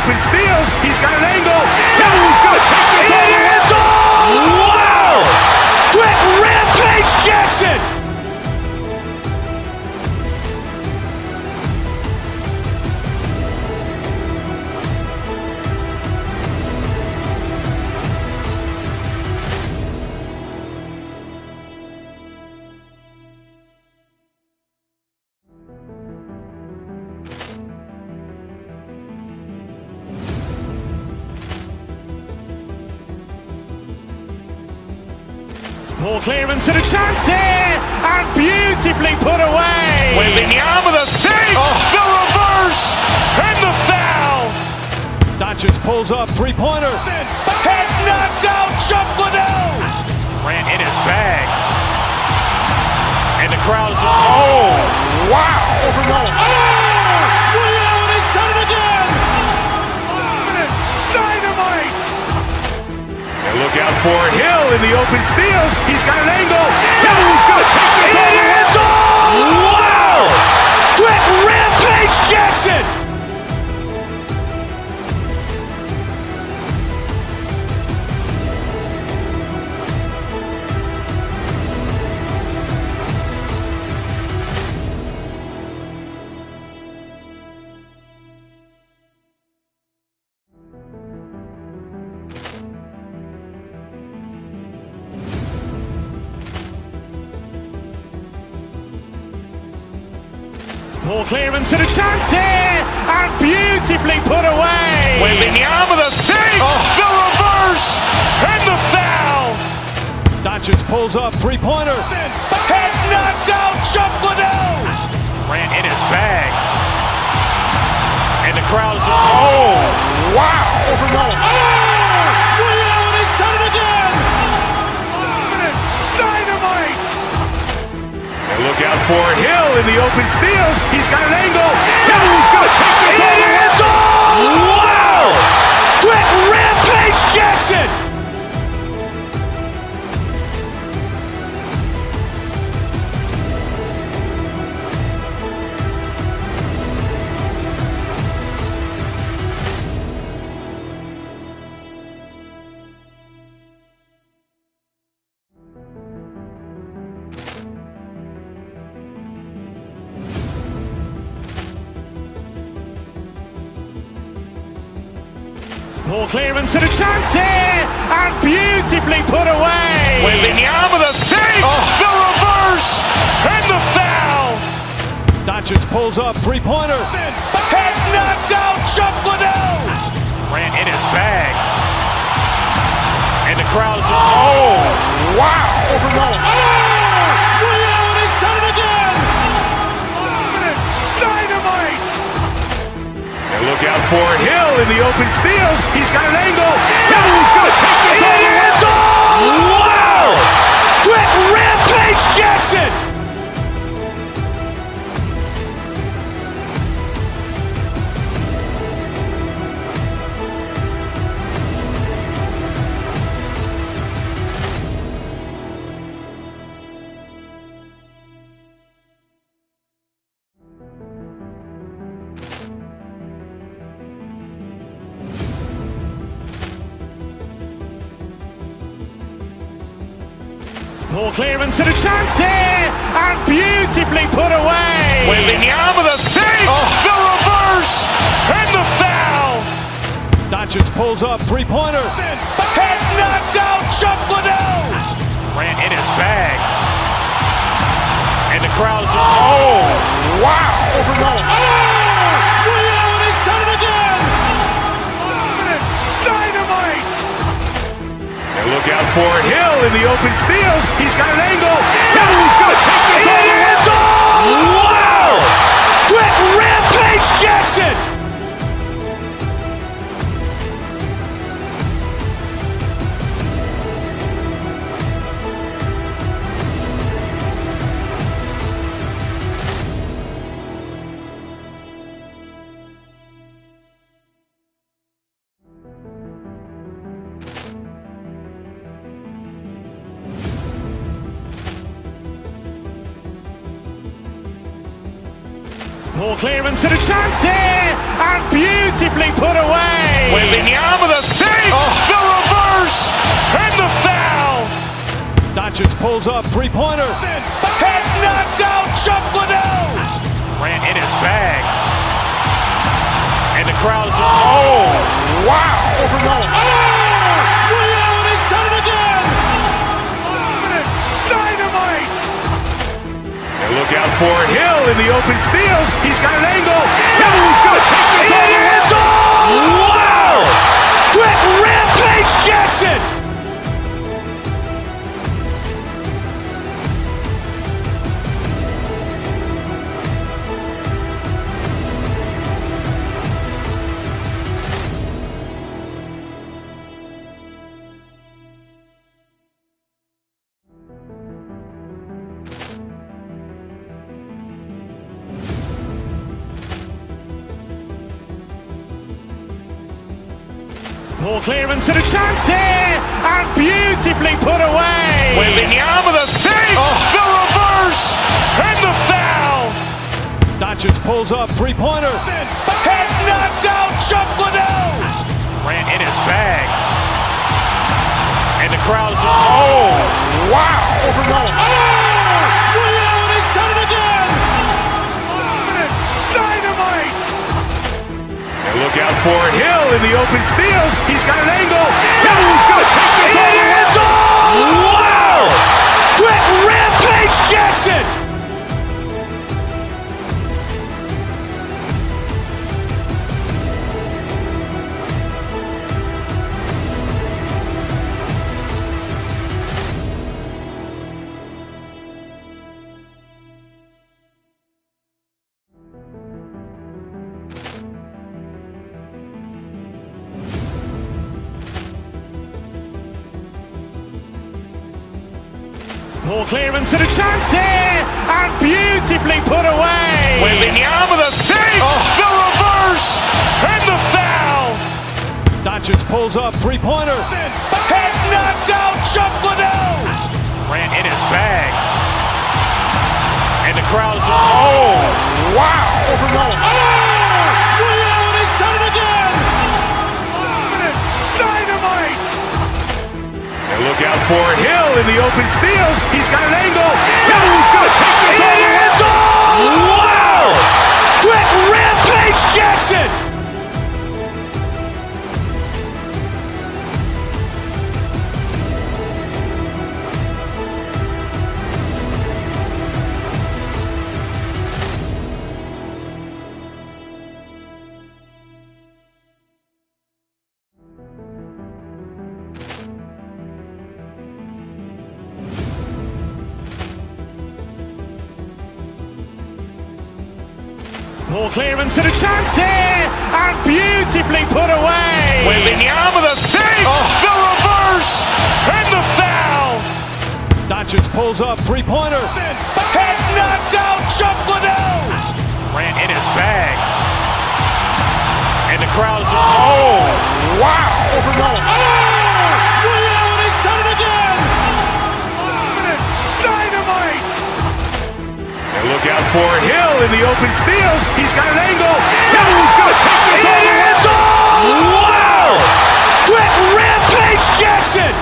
open field. He's got an angle. He's going to take this all the way. Wow! Quick Rampage Jackson! Poor clearance and a chance here, and beautifully put away. Waving the arm of the thing, the reverse, and the foul. Doncic pulls up, three-pointer. Has knocked out Chuck Liddell. Ran in his bag. And the crowd is, oh, wow. Ray Allen has done it again. Dynamite. And look out for Hill in the open field. He's got an angle. He's going to take this all the way. Wow! Quick Rampage Jackson! Poor clearance and a chance here, and beautifully put away. Waving the arm of the thing, the reverse, and the foul. Doncic pulls up, three-pointer. Has knocked out Chuck Liddell. Ran in his bag. And the crowd is, oh, wow. Ray Allen has done it again. Dynamite. And look out for Hill in the open field. He's got an angle. He's going to take this all the way. Wow! Quick Rampage Jackson! Poor clearance and a chance here, and beautifully put away. Waving the arm of the thing, the reverse, and the foul. Doncic pulls up, three-pointer. Has knocked out Chuck Liddell. Ran in his bag. And the crowd is, oh, wow. Ray Allen has done it again. Dynamite. And look out for Hill in the open field. He's got an angle. He's going to take this all the way. Wow! Quick Rampage Jackson! Poor clearance and a chance here, and beautifully put away. Waving the arm of the thing, the reverse, and the foul. Doncic pulls up, three-pointer. Has knocked out Chuck Liddell. Ran in his bag. And the crowd is, oh, wow. Ray Allen has done it again. Dynamite. And look out for Hill in the open field. He's got an angle. He's going to take this all the way. Wow! Quick Rampage Jackson! Poor clearance and a chance here, and beautifully put away. Wembanyama with a fake, the reverse, and the foul. Doncic pulls up, three-pointer. Has knocked out Chuck Liddell. Grant in his bag. And the crowd is, wow. Overrun. He's done it again. Dynamite. And look out for Hill in the open field. He's got an angle. Hill is going to take this all the way. It's wow. Quick Rampage Jackson. Poor clearance and a chance here, and beautifully put away. Wembanyama with a fake, the reverse, and the foul. Doncic pulls up, three-pointer. Has knocked out Chuck Liddell. Grant in his bag. And the crowd is, wow. Overrun. He's done it again. Dynamite. And look out for Hill in the open field. He's got an angle. Hill is going to take this all the way. Wow. Quick Rampage Jackson. Poor clearance and a chance here, and beautifully put away. Wembanyama with a fake, the reverse, and the foul. Doncic pulls up, three-pointer. Has knocked out Chuck Liddell. Grant in his bag. And the crowd is, wow. Overrun. He's done it again. Dynamite. And look out for Hill in the open field. He's got an angle. Hill is going to take this all the way. Wow. Quick Rampage Jackson. Poor clearance and a chance here, and beautifully put away. Wembanyama with a fake, the reverse, and the foul. Doncic pulls up, three-pointer. Has knocked out Chuck Liddell. Grant in his bag. And the crowd is, wow. Overrun. He's done it again. Dynamite. And look out for Hill in the open field. He's got an angle. Hill is going to take this all the way. Wow. Quick Rampage Jackson.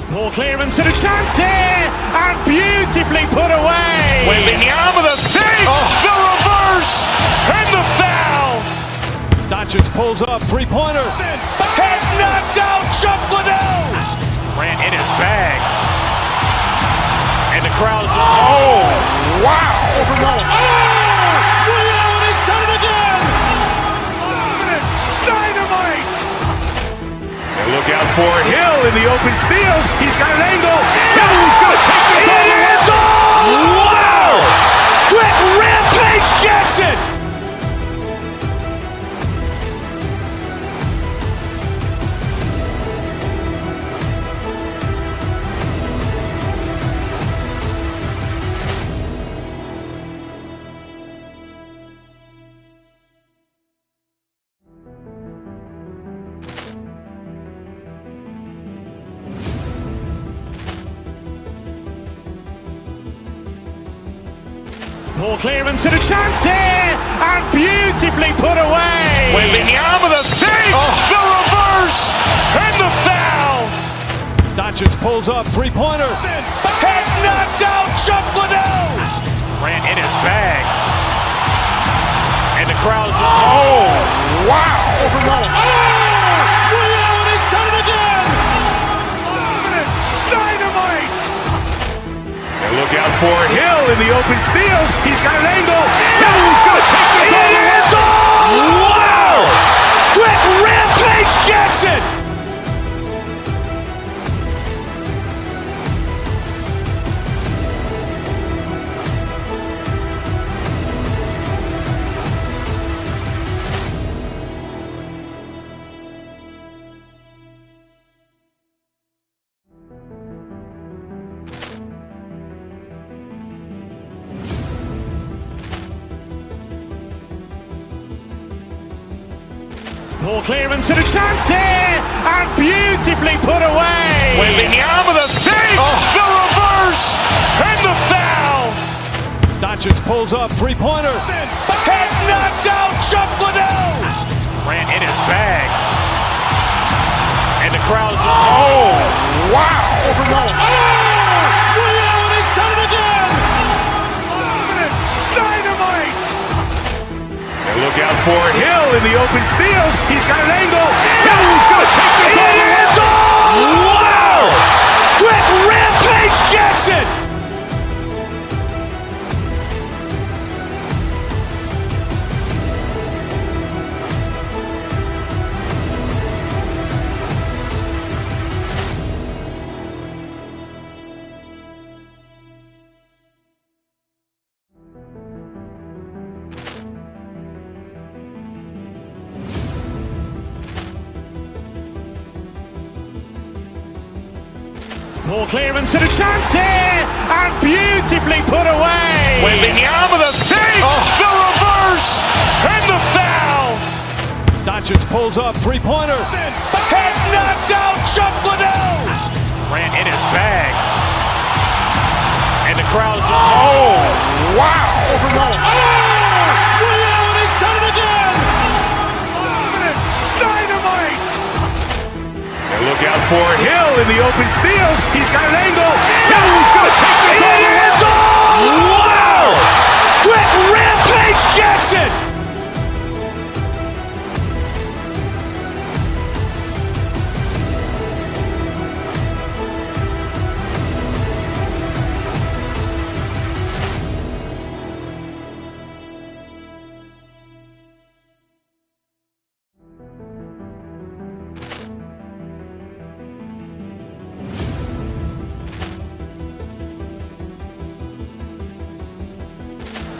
Poor clearance and a chance here, and beautifully put away. Wembanyama with a fake, the reverse, and the foul. Doncic pulls up, three-pointer. Has knocked out Chuck Liddell. Grant in his bag. And the crowd is, wow. Overrun. He's done it again. Dynamite. And look out for Hill in the open field. He's got an angle. Hill is going to take this all the way. Wow. Quick Rampage Jackson. Poor clearance and a chance here, and beautifully put away. Wembanyama the fake, the reverse, and the foul. Doncic pulls up, three-pointer. Has knocked out Chuck Liddell. Grant in his bag. And the crowd's, wow. Liddell has done it again. Dynamite. And look out for Hill in the open field. He's got an angle. Hill's going to take this all the way. Wow. Quick Rampage Jackson. Poor clearance and a chance here, and beautifully put away. Wembanyama the fake, the reverse, and the foul. Doncic pulls up, three-pointer. Has knocked out Chuck Liddell. Grant in his bag. And the crowd's, wow. Liddell has done it again. Dynamite. And look out for Hill in the open field. He's got an angle. Hill's going to take this all the way. Wow. Quick Rampage Jackson. Poor clearance and a chance here, and beautifully put away. Wembanyama the fake, the reverse, and the foul. Doncic pulls up, three-pointer. Has knocked out Chuck Liddell. Grant in his bag. And the crowd's, wow. Liddell has done it again. Dynamite. And look out for Hill in the open field. He's got an angle. Hill's going to take this all the way. Wow. Quick Rampage Jackson.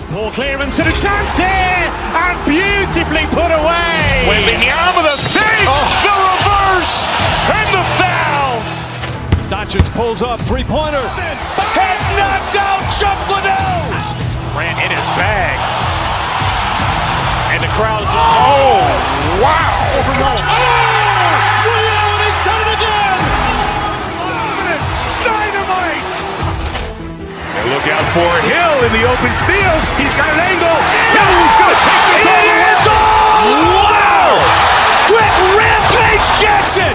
Poor clearance and a chance here, and beautifully put away. Wembanyama the fake, the reverse, and the foul. Doncic pulls up, three-pointer. Has knocked out Chuck Liddell. Grant in his bag. And the crowd's, wow. Liddell has done it again. Dynamite. And look out for Hill in the open field. He's got an angle. Hill's going to take this all the way. Wow. Quick Rampage Jackson.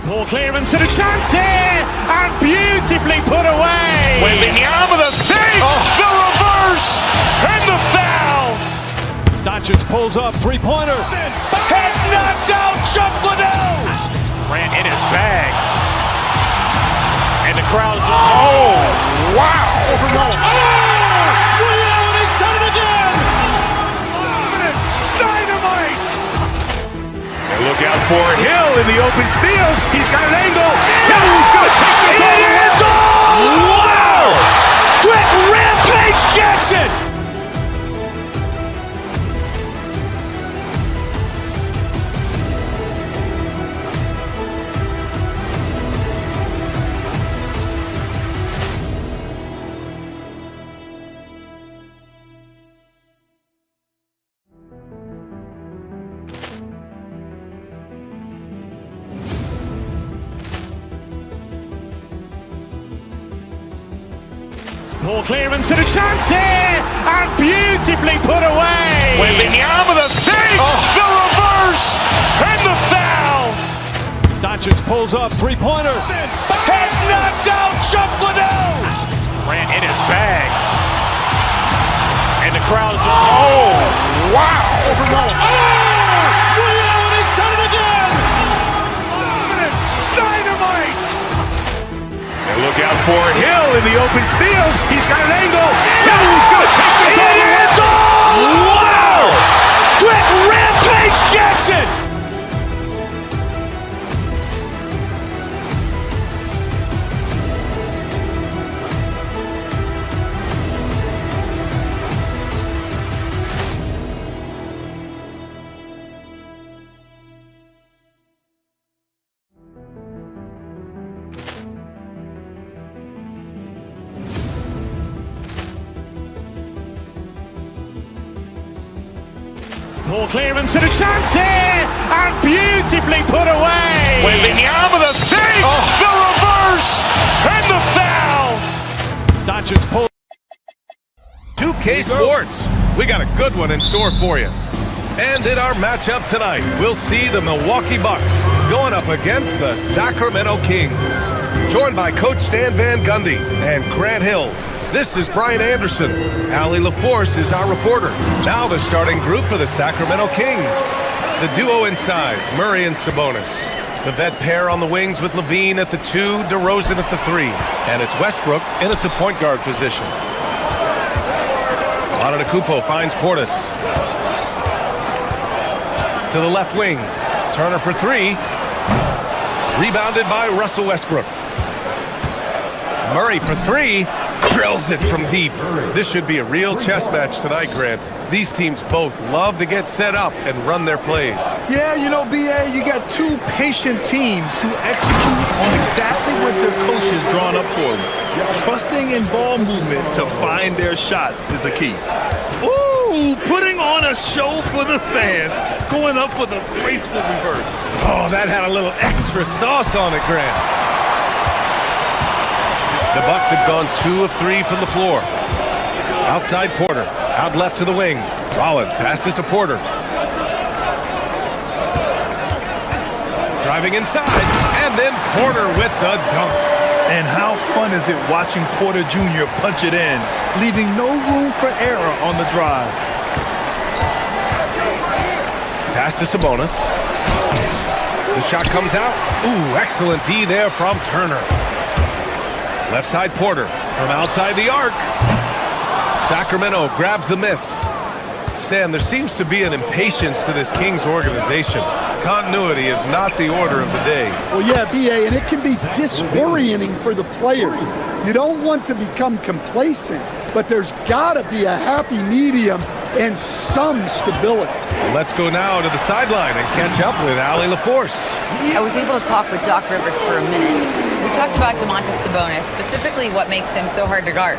Poor clearance and a chance here, and beautifully put away. Wembanyama the fake, the reverse, and the foul. Doncic pulls up, three-pointer. Has knocked out Chuck Liddell. Grant in his bag. And the crowd's, wow. Liddell has done it again. Dynamite. And look out for Hill in the open field. He's got an angle. Hill's going to take this all the way. Wow. Quick Rampage Jackson. Poor clearance and a chance here, and beautifully put away. Wembanyama the save, the reverse, and the foul. Doncic pulls up, three-pointer. Has knocked out Chuck Liddell. Grant in his bag. And the crowd is, oh, wow. Allen has done it again. Dynamite. And look out for Hill in the open field. He's got an angle. Hill's going to take this all the way. It's all! Wow! Quick Rampage Jackson! Poor clearance and a chance here, and beautifully put away. Wembanyama the save, the reverse, and the foul. Doncic pull. 2K Sports, we got a good one in store for you. And in our matchup tonight, we'll see the Milwaukee Bucks going up against the Sacramento Kings. Joined by Coach Stan Van Gundy and Grant Hill. This is Brian Anderson. Allie LaForce is our reporter. Now the starting group for the Sacramento Kings. The duo inside, Murray and Sabonis. The vet pair on the wings with Levine at the 2, DeRozan at the 3. And it's Westbrook in at the point guard position. Antetokounmpo finds Portis. To the left wing. Turner for 3. Rebounded by Russell Westbrook. Murray for 3. Drills it from deep. This should be a real chess match tonight, Grant. These teams both love to get set up and run their plays. Yeah, you know, BA, you got two patient teams who execute on exactly what their coach has drawn up for them. Trusting in ball movement to find their shots is a key. Ooh, putting on a show for the fans, going up with a graceful reverse. Oh, that had a little extra sauce on it, Grant. The Bucks have gone 2 of 3 from the floor. Outside Porter, out left to the wing. Rollins passes to Porter. Driving inside, and then Porter with the dunk. And how fun is it watching Porter Jr. punch it in, leaving no room for error on the drive. Pass to Sabonis. The shot comes out. Ooh, excellent D there from Turner. Left side Porter from outside the arc. Sacramento grabs the miss. Stan, there seems to be an impatience to this Kings organization. Continuity is not the order of the day. Well, yeah, BA, and it can be disorienting for the player. You don't want to become complacent, but there's got to be a happy medium and some stability. Let's go now to the sideline and catch up with Allie LaForce. I was able to talk with Doc Rivers for a minute. We talked about Domantas Sabonis, specifically what makes him so hard to guard.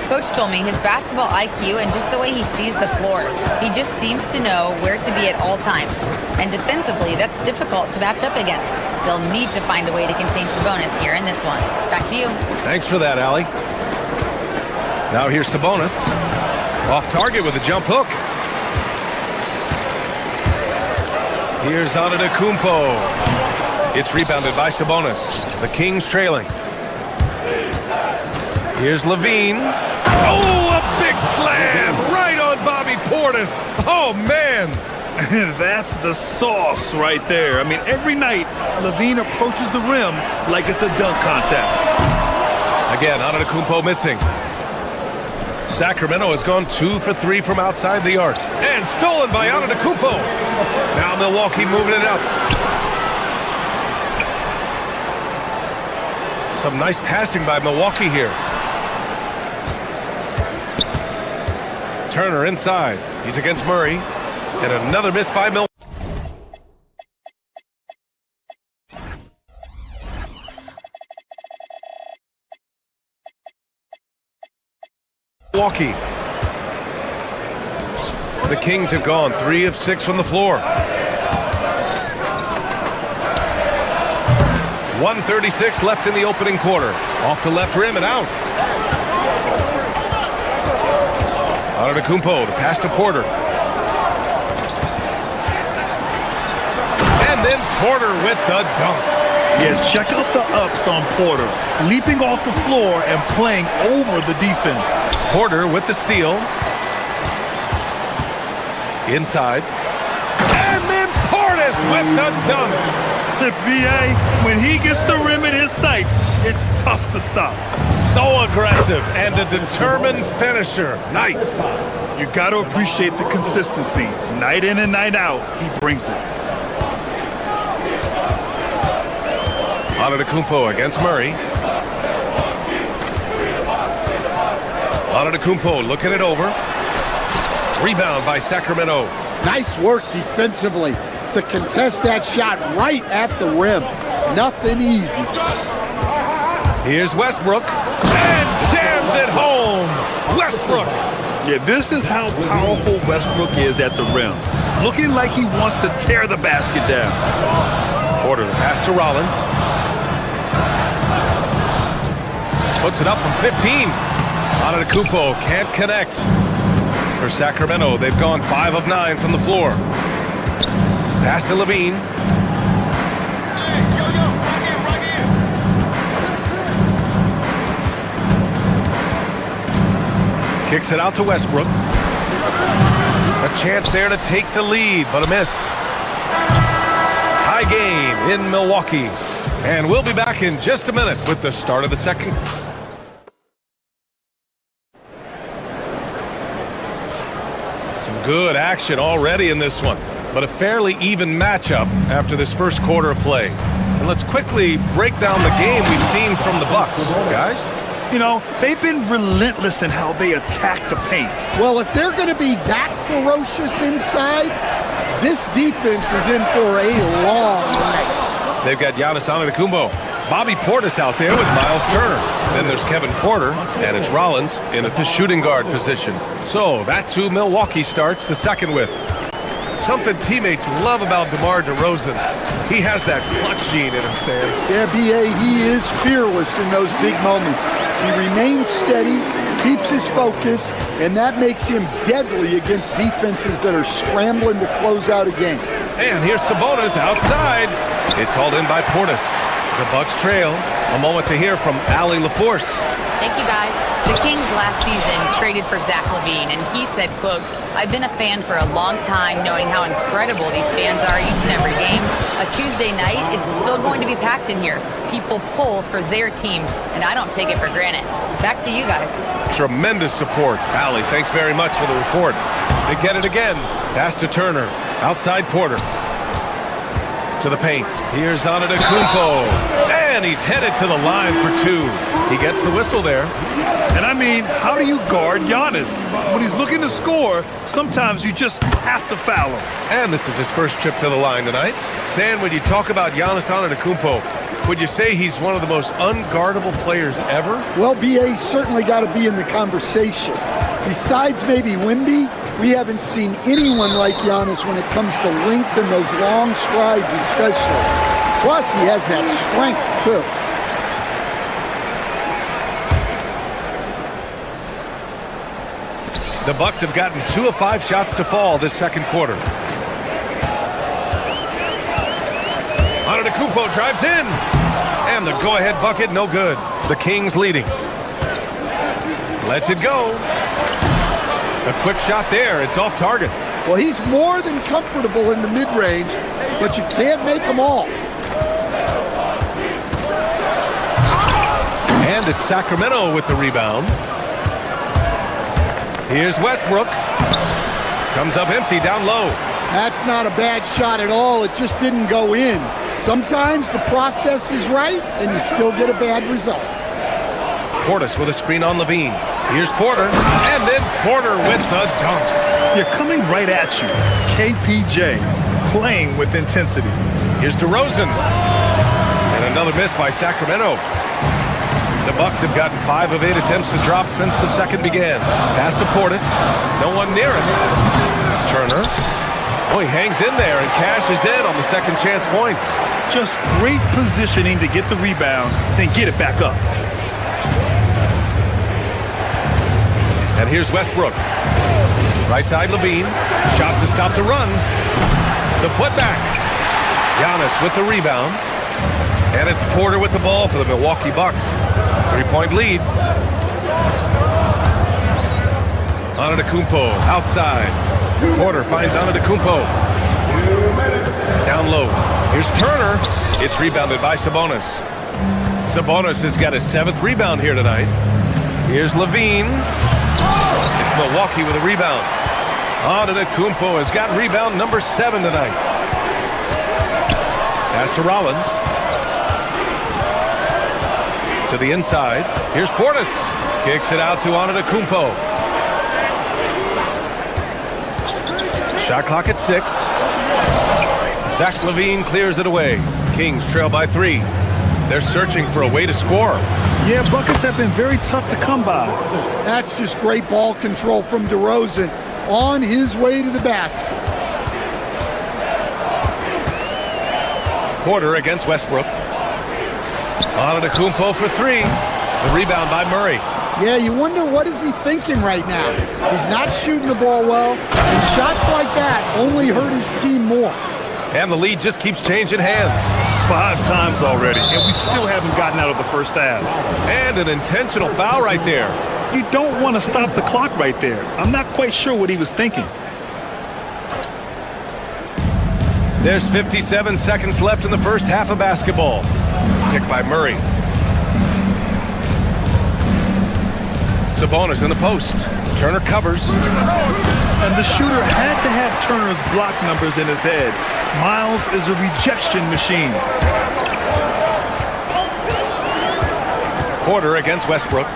Coach told me his basketball IQ and just the way he sees the floor. He just seems to know where to be at all times. And defensively, that's difficult to match up against. They'll need to find a way to contain Sabonis here in this one. Back to you. Thanks for that, Allie. Now here's Sabonis. Off target with a jump hook. Here's Antetokounmpo. It's rebounded by Sabonis. The Kings trailing. Here's Levine. Oh, a big slam right on Bobby Portis. Oh, man. That's the sauce right there. I mean, every night, Levine approaches the rim like it's a dunk contest. Again, Antetokounmpo missing. Sacramento has gone 2 for 3 from outside the arc. And stolen by Antetokounmpo. Now Milwaukee moving it up. Some nice passing by Milwaukee here. Turner inside. He's against Murray. And another miss by Milwaukee. The Kings have gone 3 of 6 from the floor. 1:36 left in the opening quarter. Off the left rim and out. Antetokounmpo, the pass to Porter. And then Porter with the dunk. Yeah, check out the ups on Porter. Leaping off the floor and playing over the defense. Porter with the steal. Inside. And then Portis with the dunk. The BA, when he gets the rim in his sights, it's tough to stop. So aggressive and a determined finisher. Nice. You got to appreciate the consistency. Night in and night out, he brings it. Antetokounmpo against Murray. Antetokounmpo looking it over. Rebound by Sacramento. Nice work defensively to contest that shot right at the rim. Nothing easy. Here's Westbrook. And jams it home. Westbrook. Yeah, this is how powerful Westbrook is at the rim. Looking like he wants to tear the basket down. Porter, the pass to Rollins. Puts it up from 15. Antetokounmpo can't connect. For Sacramento, they've gone 5 of 9 from the floor. Pass to Levine. Kicks it out to Westbrook. A chance there to take the lead, but a miss. Tie game in Milwaukee. And we'll be back in just a minute with the start of the second. Some good action already in this one, but a fairly even matchup after this first quarter of play. And let's quickly break down the game we've seen from the Bucks, guys. You know, they've been relentless in how they attack the paint. Well, if they're going to be that ferocious inside, this defense is in for a long night. They've got Giannis Antetokounmpo. Bobby Portis out there with Miles Turner. Then there's Kevin Porter, and it's Rollins in at the shooting guard position. So that's who Milwaukee starts the second with. Something teammates love about DeMar DeRozan. He has that clutch gene in him, Stan. Yeah, B.A., he is fearless in those big moments. He remains steady, keeps his focus, and that makes him deadly against defenses that are scrambling to close out a game. And here's Sabonis outside. It's hauled in by Portis. The Bucks trail. A moment to hear from Allie LaForce. Thank you, guys. The Kings last season traded for Zach LaVine, and he said, quote, "I've been a fan for a long time, knowing how incredible these fans are each and every game. A Tuesday night, it's still going to be packed in here. People pull for their team, and I don't take it for granted." Back to you guys. Tremendous support. Allie, thanks very much for the report. They get it again. Pass to Turner. Outside Porter. To the paint. Here's Antetokounmpo. And he's headed to the line for 2. He gets the whistle there. And I mean, how do you guard Giannis? When he's looking to score, sometimes you just have to foul him. And this is his first trip to the line tonight. Stan, when you talk about Giannis Antetokounmpo, would you say he's one of the most unguardable players ever? Well, B.A.'s certainly got to be in the conversation. Besides maybe Wemby, we haven't seen anyone like Giannis when it comes to length and those long strides especially. Plus, he has that strength, too. The Bucks have gotten 2 of 5 shots to fall this second quarter. Antetokounmpo drives in. And the go-ahead bucket, no good. The Kings leading. Lets it go. A quick shot there. It's off target. Well, he's more than comfortable in the mid-range, but you can't make them all. And it's Sacramento with the rebound. Here's Westbrook. Comes up empty down low. That's not a bad shot at all. It just didn't go in. Sometimes the process is right, and you still get a bad result. Portis with a screen on Levine. Here's Porter. And then Porter with the dunk. They're coming right at you. KPJ playing with intensity. Here's DeRozan. And another miss by Sacramento. The Bucks have gotten 5 of 8 attempts to drop since the second began. Pass to Portis. No one near him. Turner. Oh, he hangs in there and cashes in on the second chance points. Just great positioning to get the rebound, then get it back up. And here's Westbrook. Right side, Levine. Shot to stop the run. The putback. Giannis with the rebound. And it's Porter with the ball for the Milwaukee Bucks. 3-point lead. Antetokounmpo outside. Porter finds Antetokounmpo. Down low. Here's Turner. It's rebounded by Sabonis. Sabonis has got his 7th rebound here tonight. Here's Levine. It's Milwaukee with a rebound. Antetokounmpo has got rebound number 7 tonight. Pass to Rollins. To the inside. Here's Portis. Kicks it out to Antetokounmpo. Shot clock at 6. Zach LaVine clears it away. Kings trail by 3. They're searching for a way to score. Yeah, buckets have been very tough to come by. That's just great ball control from DeRozan on his way to the basket. Porter against Westbrook. Antetokounmpo for 3. The rebound by Murray. Yeah, you wonder what is he thinking right now. He's not shooting the ball well, and shots like that only hurt his team more. And the lead just keeps changing hands. 5 times already, and we still haven't gotten out of the first half. And an intentional foul right there. You don't want to stop the clock right there. I'm not quite sure what he was thinking. There's 57 seconds left in the first half of basketball. Picked by Murray. Sabonis in the post. Turner covers. And the shooter had to have Turner's block numbers in his head. Miles is a rejection machine. Porter against Westbrook.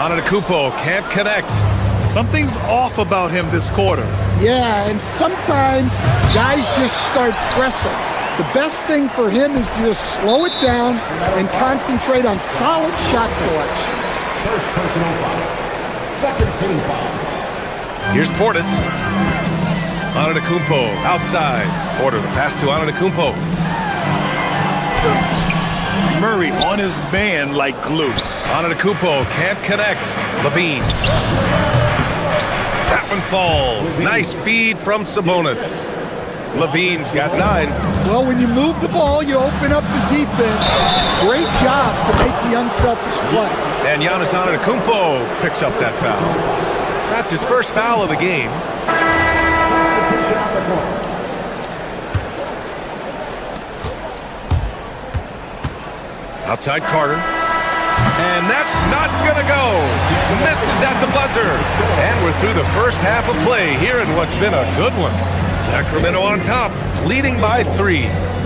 Antetokounmpo can't connect. Something's off about him this quarter. Yeah, and sometimes guys just start pressing. The best thing for him is to just slow it down and concentrate on solid shot selection. First personal foul. Second team foul. Here's Portis. Antetokounmpo outside. Porter, the pass to Antetokounmpo. Murray on his man like glue. Antetokounmpo can't connect. Levine. That one falls. Nice feed from Sabonis. Levine's got 9. Well, when you move the ball, you open up the defense. Great job to make the unselfish play. And Giannis Antetokounmpo picks up that foul. That's his first foul of the game. Outside Carter. And that's not gonna go. Misses at the buzzer. And we're through the first half of play here in what's been a good one. Sacramento on top, leading by 3.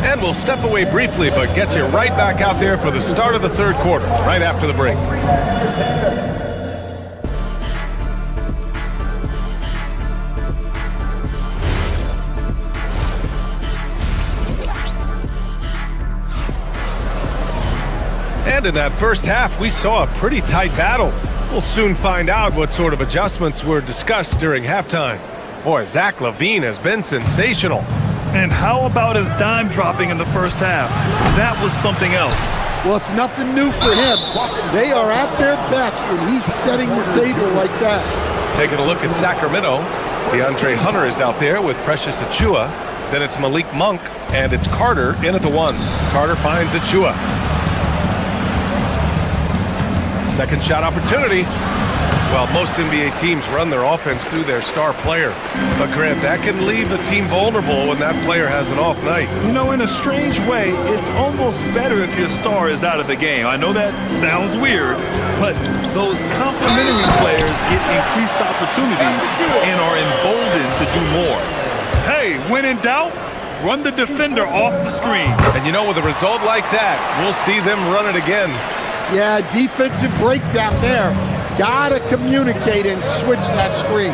And we'll step away briefly, but get you right back out there for the start of the third quarter, right after the break. And in that first half, we saw a pretty tight battle. We'll soon find out what sort of adjustments were discussed during halftime. Boy, Zach LaVine has been sensational. And how about his dime dropping in the first half? That was something else. Well, it's nothing new for him. They are at their best when he's setting the table like that. Taking a look at Sacramento, DeAndre Hunter is out there with Precious Achiuwa. Then it's Malik Monk, and it's Carter in at the 1. Carter finds Achiuwa. Second shot opportunity. Well, most NBA teams run their offense through their star player. But Grant, that can leave the team vulnerable when that player has an off night. You know, in a strange way, it's almost better if your star is out of the game. I know that sounds weird, but those complementary players get increased opportunities and are emboldened to do more. Hey, when in doubt, run the defender off the screen. And you know, with a result like that, we'll see them run it again. Yeah, defensive breakdown there. Gotta communicate and switch that screen.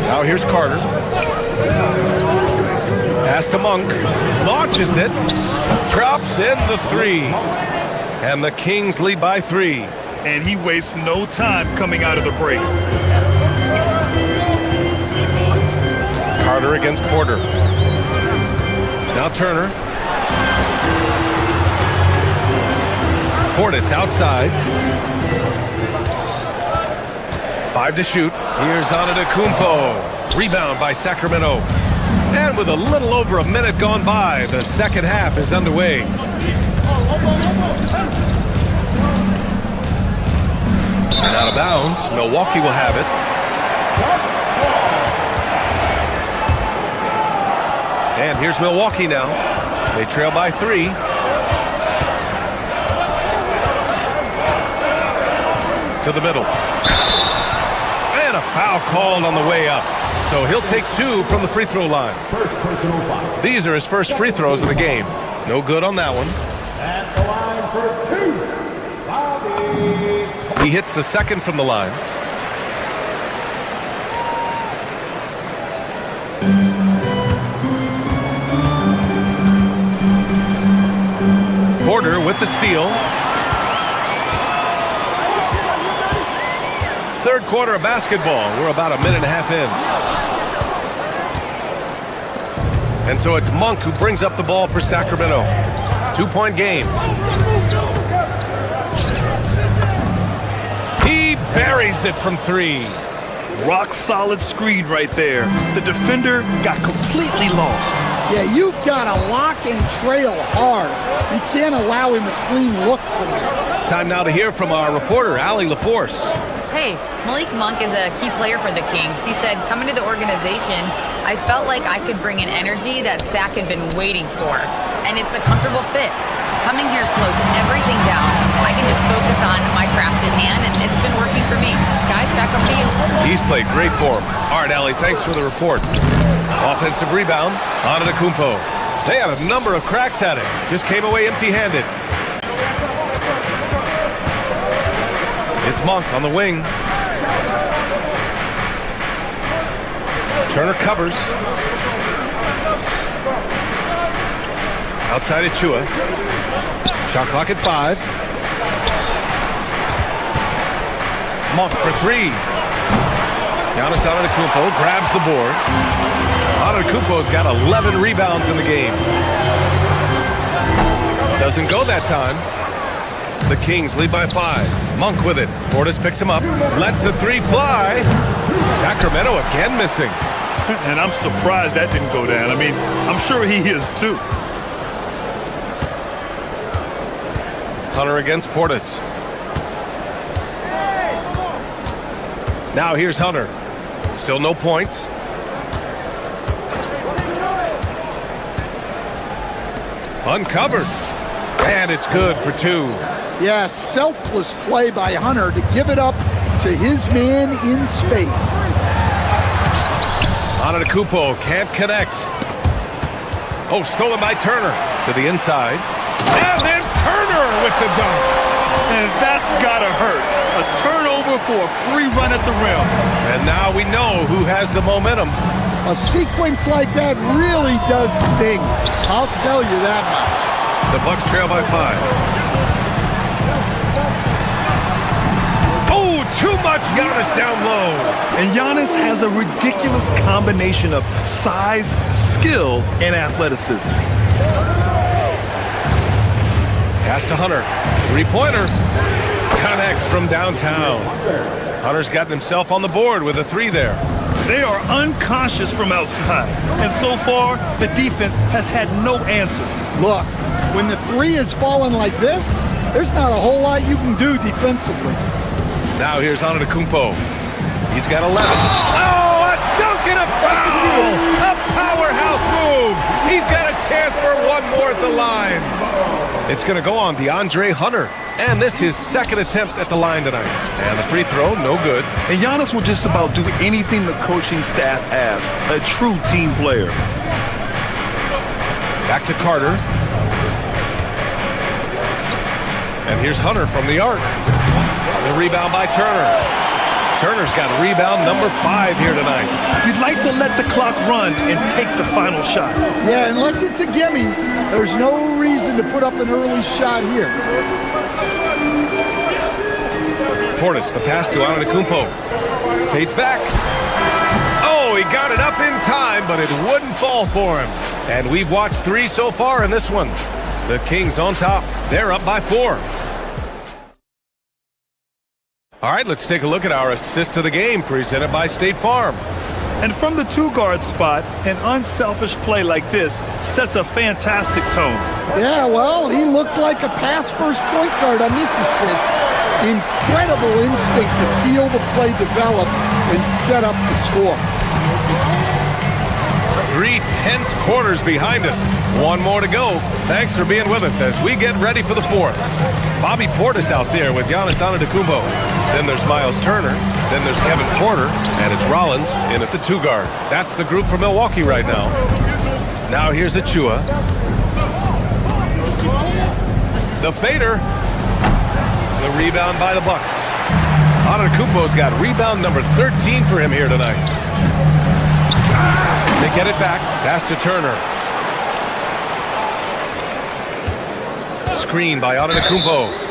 Now here's Carter. Pass to Monk. Launches it. Drops in the 3. And the Kings lead by 3. And he wastes no time coming out of the break. Carter against Porter. Now Turner. Portis outside. 5 to shoot. Here's Antetokounmpo. Rebound by Sacramento. And with a little over a minute gone by, the second half is underway. And out of bounds, Milwaukee will have it. And here's Milwaukee now. They trail by 3. To the middle. And a foul called on the way up. So he'll take 2 from the free throw line. These are his first free throws of the game. No good on that one. At the line for 2, Bobby. He hits the second from the line. Porter with the steal. Third quarter of basketball. We're about a minute and a half in. And so it's Monk who brings up the ball for Sacramento. 2-point game. He buries it from 3. Rock solid screen right there. The defender got completely lost. Yeah, you've got to lock and trail hard. You can't allow him a clean look from there. Time now to hear from our reporter, Allie LaForce. Hey, Malik Monk is a key player for the Kings. He said, coming to the organization, I felt like I could bring an energy that Sac had been waiting for. And it's a comfortable fit. Coming here slows everything down. I can just focus on my craft in hand, and it's been working for me. Guys, back up to you. He's played great for him. All right, Allie, thanks for the report. Offensive rebound, Antetokounmpo. They had a number of cracks at it. Just came away empty-handed. It's Monk on the wing. Turner covers. Outside of Chua. Shot clock at 5. Monk for 3. Giannis Antetokounmpo grabs the board. Antetokounmpo's got 11 rebounds in the game. Doesn't go that time. The Kings lead by 5. Monk with it. Portis picks him up. Lets the 3 fly. Sacramento again missing. And I'm surprised that didn't go down. I mean, I'm sure he is too. Hunter against Portis. Now here's Hunter. Still no points. Uncovered. And it's good for 2. Yeah, selfless play by Hunter to give it up to his man in space. Antetokounmpo can't connect. Oh, stolen by Turner. To the inside. And then Turner with the dunk. And that's gotta hurt. A turnover for a free run at the rim. And now we know who has the momentum. A sequence like that really does sting. I'll tell you that much. The Bucks trail by 5. Oh, too much Giannis down low. And Giannis has a ridiculous combination of size, skill, and athleticism. Pass to Hunter. 3-pointer. Connects from downtown. Hunter's gotten himself on the board with a 3 there. They are unconscious from outside. And so far, the defense has had no answer. Look, when the 3 is falling like this, there's not a whole lot you can do defensively. Now here's Antetokounmpo. He's got 11. Oh, a dunk and a foul! A powerhouse move! He's got a chance for one more at the line. It's going to go on DeAndre Hunter. And this is his second attempt at the line tonight. And the free throw, no good. And Giannis will just about do anything the coaching staff asks. A true team player. Back to Carter. And here's Hunter from the arc. The rebound by Turner. Turner's got rebound number 5 here tonight. You'd like to let the clock run and take the final shot. Yeah, unless it's a gimme, there's no reason to put up an early shot here. Portis, the pass to Antetokounmpo. Fades back. Oh, he got it up in time, but it wouldn't fall for him. And we've watched 3 so far in this one. The Kings on top. They're up by 4. All right, let's take a look at our assist of the game presented by State Farm. And from the two-guard spot, an unselfish play like this sets a fantastic tone. Yeah, well, he looked like a pass-first point guard on this assist. Incredible instinct to feel the play develop and set up the score. 3 tense quarters behind us. One more to go. Thanks for being with us as we get ready for the fourth. Bobby Portis out there with Giannis Antetokounmpo. Then there's Miles Turner. Then there's Kevin Porter. And it's Rollins in at the two-guard. That's the group for Milwaukee right now. Now here's Achua. The fader. The rebound by the Bucks. Antetokounmpo's got rebound number 13 for him here tonight. They get it back. Pass to Turner. Screen by Antetokounmpo.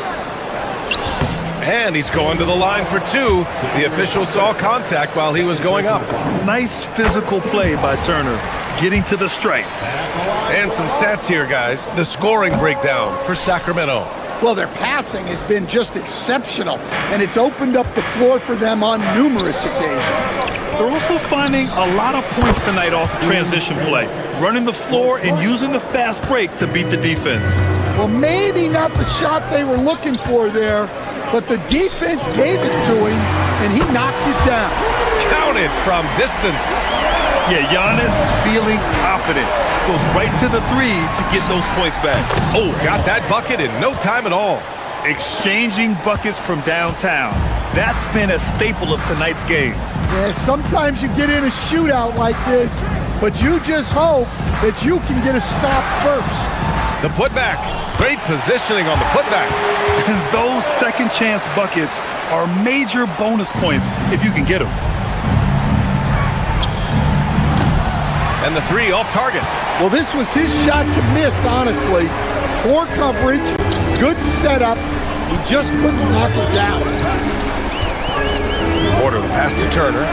And he's going to the line for two. The official saw contact while he was going up. Nice physical play by Turner, getting to the stripe. And some stats here, guys. The scoring breakdown for Sacramento. Well, their passing has been just exceptional, and it's opened up the floor for them on numerous occasions. They're also finding a lot of points tonight off of transition play, running the floor and using the fast break to beat the defense. Well, maybe not the shot they were looking for there, but the defense gave it to him, and he knocked it down. Counted from distance. Yeah, Giannis feeling confident. Goes right to the three to get those points back. Oh, got that bucket in no time at all. Exchanging buckets from downtown. That's been a staple of tonight's game. Yeah, sometimes you get in a shootout like this, but you just hope that you can get a stop first. The putback. Great positioning on the putback. And those second chance buckets are major bonus points if you can get them. And the three off target. Well, this was his shot to miss, honestly. Poor coverage, good setup. He just couldn't knock it down. Porter, the pass to Turner.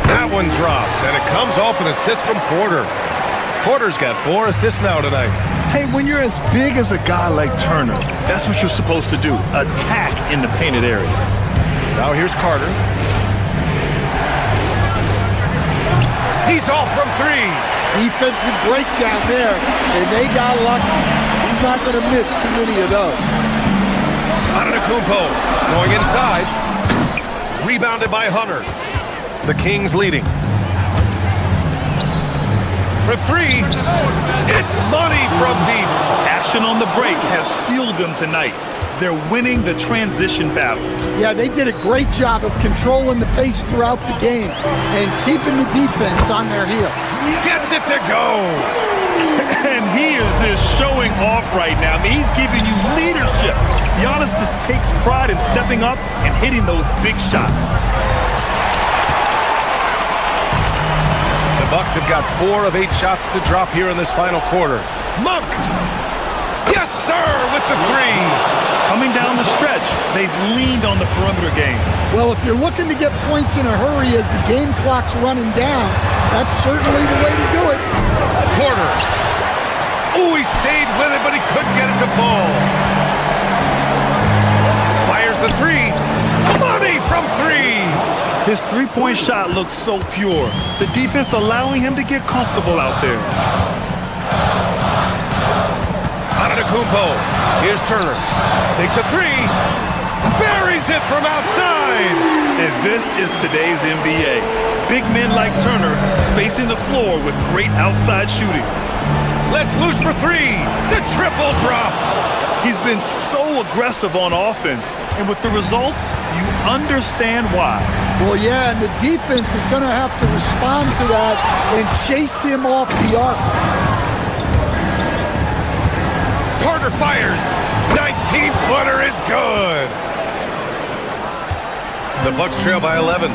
That one drops, and it comes off an assist from Porter. Porter's got 4 assists now tonight. Hey, when you're as big as a guy like Turner, that's what you're supposed to do. Attack in the painted area. Now here's Carter. He's off from 3. Defensive breakdown there, and they got lucky. He's not going to miss too many of those. Antetokounmpo going inside. Rebounded by Hunter. The Kings leading. For 3. It's money from deep. Action on the break has fueled them tonight. They're winning the transition battle. Yeah, they did a great job of controlling the pace throughout the game and keeping the defense on their heels. Gets it to go. And he is just showing off right now. I mean, he's giving you leadership. Giannis just takes pride in stepping up and hitting those big shots. The Bucks have got 4 of 8 shots to drop here in this final quarter. Monk! Yes, sir, with the 3. Coming down the stretch, they've leaned on the perimeter game. Well, if you're looking to get points in a hurry as the game clock's running down, that's certainly the way to do it. Porter. Oh, he stayed with it, but he couldn't get it to fall. Fires the 3. Money from 3. His three-point shot looks so pure. The defense allowing him to get comfortable out there. Antetokounmpo. Here's Turner. Takes a 3. Buries it from outside. And this is today's NBA. Big men like Turner spacing the floor with great outside shooting. Let's loose for 3. The triple drops. He's been so aggressive on offense, and with the results, you understand why. Well, yeah, and the defense is going to have to respond to that and chase him off the arc. Carter fires. 19-footer is good. The Bucks trail by 11.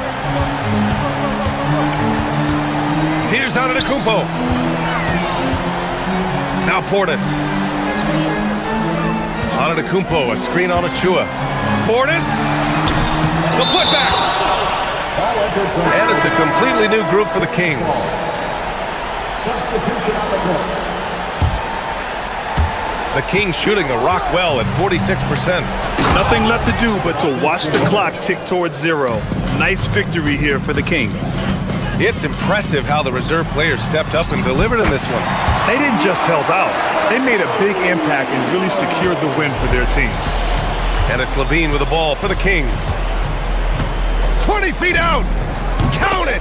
Here's Antetokounmpo. Now Portis. Antetokounmpo, a screen on Achua. Portis. The putback. And it's a completely new group for the Kings. The Kings shooting the rock well at 46%. Nothing left to do but to watch the clock tick towards 0. Nice victory here for the Kings. It's impressive how the reserve players stepped up and delivered in this one. They didn't just help out. They made a big impact and really secured the win for their team. And it's Levine with the ball for the Kings. 20 feet out! Count it!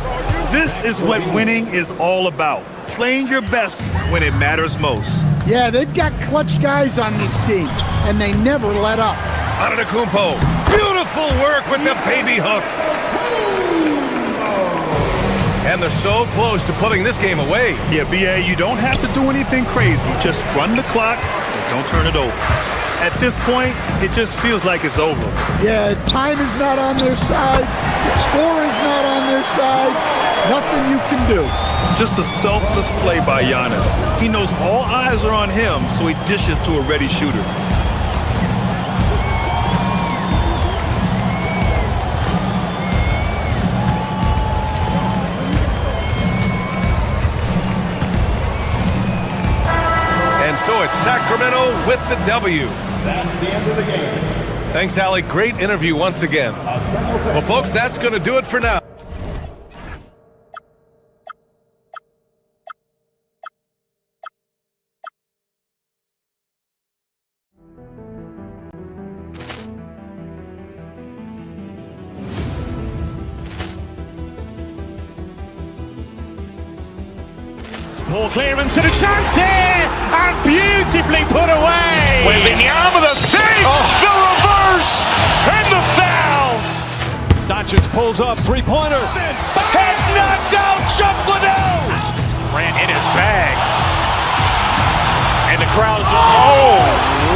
This is what winning is all about. Playing your best when it matters most. Yeah, they've got clutch guys on this team, and they never let up. Antetokounmpo, beautiful work with the baby hook. And they're so close to putting this game away. Yeah, B.A., you don't have to do anything crazy. Just run the clock and don't turn it over. At this point, it just feels like it's over. Yeah, time is not on their side. The score is not on their side. Nothing you can do. Just a selfless play by Giannis. He knows all eyes are on him, so he dishes to a ready shooter. And so it's Sacramento with the W. That's the end of the game. Thanks, Allie. Great interview once again. Well, folks, that's going to do it for now. Ball clearance and a chance here, and beautifully put away. Wembanyama the save, the reverse, and the foul. Doncic pulls up, three-pointer. Has knocked out Chuck Liddell. Ran in his bag. And the crowd's, oh,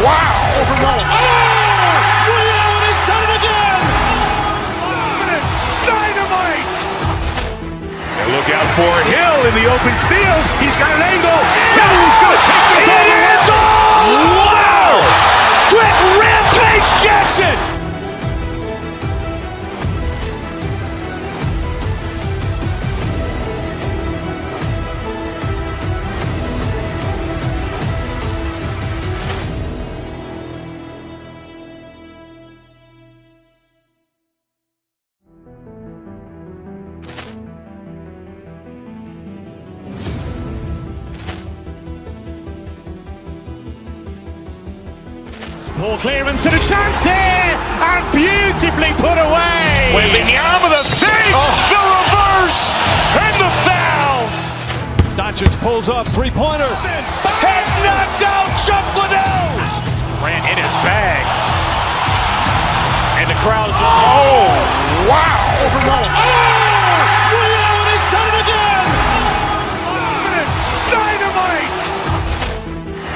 wow. Liddell has done it again. Dynamite. And look out for Hill in the open field. He's got an angle. Hill's going to take this all the way. Wow! Quick rampage Jackson. Ball clearance and a chance here, and beautifully put away. Wembanyama the save, the reverse, and the foul. Doncic pulls up, three-pointer. Has knocked out Chuck Liddell. Ran in his bag. And the crowd's, oh, wow. Liddell has done it again. Dynamite.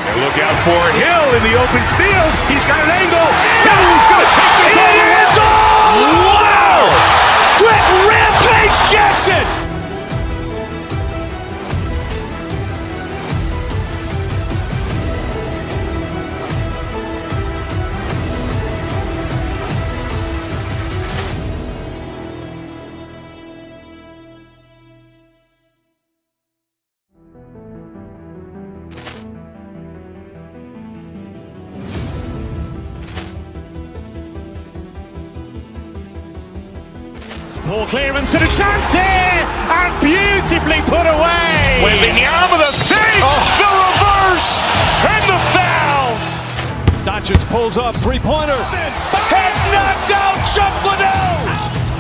And look out for Hill in the open field. He's got an angle. Hill's going to take this all the way. Wow! Quick rampage Jackson. Ball clearance and a chance here, and beautifully put away. Wembanyama the save, the reverse, and the foul. Doncic pulls up, three-pointer. Has knocked out Chuck Liddell.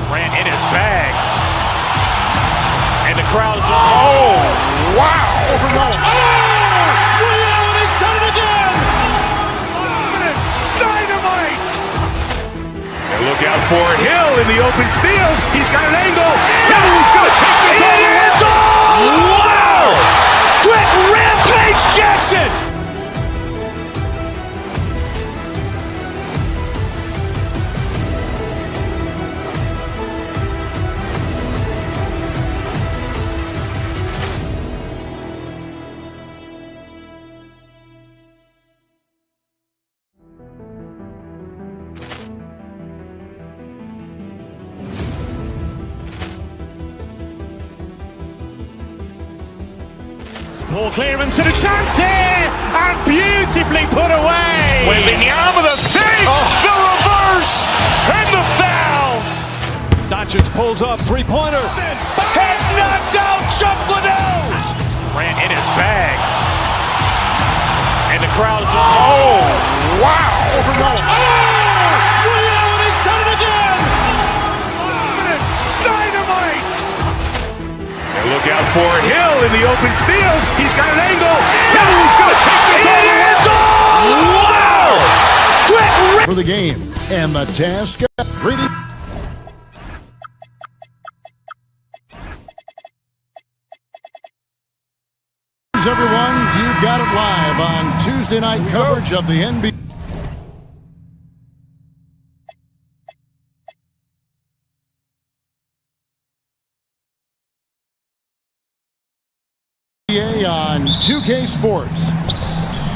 Ran in his bag. And the crowd's, oh, wow. Liddell has done it again. Dynamite. And look out for Hill in the open field. He's got an angle. Hill's going to take this all the way. Wow! Quick rampage Jackson. Ball clearance and a chance here, and beautifully put away. Wembanyama the fake, the reverse, and the foul. Doncic pulls up, three-pointer. Has knocked out Chuck Liddell. Ran in his bag. And the crowd is, oh, wow. Overruled. Allen has done it again. Dynamite. And look out for Hill in the open field. He's got an angle. Hill's going to take this all the way. Wow! Quick for the game, and the task reading. Everyone, you've got it live on Tuesday night coverage of the NBA. On 2K Sports.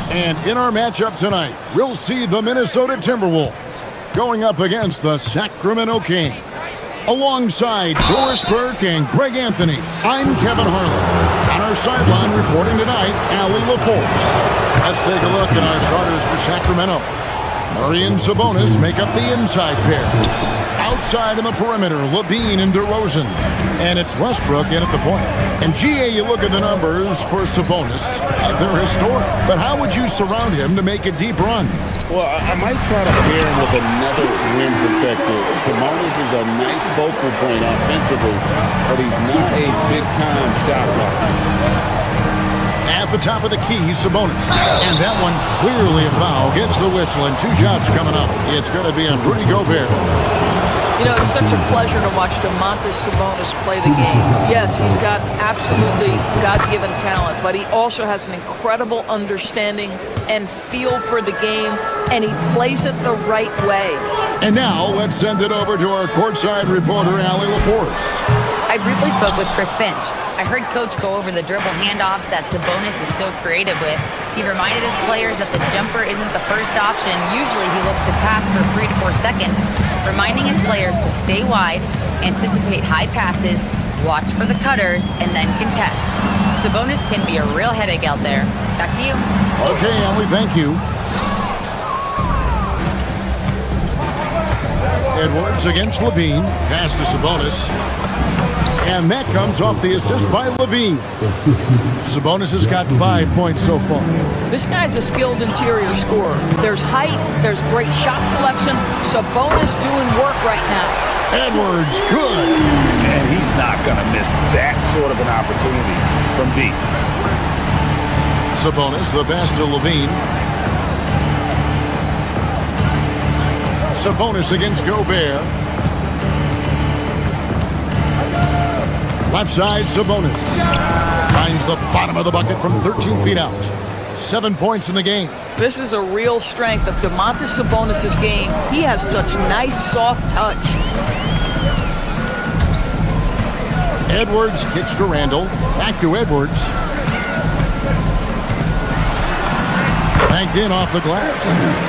And in our matchup tonight, we'll see the Minnesota Timberwolves going up against the Sacramento Kings. Alongside Doris Burke and Greg Anthony, I'm Kevin Harlan. On our sideline reporting tonight, Allie LaForce. Let's take a look at our starters for Sacramento. Murray and Sabonis make up the inside pair. Outside in the perimeter, Levine and DeRozan. And it's Westbrook in at the point. And GA, you look at the numbers for Sabonis. They're historic. But how would you surround him to make a deep run? Well, I might try to pair him with another rim protector. Sabonis is a nice focal point offensively, but he's not a big-time shot blocker. At the top of the key, Sabonis. And that one clearly a foul. Gets the whistle, and 2 shots coming up. It's going to be on Rudy Gobert. You know, it's such a pleasure to watch Domantas Sabonis play the game. Yes, he's got absolutely God-given talent, but he also has an incredible understanding and feel for the game, and he plays it the right way. And now, let's send it over to our courtside reporter, Allie LaForce. I briefly spoke with Chris Finch. I heard Coach go over the dribble handoffs that Sabonis is so creative with. He reminded his players that the jumper isn't the first option. Usually he looks to pass for 3 to 4 seconds, reminding his players to stay wide, anticipate high passes, watch for the cutters, and then contest. Sabonis can be a real headache out there. Back to you. Okay, Allie, thank you. Edwards against Levine. Pass to Sabonis. And that comes off the assist by Levine. Sabonis has got 5 points so far. This guy's a skilled interior scorer. There's height, there's great shot selection. Sabonis doing work right now. Edwards, good. And he's not going to miss that sort of an opportunity from deep. Sabonis, the pass to Levine. Sabonis against Gobert. Left side, Sabonis. Finds the bottom of the bucket from 13 feet out. 7 points in the game. This is a real strength of Domantas Sabonis' game. He has such nice, soft touch. Edwards kicks to Randall. Back to Edwards. Banked in off the glass.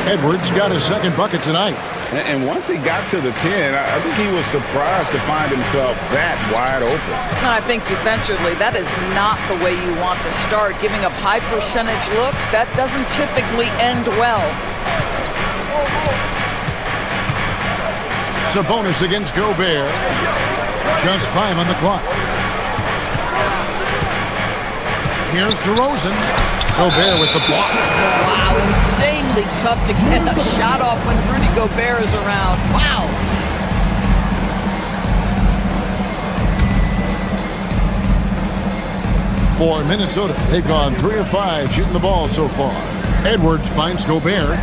Edwards got his second bucket tonight. And once he got to the 10, I think he was surprised to find himself that wide open. I think defensively, that is not the way you want to start. Giving up high percentage looks, that doesn't typically end well. Sabonis against Gobert. Just 5 on the clock. Here's DeRozan. Gobert with the block. Wow, insanely tough to get a shot off when Rudy Gobert is around. Wow. For Minnesota, they've gone 3 of 5 shooting the ball so far. Edwards finds Gobert.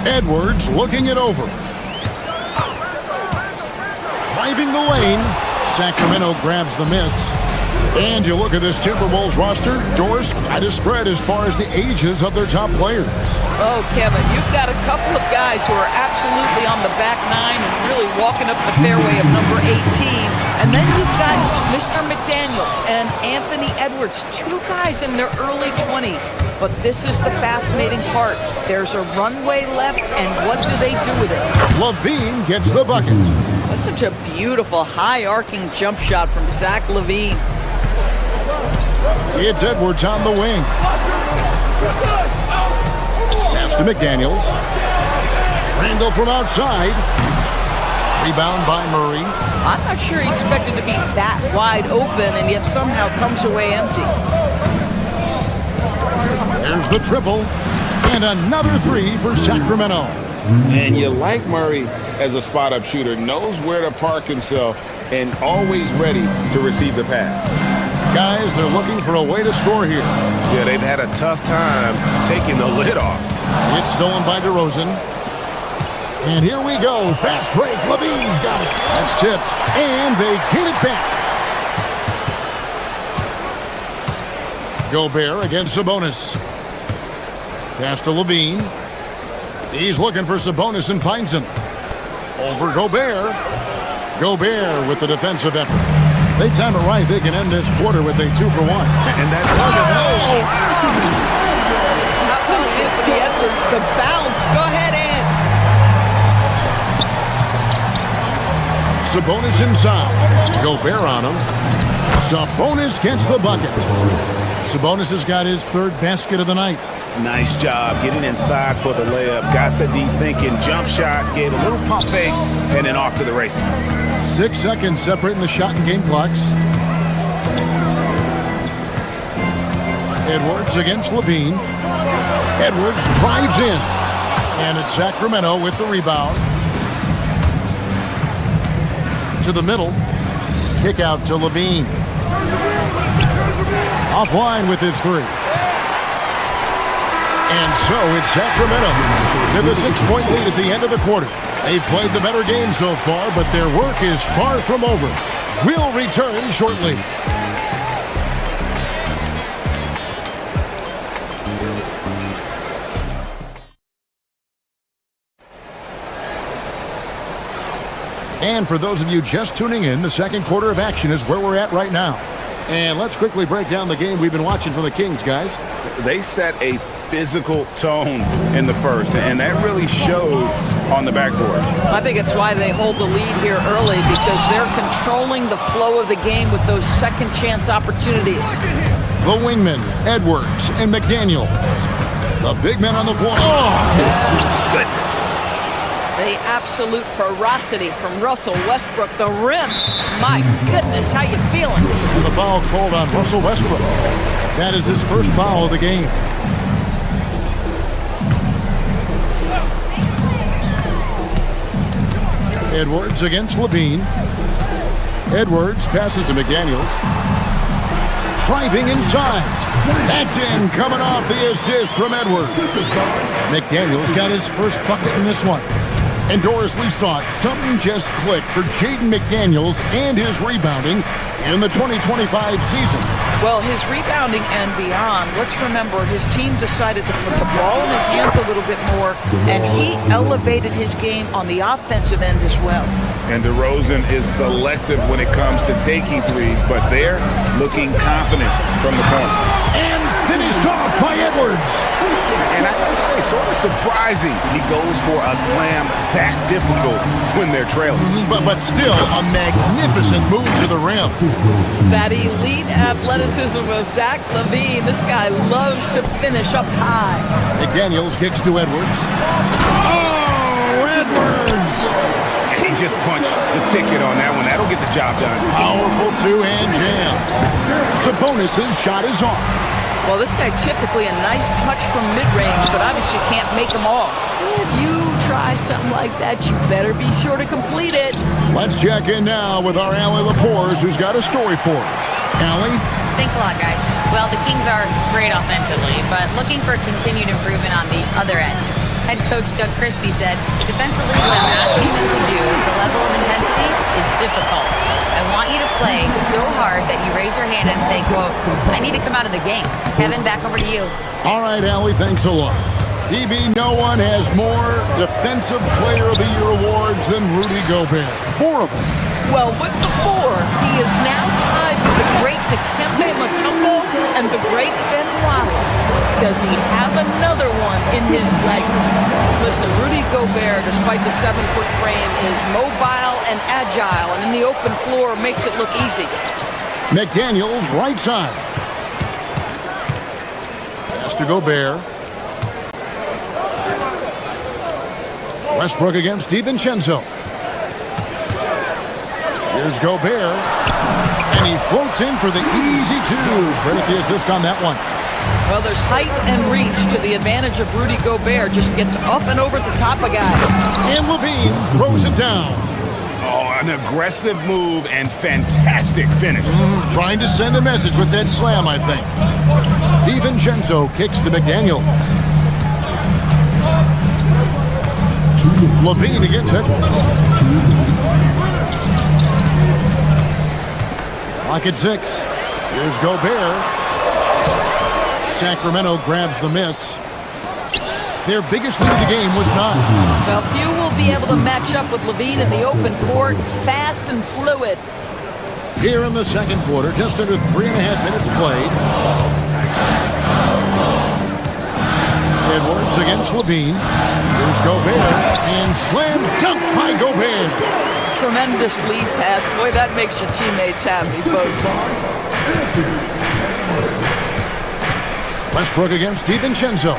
Edwards looking it over. Driving the lane. Sacramento grabs the miss. And you look at this Timberwolves roster, Doris, quite a spread as far as the ages of their top players. Oh, Kevin, you've got a couple of guys who are absolutely on the back nine and really walking up the fairway of number 18. And then you've got Mr. McDaniels and Anthony Edwards, 2 guys in their early 20s. But this is the fascinating part. There's a runway left, and what do they do with it? Levine gets the bucket. That's such a beautiful, high-arcing jump shot from Zach LaVine. It's Edwards on the wing. Pass to McDaniels. Randall from outside. Rebound by Murray. I'm not sure he expected to be that wide open and yet somehow comes away empty. There's the triple. And another three for Sacramento. And you like Murray as a spot-up shooter. Knows where to park himself and always ready to receive the pass. Guys, they're looking for a way to score here. Yeah, they've had a tough time taking the lid off. It's stolen by DeRozan. And here we go. Fast break. LaVine's got it. That's tipped. And they get it back. Gobert against Sabonis. Pass to LaVine. He's looking for Sabonis and finds him. Over Gobert. Gobert with the defensive effort. They time it right. They can end this quarter with a 2-for-1. And that's How about Anthony Edwards? The bounce. Go ahead, Ant. Sabonis inside. Gobert on him. Sabonis gets the bucket. Sabonis has got his third basket of the night. Nice job getting inside for the layup. Got the deep thinking jump shot. Gave a little pump fake and then off to the races. 6 seconds separating the shot and game clocks. Edwards against LaVine. Edwards drives in. And it's Sacramento with the rebound. To the middle. Kick out to LaVine. Offline with his three. And so it's Sacramento with a 6-point lead at the end of the quarter. They've played the better game so far, but their work is far from over. We'll return shortly. And for those of you just tuning in, the second quarter of action is where we're at right now. And let's quickly break down the game we've been watching from the Kings, guys. They set a physical tone in the first, and that really showed on the backboard. I think it's why they hold the lead here early, because they're controlling the flow of the game with those second chance opportunities. The wingmen, Edwards and McDaniel. The big men on the floor. Oh, goodness. The absolute ferocity from Russell Westbrook. The rim. My goodness, how you feeling? And the foul called on Russell Westbrook. That is his first foul of the game. Edwards against LaVine. Edwards passes to McDaniels. Driving inside. That's in, coming off the assist from Edwards. McDaniels got his first bucket in this one. And Doris, we saw it. Something just clicked for Jaden McDaniels and his rebounding in the 2025 season. Well, his rebounding and beyond, let's remember his team decided to put the ball in his hands a little bit more, and he elevated his game on the offensive end as well. And DeRozan is selective when it comes to taking threes, but they're looking confident from the corner. And finished off by Edwards. And I gotta say, sort of surprising he goes for a slam that difficult when they're trailing. But still a magnificent move to the rim. That elite athleticism of Zach LaVine. This guy loves to finish up high. McDaniels kicks to Edwards. Oh, Edwards! He just punched the ticket on that one. That'll get the job done. Powerful two-hand jam. Sabonis' shot is off. Well, this guy typically a nice touch from mid-range, but obviously can't make them all. If you try something like that, you better be sure to complete it. Let's check in now with our Allie LaForce, who's got a story for us. Allie? Thanks a lot, guys. Well, the Kings are great offensively, but looking for continued improvement on the other end. Head coach Doug Christie said, defensively, what I'm asking them to do, the level of intensity is difficult. I want you to play so hard that you raise your hand and say, quote, I need to come out of the game. Kevin, back over to you. All right, Allie, thanks a lot. DB, no one has more Defensive Player of the Year awards than Rudy Gobert. 4 of them. Well, with the 4, he is now tied with the great Dikembe Mutombo and the great Ben Wallace. Does he have another one in his sights? Listen, Rudy Gobert, despite the 7-foot frame, is mobile and agile, and in the open floor makes it look easy. McDaniels, right side. Pass to Gobert. Westbrook against DiVincenzo. Here's Gobert. And he floats in for the easy two. Credit the assist on that one. Well, there's height and reach to the advantage of Rudy Gobert. Just gets up and over the top of guys. And Levine throws it down. Oh, an aggressive move and fantastic finish. Trying to send a message with that slam, I think. DiVincenzo kicks to McDaniel. Levine against Edwards. Lock at 6. Here's Gobert. Sacramento grabs the miss. Their biggest lead of the game was 9. Well, few will be able to match up with Levine in the open court. Fast and fluid. Here in the second quarter, just under 3.5 minutes played. Edwards against Levine. Here's Gobert. And slam dunk by Gobert. Tremendous lead pass. Boy, that makes your teammates happy, folks. Westbrook against DiVincenzo.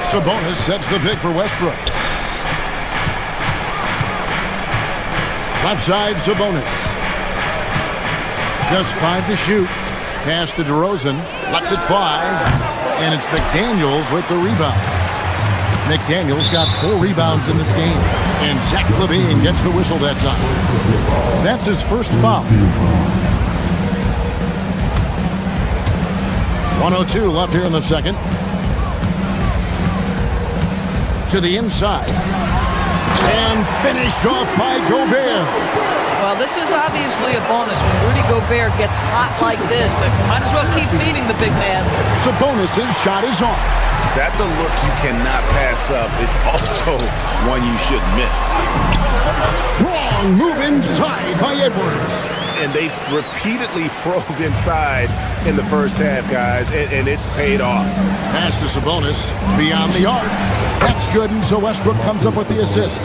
Sabonis sets the pick for Westbrook. Left side, Sabonis. Just 5 to shoot. Pass to DeRozan. Lets it fly. And it's McDaniels with the rebound. McDaniels got 4 rebounds in this game. And Zach LaVine gets the whistle that time. That's his first foul. 1:02 left here in the second. To the inside. And finished off by Gobert. Well, this is obviously a bonus when Rudy Gobert gets hot like this. Might as well keep feeding the big man. Sabonis' shot is off. That's a look you cannot pass up. It's also one you shouldn't miss. Strong move inside by Edwards. And they've repeatedly probed inside in the first half, guys, and it's paid off. Pass to Sabonis beyond the arc. That's good, and so Westbrook comes up with the assist.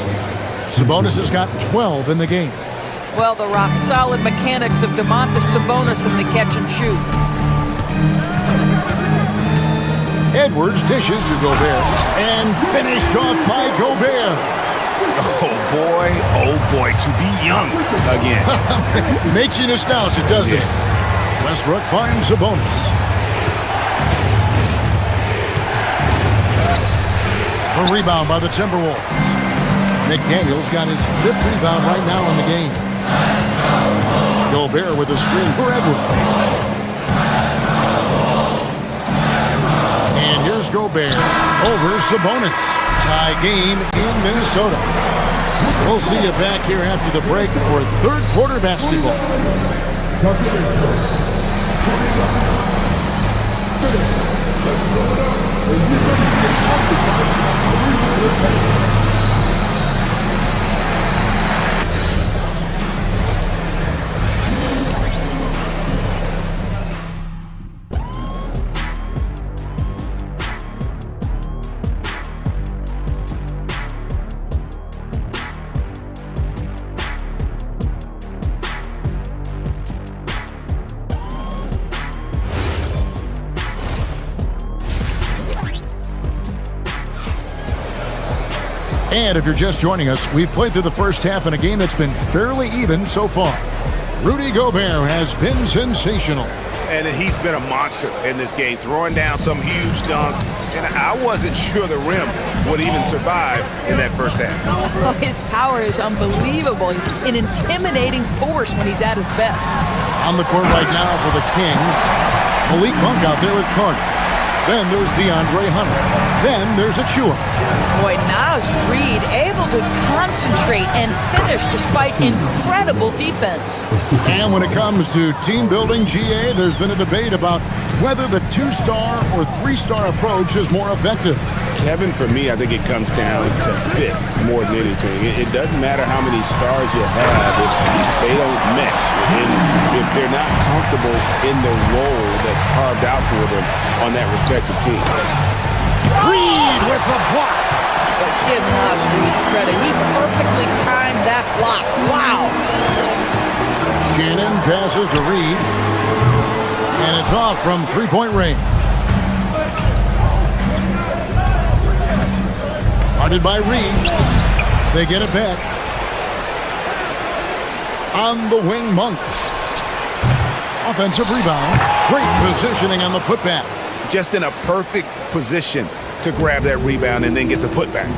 Sabonis has got 12 in the game. Well, the rock-solid mechanics of Domantas Sabonis in the catch and shoot. Edwards dishes to Gobert. And finished off by Gobert. Oh, boy, to be young again. Makes you nostalgic, doesn't it? Westbrook finds Sabonis. A rebound by the Timberwolves. McDaniels got his 5th rebound right now in the game. Gobert with a screen for Edwards. And here's Gobert over Sabonis. Tie game in Minnesota. We'll see you back here after the break for third quarter basketball. And if you're just joining us, we've played through the first half in a game that's been fairly even so far. Rudy Gobert has been sensational. And he's been a monster in this game, throwing down some huge dunks. And I wasn't sure the rim would even survive in that first half. Oh, his power is unbelievable. An intimidating force when he's at his best. On the court right now for the Kings, Malik Monk out there with Carter. Then there's DeAndre Hunter. Then there's Achua. Boy, Naz Reid able to concentrate and finish despite incredible defense. And when it comes to team building, GA, there's been a debate about whether the 2-star or 3-star approach is more effective. Kevin, for me, I think it comes down to fit more than anything. It doesn't matter how many stars you have if they don't mesh. And if they're not comfortable in the role that's carved out for them on that respect. respect the team. Reed with the block. But give Naz Reid credit. He perfectly timed that block. Wow. Shannon passes to Reed. And it's off from three-point range. Guarded by Reed. They get it back. On the wing, Monk. Offensive rebound. Great positioning on the putback. Just in a perfect position to grab that rebound and then get the putback.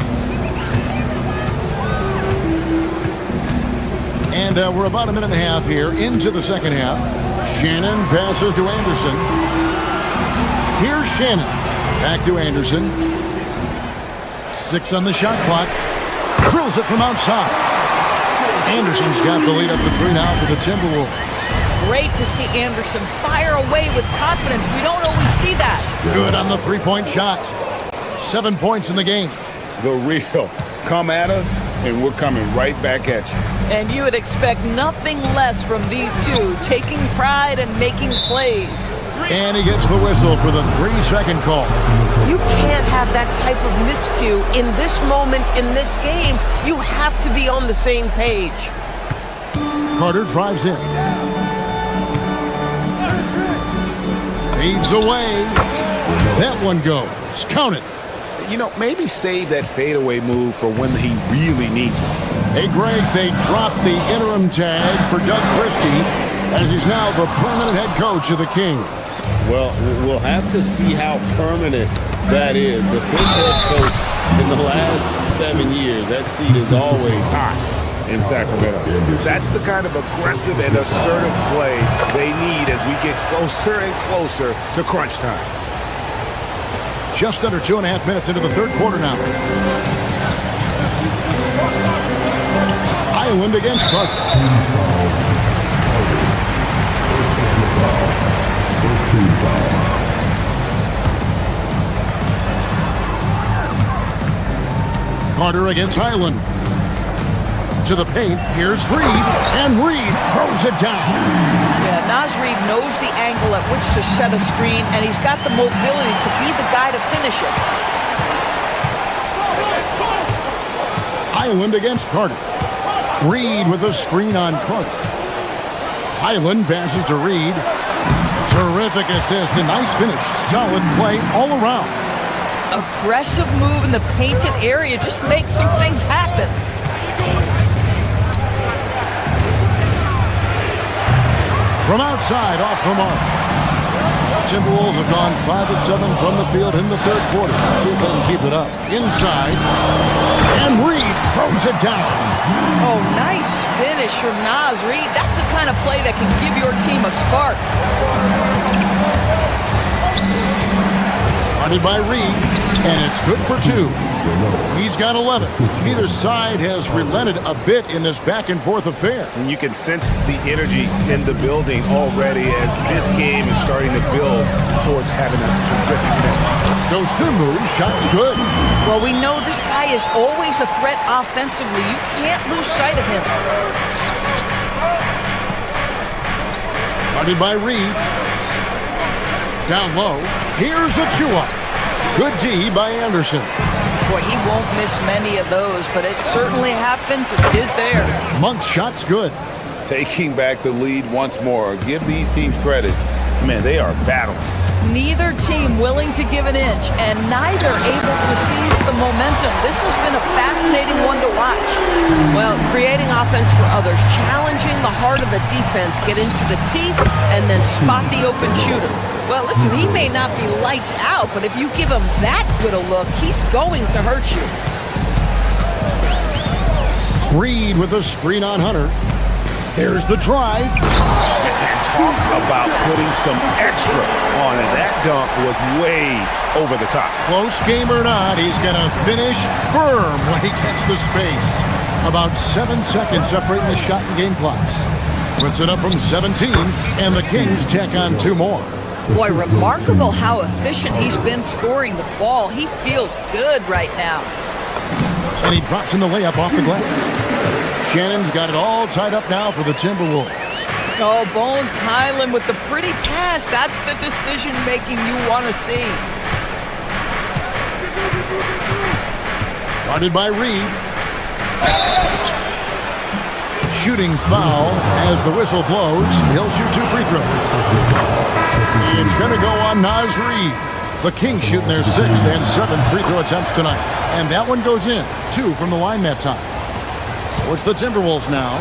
And we're about a minute and a half here into the second half. Shannon passes to Anderson. Here's Shannon. Back to Anderson. 6 on the shot clock. Drills it from outside. Anderson's got the lead up to 3 now for the Timberwolves. Great to see Anderson fire away with confidence. We don't always see that. Good on the three-point shot. 7 points in the game. The real. Come at us, and we're coming right back at you. And you would expect nothing less from these two, taking pride and making plays. And he gets the whistle for the 3-second call. You can't have that type of miscue in this moment in this game. You have to be on the same page. Carter drives in. Fades away. That one goes. Count it. You know, maybe save that fadeaway move for when he really needs it. Hey, Greg, they dropped the interim tag for Doug Christie as he's now the permanent head coach of the Kings. Well, we'll have to see how permanent that is. The fifth head coach in the last 7 years, that seat is always hot in Sacramento. That's the kind of aggressive and assertive play they need as we get closer and closer to crunch time. Just under 2.5 minutes into the third quarter now. Island against Carter. Carter against Highland. To the paint, here's Reed, and Reed throws it down. Yeah, Naz Reid knows the angle at which to set a screen, and he's got the mobility to be the guy to finish it. Highland against Carter. Reed with a screen on Carter. Highland passes to Reed. Terrific assist, a nice finish. Solid play all around. Aggressive move in the painted area just makes some things happen. From outside, off the mark. Timberwolves have gone 5 of 7 from the field in the third quarter. Let's see if they can keep it up. Inside, and Reed throws it down. Oh, nice finish from Naz Reid. That's the kind of play that can give your team a spark. Guarded by Reed, and it's good for 2. He's got 11. Neither side has relented a bit in this back-and-forth affair. And you can sense the energy in the building already as this game is starting to build towards having a terrific finish. Dosunmu, shot's good. Well, we know this guy is always a threat offensively. You can't lose sight of him. Guarded by Reed. Down low. Here's Achua. Good D by Anderson. Boy, he won't miss many of those, but it certainly happens. It did there. Monk's shot's good. Taking back the lead once more. Give these teams credit. Man, they are battling. Neither team willing to give an inch, and neither able to seize the momentum. This has been a fascinating one to watch. Well, creating offense for others, challenging the heart of a defense, get into the teeth, and then spot the open shooter. Well, listen, he may not be lights out, but if you give him that good a look, he's going to hurt you. Reed with a screen on Hunter. Here's the drive. And talk about putting some extra on it. That dunk was way over the top. Close game or not, he's going to finish firm when he gets the space. About 7 seconds separating the shot and game clocks. Puts it up from 17, and the Kings tack on 2 more. Boy, remarkable how efficient he's been scoring the ball. He feels good right now. And he drops in the layup off the glass. Shannon's got it all tied up now for the Timberwolves. Oh, Bones Highland with the pretty pass. That's the decision-making you want to see. Guarded by Reed. Shooting foul as the whistle blows. He'll shoot 2 free throws. It's going to go on Naz Reid. The Kings shooting their 6th and 7th free throw attempts tonight. And that one goes in. 2 from the line that time. So it's the Timberwolves now.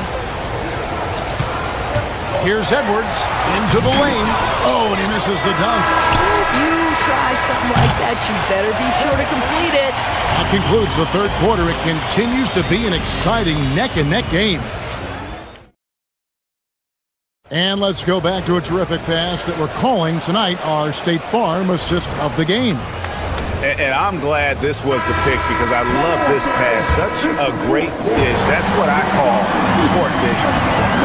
Here's Edwards into the lane. Oh, and he misses the dunk. If you try something like that, you better be sure to complete it. That concludes the 3rd quarter. It continues to be an exciting neck-and-neck game. And let's go back to a terrific pass that we're calling tonight our State Farm assist of the game. And I'm glad this was the pick because I love this pass. Such a great dish. That's what I call court vision.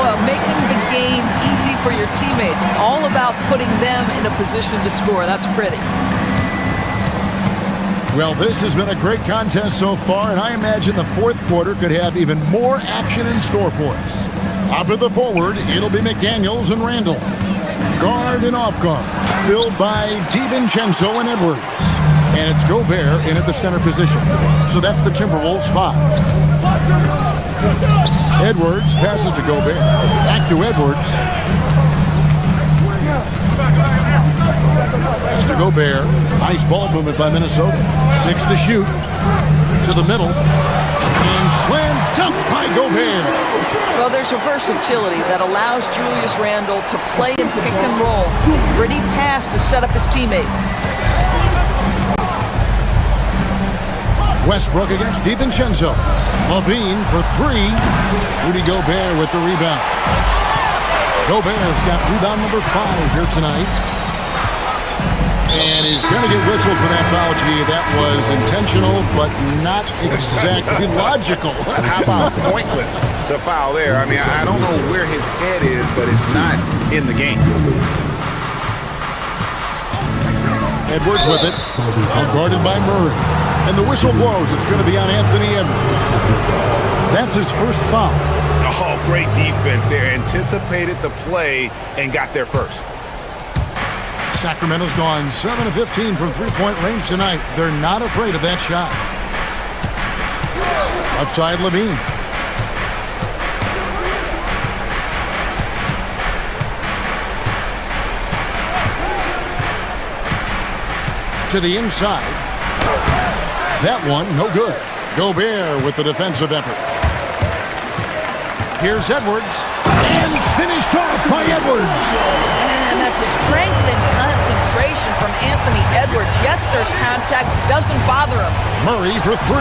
Well, making the game easy for your teammates. All about putting them in a position to score. That's pretty. Well, this has been a great contest so far, and I imagine the 4th quarter could have even more action in store for us. Up at the forward, it'll be McDaniels and Randall. Guard and off guard, filled by DiVincenzo and Edwards. And it's Gobert in at the center position. So that's the Timberwolves 5. Edwards passes to Gobert. Back to Edwards. Pass to Gobert. Nice ball movement by Minnesota. 6 to shoot. To the middle. And slam dunk by Gobert. Well, there's a versatility that allows Julius Randle to play in pick and roll. Gritty pass to set up his teammate. Westbrook against DiVincenzo. Levine for 3. Rudy Gobert with the rebound. Gobert's got rebound number 5 here tonight. And he's going to get whistled for that foul. Gee, that was intentional, but not exactly logical. How about pointless to foul there? I mean, I don't know where his head is, but it's not in the game. Edwards with it. Guarded by Murray. And the whistle blows. It's going to be on Anthony Edwards. That's his first foul. Oh, great defense there. Anticipated the play and got there first. Sacramento's gone 7 of 15 from three-point range tonight. They're not afraid of that shot. Outside Levine. To the inside. That one, no good. Gobert with the defensive effort. Here's Edwards. And finished off by Edwards. And that's strength and concentration from Anthony Edwards. Yes, there's contact. Doesn't bother him. Murray for 3.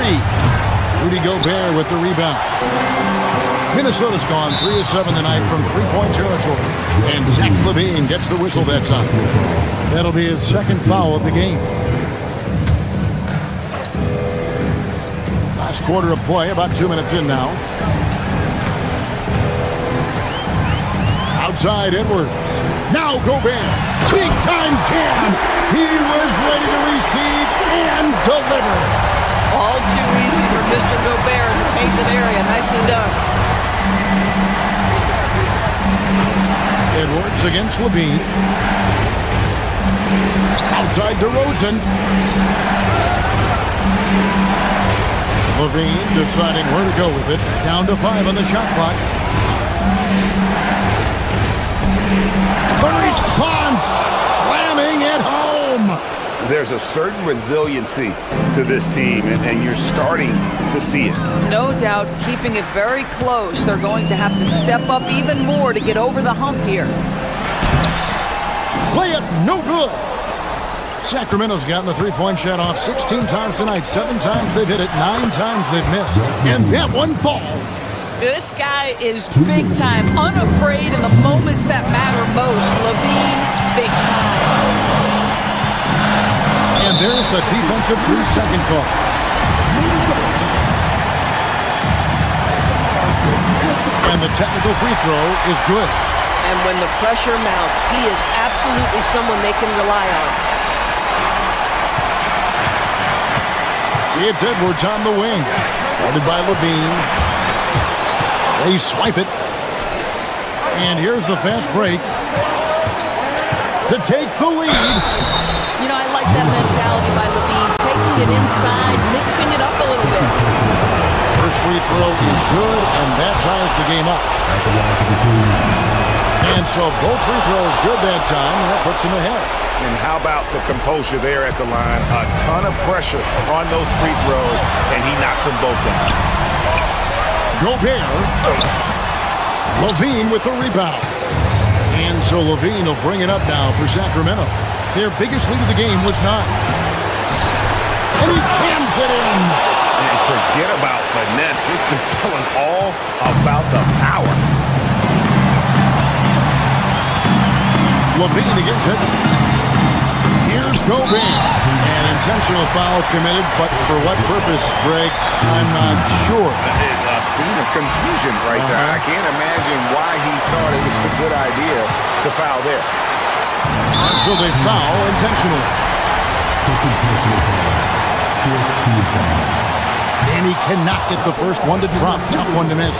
Rudy Gobert with the rebound. Minnesota's gone 3 of 7 tonight from three-point territory. And Zach LaVine gets the whistle that time. That'll be his 2nd foul of the game. Last quarter of play, about 2 minutes in now. Outside Edwards. Now Gobert. Big time jam. He was ready to receive and deliver. All too easy for Mr. Gobert in the painted area. Nicely done. Edwards against Levine. Outside DeRozan. Levine deciding where to go with it. Down to 5 on the shot clock. The response, slamming it home. There's a certain resiliency to this team, and you're starting to see it. No doubt, keeping it very close. They're going to have to step up even more to get over the hump here. Layup, no good. Sacramento's gotten the three-point shot off 16 times tonight. 7 times they've hit it, 9 times they've missed. And that one falls. This guy is big time, unafraid in the moments that matter most. Levine, big time. And there's the defensive 3-second call. And the technical free throw is good. And when the pressure mounts, he is absolutely someone they can rely on. It's Edwards on the wing. Guarded by Levine. They swipe it. And here's the fast break to take the lead. You know, I like that mentality by Levine, taking it inside, mixing it up a little bit. First free throw is good, and that ties the game up. And so both free throws good that time, and that puts him ahead. And how about the composure there at the line? A ton of pressure on those free throws, and he knocks them both down. Gobert. Levine with the rebound. And so Levine will bring it up now for Sacramento. Their biggest lead of the game was 9. And he jams it in. And forget about finesse. This big fella's all about the power. Levine against it. Here's Gobert. An intentional foul committed, but for what purpose, Greg? I'm not sure. A scene of confusion right there. I can't imagine why he thought it was a good idea to foul there. And so they foul intentionally. And he cannot get the first one to drop. Tough one to miss.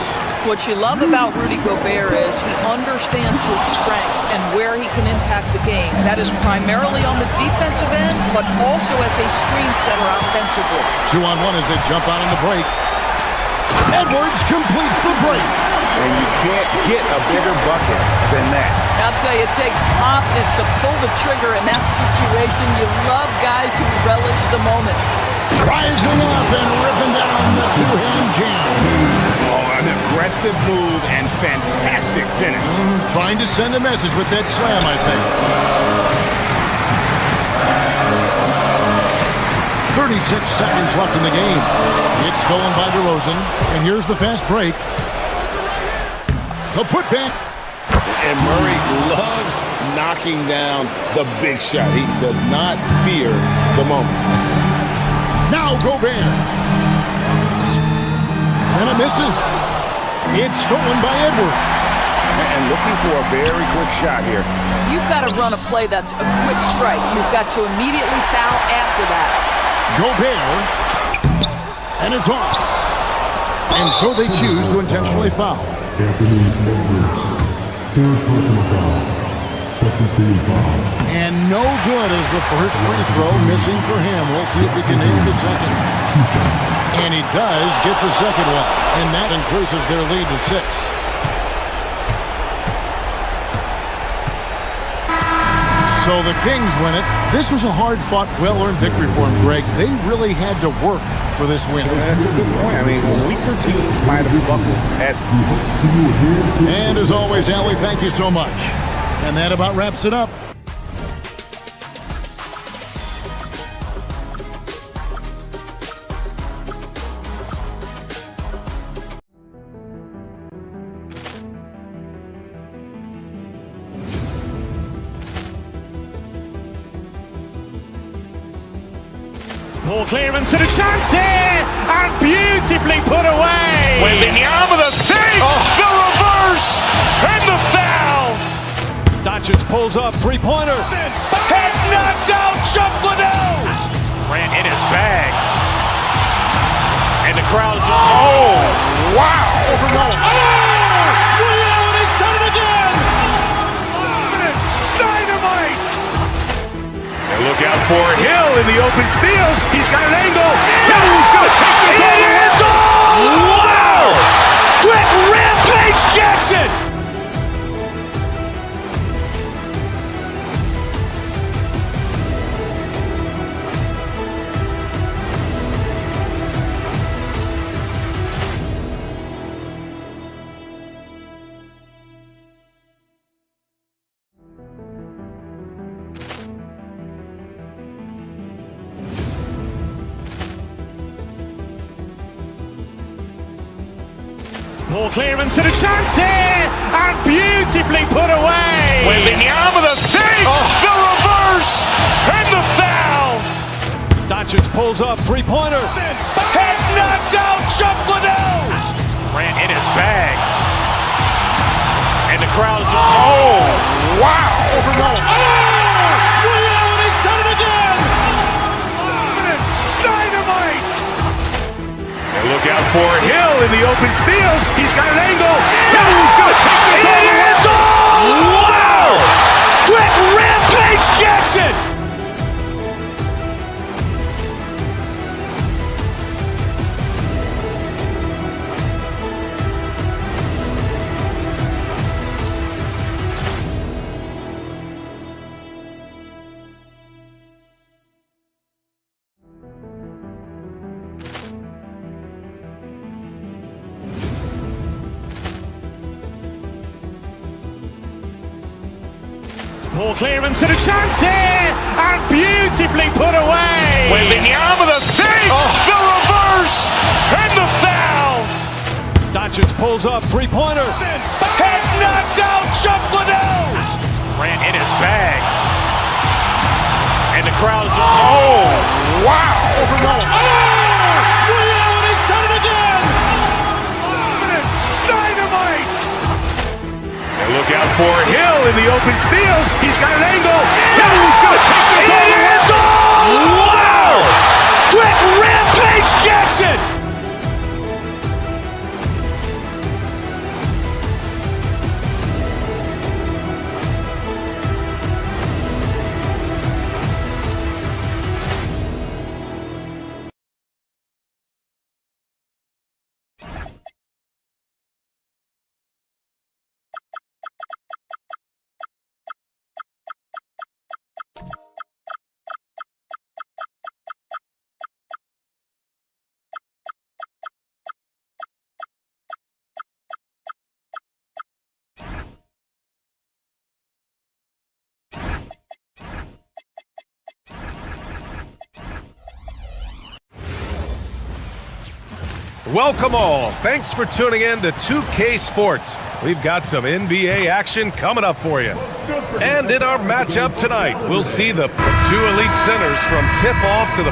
What you love about Rudy Gobert is he understands his strengths and where he can impact the game. That is primarily on the defensive end, but also as a screen setter offensively. 2-on-1 as they jump out on the break. Edwards completes the break. And you can't get a bigger bucket than that. I'll tell you, it takes confidence to pull the trigger in that situation. You love guys who relish the moment. Rising up and ripping down the two-hand jam. Oh, an aggressive move and fantastic finish. Trying to send a message with that slam, I think. 36 seconds left in the game. It's stolen by DeRozan. And here's the fast break. The putback. And Murray loves knocking down the big shot. He does not fear the moment. Now Gobert. And it misses. It's stolen by Edwards. And looking for a very quick shot here. You've got to run a play that's a quick strike. You've got to immediately foul after that. Gobert. And it's off. And so they choose to intentionally foul. And no good as the first free throw missing for him. We'll see if he can nail the second. And he does get the second one. And that increases their lead to 6. So the Kings win it. This was a hard-fought, well-earned victory for them, Greg. They really had to work for this win. That's a good point. I mean, weaker teams might have buckled at. And as always, Allie, thank you so much. And that about wraps it up. Ball clearance and a chance here, and beautifully put away. Wembanyama the fake, the reverse, and the foul. Doncic pulls up, three-pointer. Has knocked out Chuck Liddell. Ran in his bag. And the crowd is, oh, wow. Liddell has done it again. Dynamite. And look out for Hill in the open field. He's got an angle. Hill's going to take this all the way. Wow! Quick Rampage Jackson. Ball clearance and a chance here, and beautifully put away. Wembanyama the fake, the reverse, and the foul. Doncic pulls up, three-pointer. Has knocked out Chuck Liddell. Ran in his bag. And the crowd is, oh, wow. Liddell has done it again. Dynamite. And look out for Hill in the open field. He's got an angle. Hill's going to take this all the way. Wow! Quick Rampage Jackson. Ball clearance and a chance here, and beautifully put away. Wembanyama with a fake, the reverse, and the foul. Doncic pulls up, three-pointer. Has knocked out Chuck Liddell. Ran in his bag. And the crowd's oh, wow. He's done it again. Dynamite. And look out for Hill in the open field. He's got an angle. Hill's going to take this all the way. Wow! Quick rampage Jackson. Welcome all. Thanks for tuning in to 2K Sports. We've got some NBA action coming up for you. And in our matchup tonight, we'll see the two elite centers from tip-off to the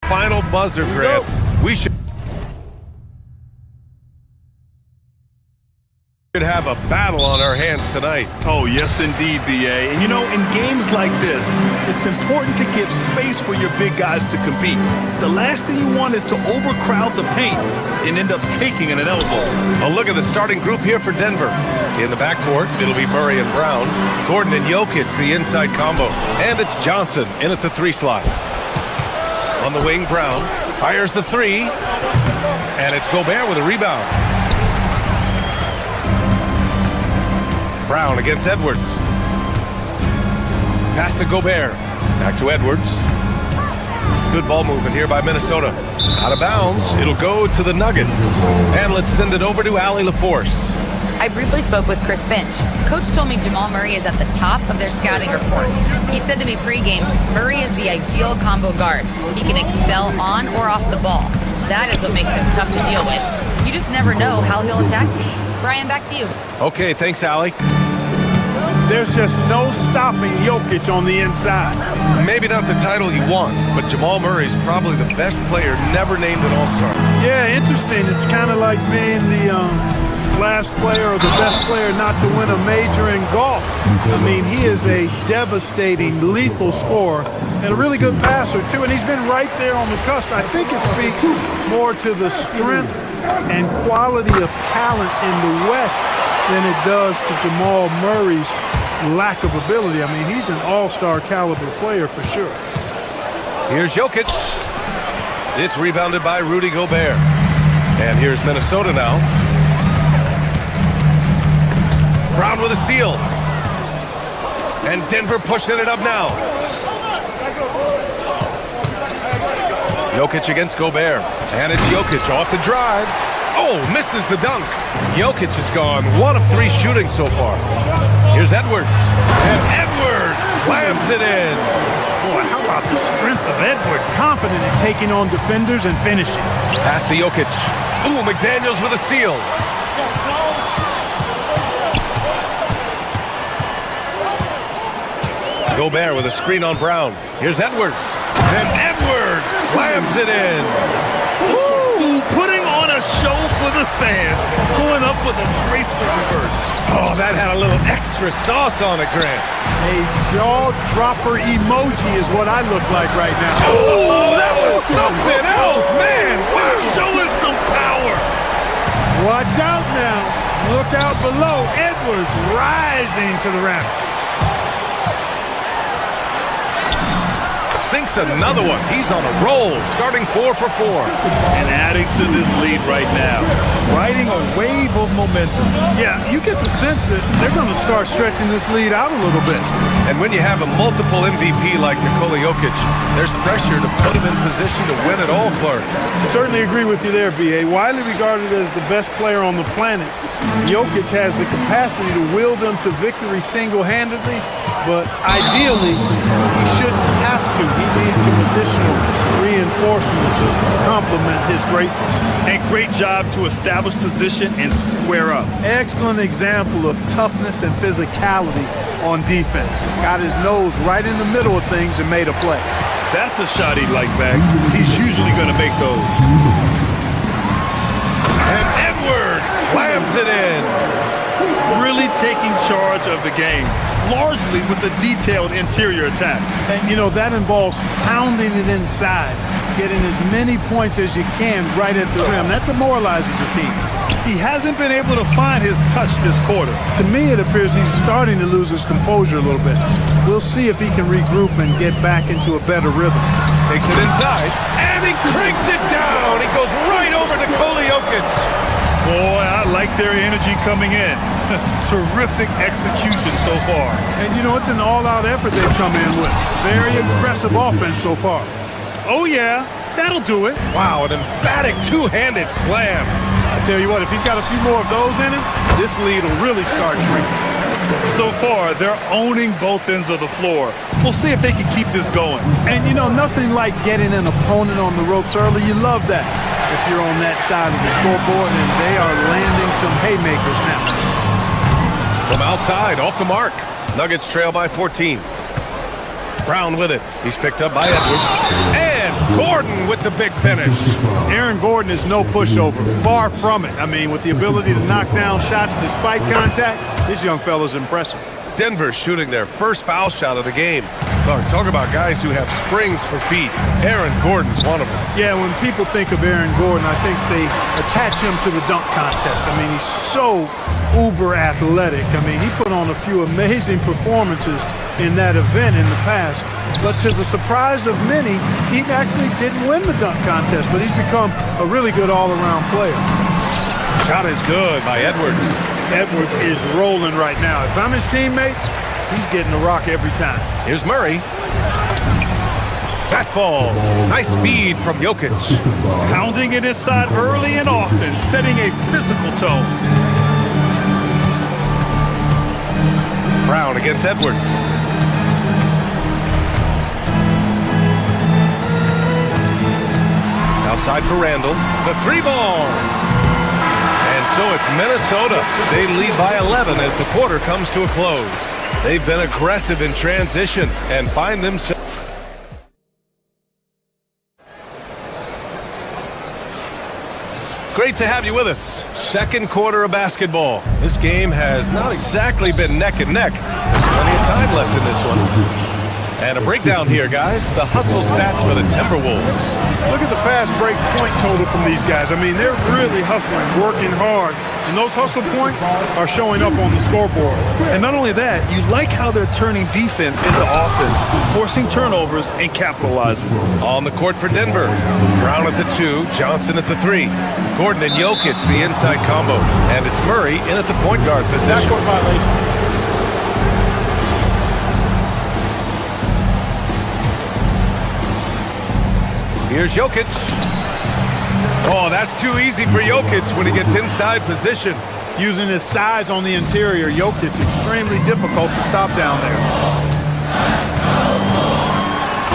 final buzzer grab. We should have a battle on our hands tonight. Oh, yes, indeed, BA. And, you know, in games like this, it's important to give space for your big guys to compete. The last thing you want is to overcrowd the paint and end up taking an elbow. A look at the starting group here for Denver. In the backcourt, it'll be Murray and Brown. Gordon and Jokic, the inside combo. And it's Johnson in at the 3 slot. On the wing, Brown fires the 3. And it's Gobert with a rebound. Brown against Edwards. Pass to Gobert. Back to Edwards. Good ball movement here by Minnesota. Out of bounds. It'll go to the Nuggets. And let's send it over to Allie LaForce. I briefly spoke with Chris Finch. Coach told me Jamal Murray is at the top of their scouting report. He said to me pregame, Murray is the ideal combo guard. He can excel on or off the ball. That is what makes him tough to deal with. You just never know how he'll attack you. Brian, back to you. Okay, thanks, Allie. There's just no stopping Jokic on the inside. Maybe not the title you want, but Jamal Murray's probably the best player never named an All-Star. Yeah, interesting. It's kind of like being the last player or the best player not to win a major in golf. I mean, he is a devastating, lethal scorer and a really good passer, too. And he's been right there on the cusp. I think it speaks more to the strength and quality of talent in the West than it does to Jamal Murray's lack of ability. I mean, he's an all-star caliber player for sure. Here's Jokic. It's rebounded by Rudy Gobert. And here's Minnesota now. Brown with a steal. And Denver pushing it up now. Jokic against Gobert. And it's Jokic off the drive. Oh, misses the dunk. Jokic has gone 1 of 3 shooting so far. Here's Edwards. And Edwards slams it in. Boy, how about the strength of Edwards? Confident in taking on defenders and finishing. Pass to Jokic. Ooh, McDaniels with a steal. Gobert with a screen on Brown. Here's Edwards. And Edwards slams it in. Ooh, putting on a show for the fans. Going up with a graceful reverse. Oh, that had a little extra sauce on it, Grant. A jaw-dropper emoji is what I look like right now. Oh, that was something else, man. Wow, show us some power. Watch out now. Look out below. Edwards rising to the raft. sinks another one. He's on a roll, starting 4 for 4. And adding to this lead right now, riding a wave of momentum. Yeah, you get the sense that they're going to start stretching this lead out a little bit. And when you have a multiple MVP like Nikola Jokic, there's pressure to put him in position to win it all, Clark. Certainly agree with you there, B.A. Widely regarded as the best player on the planet, Jokic has the capacity to will them to victory single-handedly, but ideally, he shouldn't have to. He needs some additional reinforcement to complement his greatness. And great job to establish position and square up. Excellent example of toughness and physicality on defense. Got his nose right in the middle of things and made a play. That's a shot he'd like back. He's usually going to make those. And Edwards slams it in. Really taking charge of the game, largely with a detailed interior attack. And, you know, that involves pounding it inside, getting as many points as you can right at the rim. That demoralizes the team. He hasn't been able to find his touch this quarter. To me, it appears he's starting to lose his composure a little bit. We'll see if he can regroup and get back into a better rhythm. Takes it inside, and he cranks it down. He goes right over to Nikola Jokic. Boy, I like their energy coming in. Terrific execution so far. And, you know, it's an all-out effort they've come in with. Very aggressive offense so far. Oh, yeah, that'll do it. Wow, an emphatic two-handed slam. I tell you what, if he's got a few more of those in him, this lead will really start shrinking. So far, they're owning both ends of the floor. We'll see if they can keep this going. And, you know, nothing like getting an opponent on the ropes early. You love that if you're on that side of the scoreboard, and they are landing some haymakers now. From outside, off the mark. Nuggets trail by 14. Brown with it. He's picked up by Edwards. And Gordon with the big finish. Aaron Gordon is no pushover. Far from it. I mean, with the ability to knock down shots despite contact, this young fella's impressive. Denver shooting their first foul shot of the game. Talk about guys who have springs for feet. Aaron Gordon's one of them. Yeah, when people think of Aaron Gordon, I think they attach him to the dunk contest. I mean, he's so uber athletic. I mean, he put on a few amazing performances in that event in the past. But to the surprise of many, he actually didn't win the dunk contest, but he's become a really good all-around player. Shot is good by Edwards. Edwards is rolling right now. If I'm his teammates, he's getting the rock every time. Here's Murray. That falls. Nice feed from Jokic. Pounding it inside early and often, setting a physical tone. Brown against Edwards. Outside to Randall. The three ball. And so it's Minnesota. They lead by 11 as the quarter comes to a close. They've been aggressive in transition and find themselves. Great to have you with us. Second quarter of basketball. This game has not exactly been neck and neck. There's plenty of time left in this one. And a breakdown here, guys. The hustle stats for the Timberwolves. Look at the fast break point total from these guys. I mean, they're really hustling, working hard. And those hustle points are showing up on the scoreboard. And not only that, you like how they're turning defense into offense, forcing turnovers and capitalizing. On the court for Denver. Brown at the 2, Johnson at the 3. Gordon and Jokic, the inside combo. And it's Murray in at the point guard position. Backcourt violation. Here's Jokic. Oh, that's too easy for Jokic when he gets inside position. Using his size on the interior, Jokic extremely difficult to stop down there.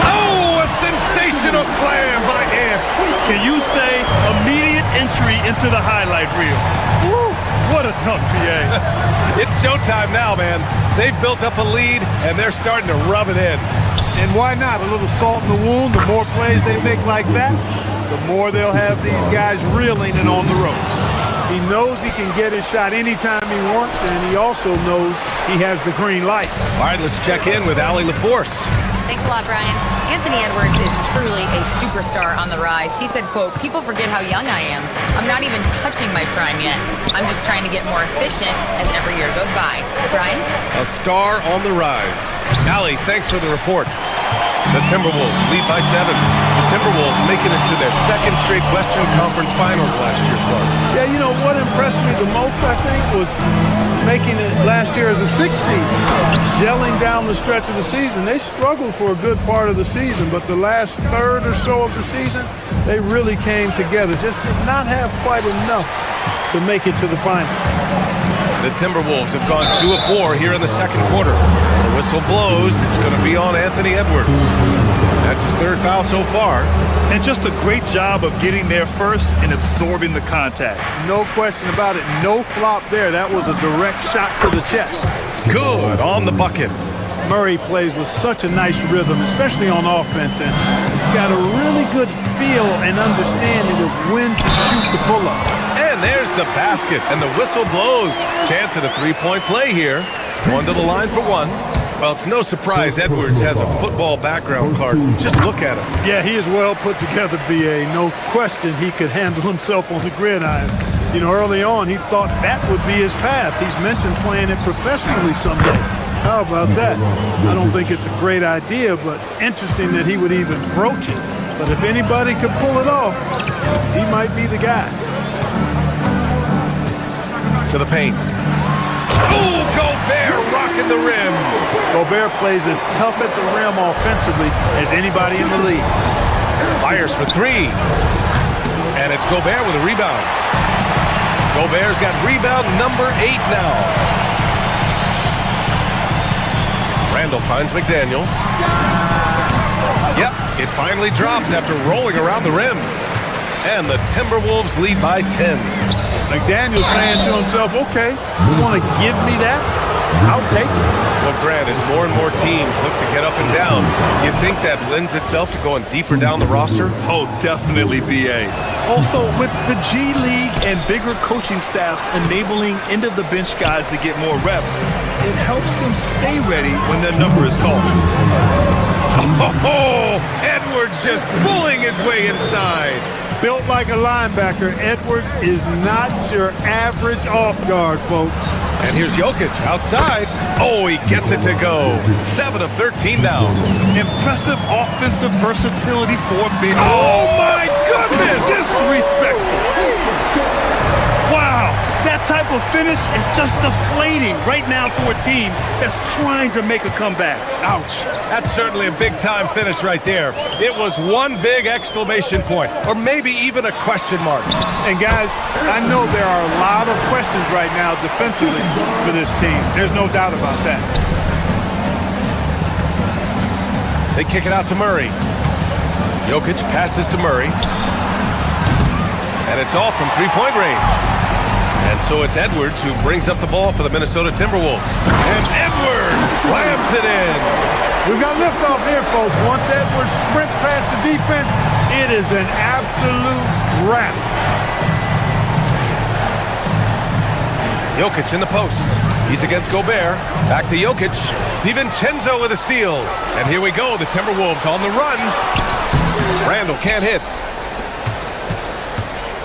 Oh, a sensational slam by Ant. Can you say immediate entry into the highlight reel? Woo, what a tough PA. It's showtime now, man. They've built up a lead, and they're starting to rub it in. And why not? A little salt in the wound. The more plays they make like that, the more they'll have these guys reeling and on the ropes. He knows he can get his shot anytime he wants, and he also knows he has the green light. All right, let's check in with Allie LaForce. Thanks a lot, Brian. Anthony Edwards is truly a superstar on the rise. He said, quote, "People forget how young I am. I'm not even touching my prime yet. I'm just trying to get more efficient as every year goes by." Brian? A star on the rise. Allie, thanks for the report. The Timberwolves lead by 7. The Timberwolves making it to their second straight Western Conference Finals last year, Clark. Yeah, you know what impressed me the most, I think, was making it last year as a 6 seed, gelling down the stretch of the season. They struggled for a good part of the season, but the last third or so of the season, they really came together. Just did not have quite enough to make it to the final. The Timberwolves have gone 2 of 4 here in the second quarter. The whistle blows. It's going to be on Anthony Edwards. That's his 3rd foul so far. And just a great job of getting there first and absorbing the contact. No question about it. No flop there. That was a direct shot to the chest. Good on the bucket. Murray plays with such a nice rhythm, especially on offense, and he's got a really good feel and understanding of when to shoot the pull-up. And there's the basket, and the whistle blows. Chance at a 3-point play here. One to the line for 1. Well, it's no surprise Edwards has a football background, Clark. Just look at him. Yeah, he is well put together, B.A. No question he could handle himself on the gridiron. You know, early on, he thought that would be his path. He's mentioned playing it professionally someday. How about that? I don't think it's a great idea, but interesting that he would even broach it. But if anybody could pull it off, he might be the guy. To the paint. Oh, Gobert rocking the rim. Gobert plays as tough at the rim offensively as anybody in the league. Fires for 3. And it's Gobert with a rebound. Gobert's got rebound number 8 now. Randall finds McDaniels. Yep, it finally drops after rolling around the rim. And the Timberwolves lead by 10. McDaniels saying to himself, okay, you want to give me that? I'll take it. Well, Grant, as more and more teams look to get up and down, you think that lends itself to going deeper down the roster? Oh, definitely, B.A. Also, with the G League and bigger coaching staffs enabling end-of-the-bench guys to get more reps, it helps them stay ready when their number is called. Oh, Edwards just pulling his way inside. Built like a linebacker, Edwards is not your average off guard, folks. And here's Jokic outside. Oh, he gets it to go. 7 of 13 now. Impressive offensive versatility for bench. Oh, my goodness! Disrespectful. Wow, that type of finish is just deflating right now for a team that's trying to make a comeback. Ouch. That's certainly a big-time finish right there. It was one big exclamation point, or maybe even a question mark. And guys, I know there are a lot of questions right now defensively for this team. There's no doubt about that. They kick it out to Murray. Jokic passes to Murray. And it's all from three-point range. And so it's Edwards who brings up the ball for the Minnesota Timberwolves. And Edwards slams it in. We've got liftoff here, folks. Once Edwards sprints past the defense, it is an absolute wrap. Jokic in the post. He's against Gobert. Back to Jokic. DiVincenzo with a steal. And here we go. The Timberwolves on the run. Randall can't hit.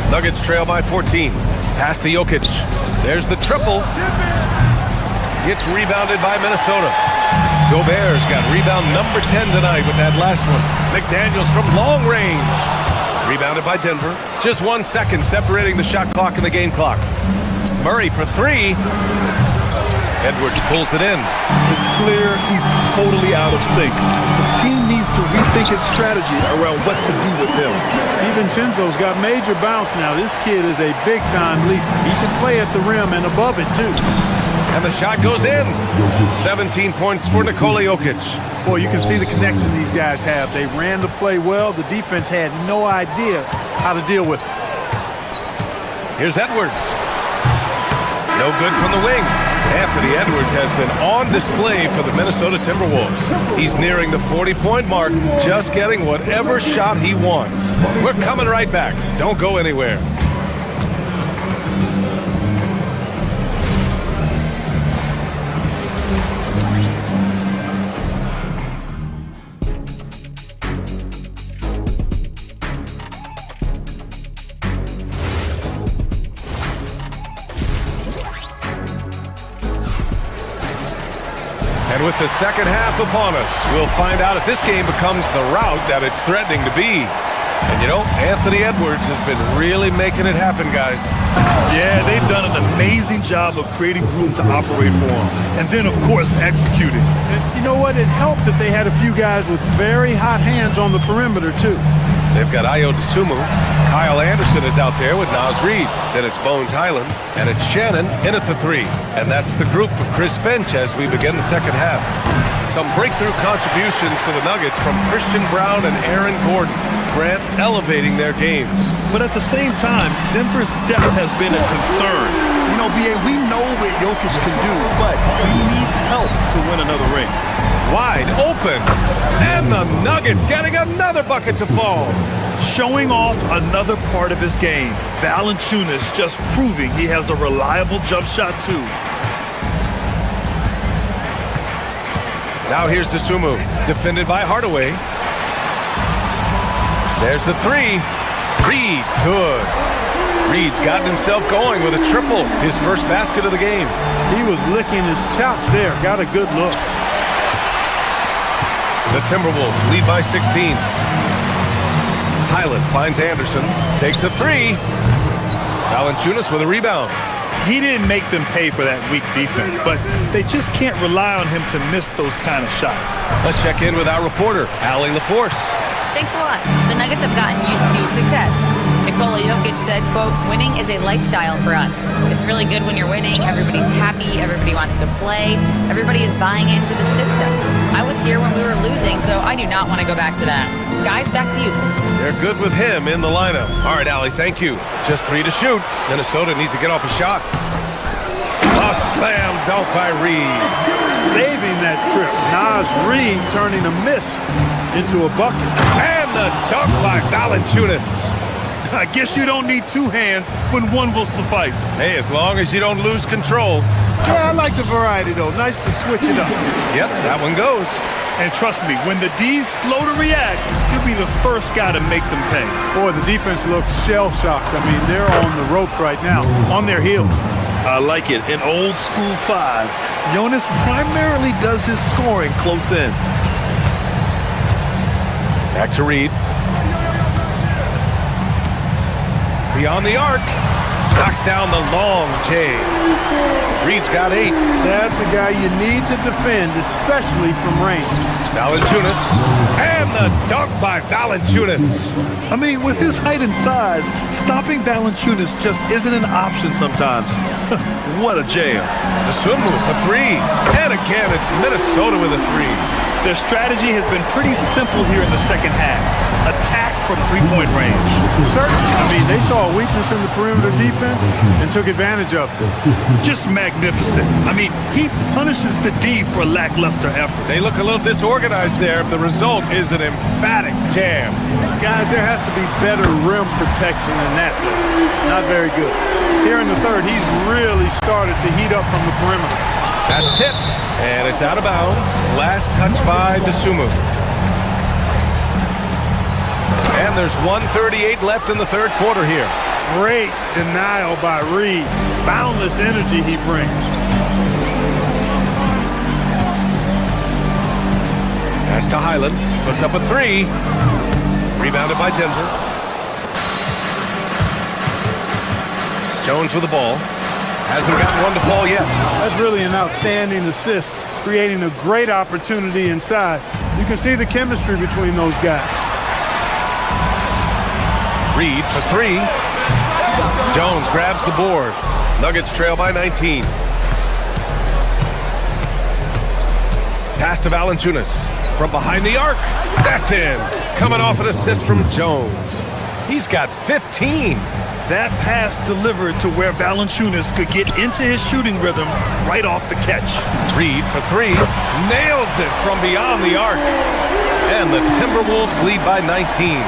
Nuggets trail by 14. Pass to Jokic. There's the triple. It's rebounded by Minnesota. Gobert's got rebound number 10 tonight with that last one. McDaniels from long range. Rebounded by Denver. Just 1 second separating the shot clock and the game clock. Murray for 3. Edwards pulls it in. It's clear he's totally out of sync. The team needs to rethink its strategy around what to do with him. DiVincenzo's got major bounce now. This kid is a big-time leaper. He can play at the rim and above it, too. And the shot goes in. 17 points for Nikola Jokic. Boy, you can see the connection these guys have. They ran the play well. The defense had no idea how to deal with it. Here's Edwards. No good from the wing. Anthony Edwards has been on display for the Minnesota Timberwolves. He's nearing the 40-point mark, just getting whatever shot he wants. We're coming right back. Don't go anywhere. And with the second half upon us, we'll find out if this game becomes the rout that it's threatening to be. And you know, Anthony Edwards has been really making it happen, guys. Yeah, they've done an amazing job of creating room to operate for him. And then, of course, executing. And you know what? It helped that they had a few guys with very hot hands on the perimeter, too. They've got Ayo Dosunmu. Kyle Anderson is out there with Naz Reid. Then it's Bones Highland. And it's Shannon in at the 3. And that's the group for Chris Finch as we begin the second half. Some breakthrough contributions for the Nuggets from Christian Brown and Aaron Gordon. Grant elevating their games. But at the same time, Denver's depth has been a concern. You know, B.A., we know what Jokic can do, but he needs help to win another ring. Wide open. And the Nuggets getting another bucket to fall. Showing off another part of his game. Valanciunas just proving he has a reliable jump shot, too. Now here's Dosunmu, defended by Hardaway. There's the 3. Reid, good. Reid's gotten himself going with a triple, his first basket of the game. He was licking his chops there. Got a good look. The Timberwolves lead by 16. Highland finds Anderson, takes a 3. Valanciunas with a rebound. He didn't make them pay for that weak defense, but they just can't rely on him to miss those kind of shots. Let's check in with our reporter, Allie LaForce. Thanks a lot. The Nuggets have gotten used to success. Nikola Jokic said, quote, winning is a lifestyle for us. It's really good when you're winning. Everybody's happy. Everybody wants to play. Everybody is buying into the system. I was here when we were losing, so I do not want to go back to that. Guys, back to you. They're good with him in the lineup. All right, Allie, thank you. Just 3 to shoot. Minnesota needs to get off a shot. A slam dunk by Reid. Saving that trip. Naz Reid turning a miss into a bucket. And the dunk by Valanciunas. I guess you don't need 2 hands when one will suffice. Hey, as long as you don't lose control. Yeah, I like the variety, though. Nice to switch it up. Yep, that one goes. And trust me, when the D's slow to react, you'll be the first guy to make them pay. Boy, the defense looks shell-shocked. I mean, they're on the ropes right now, on their heels. I like it. In old school 5, Jonas primarily does his scoring close in. Back to Reid. Beyond the arc. Knocks down the long J. Reid's got 8. That's a guy you need to defend, especially from range. Valanciunas. And the dunk by Valanciunas. I mean, with his height and size, stopping Valanciunas just isn't an option sometimes. What a jam. Dosunmu for 3. And again, it's Minnesota with a 3. Their strategy has been pretty simple here in the second half. Attack from 3-point range. Certainly. I mean, they saw a weakness in the perimeter defense and took advantage of it. Just magnificent. I mean, he punishes the D for lackluster effort. They look a little disorganized there. The result is an emphatic jam. Guys, there has to be better rim protection than that. Not very good. Here in the third, he's really started to heat up from the perimeter. That's tipped, and it's out of bounds. Last touch by Dosunmu. And there's 1:38 left in the third quarter here. Great denial by Reid. Boundless energy he brings. Pass to Highland. Puts up a 3. Rebounded by Denver. Jones with the ball. Hasn't gotten one to fall yet. That's really an outstanding assist, creating a great opportunity inside. You can see the chemistry between those guys. Reid for 3. Jones grabs the board. Nuggets trail by 19. Pass to Valanciunas. From behind the arc. That's in. Coming off an assist from Jones. He's got 15. That pass delivered to where Valanciunas could get into his shooting rhythm right off the catch. Reid for 3. Nails it from beyond the arc. And the Timberwolves lead by 19.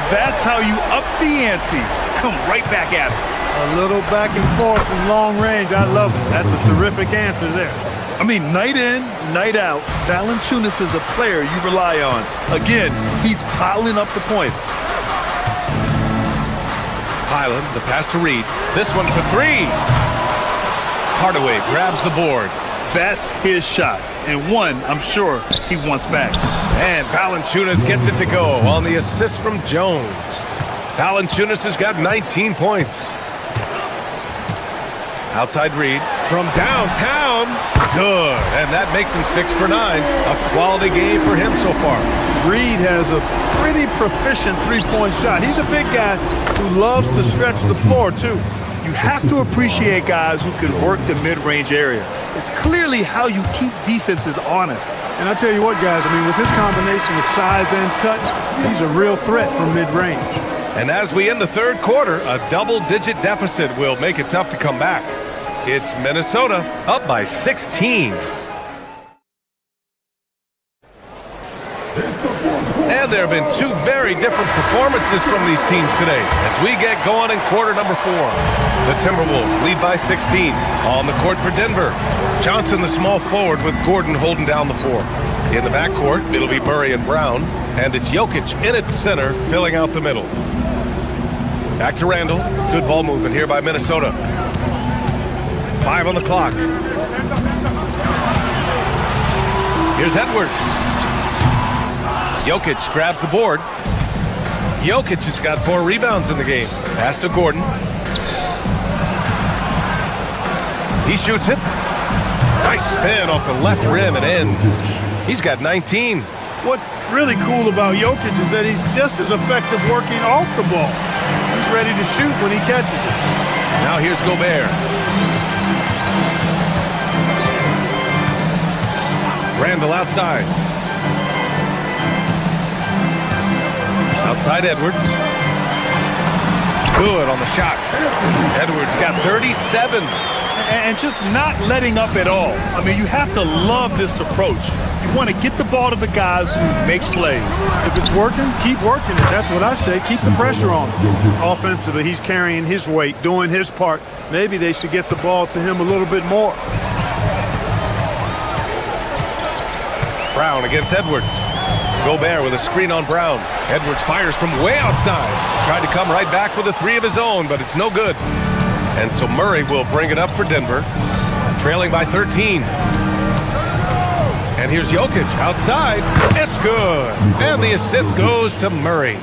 That's how you up the ante. Come right back at it. A little back and forth from long range. I love it. That's a terrific answer there. I mean, night in, night out, Valanciunas is a player you rely on. Again, he's piling up the points. Highland, the pass to Reid. This one for 3. Hardaway grabs the board. That's his shot, and one I'm sure he wants back. And Valanciunas gets it to go on the assist from Jones. Valanciunas has got 19 points. Outside Reed from downtown. Good. And that makes him 6 for 9. A quality game for him so far. Reed has a pretty proficient three-point shot. He's a big guy who loves to stretch the floor, too. You have to appreciate guys who can work the mid-range area. It's clearly how you keep defenses honest. And I tell you what, guys, I mean, with his combination of size and touch, he's a real threat from mid-range. And as we end the third quarter, a double-digit deficit will make it tough to come back. It's Minnesota up by 16. And there have been two very different performances from these teams today as we get going in quarter number 4. The Timberwolves lead by 16 on the court for Denver. Johnson, the small forward, with Gordon holding down the 4. In the backcourt, it'll be Murray and Brown, and it's Jokic in at center, filling out the middle. Back to Randall. Good ball movement here by Minnesota. 5 on the clock. Here's Edwards. Jokic grabs the board. Jokic has got 4 rebounds in the game. Pass to Gordon. He shoots it. Nice spin off the left rim and in. He's got 19. What's really cool about Jokic is that he's just as effective working off the ball. He's ready to shoot when he catches it. Now here's Gobert. Randall outside. Outside Edwards. Good on the shot. Edwards got 37. And just not letting up at all. I mean, you have to love this approach. You want to get the ball to the guys who make plays. If it's working, keep working it. That's what I say. Keep the pressure on him. Offensively, he's carrying his weight, doing his part. Maybe they should get the ball to him a little bit more. Brown against Edwards. Gobert with a screen on Brown. Edwards fires from way outside. Tried to come right back with a 3 of his own, but it's no good. And so Murray will bring it up for Denver, trailing by 13. And here's Jokic outside. It's good. And the assist goes to Murray.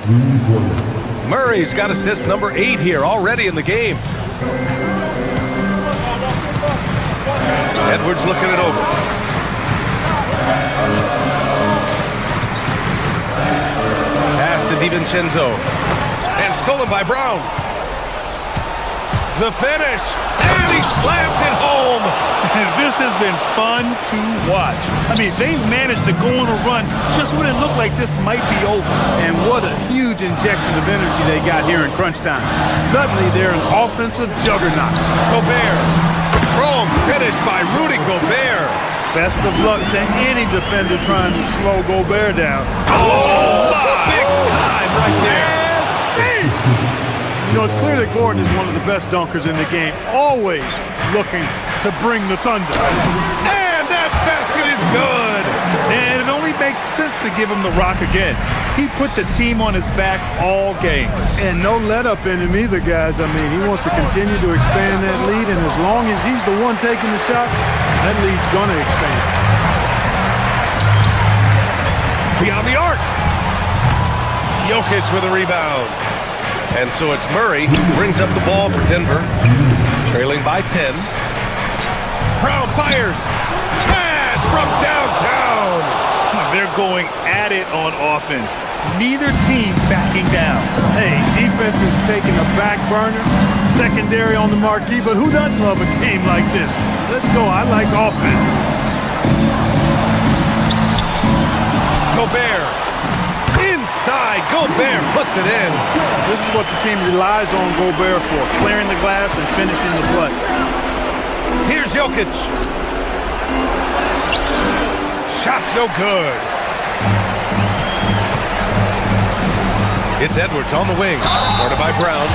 Murray's got assist number 8 here already in the game. Edwards looking it over. Pass to DiVincenzo. And stolen by Brown. The finish. And he slams it home. This has been fun to watch. I mean, they've managed to go on a run just when it looked like this might be over. And what a huge injection of energy they got here in crunch time. Suddenly, they're an offensive juggernaut. Gobert. Strong finish by Rudy Gobert. Best of luck to any defender trying to slow Gobert down. Oh, big time right there. You know, it's clear that Gordon is one of the best dunkers in the game, always looking to bring the thunder. And that basket is good. And it only makes sense to give him the rock again. He put the team on his back all game. And no let-up in him either, guys. I mean, he wants to continue to expand that lead, and as long as he's the one taking the shots, that lead's going to expand. Beyond the arc. Jokic with a rebound. And so it's Murray who brings up the ball for Denver, trailing by 10. Brown fires. Cash from downtown. They're going at it on offense. Neither team backing down. Hey, defense is taking a back burner, secondary on the marquee, but who doesn't love a game like this? Let's go. I like offense. Gobert. Inside, Gobert puts it in. This is what the team relies on Gobert for, clearing the glass and finishing the play. Here's Jokic. Shot's no good. It's Edwards on the wing. Guarded by Brown.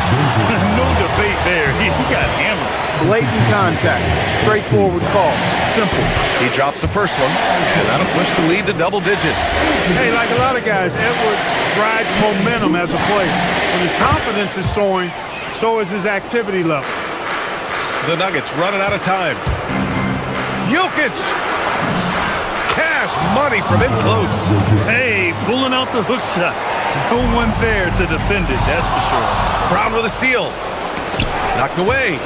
No debate there. He got hammered. Blatant contact. Straightforward call. Simple. He drops the first one, and that'll push the lead to double digits. Hey, like a lot of guys, Edwards rides momentum as a player. When his confidence is soaring, so is his activity level. The Nuggets running out of time. Jokic. Cash money from in close. Hey, pulling out the hook shot. No one there to defend it, that's for sure. Brown with a steal. Knocked away.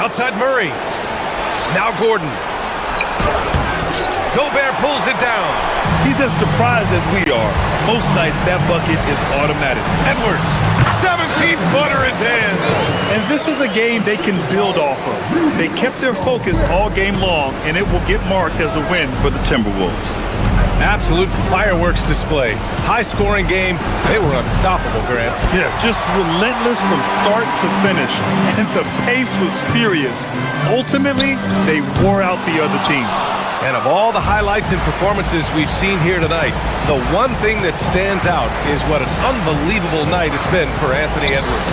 Outside Murray. Now Gordon. Gobert pulls it down. He's as surprised as we are. Most nights, that bucket is automatic. Edwards, 17-footer is in. And this is a game they can build off of. They kept their focus all game long, and it will get marked as a win for the Timberwolves. Absolute fireworks display. High-scoring game. They were unstoppable, Grant. Yeah, just relentless from start to finish. And the pace was furious. Ultimately, they wore out the other team. And of all the highlights and performances we've seen here tonight, the one thing that stands out is what an unbelievable night it's been for Anthony Edwards.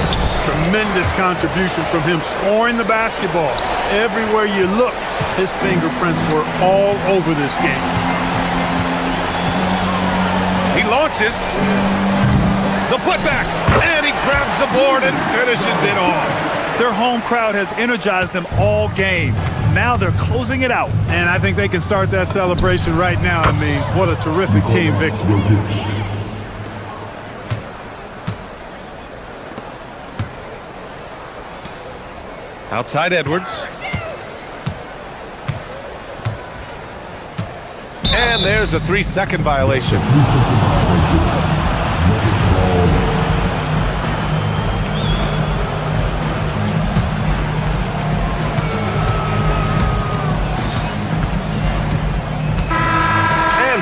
Tremendous contribution from him scoring the basketball. Everywhere you look, his fingerprints were all over this game. He launches. The putback. And he grabs the board and finishes it off. Their home crowd has energized them all game. Now they're closing it out. And I think they can start that celebration right now. I mean, what a terrific team victory. Outside Edwards. And there's a 3-second violation.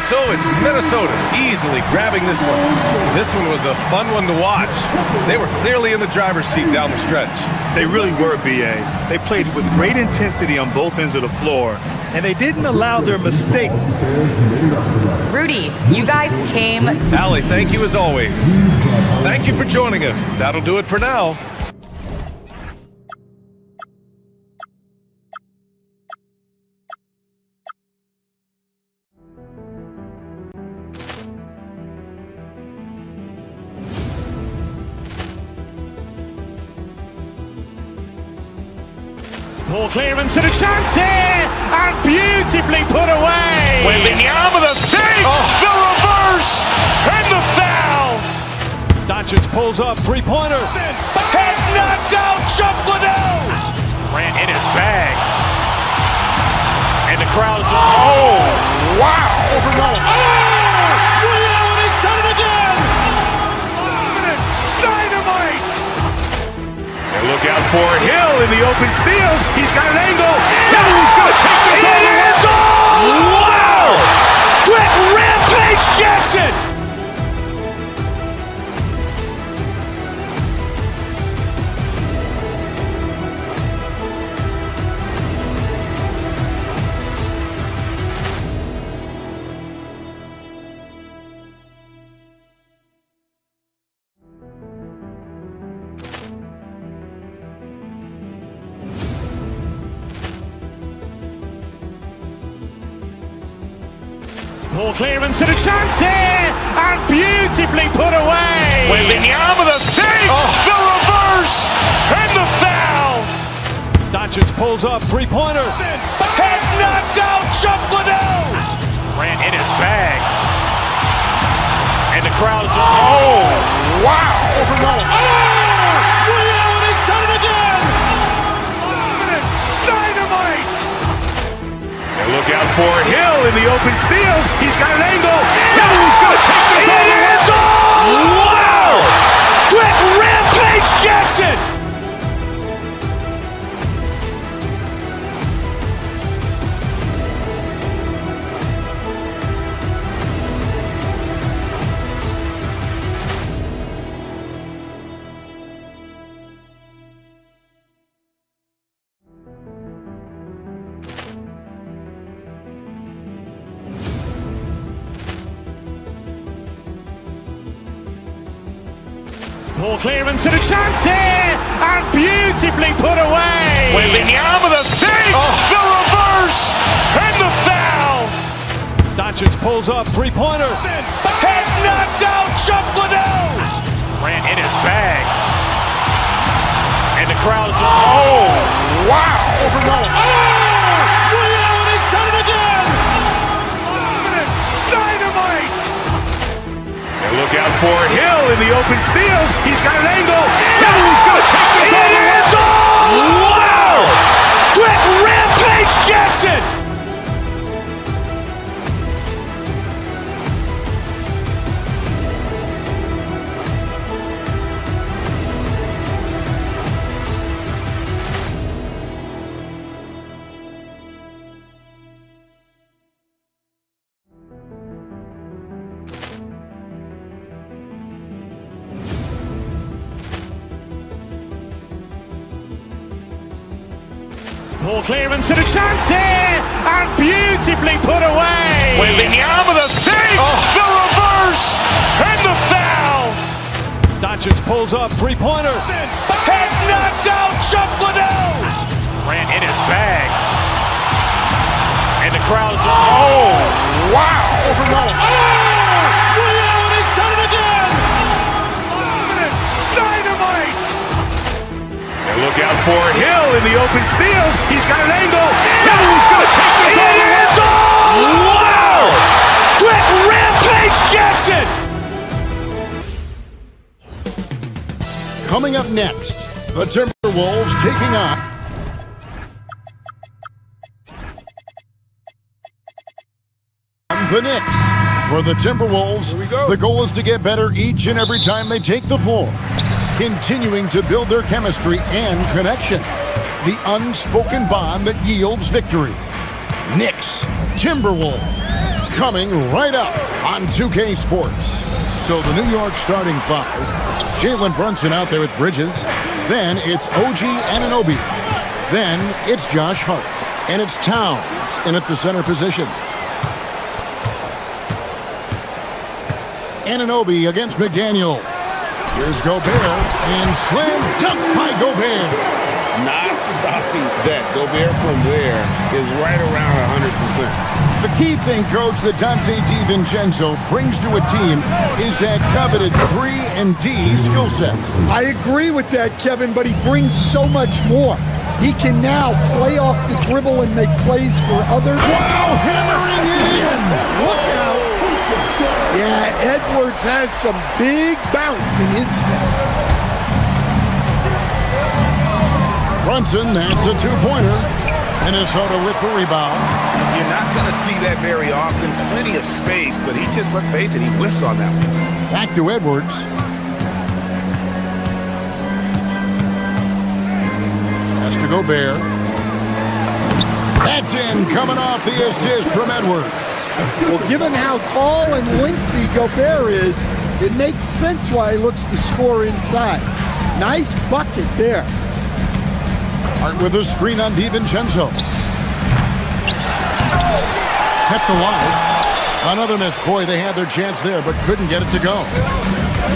So it's Minnesota easily grabbing this one. This one was a fun one to watch. They were clearly in the driver's seat down the stretch. They really were, B.A. They played with great intensity on both ends of the floor, and they didn't allow their mistake. Rudy, you guys came. Allie, thank you as always. Thank you for joining us. That'll do it for now. Ball clearance and a chance here, and beautifully put away. Wembanyama the save, the reverse, and the foul. Doncic pulls up, three-pointer. Has knocked out Chuck Liddell. Grant in his bag. And the crowd is, oh, wow. Liddell, he's done it again. Dynamite. And look out for Hill in the open field. He's got an angle. He's going to take this all the way. Wow! Quick Rampage Jackson. Ball clearance and a chance here, and beautifully put away. Wembanyama the save, the reverse, and the foul. Doncic pulls up, three-pointer. Has knocked out Chuck Liddell. Grant in his bag. And the crowd is, oh, wow. Liddell, he's done it again. Dynamite. And look out for Hill in the open field. He's got an angle. He's going to take this all the way. Wow! Quick Rampage Jackson. Ball clearance and a chance here, and beautifully put away. Wembanyama the save, the reverse, and the foul. Doncic pulls up, three-pointer. Has knocked out Chuck Liddell. Grant in his bag. And the crowd is, oh, wow. Liddell, Look out for Hill in the open field. He's got an angle. Hill's going to take this all the way. Wow! Quick rampage Jackson! Ball clearance and a chance here, and beautifully put away. Wembanyama the fake, the reverse, and the foul. Doncic pulls up, three-pointer. Has knocked out Chuck Liddell. Ran in his bag. And the crowd's oh, wow. He's done it again. Dynamite. And look out for Hill in the open field. He's got an angle. Hill's going to take this all the way. Wow! Quick rampage Jackson! Coming up next, the Timberwolves taking on the Knicks. For the Timberwolves, the goal is to get better each and every time they take the floor, continuing to build their chemistry and connection, the unspoken bond that yields victory. Knicks, Timberwolves, coming right up on 2K Sports. So the New York starting five, Jalen Brunson out there with Bridges, then it's OG Anunoby, then it's Josh Hart, and it's Towns in at the center position. Anunoby against McDaniel. Here's Gobert, and slam dunk by Gobert. Not stopping that. Gobert from there is right around 100%. The key thing, Coach, that Dante DiVincenzo brings to a team is that coveted 3-and-D skill set. I agree with that, Kevin, but he brings so much more. He can now play off the dribble and make plays for others. Wow, hammering it in! Look out! Yeah, Edwards has some big bounce in his step. Brunson, that's a two-pointer. Minnesota with the rebound. You're not going to see that very often. Plenty of space, but he just, let's face it, he whiffs on that one. Back to Edwards. Has to Gobert. That's in, coming off the assist from Edwards. Well, given how tall and lengthy Gobert is, it makes sense why he looks to score inside. Nice bucket there. Hart with a screen on DiVincenzo. Kept alive. Another miss. Boy, they had their chance there, but couldn't get it to go.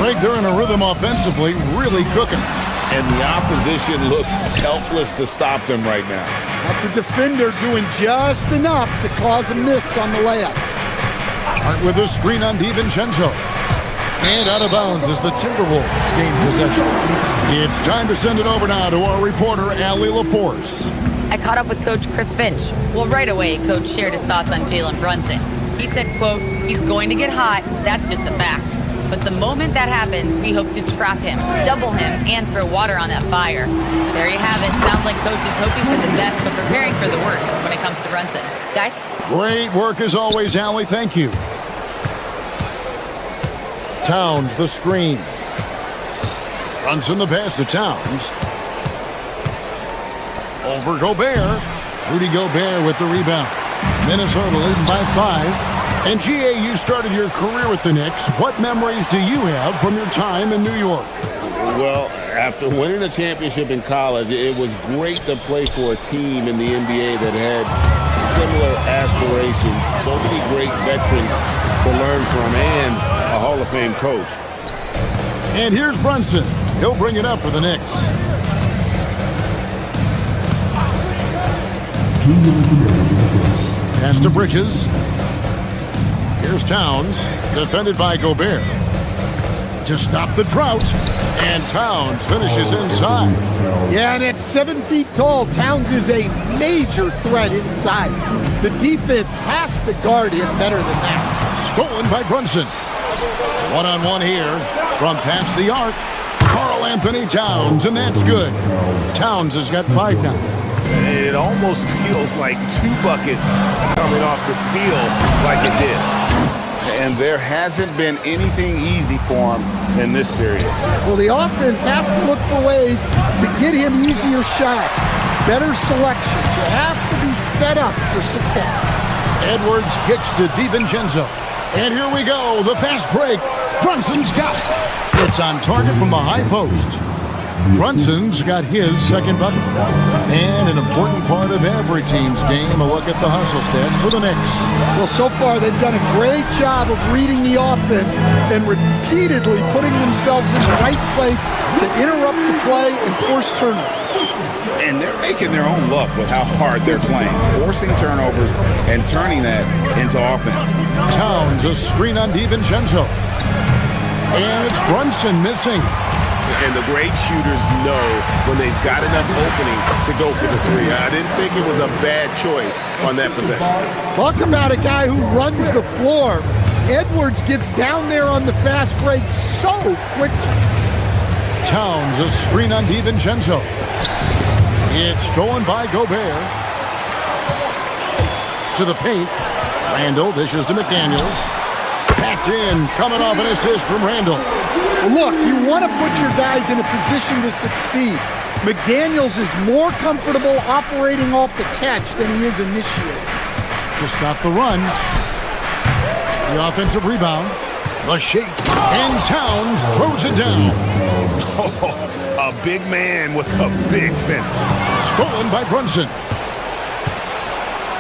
Greg, they're in a rhythm offensively, really cooking. And the opposition looks helpless to stop them right now. That's a defender doing just enough to cause a miss on the layup. Hart with a screen on DiVincenzo. And out of bounds as the Timberwolves gain possession. It's time to send it over now to our reporter, Allie LaForce. I caught up with Coach Chris Finch. Well, right away, Coach shared his thoughts on Jalen Brunson. He said, quote, he's going to get hot. That's just a fact. But the moment that happens, we hope to trap him, double him, and throw water on that fire. There you have it. Sounds like Coach is hoping for the best, but preparing for the worst when it comes to Brunson. Guys? Great work as always, Allie. Thank you. Towns, the screen. Brunson the pass to Towns. Over Gobert. Rudy Gobert with the rebound. Minnesota leading by 5. And GA, you started your career with the Knicks. What memories do you have from your time in New York? Well, after winning a championship in college, it was great to play for a team in the NBA that had similar aspirations. So many great veterans to learn from and a Hall of Fame coach. And here's Brunson. He'll bring it up for the Knicks. Pass to Bridges. Here's Towns, defended by Gobert. To stop the drought, and Towns finishes inside. Yeah, and at 7 feet tall, Towns is a major threat inside. The defense has to guard him better than that. Stolen by Brunson. One-on-one here from past the arc. Karl Anthony Towns, and that's good. Towns has got 5 now. It almost feels like 2 buckets coming off the steal like it did. And there hasn't been anything easy for him in this period. Well, the offense has to look for ways to get him easier shots, better selection. You have to be set up for success. Edwards kicks to DiVincenzo. And here we go, the fast break. Brunson's got it. It's on target from the high post. Brunson's got his second bucket. And an important part of every team's game, a look at the hustle stats for the Knicks. Well, so far they've done a great job of reading the offense and repeatedly putting themselves in the right place to interrupt the play and force turnovers. And they're making their own luck with how hard they're playing, forcing turnovers and turning that into offense. Towns, a screen on DiVincenzo. And it's Brunson missing. And the great shooters know when they've got enough opening to go for the 3. I didn't think it was a bad choice on that possession. Talk about a guy who runs the floor. Edwards gets down there on the fast break so quickly. Towns, a screen on DiVincenzo. It's stolen by Gobert. To the paint. Randall dishes to McDaniels. That's in, coming off an assist from Randall. Look, you want to put your guys in a position to succeed. McDaniels is more comfortable operating off the catch than he is initiating. To stop the run. The offensive rebound. The shake. And Towns throws it down. Oh, a big man with a big finish. Stolen by Brunson.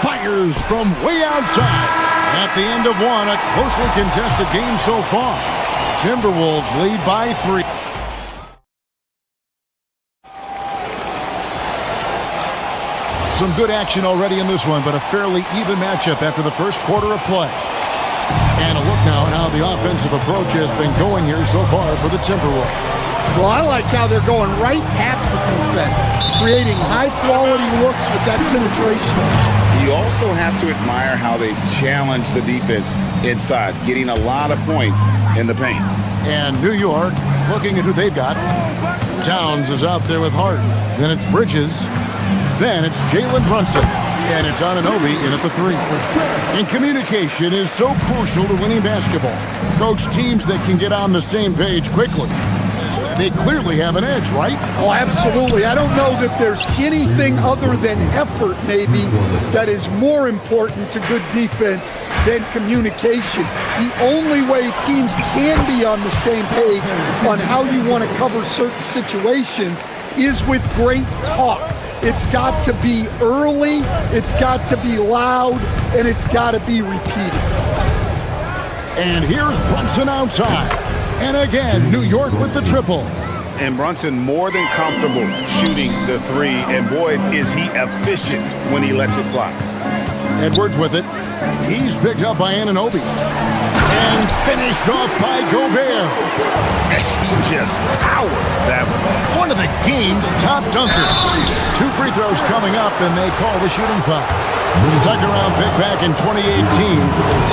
Fires from way outside. At the end of one, a closely contested game so far. Timberwolves lead by 3. Some good action already in this one, but a fairly even matchup after the first quarter of play. And a look now at how the offensive approach has been going here so far for the Timberwolves. Well, I like how they're going right at the defense, creating high-quality looks with that penetration. You also have to admire how they've challenged the defense inside, getting a lot of points in the paint. And New York, looking at who they've got. Towns is out there with Hart. Then it's Bridges. Then it's Jalen Brunson. And it's Anunoby in at the 3. And communication is so crucial to winning basketball. Coach, teams that can get on the same page quickly, they clearly have an edge, right? Oh, absolutely. I don't know that there's anything other than effort, maybe, that is more important to good defense than communication. The only way teams can be on the same page on how you want to cover certain situations is with great talk. It's got to be early, it's got to be loud, and it's got to be repeated. And here's Brunson outside. And again, New York with the triple. And Brunson more than comfortable shooting the 3. And boy, is he efficient when he lets it fly. Edwards with it. He's picked up by Anunoby. And finished off by Gobert. And he just powered that one. One of the game's top dunkers. 2 free throws coming up, and they call the shooting foul. Second round pick back in 2018.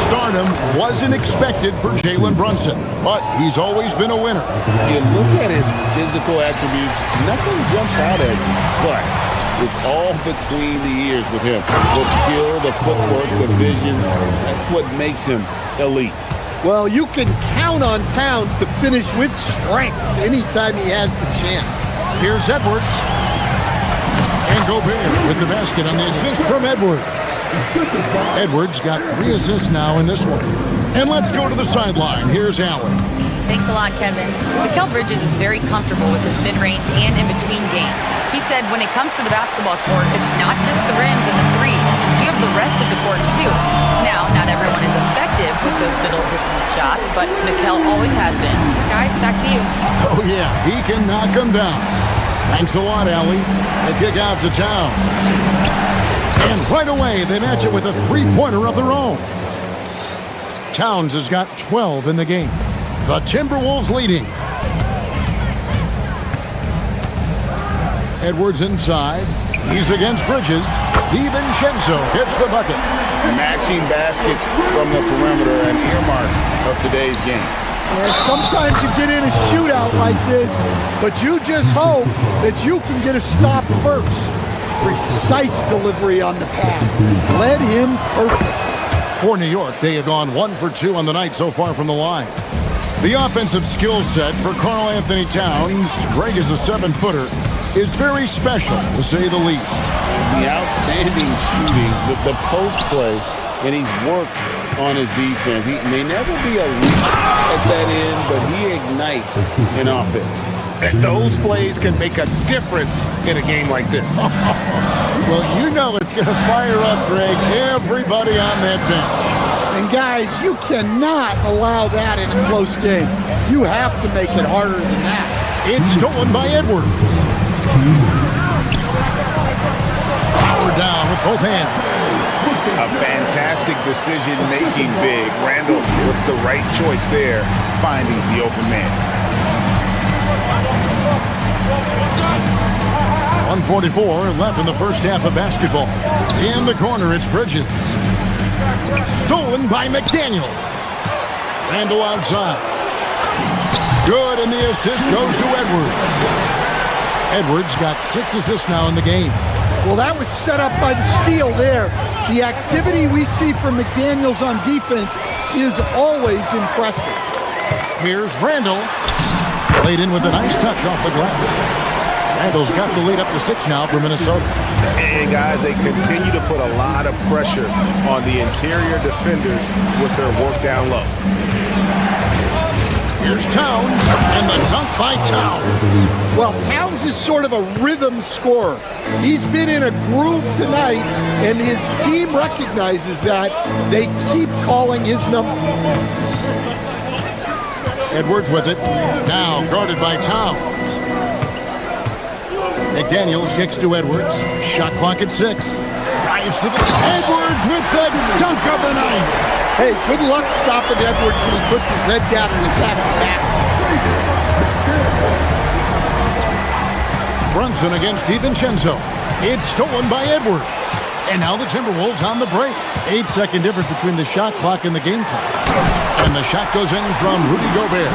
Stardom wasn't expected for Jalen Brunson, but he's always been a winner. You look at his physical attributes, nothing jumps out at him, but it's all between the ears with him. The skill, the footwork, the vision, that's what makes him elite. Well, you can count on Towns to finish with strength anytime he has the chance. Here's Edwards. And Gobert with the basket on the assist from Edwards. Edwards got 3 assists now in this one. And let's go to the sideline. Here's Allen. Thanks a lot, Kevin. Mikal Bridges is very comfortable with his mid-range and in-between game. He said when it comes to the basketball court, it's not just the rims and the threes. You have the rest of the court, too. Now, not everyone is effective with those middle-distance shots, but Mikal always has been. Guys, back to you. Oh, yeah, he can knock them down. Thanks a lot, Allie. They kick out to Towns. And right away, they match it with a 3-pointer of their own. Towns has got 12 in the game. The Timberwolves leading. Edwards inside. He's against Bridges. DiVincenzo hits the bucket. Matching baskets from the perimeter, an earmark of today's game. And sometimes you get in a shootout like this, but you just hope that you can get a stop first. Precise delivery on the pass. Led him perfect. For New York, they have gone 1 for 2 on the night so far from the line. The offensive skill set for Karl Anthony Towns, Greg is a 7-footer, is very special, to say the least. The outstanding shooting, the post play, and he's worked on his defense. He may never be elite at that end, but he ignites an offense. And those plays can make a difference in a game like this. Well, you know it's going to fire up, Greg, everybody on that bench. And guys, you cannot allow that in a close game. You have to make it harder than that. It's stolen by Edwards. Power down with both hands. A fantastic decision-making big. Randall with the right choice there, finding the open man. 1:44 left in the first half of basketball. In the corner, it's Bridges. Stolen by McDaniel. Randall outside. Good, and the assist goes to Edwards. Edwards got 6 assists now in the game. Well, that was set up by the steal there. The activity we see from McDaniels on defense is always impressive. Here's Randall. Played in with a nice touch off the glass. Randall's got the lead up to 6 now for Minnesota. And guys, they continue to put a lot of pressure on the interior defenders with their work down low. Here's Towns, and the dunk by Towns. Well, Towns is sort of a rhythm scorer. He's been in a groove tonight, and his team recognizes that. They keep calling his number. Edwards with it. Now guarded by Towns. McDaniels kicks to Edwards. Shot clock at 6. Drives to the Edwards with the dunk of the night. Hey, good luck stopping Edwards when he puts his head down and attacks the basket. Brunson against DiVincenzo. It's stolen by Edwards. And now the Timberwolves on the break. 8-second difference between the shot clock and the game clock. And the shot goes in from Rudy Gobert.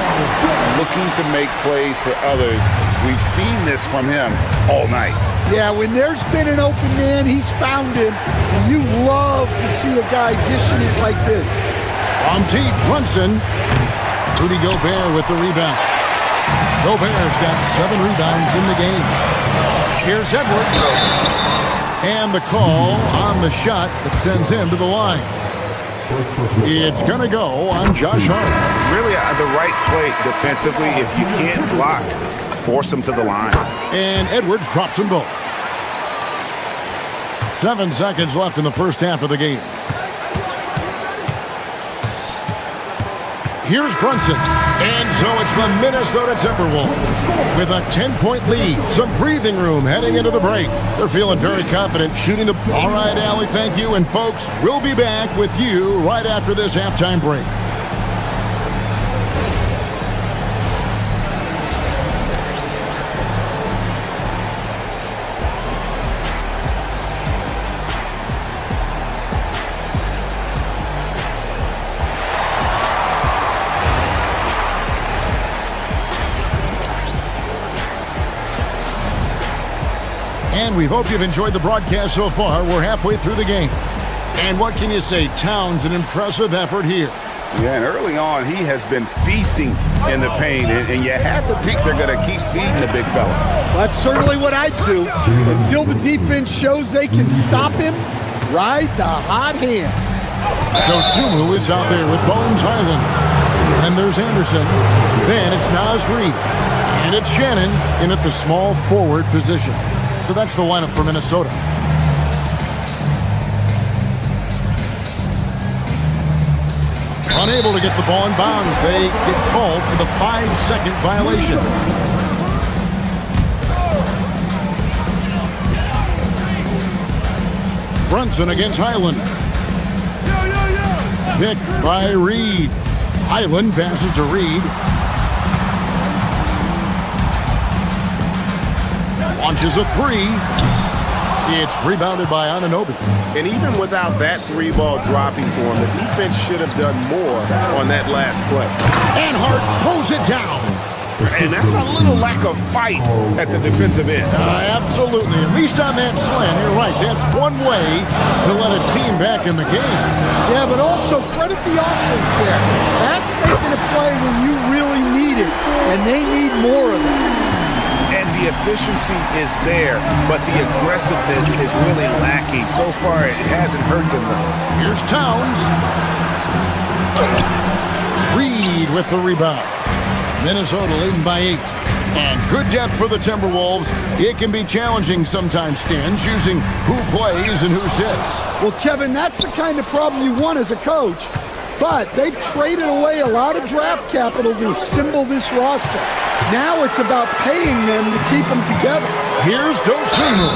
Looking to make plays for others. We've seen this from him all night. Yeah, when there's been an open man, he's found him. And you love to see a guy dishing it like this. On deep, Brunson. Rudy Gobert with the rebound. Gobert's got 7 rebounds in the game. Here's Edwards. And the call on the shot that sends him to the line. It's going to go on Josh Hart. Really the right play defensively. If you can't block, force him to the line. And Edwards drops them both. 7 seconds left in the first half of the game. Here's Brunson. And so it's the Minnesota Timberwolves with a 10-point lead. Some breathing room heading into the break. They're feeling very confident shooting the... All right, Allie, thank you. And folks, we'll be back with you right after this halftime break. And we hope you've enjoyed the broadcast so far. We're halfway through the game. And what can you say? Towns, an impressive effort here. Yeah, and early on, he has been feasting in the paint, and you have to think they're going to keep feeding the big fella. That's certainly what I'd do. Until the defense shows they can stop him, ride the hot hand. Dosunmu is out there with Bones Highland. And there's Anderson. Then it's Naz Reid. And it's Shannon in at the small forward position. So that's the lineup for Minnesota. Unable to get the ball in bounds. They get called for the 5-second violation. Brunson against Highland. Picked by Reed. Highland passes to Reed. Launches a 3. It's rebounded by Anunoby. And even without that three-ball dropping for him, the defense should have done more on that last play. And Hart throws it down. And that's a little lack of fight at the defensive end. Absolutely. At least on that slam, you're right. That's one way to let a team back in the game. Yeah, but also credit the offense there. That's making a play when you really need it, and they need more of it. And the efficiency is there, but the aggressiveness is really lacking. So far, it hasn't hurt them, though. Here's Towns. Reed with the rebound. Minnesota leading by 8. And good depth for the Timberwolves. It can be challenging sometimes, Stan, choosing who plays and who sits. Well, Kevin, that's the kind of problem you want as a coach. But they've traded away a lot of draft capital to assemble this roster. Now it's about paying them to keep them together. Here's Dosunmu.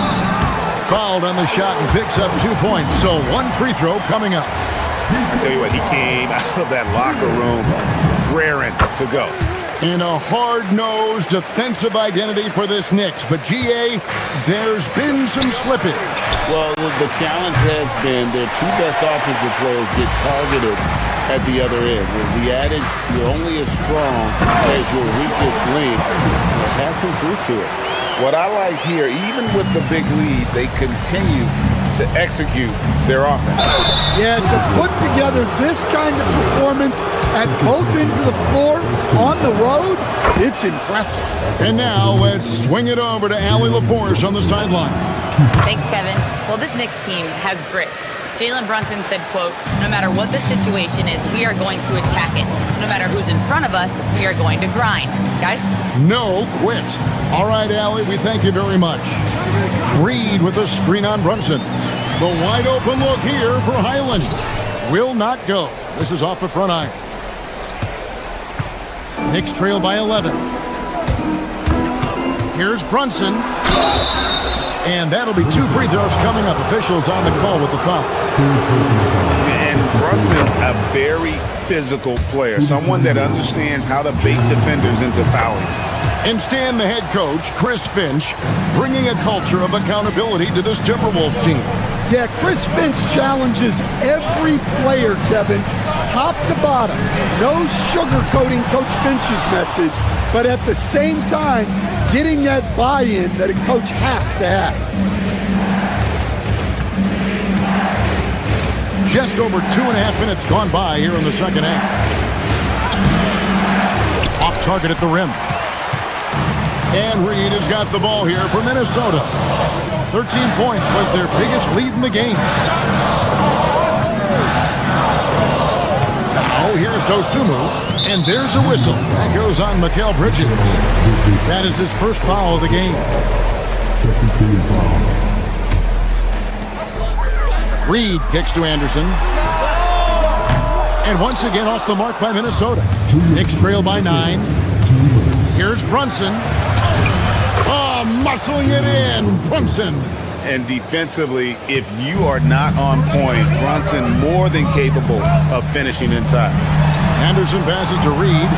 Fouled on the shot and picks up 2 points. So one free throw coming up. I tell you what, he came out of that locker room raring to go. In a hard-nosed defensive identity for this Knicks. But, GA, there's been some slippage. Well, the challenge has been their two best offensive players get targeted at the other end. The adage, you're only as strong as your weakest link, has some truth to it. What I like here, even with the big lead, they continue to execute their offense. Yeah, to put together this kind of performance at both ends of the floor on the road, it's impressive. And now let's swing it over to Allie LaForce on the sideline. Thanks, Kevin. Well, this Knicks team has grit. Jalen Brunson said, quote, "No matter what the situation is, we are going to attack it. No matter who's in front of us, we are going to grind." Guys? No quit. All right, Allie, we thank you very much. Reed with a screen on Brunson. The wide open look here for Highland. Will not go. This is off the front iron. Knicks trail by 11. Here's Brunson. And that'll be 2 free throws coming up. Officials on the call with the foul. And Brunson, a very physical player, someone that understands how to bait defenders into fouling. And Stan, the head coach, Chris Finch, bringing a culture of accountability to this Timberwolves team. Yeah, Chris Finch challenges every player, Kevin, top to bottom. No sugarcoating Coach Finch's message, but at the same time, getting that buy-in that a coach has to have. Just over 2.5 minutes gone by here in the second half. Off target at the rim. And Reed has got the ball here for Minnesota. 13 points was their biggest lead in the game. Now here's Dosunmu, and there's a whistle. That goes on Mikal Bridges. That is his first foul of the game. Reed kicks to Anderson. And once again off the mark by Minnesota. Knicks trail by 9. Here's Brunson. Oh, muscling it in, Brunson. And defensively, if you are not on point, Brunson more than capable of finishing inside. Anderson passes to Reed.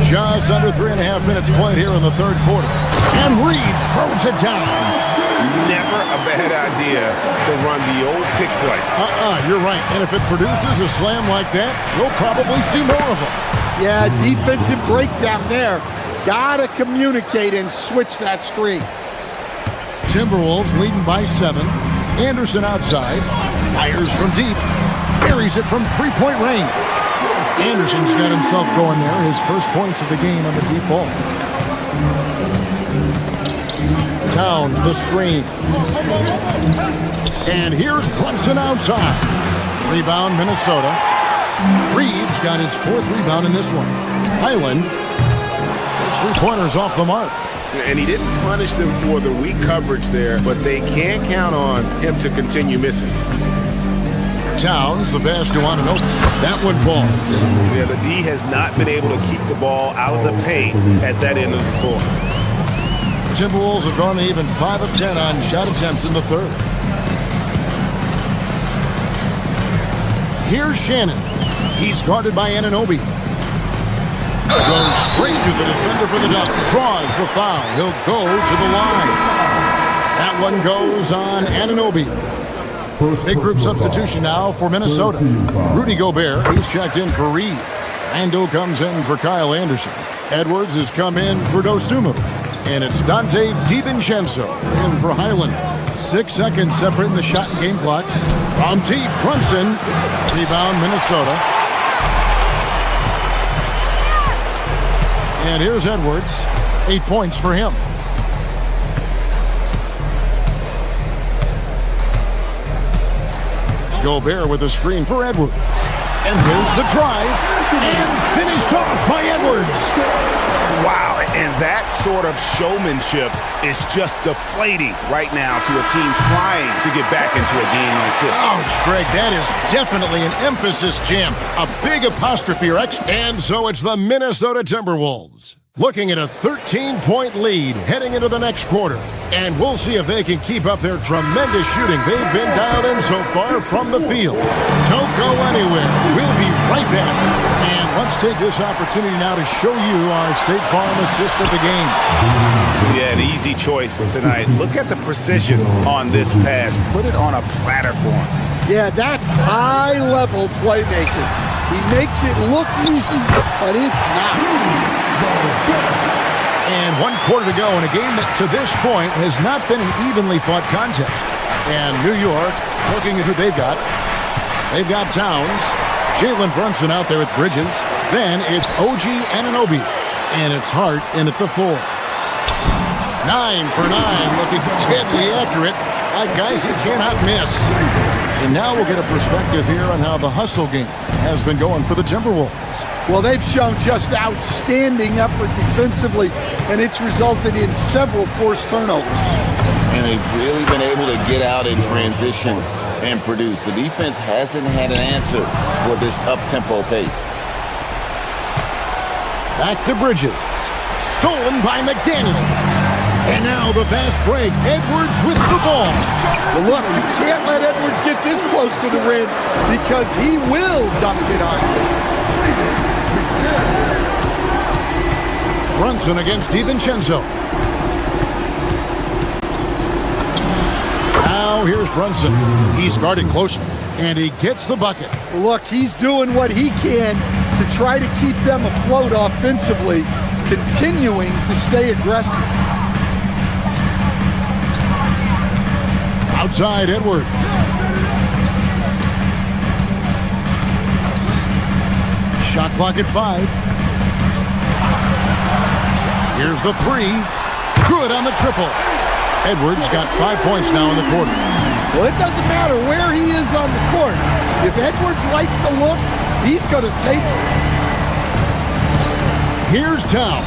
Just under 3.5 minutes played here in the third quarter. And Reed throws it down. Never a bad idea to run the old pick play. You're right. And if it produces a slam like that, we'll probably see more of them. Yeah, defensive breakdown there. Gotta communicate and switch that screen. Timberwolves leading by 7. Anderson outside. Fires from deep. Buries it from 3-point range. Anderson's got himself going there. His first points of the game on the deep ball. Towns the screen. And here's Brunson outside. Rebound Minnesota. Reeves got his 4th rebound in this one. Highland. Those 3-pointers off the mark. And he didn't punish them for the weak coverage there, but they can't count on him to continue missing. Towns, the pass to Anunoby. That one falls. Yeah, the D has not been able to keep the ball out of the paint at that end of the floor. Timberwolves have gone to even 5 of 10 on shot attempts in the third. Here's Shannon. He's guarded by Anunoby. Goes straight to the defender for the dunk. Draws the foul. He'll go to the line. That one goes on Anunoby. Big group substitution now for Minnesota. Rudy Gobert, he's checked in for Reed. Rando comes in for Kyle Anderson. Edwards has come in for Dosunmu. And it's Dante DiVincenzo in for Highland. 6 seconds separating the shot and game clocks. From T. Brunson. Rebound Minnesota. And here's Edwards. 8 points for him. Gobert with a screen for Edwards. And there's the drive. And finished off by Edwards. Wow, and that sort of showmanship is just deflating right now to a team trying to get back into a game like this. Ouch, Greg, that is definitely an emphasis jam. A big apostrophe or X. And so it's the Minnesota Timberwolves looking at a 13-point lead heading into the next quarter. And we'll see if they can keep up their tremendous shooting they've been dialed in so far from the field. Don't go anywhere. We'll be right back. And let's take this opportunity now to show you our State Farm assist of the game. Yeah, an easy choice tonight. Look at the precision on this pass. Put it on a platter for him. Yeah, that's high-level playmaking. He makes it look easy, but it's not. And 1 quarter to go in a game that to this point has not been an evenly fought contest. And New York, looking at who they've got. They've got Towns, Jalen Brunson out there with Bridges. Then it's OG Anunoby. And it's Hart in at the 4. 9 for 9, looking deadly accurate. Like guys he cannot miss. And now we'll get a perspective here on how the hustle game has been going for the Timberwolves. Well, they've shown just outstanding effort defensively, and it's resulted in several forced turnovers. And they've really been able to get out in transition and produce. The defense hasn't had an answer for this up-tempo pace. Back to Bridges. Stolen by McDaniel. And now the fast break. Edwards with the ball. Well, look, you can't let Edwards get this close to the rim because he will dunk it on you. Brunson against DiVincenzo. Now here's Brunson. He's guarded closely, and he gets the bucket. Well, look, he's doing what he can to try to keep them afloat offensively, continuing to stay aggressive. Outside Edwards. Shot clock at 5. Here's the 3. Good on the triple. Edwards got 5 points now in the quarter. Well, it doesn't matter where he is on the court. If Edwards likes a look, he's going to take it. Here's Towns.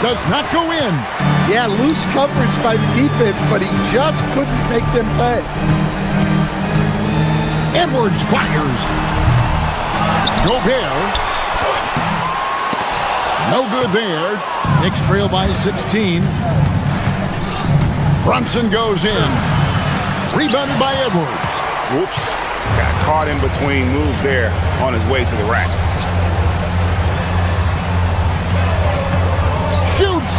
Does not go in. Yeah, loose coverage by the defense, but he just couldn't make them pay. Edwards fires. Gobert. No good there. Knicks trail by 16. Brunson goes in. Rebounded by Edwards. Whoops. Got caught in between moves there on his way to the rack. Shoots.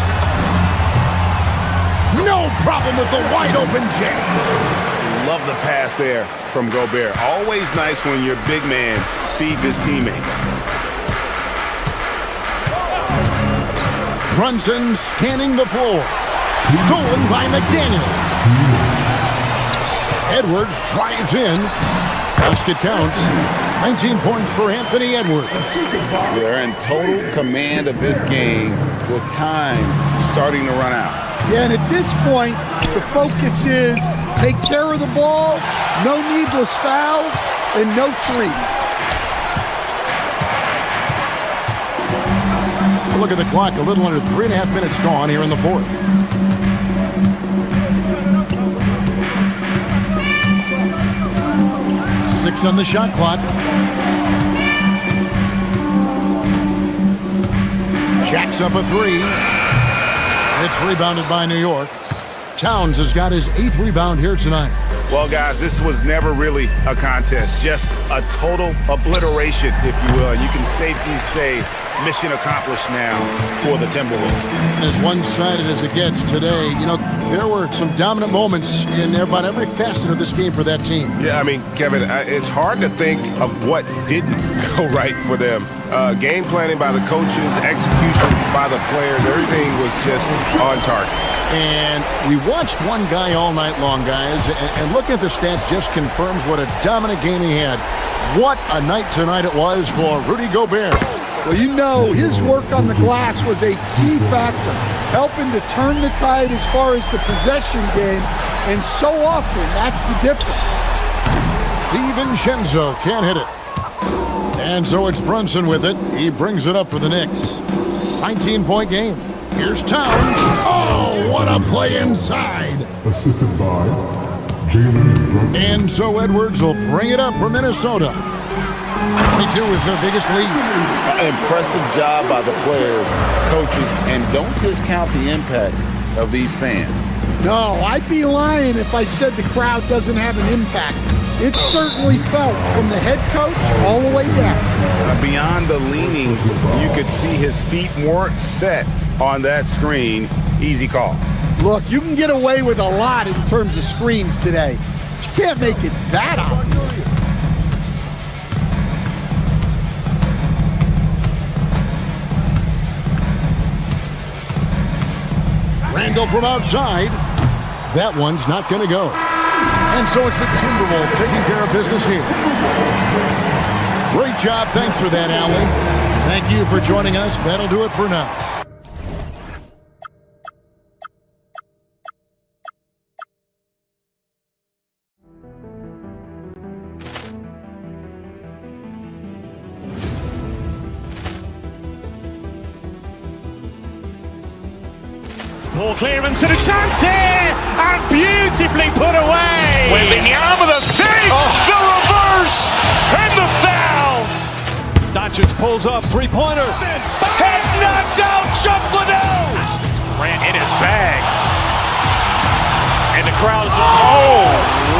No problem with the wide open jam. Love the pass there from Gobert. Always nice when your big man feeds his teammates. Brunson scanning the floor. Stolen by McDaniel. Edwards drives in. Basket counts. 19 points for Anthony Edwards. They're in total command of this game with time starting to run out. Yeah, and at this point, the focus is take care of the ball, no needless fouls, and no threes. Look at the clock, a little under 3.5 minutes gone here in the fourth. Six on the shot clock. Jacks up a 3. It's rebounded by New York. Towns has got his 8th rebound here tonight. Well, guys, this was never really a contest, just a total obliteration, if you will. You can safely say mission accomplished now for the Timberwolves. As one-sided as it gets today, you know, there were some dominant moments in about every facet of this game for that team. Yeah, I mean, Kevin, it's hard to think of what didn't go right for them. Game planning by the coaches, execution by the players, everything was just on target. And we watched one guy all night long, guys, and looking at the stats just confirms what a dominant game he had. What a night tonight it was for Rudy Gobert. Well, you know, his work on the glass was a key factor, helping to turn the tide as far as the possession game, and so often that's the difference. DiVincenzo can't hit it. And so it's Brunson with it. He brings it up for the Knicks. 19-point game. Here's Towns. Oh, what a play inside. Assisted by Jalen. And so Edwards will bring it up for Minnesota. 22 is their biggest lead. Impressive job by the players, coaches, and don't discount the impact of these fans. No, I'd be lying if I said the crowd doesn't have an impact. It certainly felt from the head coach all the way down. Beyond the leaning, you could see his feet weren't set on that screen. Easy call. Look, you can get away with a lot in terms of screens today. But you can't make it that obvious. Randall from outside. That one's not going to go. And so it's the Timberwolves taking care of business here. Great job. Thanks for that, Allie. Thank you for joining us. That'll do it for now. Ball clearance and a chance here, and beautifully put away. Wembanyama the fake, the reverse, and the foul. Doncic pulls up, three-pointer. Has knocked out Chuck Liddell. Ran in his bag. And the crowd is, oh,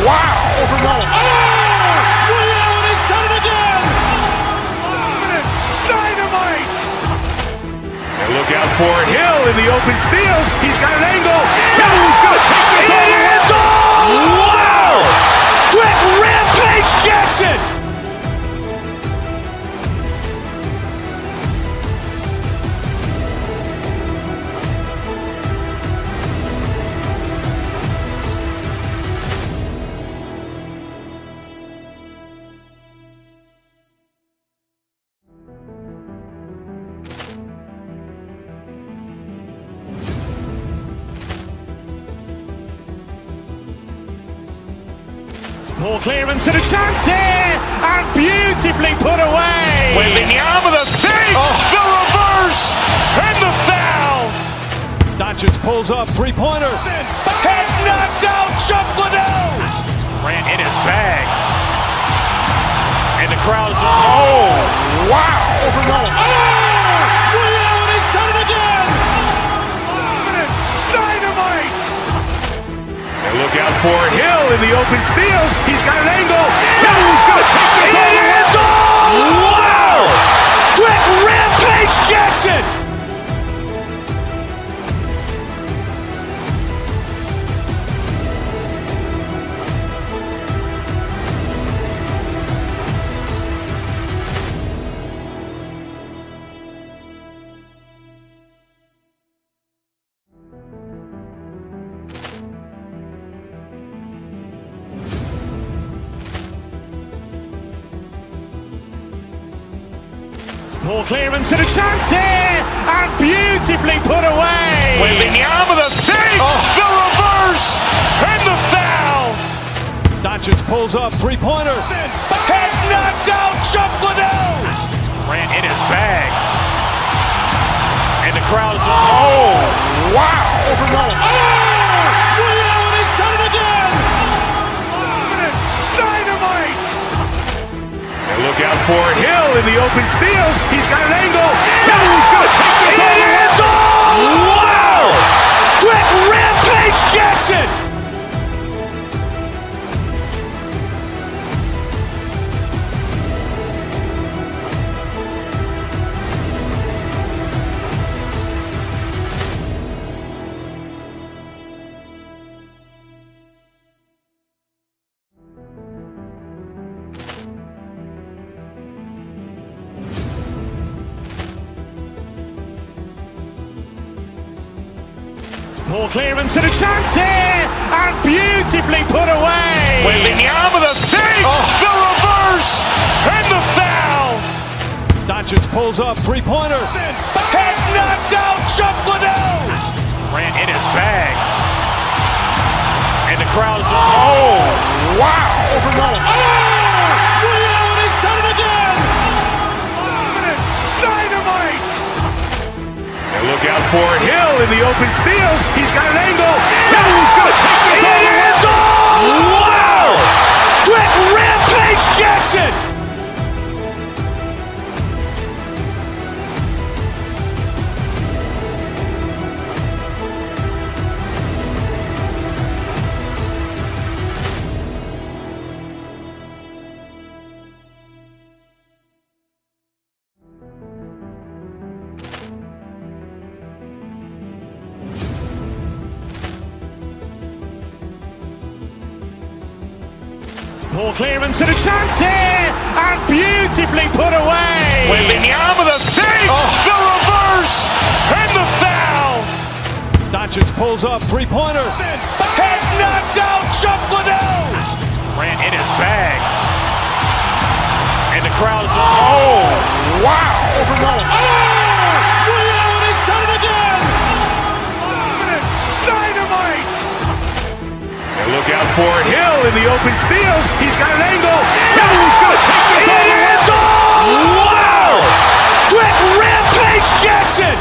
wow. Overrun. Allen has done it again. Dynamite. And look out for Hill in the open field. He's got an angle. He's going to take this all the way. Wow. Quick rampage Jackson. Ball clearance and a chance here, and beautifully put away. Wembanyama the fake, the reverse, and the foul. Doncic pulls up, three-pointer. Has knocked out Chuck Liddell. Ran in his bag. And the crowd is, oh, wow. Overrun. Allen has done it again. Dynamite. And look out for Hill in the open field. He's got an angle. He's going to take this all the way. Wow. Quick rampage Jackson. Ball clearance and a chance here, and beautifully put away. Wembanyama the fake, the reverse, and the foul. Doncic pulls up, three-pointer. Has knocked out Chuck Liddell. Ran in his bag. And the crowd is, oh, wow. Overrun. Allen has done it again. Dynamite. And look out for Hill in the open field. He's got an angle. He's going to take this all the way. Wow. Quick rampage Jackson. Poor clearance and a chance here, and beautifully put away. Wembanyama the fake, the reverse, and the foul. Doncic pulls up, three-pointer. Has knocked out Chuck Liddell. Ran in his bag. And the crowd is, oh, wow. He's done it again. Dynamite. And look out for Hill in the open field. He's got an angle. Hill's going to take this all the way. Wow. Quick rampage Jackson. Poor clearance and a chance here, and beautifully put away. Wembanyama the fake, the reverse, and the foul. Doncic pulls up, three-pointer. Has knocked out Chuck Liddell. Ran in his bag. And the crowd is, oh, wow. He's done it again. Dynamite. And look out for Hill in the open field. He's got an angle. Hill's going to take this all the way. Wow. Quick rampage Jackson.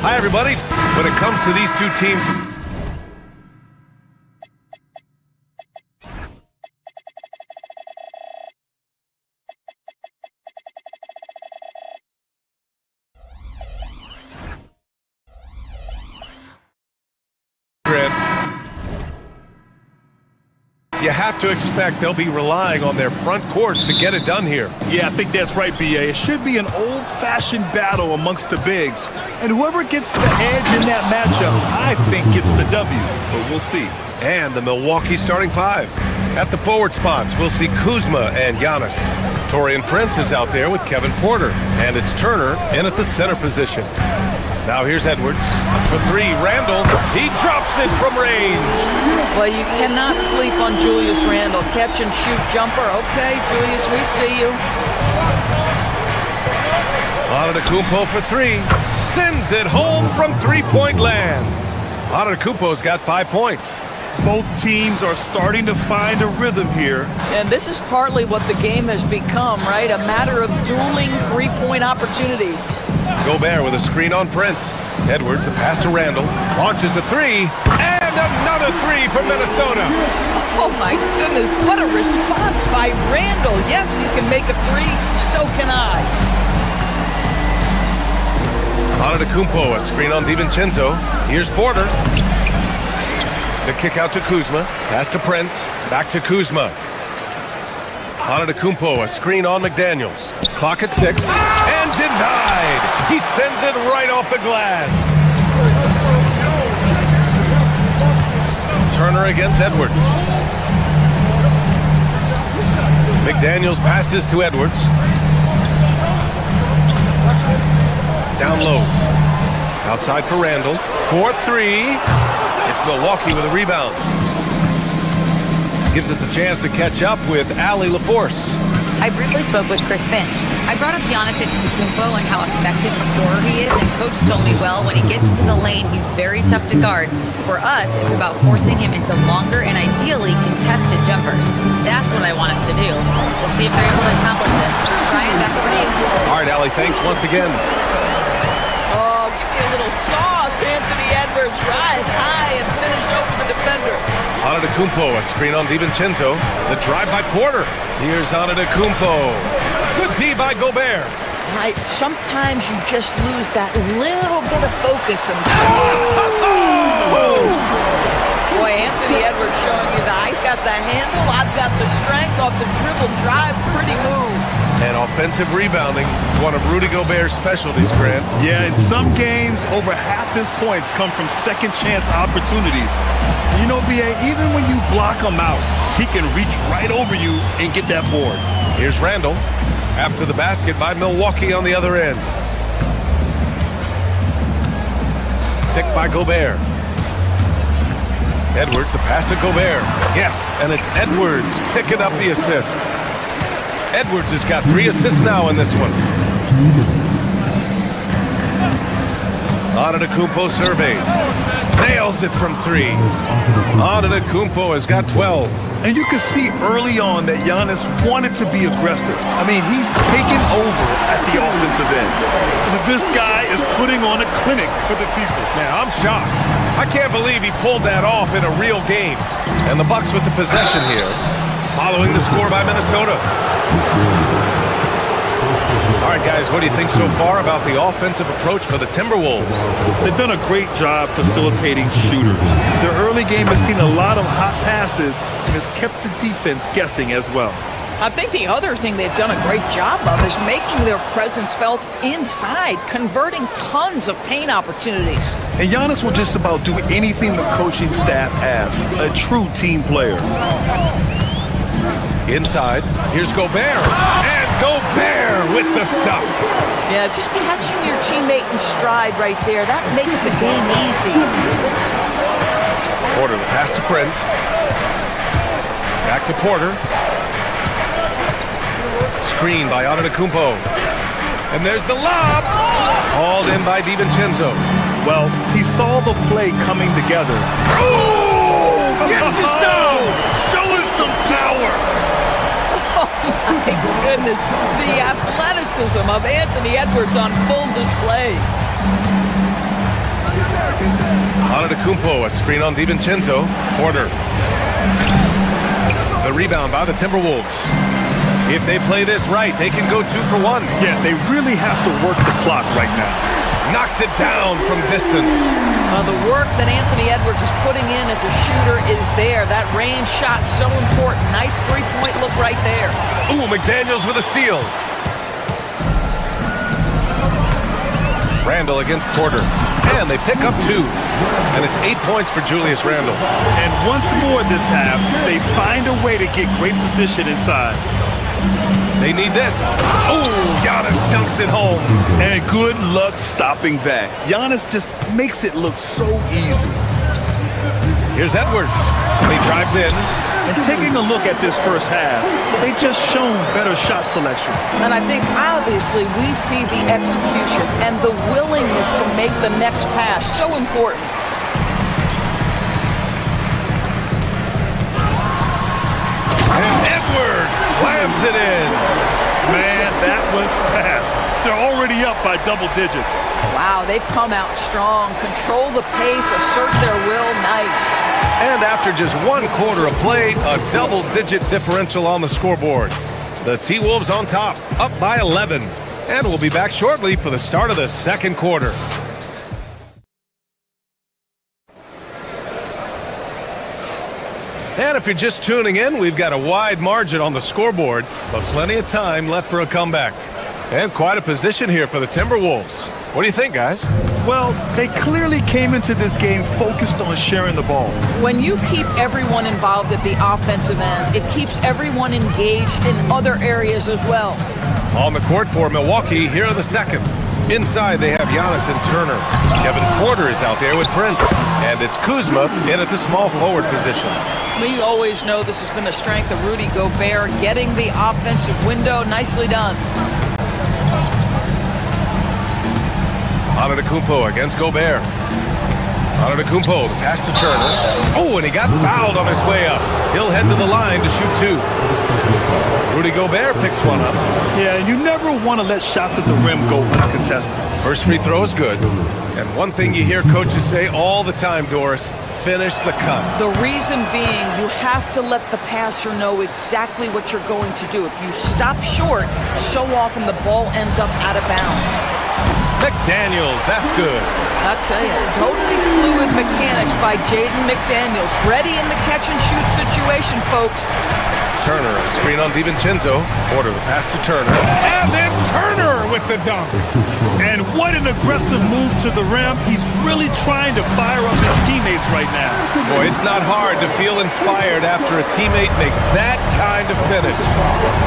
Hi, everybody. When it comes to these two teams, you have to expect they'll be relying on their front courts to get it done here. Yeah, I think that's right, B.A. It should be an old-fashioned battle amongst the bigs. And whoever gets the edge in that matchup, I think gets the W. But we'll see. And the Milwaukee starting five. At the forward spots, we'll see Kuzma and Giannis. Taurean Prince is out there with Kevin Porter. And it's Turner in at the center position. Now here's Edwards. For three, Randall. He drops it from range. Well, you cannot sleep on Julius Randle. Catch and shoot jumper. Okay, Julius, we see you. Antetokounmpo for three. Sends it home from three-point land. Antetokounmpo's got 5 points. Both teams are starting to find a rhythm here. And this is partly what the game has become, right? A matter of dueling three-point opportunities. Gobert with a screen on Prince. Edwards, the pass to Randall. Launches a three. And another three for Minnesota. Oh, my goodness. What a response by Randall. Yes, you can make a three. So can I. Antetokounmpo, a screen on DiVincenzo. Here's Porter. The kick out to Kuzma. Pass to Prince. Back to Kuzma. Antetokounmpo, a screen on McDaniels. Clock at 6. And denied. He sends it right off the glass. Turner against Edwards. McDaniels passes to Edwards. Down low. Outside for Randall. 4-3. It's Milwaukee with a rebound. Gives us a chance to catch up with Allie LaForce. I briefly spoke with Chris Finch. I brought up Giannis Antetokounmpo and how effective a scorer he is, and Coach told me, well, when he gets to the lane, he's very tough to guard. For us, it's about forcing him into longer and ideally contested jumpers. That's what I want us to do. We'll see if they're able to accomplish this. Brian? Ryan, back over to you. All right, Allie, thanks once again. Oh, give me a little sauce. Anthony Edwards rise high and finish over the defender. Antetokounmpo, a screen on DiVincenzo. The drive by Porter. Here's Antetokounmpo. Good D by Gobert. Right, sometimes you just lose that little bit of focus. Boy, Anthony Edwards showing you that I've got the handle, I've got the strength off the dribble drive. Pretty move. And offensive rebounding, one of Rudy Gobert's specialties, Grant. Yeah, in some games, over half his points come from second chance opportunities. You know, BA, even when you block him out, he can reach right over you and get that board. Here's Randall after the basket by Milwaukee on the other end. Pick by Gobert. Edwards, the pass to Gobert. Yes, and it's Edwards picking up the assist. Edwards has got 3 assists now in this one. Antetokounmpo surveys. Nails it from 3. Antetokounmpo has got 12. And you can see early on that Giannis wanted to be aggressive. I mean, he's taking over at the offensive end. This guy is putting on a clinic for the people. Man, I'm shocked. I can't believe he pulled that off in a real game. And the Bucks with the possession here, following the score by Minnesota. All right, guys, what do you think so far about the offensive approach for the Timberwolves? They've done a great job facilitating shooters. Their early game has seen a lot of hot passes and has kept the defense guessing as well. I think the other thing they've done a great job of is making their presence felt inside, converting tons of paint opportunities. And Giannis will just about do anything the coaching staff asks, a true team player. Inside, here's Gobert. And Gobert with the stuff. Yeah, just catching your teammate in stride right there, that makes the game easy. Porter, the pass to Prince. Back to Porter. Screen by Antetokounmpo. And there's the lob. Hauled in by DiVincenzo. Well, he saw the play coming together. Oh! Gets his zone! Show us some power! Oh, my goodness. The athleticism of Anthony Edwards on full display. Antetokounmpo, a screen on DiVincenzo. Porter. The rebound by the Timberwolves. If they play this right, they can go 2 for 1. Yeah, they really have to work the clock right now. Knocks it down from distance. The work that Anthony Edwards is putting in as a shooter is there. That range shot so important. Nice three-point look right there. Ooh, McDaniels with a steal. Randall against Porter. And they pick up 2. And it's 8 points for Julius Randle. And once more this half, they find a way to get great position inside. They need this. Oh, Giannis dunks it home. And good luck stopping that. Giannis just makes it look so easy. Here's Edwards. He drives in. And taking a look at this first half, they've just shown better shot selection. And I think obviously we see the execution and the willingness to make the next pass so important. And Edwards slams it in. Man, that was fast. They're already up by double digits. Wow, they've come out strong, control the pace, assert their will, nice. And after just 1 quarter of play, a double-digit differential on the scoreboard. The T-Wolves on top, up by 11. And we'll be back shortly for the start of the second quarter. And if you're just tuning in, we've got a wide margin on the scoreboard, but plenty of time left for a comeback. And quite a position here for the Timberwolves. What do you think, guys? Well, they clearly came into this game focused on sharing the ball. When you keep everyone involved at the offensive end, it keeps everyone engaged in other areas as well. On the court for Milwaukee here in the second. Inside, they have Giannis and Turner. Kevin Porter is out there with Prince. And it's Kuzma in at the small forward position. We always know this has been a strength of Rudy Gobert, getting the offensive window. Nicely done. Antetokounmpo against Gobert. Antetokounmpo, the pass to Turner. Oh, and he got fouled on his way up. He'll head to the line to shoot 2. Rudy Gobert picks one up. Yeah, and you never want to let shots at the rim go uncontested. First free throw is good. And one thing you hear coaches say all the time, Doris, finish the cut. The reason being, you have to let the passer know exactly what you're going to do. If you stop short, so often the ball ends up out of bounds. McDaniels, that's good. I'll tell you, totally fluid mechanics by Jaden McDaniels. Ready in the catch-and-shoot situation, folks. Turner, a screen on DiVincenzo. Order the pass to Turner. And then Turner with the dunk. And what an aggressive move to the rim. He's really trying to fire up his teammates right now. Boy, it's not hard to feel inspired after a teammate makes that kind of finish.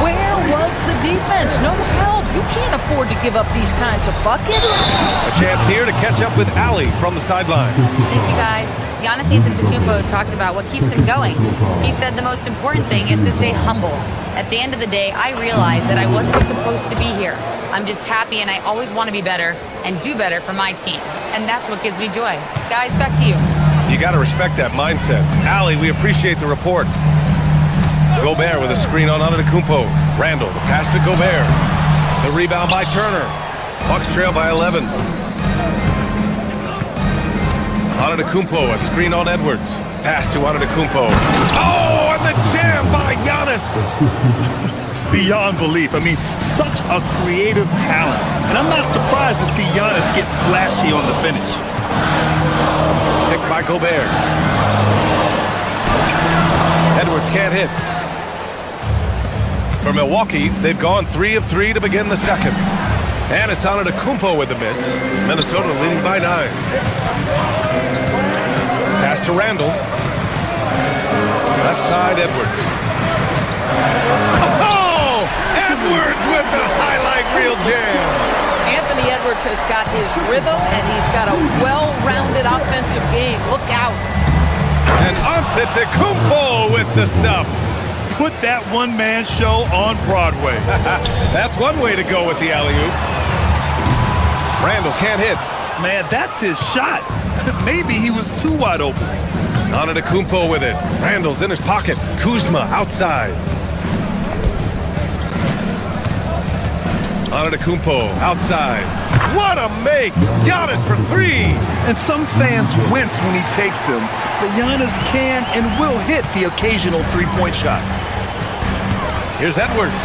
Where was the defense? No help. You can't afford to give up these kinds of buckets. A chance here to catch up with Allie from the sideline. Thank you, guys. Giannis Antetokounmpo talked about what keeps him going. He said the most important thing is to stay humble. At the end of the day, I realized that I wasn't supposed to be here. I'm just happy, and I always want to be better and do better for my team. And that's what gives me joy. Guys, back to you. You got to respect that mindset. Allie, we appreciate the report. Gobert with a screen on Antetokounmpo. Randall, the pass to Gobert. The rebound by Turner. Bucks trail by 11. Antetokounmpo, a screen on Edwards. Pass to Antetokounmpo. Oh, and the jam by Giannis. Beyond belief. I mean, such a creative talent. And I'm not surprised to see Giannis get flashy on the finish. Picked by Gobert. Edwards can't hit. For Milwaukee, they've gone 3 of 3 to begin the second. And it's Antetokounmpo with the miss. Minnesota leading by 9. Pass to Randall. Left side, Edwards. Oh! Edwards with the highlight reel jam. Anthony Edwards has got his rhythm, and he's got a well-rounded offensive game. Look out. And Antetokounmpo with the stuff. Put that one-man show on Broadway. That's one way to go with the alley-oop. Randall can't hit. Man, that's his shot. Maybe he was too wide open. Antetokounmpo with it. Randall's in his pocket. Kuzma outside. Antetokounmpo outside. What a make! Giannis for 3! And some fans wince when he takes them, but Giannis can and will hit the occasional three-point shot. Here's Edwards.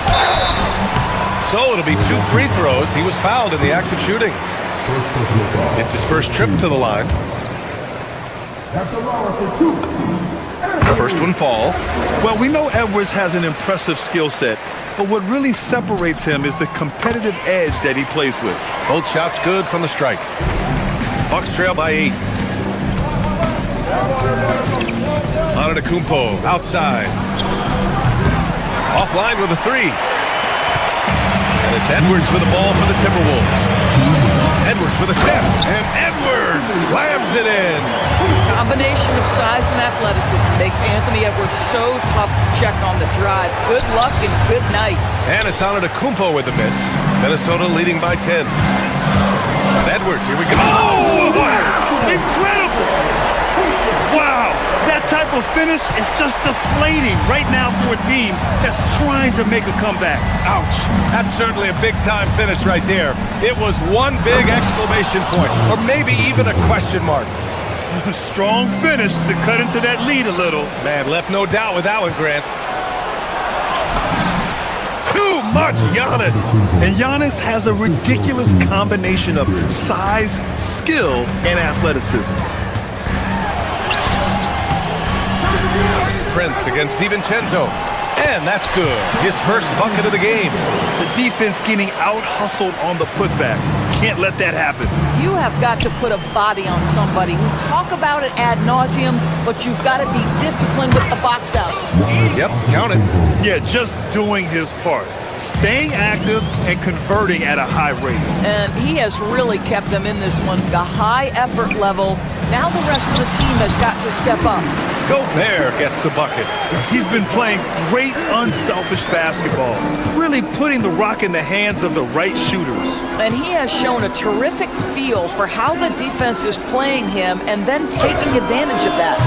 So it'll be 2 free throws. He was fouled in the act of shooting. It's his first trip to the line. The first one falls. Well, we know Edwards has an impressive skill set, but what really separates him is the competitive edge that he plays with. Both shots good from the strike. Bucks trail by 8. Antetokounmpo outside. Offline with a 3. And it's Edwards with the ball for the Timberwolves. Edwards with a step, and Edwards slams it in. Combination of size and athleticism makes Anthony Edwards so tough to check on the drive. Good luck and good night. And it's Antetokounmpo with the miss. Minnesota leading by 10. And Edwards, here we go. Oh, wow! Incredible! Wow, that type of finish is just deflating right now for a team that's trying to make a comeback. Ouch. That's certainly a big-time finish right there. It was one big exclamation point, or maybe even a question mark. Strong finish to cut into that lead a little. Man, left no doubt with that one, Grant. Too much Giannis. And Giannis has a ridiculous combination of size, skill, and athleticism. Prince against DiVincenzo. And that's good. His first bucket of the game. The defense getting out-hustled on the putback. Can't let that happen. You have got to put a body on somebody. We talk about it ad nauseum, but you've got to be disciplined with the box outs. Yep, count it. Yeah, just doing his part. Staying active and converting at a high rate. And he has really kept them in this one. The high effort level. Now the rest of the team has got to step up. Gobert gets the bucket. He's been playing great, unselfish basketball, really putting the rock in the hands of the right shooters. And he has shown a terrific feel for how the defense is playing him and then taking advantage of that.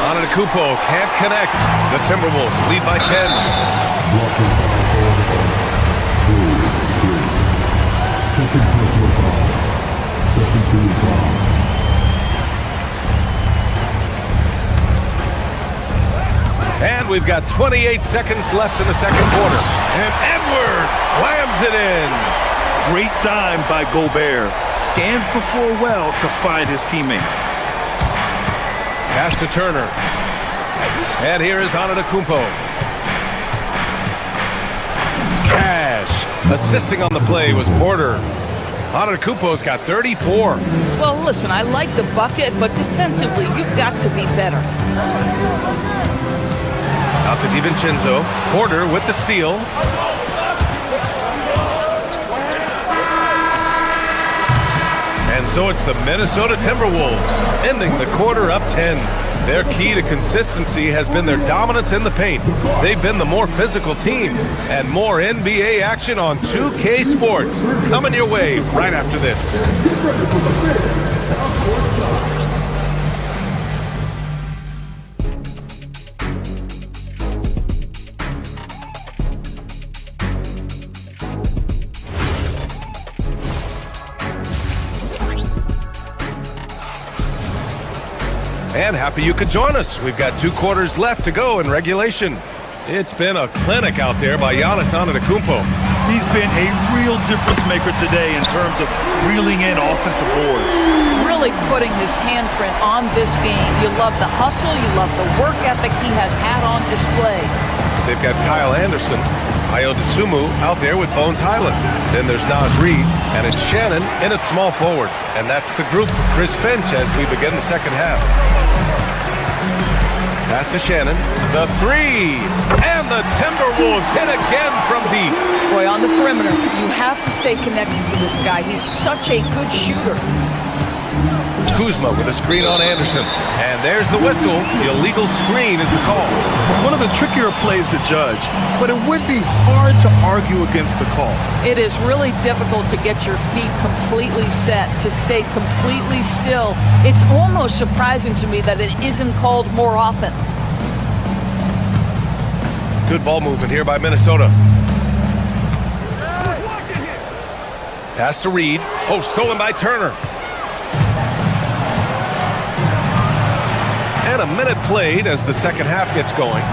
Antetokounmpo can't connect. The Timberwolves lead by 10. And we've got 28 seconds left in the second quarter. And Edwards slams it in. Great dime by Gobert. Scans the floor well to find his teammates. Pass to Turner. And here is Antetokounmpo. Cash. Assisting on the play was Porter. Antetokounmpo's got 34. Well, listen, I like the bucket, but defensively, you've got to be better. Out to DiVincenzo. Porter with the steal. And so it's the Minnesota Timberwolves ending the quarter up 10. Their key to consistency has been their dominance in the paint. They've been the more physical team. And more NBA action on 2K Sports coming your way right after this. And happy you could join us. We've got 2 quarters left to go in regulation. It's been a clinic out there by Giannis Antetokounmpo. He's been a real difference maker today in terms of reeling in offensive boards. Really putting his handprint on this game. You love the hustle, you love the work ethic he has had on display. They've got Kyle Anderson, Ayo Dosunmu out there with Bones Highland. Then there's Naz Reid, and it's Shannon in at small forward. And that's the group for Chris Finch as we begin the second half. Pass to Shannon, the 3, and the Timberwolves hit again from deep. Boy, on the perimeter, you have to stay connected to this guy. He's such a good shooter. Kuzma with a screen on Anderson. And there's the whistle. The illegal screen is the call. One of the trickier plays to judge, but it would be hard to argue against the call. It is really difficult to get your feet completely set, to stay completely still. It's almost surprising to me that it isn't called more often. Good ball movement here by Minnesota. Pass to Reid. Oh, stolen by Turner. And a minute played as the second half gets going.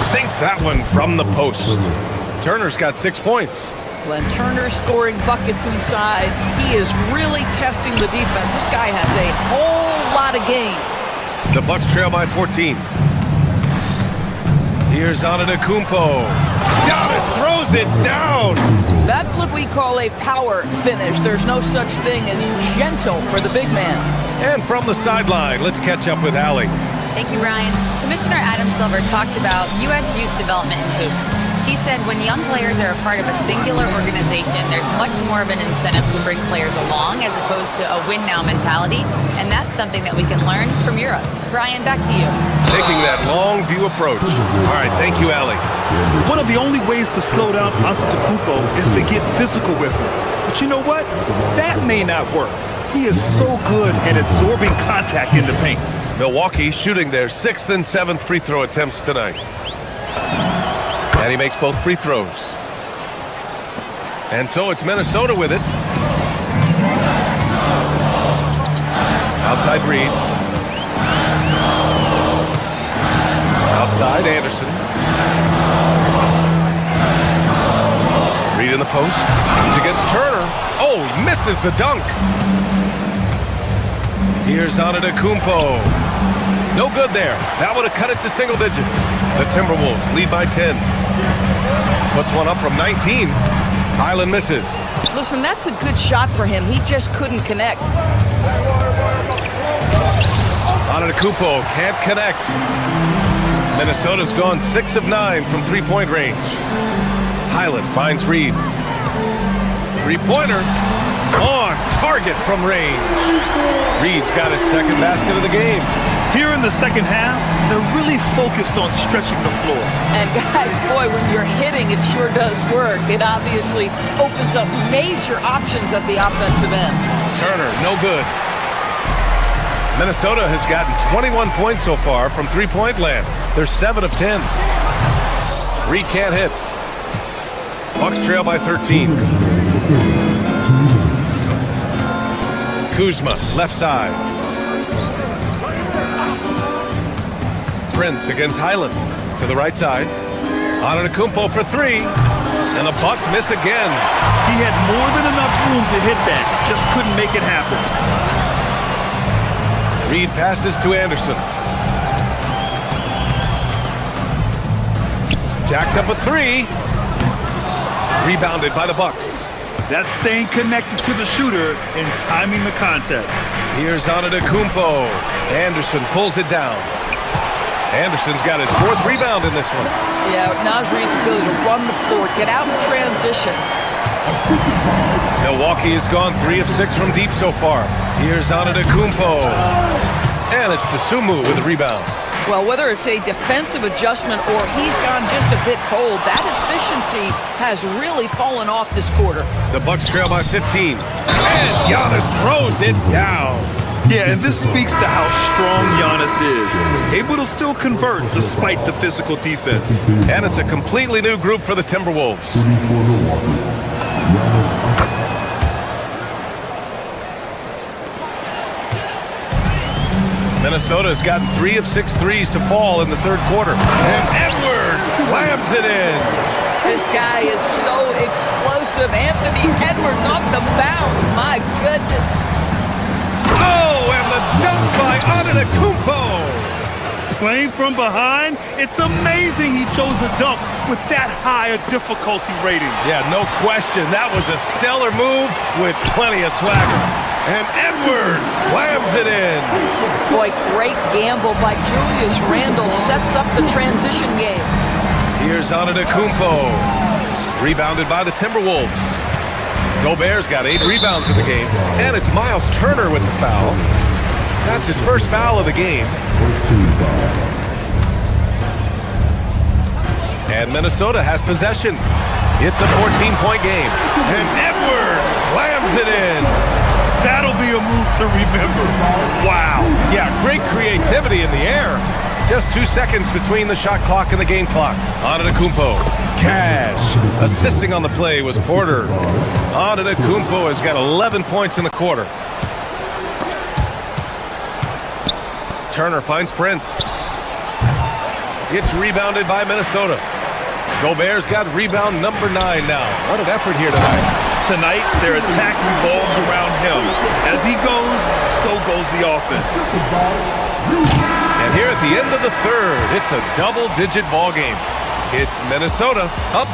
Sinks that one from the post. Turner's got 6 points. When Turner's scoring buckets inside, he is really testing the defense. This guy has a whole lot of game. The Bucks trail by 14. Here's Antetokounmpo. Giannis throws it down. That's what we call a power finish. There's no such thing as gentle for the big man. And from the sideline, let's catch up with Allie. Thank you, Brian. Commissioner Adam Silver talked about U.S. youth development in hoops. He said when young players are a part of a singular organization, there's much more of an incentive to bring players along as opposed to a win-now mentality, and that's something that we can learn from Europe. Brian, back to you. Taking that long view approach. All right, thank you, Allie. One of the only ways to slow down Antetokounmpo is to get physical with him. But you know what? That may not work. He is so good at absorbing contact in the paint. Milwaukee shooting their 6th and 7th free throw attempts tonight. And he makes both free throws. And so it's Minnesota with it. Outside Reid. Outside Anderson. Reid in the post. He's against Turner. Oh, he misses the dunk. Here's Antetokounmpo. No good there. That would have cut it to single digits. The Timberwolves lead by 10. Puts one up from 19. Highland misses. Listen, that's a good shot for him. He just couldn't connect. Antetokounmpo can't connect. Minnesota's gone 6 of 9 from three-point range. Highland finds Reid. Three-pointer on target from range. Reid's got his second basket of the game. Here in the second half, they're really focused on stretching the floor. And guys, boy, when you're hitting, it sure does work. It obviously opens up major options at the offensive end. Turner, no good. Minnesota has gotten 21 points so far from three-point land. They're 7 of 10. Reed can't hit. Bucks trail by 13. Kuzma, left side. Prince against Highland. To the right side. Antetokounmpo for three. And the Bucks miss again. He had more than enough room to hit that. Just couldn't make it happen. Reed passes to Anderson. Jacks up a three. Rebounded by the Bucks. That's staying connected to the shooter and timing the contest. Here's Antetokounmpo. Anderson pulls it down. Anderson's got his 4th rebound in this one. Yeah, Naz Reid's ability to run the floor, get out in transition. Milwaukee has gone 3 of 6 from deep so far. Here's Antetokounmpo. And it's Dosunmu with the rebound. Well, whether it's a defensive adjustment or he's gone just a bit cold, that efficiency has really fallen off this quarter. The Bucks trail by 15. And Giannis throws it down. Yeah, and this speaks to how strong Giannis is. Able to still convert despite the physical defense. And it's a completely new group for the Timberwolves. Minnesota's gotten 3 of 6 threes to fall in the third quarter. And Edwards slams it in. This guy is so explosive. Anthony Edwards off the bounce. My goodness. Oh, and the dunk by Antetokounmpo. Playing from behind, it's amazing he chose a dunk with that high a difficulty rating. Yeah, no question. That was a stellar move with plenty of swagger. And Edwards slams it in. Boy, great gamble by Julius Randle. Sets up the transition game. Here's Antetokounmpo. Rebounded by the Timberwolves. Gobert's got 8 rebounds in the game. And it's Miles Turner with the foul. That's his first foul of the game. And Minnesota has possession. It's a 14-point game. And Edwards slams it in. That'll be a move to remember. Wow. Yeah, great creativity in the air. Just 2 seconds between the shot clock and the game clock. Antetokounmpo. Cash. Assisting on the play was Porter. Antetokounmpo has got 11 points in the quarter. Turner finds Prince. It's rebounded by Minnesota. Gobert's got rebound number 9 now. What an effort here tonight. Tonight, their attack revolves around him. As he goes, so goes the offense. And here at the end of the third, it's a double-digit ball game. It's Minnesota up.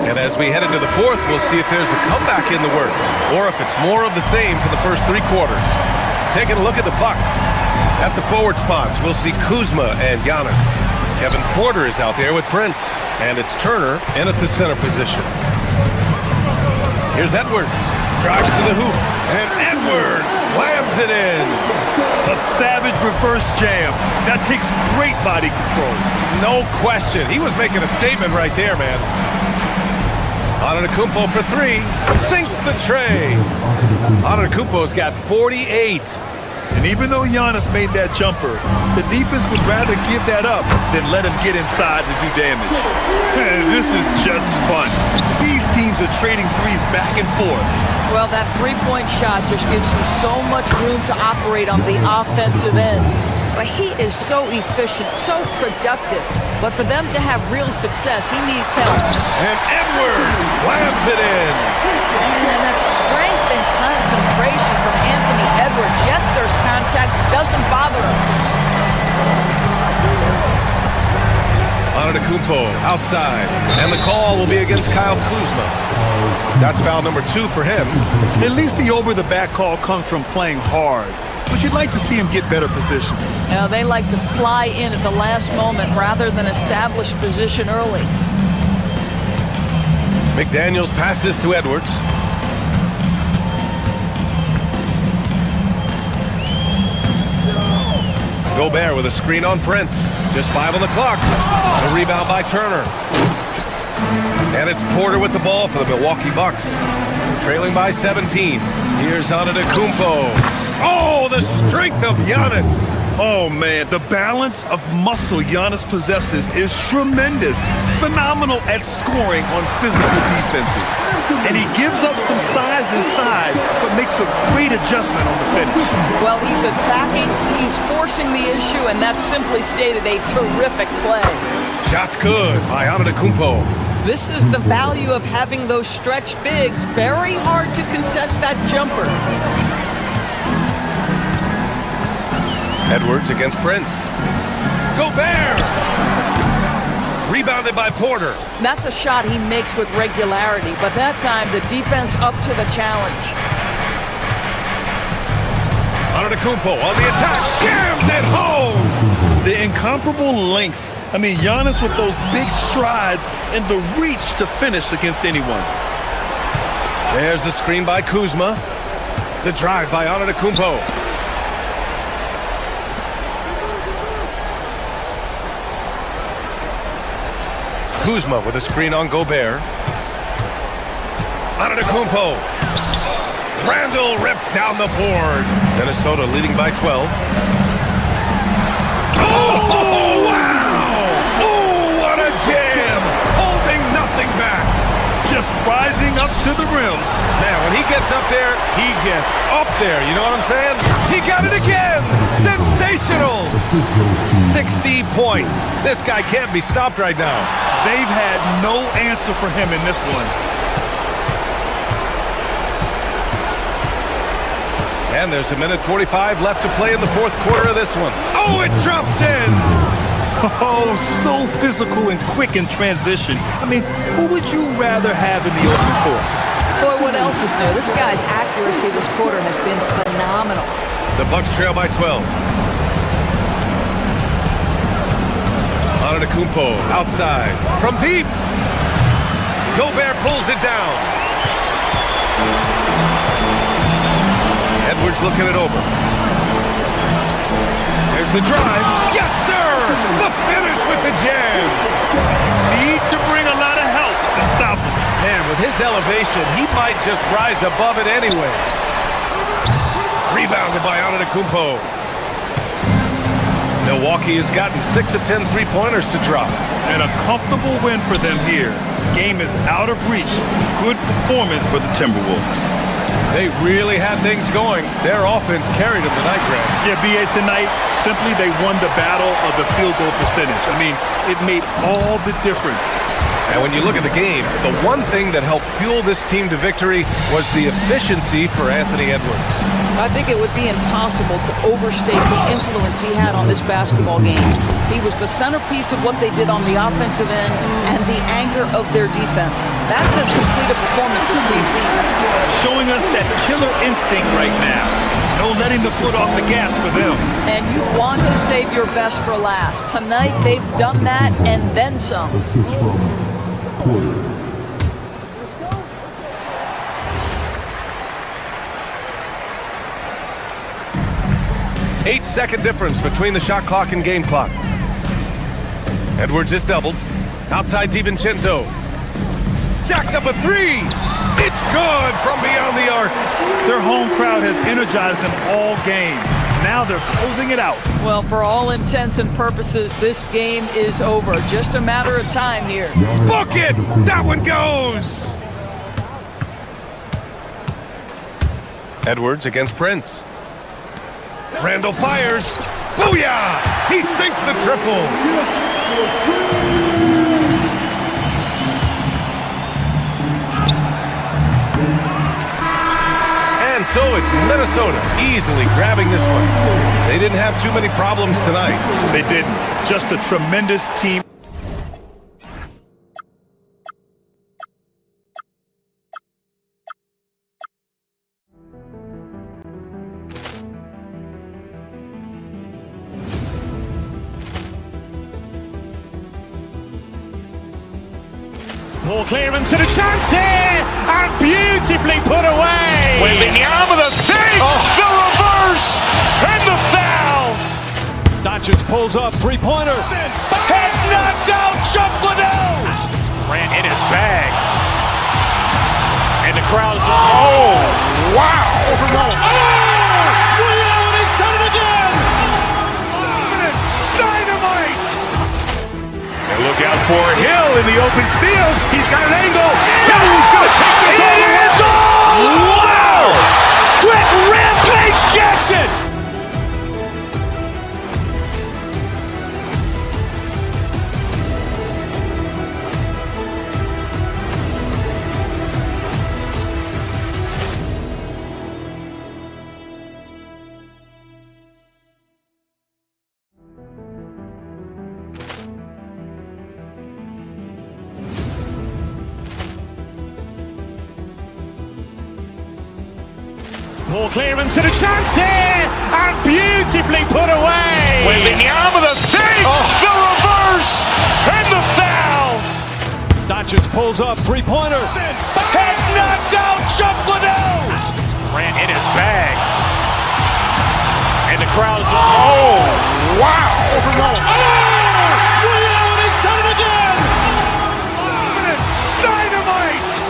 And as we head into the fourth, we'll see if there's a comeback in the works, or if it's more of the same for the first 3 quarters. Taking a look at the Bucks. At the forward spots, we'll see Kuzma and Giannis. Kevin Porter is out there with Prince. And it's Turner in at the center position. Here's Edwards. Drives to the hoop. And Edwards slams it in. A savage reverse jam. That takes great body control. No question. He was making a statement right there, man. Antetokounmpo for 3. Sinks the tray. Antetokounmpo's got 48. And even though Giannis made that jumper, the defense would rather give that up than let him get inside to do damage. This is just fun. These teams are trading threes back and forth. Well, that three-point shot just gives you so much room to operate on the offensive end. But he is so efficient, so productive. But for them to have real success, he needs help. And Edwards slams it in. And that strength and concentration from Anthony Edwards. Yes, there's contact. Doesn't bother him. Antetokounmpo outside. And the call will be against Kyle Kuzma. That's foul number 2 for him. At least the over-the-back call comes from playing hard. But you'd like to see him get better position. Now, they like to fly in at the last moment rather than establish position early. McDaniels passes to Edwards. Gobert with a screen on Prince. Just 5 on the clock. A rebound by Turner. And it's Porter with the ball for the Milwaukee Bucks. Trailing by 17. Here's Antetokounmpo. Oh, the strength of Giannis. Oh, man, the balance of muscle Giannis possesses is tremendous. Phenomenal at scoring on physical defenses. And he gives up some size inside, but makes a great adjustment on the finish. Well, he's attacking, he's forcing the issue, and that's simply stated a terrific play. Shots good by Antetokounmpo. This is the value of having those stretch bigs. Very hard to contest that jumper. Edwards against Prince. Gobert! Rebounded by Porter. That's a shot he makes with regularity, but that time the defense up to the challenge. Antetokounmpo on the attack. Jams it home! The incomparable length. I mean, Giannis with those big strides and the reach to finish against anyone. There's the screen by Kuzma. The drive by Antetokounmpo. Kuzma with a screen on Gobert. Antetokounmpo. Randall rips down the board. Minnesota leading by 12. Oh, wow! Oh, what a jam! Holding nothing back. Just rising up to the rim. Man, when he gets up there, he gets up there. You know what I'm saying? He got it again! Sensational! 60 points. This guy can't be stopped right now. They've had no answer for him in this one. And there's a minute 45 left to play in the fourth quarter of this one. Oh, it drops in! Oh, so physical and quick in transition. I mean, who would you rather have in the open court? Boy, what else is new? This guy's accuracy this quarter has been phenomenal. The Bucks trail by 12. Antetokounmpo outside from deep. Gobert pulls it down. Edwards looking it over. There's the drive. Yes, sir! The finish with the jam. Need to bring a lot of help to stop him. Man, with his elevation, he might just rise above it anyway. Rebounded by Antetokounmpo. Milwaukee has gotten 6 of 10 three-pointers to drop. And a comfortable win for them here. Game is out of reach. Good performance for the Timberwolves. They really had things going. Their offense carried them tonight, Grant. Yeah, B.A., tonight, simply they won the battle of the field goal percentage. I mean, it made all the difference. And when you look at the game, the one thing that helped fuel this team to victory was the efficiency for Anthony Edwards. I think it would be impossible to overstate the influence he had on this basketball game. He was the centerpiece of what they did on the offensive end and the anchor of their defense. That's as complete a performance as we've seen. Showing us that killer instinct right now. No letting the foot off the gas for them. And you want to save your best for last. Tonight, they've done that and then some. Assist from Porter. 8-second difference between the shot clock and game clock. Edwards is doubled. Outside DiVincenzo. Jacks up a three. It's good from beyond the arc. Their home crowd has energized them all game. Now they're closing it out. Well, for all intents and purposes, this game is over. Just a matter of time here. Book it! That one goes! Edwards against Prince. Randall fires. Booyah! He sinks the triple. And so it's Minnesota easily grabbing this one. They didn't have too many problems tonight. They didn't. Just a tremendous team. Ball clearance and a chance here, and beautifully put away. Waving the arm of the fake, the reverse, and the foul. Doncic pulls up, three-pointer. Has knocked out Chuck Liddell. Ran in his bag. And the crowd is... Oh, wow. Ray Allen has done it again. Dynamite. And look out for Hill in the open field. He's got an angle. Hill's going to take this all the way. Wow. Quick Rampage Jackson. Ball clearance and a chance here, and beautifully put away. Wembanyama the fake, the reverse, and the foul. Doncic pulls up, three-pointer. Has knocked out Chuck Liddell. Ran in his bag. And the crowd is... Oh, wow. Ray Allen has done it again. Dynamite.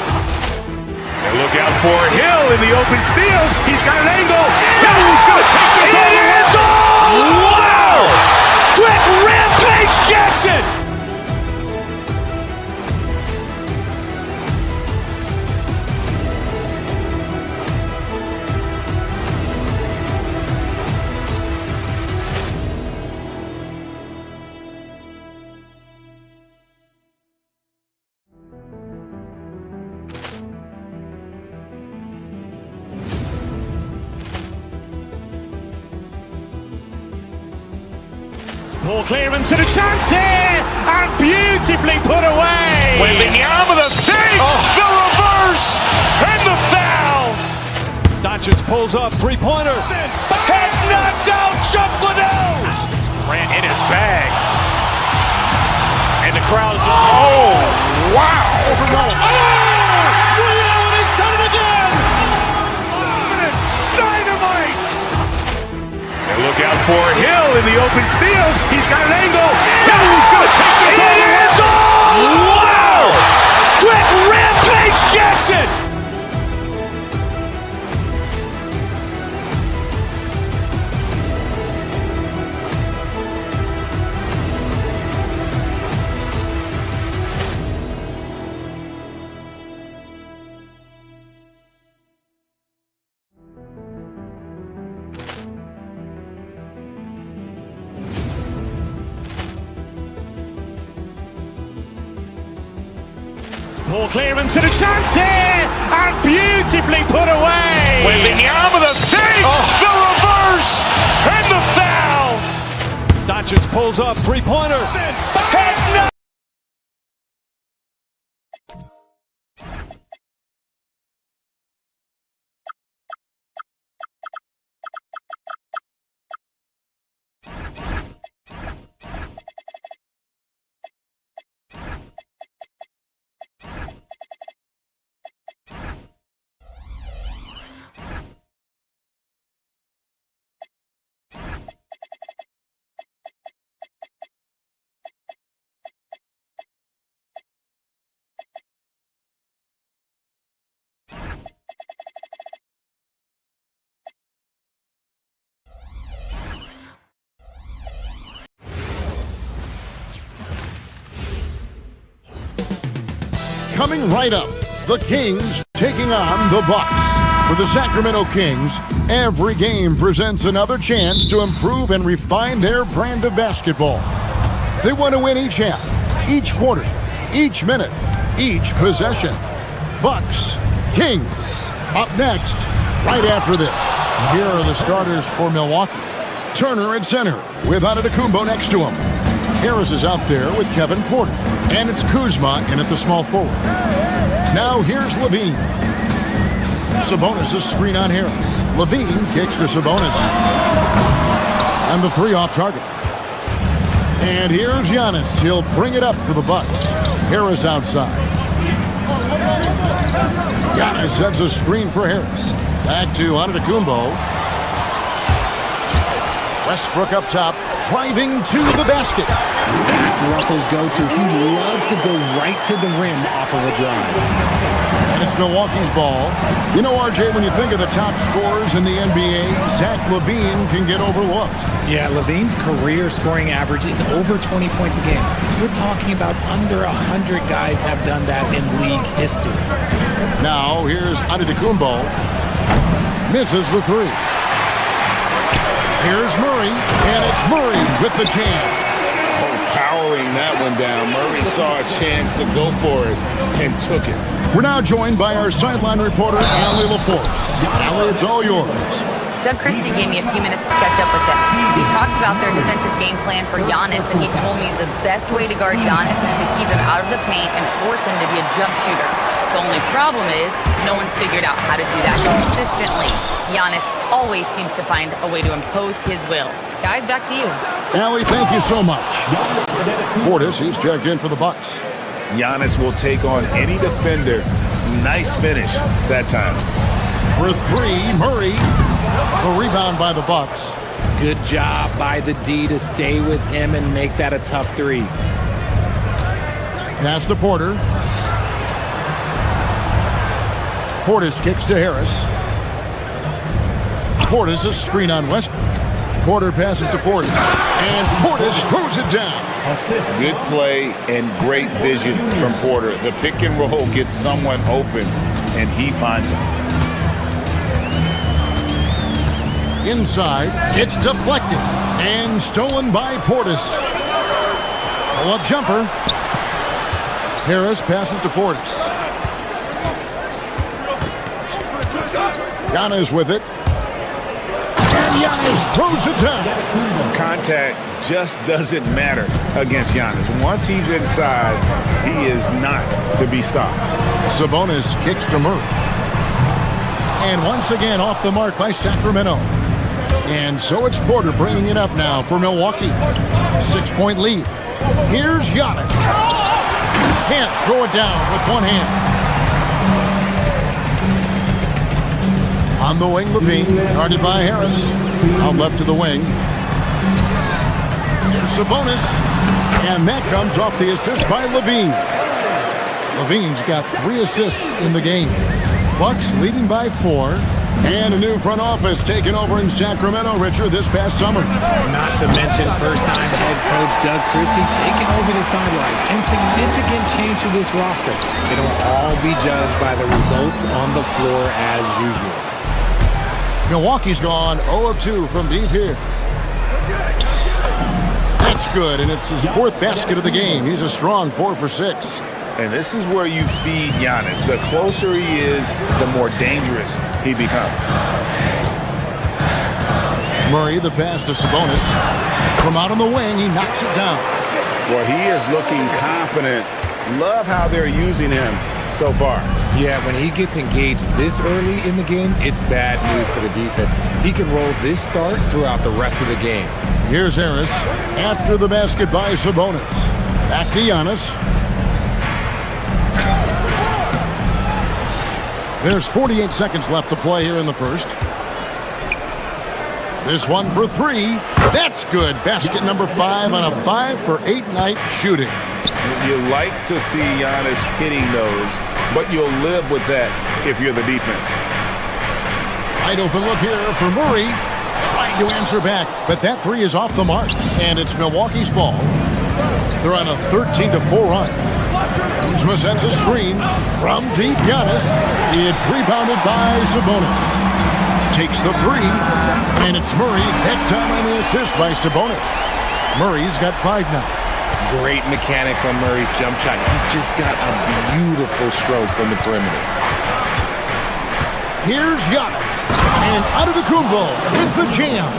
And look out for Hill in the open field. He's got an angle. Hill's going to take this all the way. Wow. Quick Rampage Jackson. Ball clearance and a chance here, and beautifully put away. Wembanyama the fake, the reverse, and the foul. Doncic pulls up, three-pointer. Has knocked out Chuck Liddell. Ran in his bag. And the crowd is... Oh, wow. Ray Allen has done it again. Dynamite. And look out for Hill in the open field. He's got an angle. Hill's going to take this all the way. Wow. Quick Rampage Jackson. Ball clearance and a chance here, and beautifully put away. Wembanyama the fake, the reverse, and the foul. Doncic pulls up, three-pointer. Has not... Coming right up, the Kings taking on the Bucks. For the Sacramento Kings, every game presents another chance to improve and refine their brand of basketball. They want to win each half, each quarter, each minute, each possession. Bucks, Kings, up next, right after this. Here are the starters for Milwaukee. Turner at center with Antetokounmpo next to him. Harris is out there with Kevin Porter. And it's Kuzma in at the small forward. Now here's Levine. Sabonis' screen on Harris. Levine kicks to Sabonis. And the three off target. And here's Giannis. He'll bring it up for the Bucks. Harris outside. Giannis sets a screen for Harris. Back to Antetokounmpo. Westbrook up top, driving to the basket. That's Russell's go-to. He loves to go right to the rim off of a drive. And it's Milwaukee's ball. You know, RJ, when you think of the top scorers in the NBA, Zach LaVine can get overlooked. Yeah, LaVine's career scoring average is over 20 points a game. We're talking about under 100 guys have done that in league history. Now, here's Antetokounmpo. Misses the three. Here's Murray, and it's Murray with the jam. Powering that one down. Murray saw a chance to go for it and took it. We're now joined by our sideline reporter, Allie LaForce. Allie, it's all yours. Doug Christie gave me a few minutes to catch up with them. We talked about their defensive game plan for Giannis, and he told me the best way to guard Giannis is to keep him out of the paint and force him to be a jump shooter. The only problem is no one's figured out how to do that consistently. Giannis always seems to find a way to impose his will. Guys, back to you. Allie, thank you so much. Portis, he's checked in for the Bucks. Giannis will take on any defender. Nice finish that time. For three, Murray. The rebound by the Bucks. Good job by the D to stay with him and make that a tough three. Pass to Porter. Portis kicks to Harris. Portis, a screen on Westbrook. Porter passes to Portis. And Portis throws it down. Good play and great vision from Porter. The pick and roll gets someone open, and he finds it. Inside, it's deflected and stolen by Portis. Pull-up jumper. Harris passes to Portis. Giannis with it. And Giannis throws it down. Contact just doesn't matter against Giannis. Once he's inside, he is not to be stopped. Sabonis kicks to Murray. And once again off the mark by Sacramento. And so it's Porter bringing it up now for Milwaukee. 6-point lead. Here's Giannis. Can't throw it down with one hand. On the wing, LaVine, guarded by Harris. Out left to the wing. Here's Sabonis. And that comes off the assist by LaVine. LaVine's got 3 assists in the game. Bucks leading by 4. And a new front office taken over in Sacramento, Richard, this past summer. Not to mention first-time head coach Doug Christie taking over the sidelines. And significant change to this roster. It'll all be judged by the results on the floor as usual. Milwaukee's gone 0 of 2 from deep here. That's good, and it's his 4th basket of the game. He's a strong 4 for 6. And this is where you feed Giannis. The closer he is, the more dangerous he becomes. Murray, the pass to Sabonis. From out on the wing, he knocks it down. Well, he is looking confident. Love how they're using him so far. Yeah, when he gets engaged this early in the game, it's bad news for the defense. He can roll this start throughout the rest of the game. Here's Harris after the basket by Sabonis. Back to Giannis. There's 48 seconds left to play here in the first. This one for 3. That's good. Basket number 5 on a 5 for 8 night shooting. You like to see Giannis hitting those, but you'll live with that if you're the defense. Wide open look here for Murray. Trying to answer back, but that 3 is off the mark. And it's Milwaukee's ball. They're on a 13-4 run. Kuzma sends a screen from deep. Giannis. It's rebounded by Sabonis. Takes the 3, and it's Murray. That time on the assist by Sabonis. Murray's got 5 now. Great mechanics on Murray's jump shot. He's just got a beautiful stroke from the perimeter. Here's Giannis. And Antetokounmpo with the jam.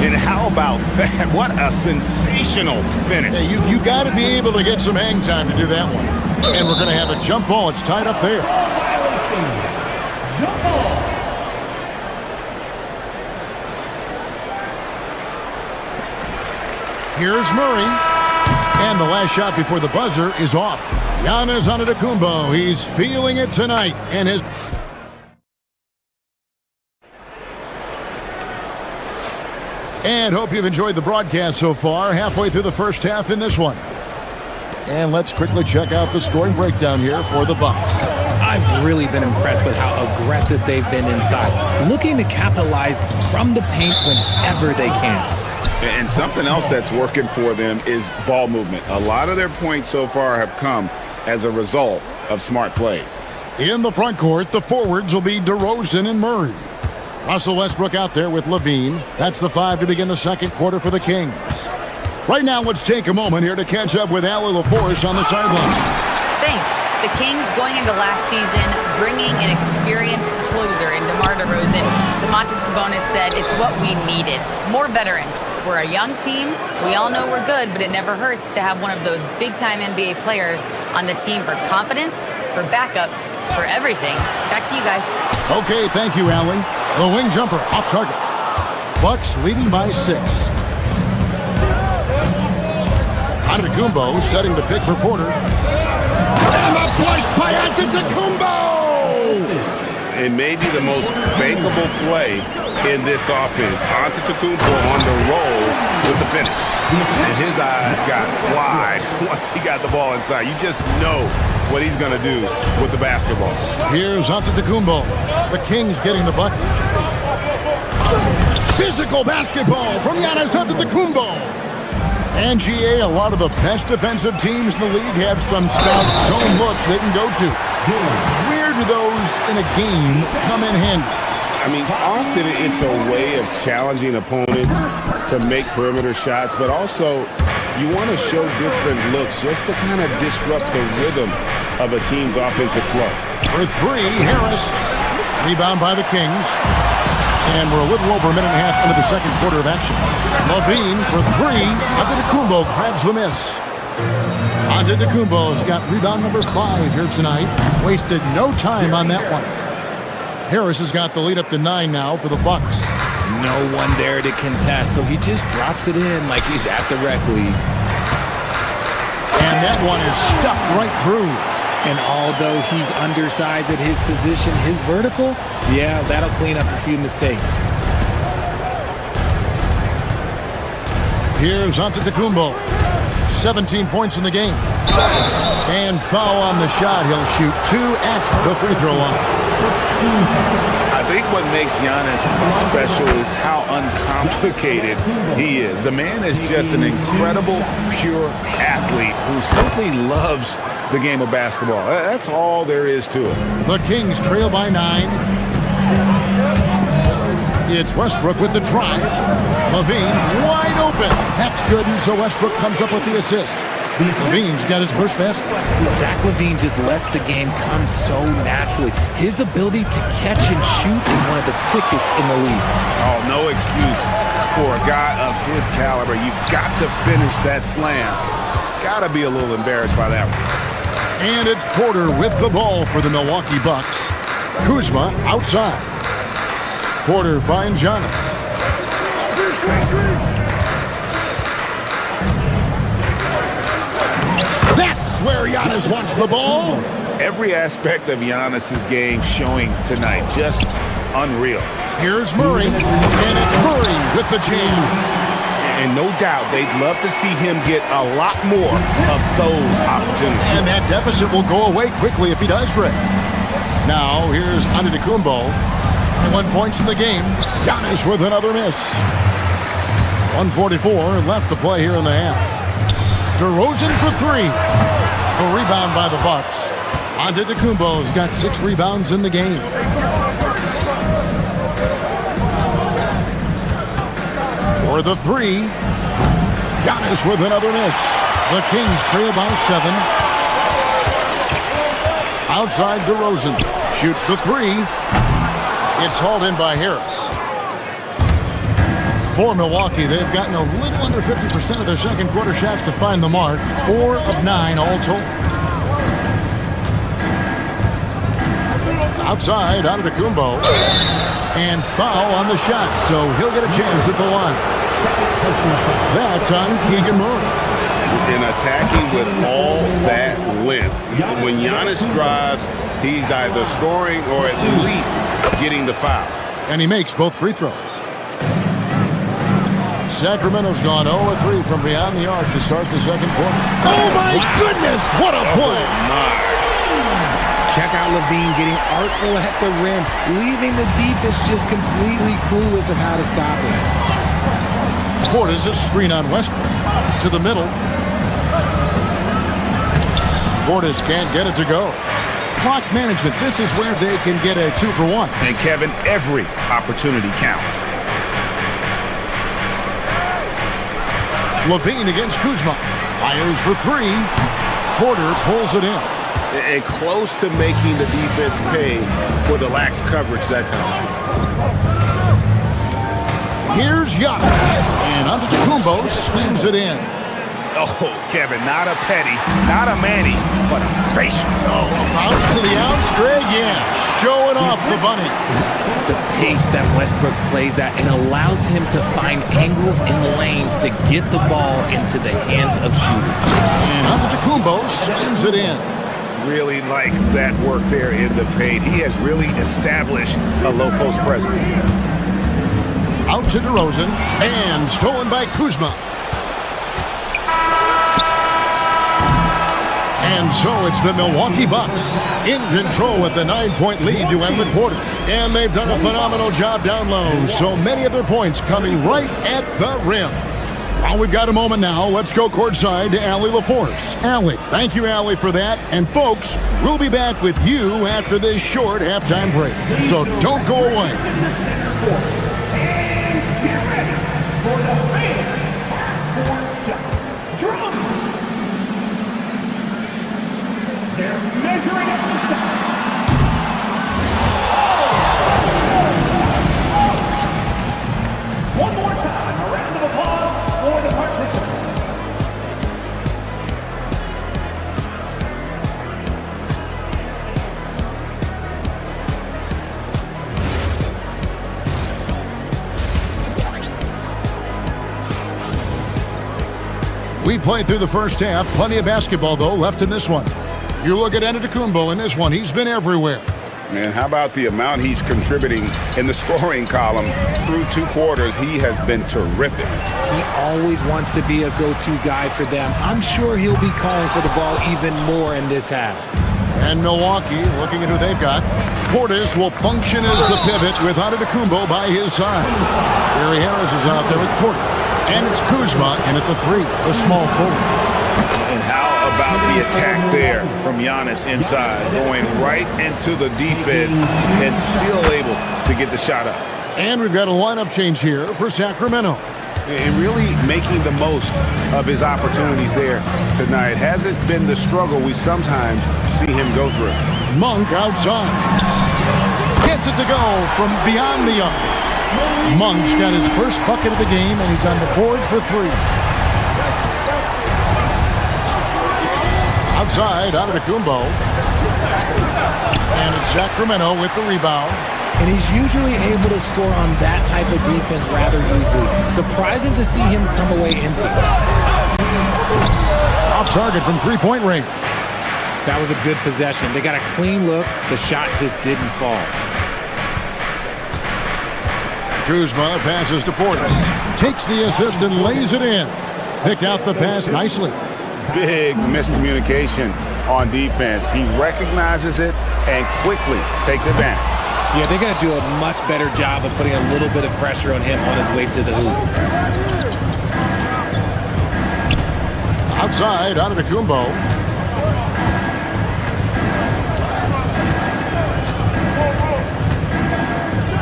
And how about that? What a sensational finish. Yeah, you got to be able to get some hang time to do that one. And we're going to have a jump ball. It's tied up there. Here's Murray. And the last shot before the buzzer is off. Giannis Antetokounmpo. He's feeling it tonight. And his And hope you've enjoyed the broadcast so far. Halfway through the first half in this one. And let's quickly check out the scoring breakdown here for the Bucks. I've really been impressed with how aggressive they've been inside, looking to capitalize from the paint whenever they can. And something else that's working for them is ball movement. A lot of their points so far have come as a result of smart plays. In the front court, the forwards will be DeRozan and Murray. Russell Westbrook out there with Levine. That's the 5 to begin the second quarter for the Kings. Right now, let's take a moment here to catch up with Allie LaForce on the sideline. Thanks. The Kings going into last season, bringing an experienced closer in DeMar DeRozan. Domantas Sabonis said it's what we needed. More veterans. We're a young team. We all know we're good, but it never hurts to have one of those big-time NBA players on the team for confidence, for backup, for everything. Back to you guys. Okay, thank you, Allie. The wing jumper off target. Bucks leading by 6. Antetokounmpo setting the pick for Porter. And the push by Antetokounmpo! And maybe the most bankable play in this offense. Antetokounmpo on the roll with the finish. And his eyes got wide once he got the ball inside. You just know what he's going to do with the basketball. Here's Antetokounmpo. The Kings getting the bucket. Physical basketball from Giannis Antetokounmpo. And GA, a lot of the best defensive teams in the league have some stout zone looks they can go to. Where do those in a game come in handy? I mean, often it's a way of challenging opponents to make perimeter shots, but also you want to show different looks just to kind of disrupt the rhythm of a team's offensive flow. For 3, Harris. Rebound by the Kings. And we're a little over a minute and a half into the second quarter of action. Levine for 3. Antetokounmpo grabs the miss. Antetokounmpo's got rebound number 5 here tonight. Wasted no time on that one. Harris has got the lead up to 9 now for the Bucks. No one there to contest, so he just drops it in like he's at the rec league. And that one is stuffed right through. And although he's undersized at his position, his vertical, yeah, that'll clean up a few mistakes. Here's Antetokounmpo. 17 points in the game. And foul on the shot. He'll shoot 2 at the free throw line. I think what makes Giannis special is how uncomplicated he is. The man is just an incredible, pure athlete who simply loves the game of basketball. That's all there is to it. The Kings trail by 9. It's Westbrook with the drive. Levine wide open. That's good, and so Westbrook comes up with the assist. Levine's got his first basket. Zach LaVine just lets the game come so naturally. His ability to catch and shoot is one of the quickest in the league. Oh, no excuse for a guy of his caliber. You've got to finish that slam. Got to be a little embarrassed by that one. And it's Porter with the ball for the Milwaukee Bucks. Kuzma outside. Porter finds Giannis. That's where Giannis wants the ball. Every aspect of Giannis's game showing tonight. Just unreal. Here's Murray. And it's Murray with the jam. And no doubt they'd love to see him get a lot more of those opportunities. And that deficit will go away quickly if he does, Greg. Now, here's Antetokounmpo. 21 points in the game. Giannis with another miss. 1:44 left to play here in the half. DeRozan for 3. A rebound by the Bucks. Antetokounmpo's got 6 rebounds in the game. For the 3. Giannis with another miss. The Kings trail by 7. Outside DeRozan. Shoots the 3. It's hauled in by Harris. For Milwaukee, they've gotten a little under 50% of their second quarter shots to find the mark. 4 of 9 all told. Outside, Antetokounmpo. And foul on the shot, so he'll get a chance at the line. That's on Keegan Murray. And attacking with all that length. When Giannis drives, he's either scoring or at least getting the foul. And he makes both free throws. Sacramento's gone 0-3 from beyond the arc to start the second quarter. Oh, my goodness! What a play! Check out Levine getting artful at the rim, leaving the defense just completely clueless of how to stop him. Portis a screen on Westbrook. To the middle. Portis can't get it to go. Clock management. This is where they can get a 2-for-1. And Kevin, every opportunity counts. Levine against Kuzma. Fires for three. Porter pulls it in. And close to making the defense pay for the lax coverage that time. Here's Giannis. And Antetokounmpo swings it in. Oh, Kevin, not a petty, not a Manny, but a facial. Oh, a bounce to the outs, Greg, yeah. Showing off the bunny. The pace that Westbrook plays at, it allows him to find angles and lanes to get the ball into the hands of shooters. And Antetokounmpo swings it in. Really like that work there in the paint. He has really established a low post presence. Out to DeRozan, and stolen by Kuzma. And so it's the Milwaukee Bucks in control with the 9-point lead to end the quarter. And they've done a phenomenal job down low. So many of their points coming right at the rim. Well, we've got a moment now. Let's go courtside to Allie LaForce. Allie, thank you, Allie, for that. And folks, we'll be back with you after this short halftime break. So don't go away. Measuring up the shot. One more time, a round of applause for the participants. We played through the first half. Plenty of basketball, though, left in this one. You look at Antetokounmpo in this one. He's been everywhere. And how about the amount he's contributing in the scoring column through 2 quarters? He has been terrific. He always wants to be a go-to guy for them. I'm sure he'll be calling for the ball even more in this half. And Milwaukee, looking at who they've got. Portis will function as the pivot with Antetokounmpo by his side. Barry Harris is out there with Porter. And it's Kuzma in at the 3, the small forward. And how about the attack there from Giannis inside, going right into the defense and still able to get the shot up. And we've got a lineup change here for Sacramento. And really making the most of his opportunities there tonight. Hasn't been the struggle we sometimes see him go through. Monk outside. Gets it to go from beyond the arc. Monk's got his first bucket of the game, and he's on the board for 3. Outside, Antetokounmpo. And it's Sacramento with the rebound. And he's usually able to score on that type of defense rather easily. Surprising to see him come away empty. Off target from three-point range. That was a good possession. They got a clean look. The shot just didn't fall. Kuzma passes to Portis. Takes the assist and lays it in. Picked out the pass nicely. Big miscommunication on defense. He recognizes it and quickly takes advantage. Yeah, they're going to do a much better job of putting a little bit of pressure on him on his way to the hoop. Outside, Antetokounmpo.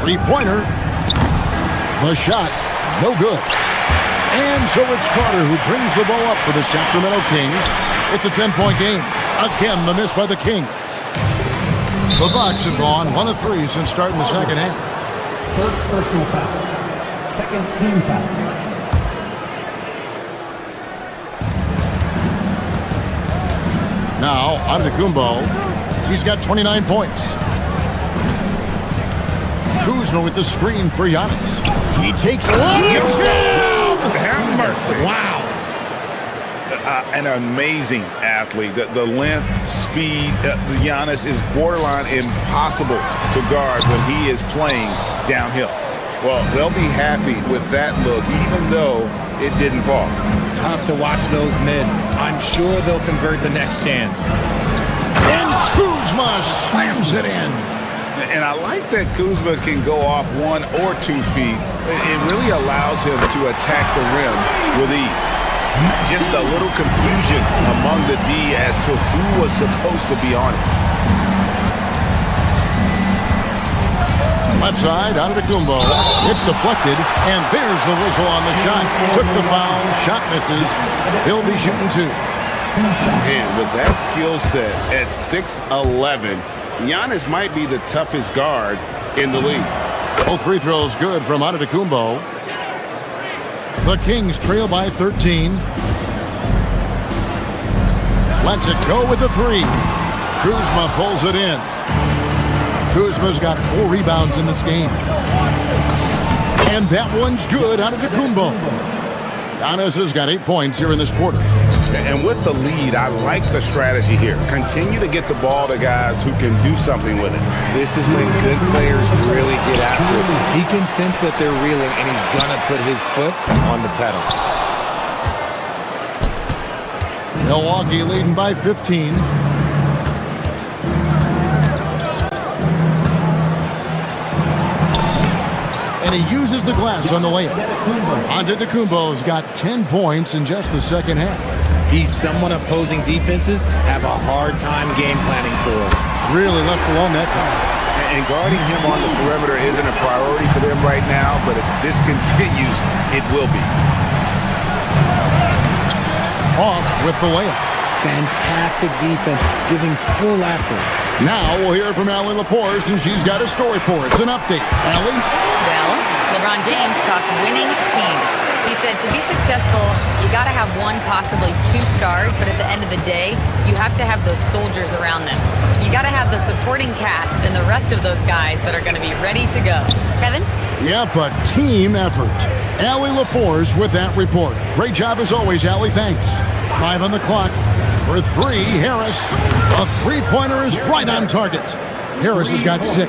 Three-pointer. The shot, no good. And so it's Carter who brings the ball up for the Sacramento Kings. It's a 10-point game. Again, the miss by the Kings. The Bucks have gone 1 of 3 since starting the second half. First personal foul. Second team foul. Now, Antetokounmpo, he's got 29 points. Kuzma with the screen for Giannis. He takes it. Have mercy. Wow. An amazing athlete. The length, speed, Giannis is borderline impossible to guard when he is playing downhill. Well, they'll be happy with that look, even though it didn't fall. Tough to watch those miss. I'm sure they'll convert the next chance. And Kuzma slams it in. And I like that Kuzma can go off 1 or 2 feet. It really allows him to attack the rim with ease. Just a little confusion among the D as to who was supposed to be on it. Left side, Antetokounmpo. It's deflected, and there's the whistle on the shot. Took the foul, shot misses. He'll be shooting 2. Man, with that skill set at 6'11", Giannis might be the toughest guard in the league. Both free throws good from Antetokounmpo. The Kings trail by 13. Lets it go with the 3. Kuzma pulls it in. Kuzma's got 4 rebounds in this game. And that one's good out of Antetokounmpo. Giannis has got 8 points here in this quarter. And with the lead, I like the strategy here. Continue to get the ball to guys who can do something with it. This is when good players really get after it. He can sense that they're reeling, and he's going to put his foot on the pedal. Milwaukee leading by 15. And he uses the glass on the layup. Antetokounmpo's got 10 points in just the second half. He's someone opposing defenses have a hard time game planning for. Really left alone that time. And guarding him on the perimeter isn't a priority for them right now, but if this continues, it will be. Off with the layup. Fantastic defense, giving full effort. Now we'll hear from Allie LaForce, and she's got a story for us. An update. Allie? Well, LeBron James talked winning teams. He said to be successful, you got to have 1, possibly 2 stars, but at the end of the day, you have to have those soldiers around them. You got to have the supporting cast and the rest of those guys that are going to be ready to go. Kevin? Yep, a team effort. Allie LaForce with that report. Great job as always, Allie. Thanks. 5 on the clock. For 3, Harris. A 3-pointer is right on target. Harris has got 6.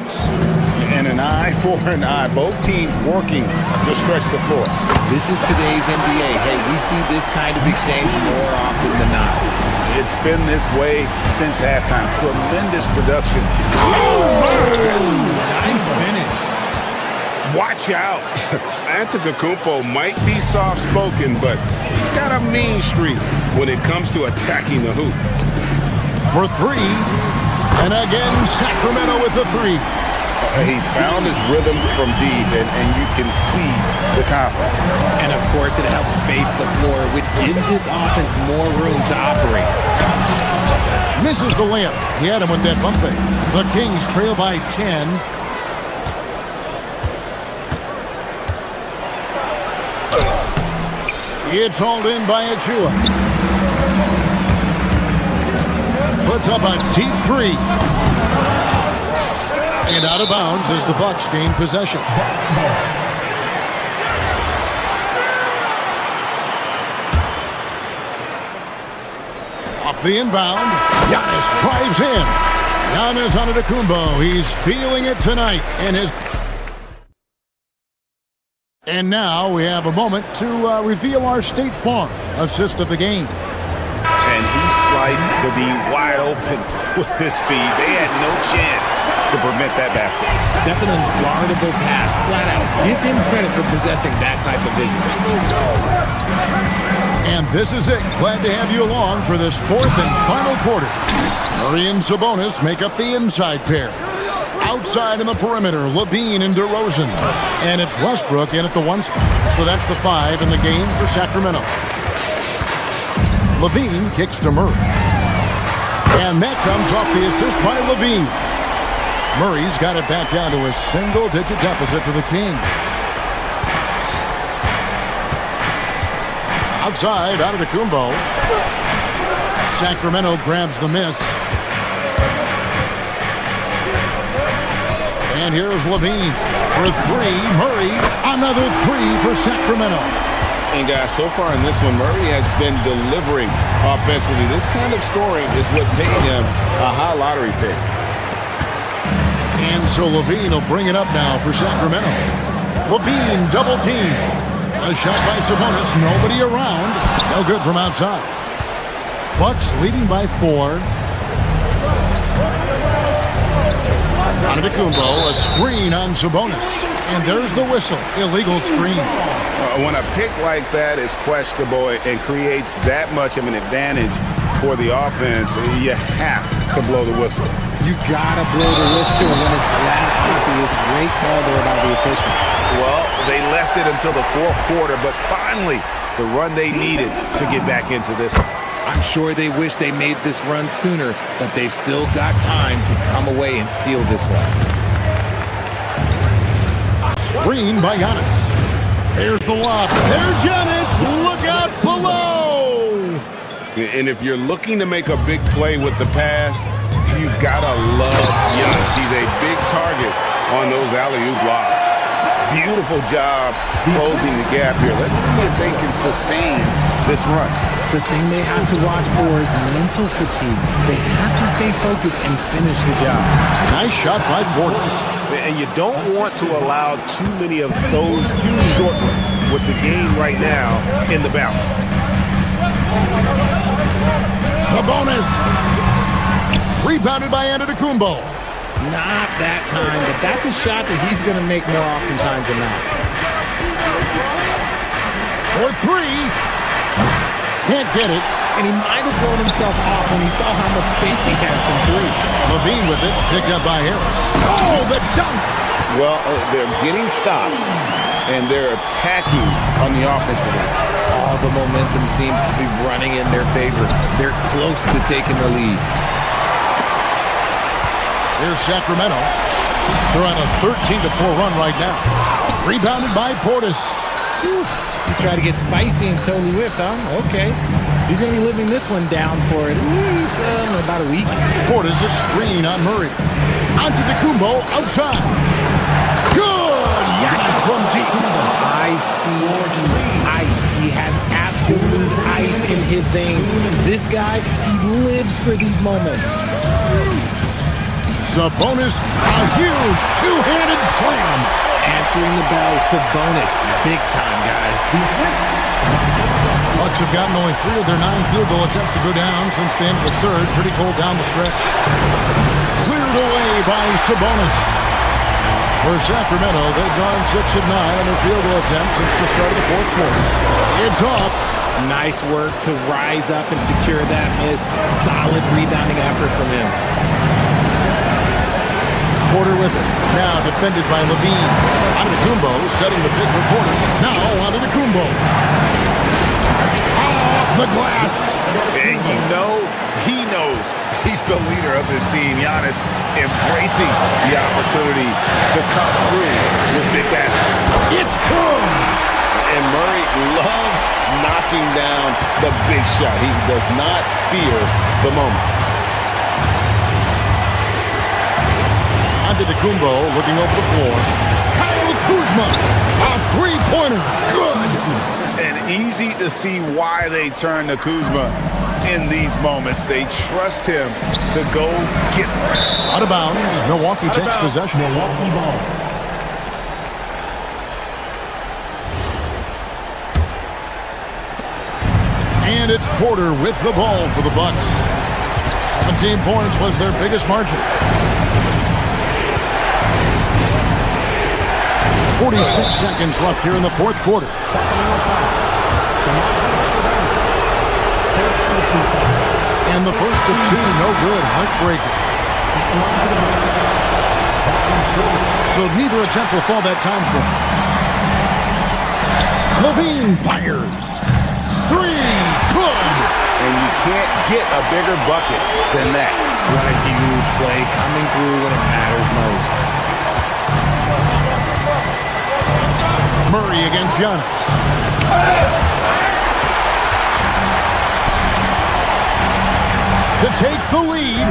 And an eye for an eye. Both teams working to stretch the floor. This is today's NBA. Hey, we see this kind of exchange more often than not. It's been this way since halftime. Tremendous production. Nice finish. Watch out. Antetokounmpo might be soft-spoken, but he's got a mean streak when it comes to attacking the hoop. For 3. And again, Sacramento with the 3. He's found his rhythm from deep, and you can see the confidence. And, of course, it helps space the floor, which gives this offense more room to operate. Misses the layup. He had him with that bump fake. The Kings trail by 10. It's hauled in by Achua. Puts up a deep 3. And out of bounds as the Bucks gain possession. Off the inbound, Giannis drives in. Giannis Antetokounmpo, he's feeling it tonight. And now we have a moment to reveal our State Farm assist of the game. And he sliced the D wide open with his feed. They had no chance to prevent that basket. That's an unguardable pass, flat out. Give him credit for possessing that type of vision. And this is it. Glad to have you along for this 4th and final quarter. Murray and Sabonis make up the inside pair. Outside in the perimeter, Levine and DeRozan. And it's Westbrook in at the 1 spot. So that's the 5 in the game for Sacramento. Levine kicks to Murray. And that comes off the assist by Levine. Murray's got it back down to a single-digit deficit for the Kings. Outside, Antetokounmpo. Sacramento grabs the miss. And here's Levine for 3. Murray, another 3 for Sacramento. And guys, so far in this one, Murray has been delivering offensively. This kind of scoring is what made him a high lottery pick. And so Levine will bring it up now for Sacramento. Levine double team. A shot by Sabonis. Nobody around. No good from outside. Bucks leading by 4. Antetokounmpo, a screen on Sabonis. And there's the whistle. Illegal screen. When a pick like that is questionable and creates that much of an advantage for the offense, you have to blow the whistle. You gotta blow the whistle when it's that obvious. Great call there by the official. Well, they left it until the fourth quarter, but finally the run they needed to get back into this one. I'm sure they wish they made this run sooner, but they've still got time to come away and steal this one. Screen by Giannis. There's the lob. There's Giannis. Look out below. And if you're looking to make a big play with the pass, you've got to love Giannis. He's a big target on those alley-oop lobs. Beautiful job closing the gap here. Let's see if they can sustain this run. The thing they have to watch for is mental fatigue. They have to stay focused and finish the job. Nice shot by Portis. And you don't want to allow too many of those short ones with the game right now in the balance. Sabonis. Rebounded by Antetokounmpo. Not that time, but that's a shot that he's going to make more oftentimes than not. For 3. Can't get it. And he might have thrown himself off when he saw how much space he had from 3. Levine with it, picked up by Harris. Oh, the dunk! Well, they're getting stops, and they're attacking on the offensive end. All the momentum seems to be running in their favor. They're close to taking the lead. Here's Sacramento. They're on a 13-4 run right now. Rebounded by Portis. You try to get spicy and totally whipped, huh? Okay. He's going to be living this one down for at least about a week. Portis a screen on Murray. Antetokounmpo outside. Good! Giannis from deep. I see ice. He has absolute ice in his veins. This guy, he lives for these moments. Sabonis, a huge two-handed slam. Answering the bell, Sabonis. Big time, guys. Bucks have gotten only 3 of their 9 field goal attempts to go down since the end of the third. Pretty cold down the stretch. Cleared away by Sabonis. For Sacramento, they've gone 6 of 9 on their field goal attempts since the start of the fourth quarter. It's off. Nice work to rise up and secure that miss. Solid rebounding effort from him. Porter with it. Now defended by Levine. Antetokounmpo setting the pick for Porter. Now Antetokounmpo. Off the glass. And you know, he knows he's the leader of this team. Giannis embracing the opportunity to come through with big baskets. It's good. And Murray loves knocking down the big shot. He does not fear the moment. Antetokounmpo looking over the floor. Kyle Kuzma, a three-pointer. Good. And easy to see why they turn to Kuzma in these moments. They trust him to go get out of bounds. Milwaukee takes possession. Milwaukee ball. And it's Porter with the ball for the Bucks. 17 points was their biggest margin. 46 seconds left here in the fourth quarter. And the first of 2, no good. Heartbreaker. So neither attempt will fall that time for him. Levine fires. 3, good. And you can't get a bigger bucket than that. What a huge play coming through when it matters most. Murray against Giannis. To take the lead.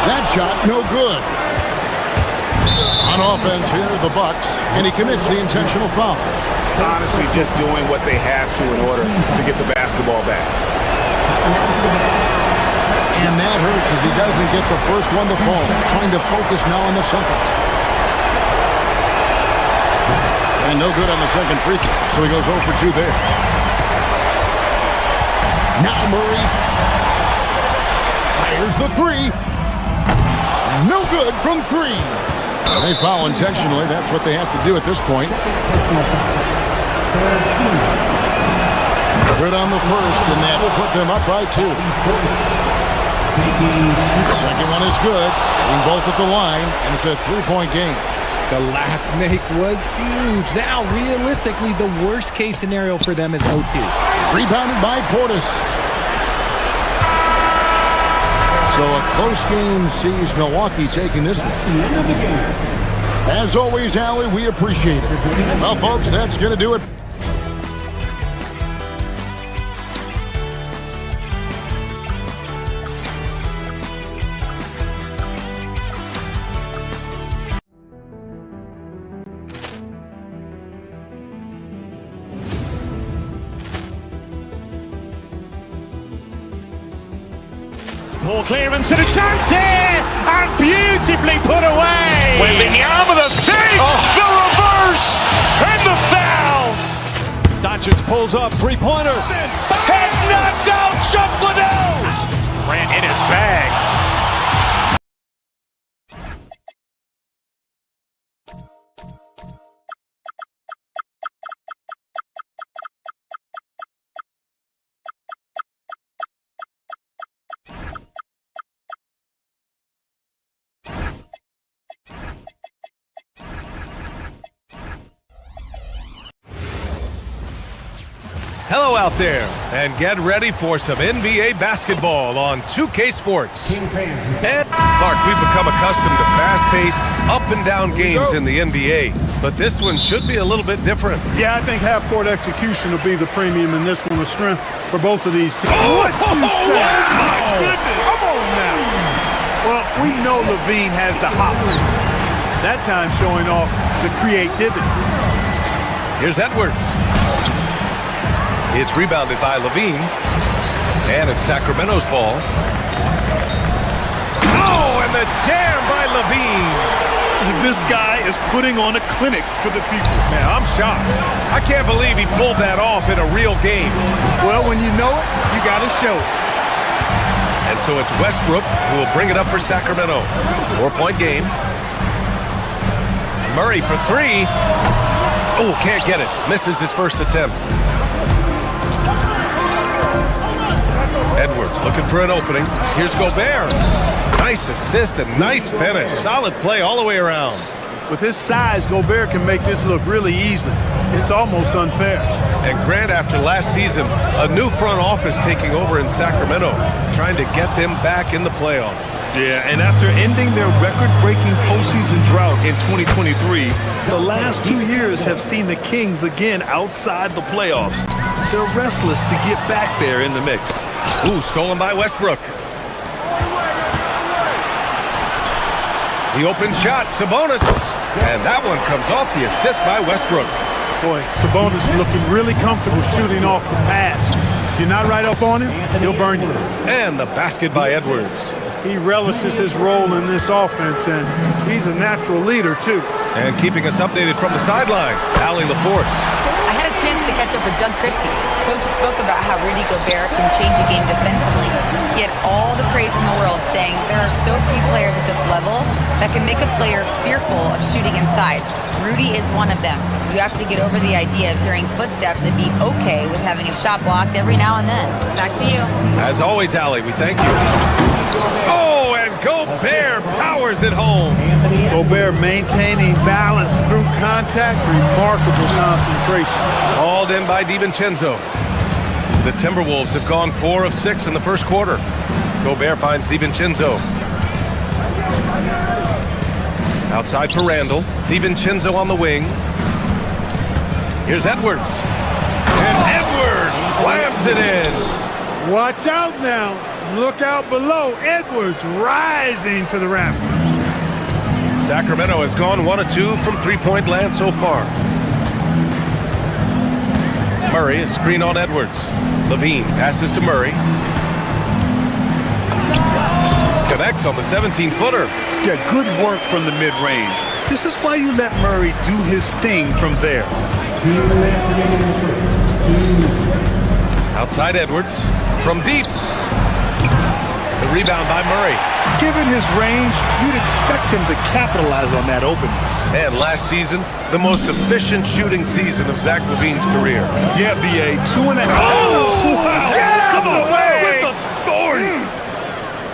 That shot, no good. On offense here, the Bucks, and he commits the intentional foul. Honestly, just doing what they have to in order to get the basketball back. And that hurts as he doesn't get the first one to fall. Trying to focus now on the second. And no good on the second free throw. So he goes 0 for 2 there. Now Murray fires the three. No good from 3. They foul intentionally. That's what they have to do at this point. Good on the first, and that will put them up by 2. Second one is good. Hitting both at the line, and it's a 3-point game. The last make was huge. Now, realistically, the worst-case scenario for them is OT. Rebounded by Portis. So a close game sees Milwaukee taking this one. As always, Allie, we appreciate it. Well, folks, that's going to do it. Ball clearance and a chance here, and beautifully put away. Wembanyama with a save, the reverse, and the foul. Doncic pulls up, three-pointer. Has knocked out Chuck Liddell. Ran in his bag. Hello out there, and get ready for some NBA basketball on 2K Sports. And Clark, we've become accustomed to fast-paced, up-and-down games in the NBA, but this one should be a little bit different. Yeah, I think half-court execution will be the premium in this one, the strength for both of these teams. What you say? My goodness. Come on now. Well, we know Levine has the hops. That time showing off the creativity. Here's Edwards. It's rebounded by Levine, and it's Sacramento's ball. Oh, and the jam by Levine. This guy is putting on a clinic for the people. Man, I'm shocked. I can't believe he pulled that off in a real game. Well, when you know it, you got to show it. And so it's Westbrook who will bring it up for Sacramento. 4-point game. Murray for 3. Oh, can't get it. Misses his first attempt. Edwards looking for an opening. Here's Gobert. Nice assist and nice finish. Solid play all the way around. With his size, Gobert can make this look really easy. It's almost unfair. And Grant, after last season, a new front office taking over in Sacramento, trying to get them back in the playoffs. Yeah, and after ending their record-breaking postseason drought in 2023, the last 2 years have seen the Kings again outside the playoffs. They're restless to get back there in the mix. Ooh, stolen by Westbrook. The open shot, Sabonis. And that one comes off the assist by Westbrook. Boy, Sabonis looking really comfortable shooting off the pass. If you're not right up on him, he'll burn you. And the basket by Edwards. He relishes his role in this offense, and he's a natural leader, too. And keeping us updated from the sideline, Allie LaForce. I had a chance to catch up with Doug Christie. Coach spoke about how Rudy Gobert can change a game defensively. He had all the praise in the world, saying there are so few players at this level that can make a player fearful of shooting inside. Rudy is one of them. You have to get over the idea of hearing footsteps and be okay with having a shot blocked every now and then. Back to you. As always, Allie, we thank you. Oh, and Gobert powers it home. Gobert maintaining balance through contact, remarkable concentration. Hauled in by DiVincenzo. The Timberwolves have gone 4 of 6 in the first quarter. Gobert finds DiVincenzo. Outside for Randall. DiVincenzo on the wing. Here's Edwards. And Edwards slams it in. Watch out now. Look out below. Edwards rising to the rafters. Sacramento has gone 1 of 2 from three-point land so far. Murray, a screen on Edwards. Levine passes to Murray. Connects on the 17-footer. Yeah, good work from the mid-range. This is why you let Murray do his thing from there. Outside Edwards from deep. The rebound by Murray. Given his range, you'd expect him to capitalize on that openness. And last season, the most efficient shooting season of Zach LaVine's career. Yeah, B.A. 2.5. Oh, wow. Come on, with authority.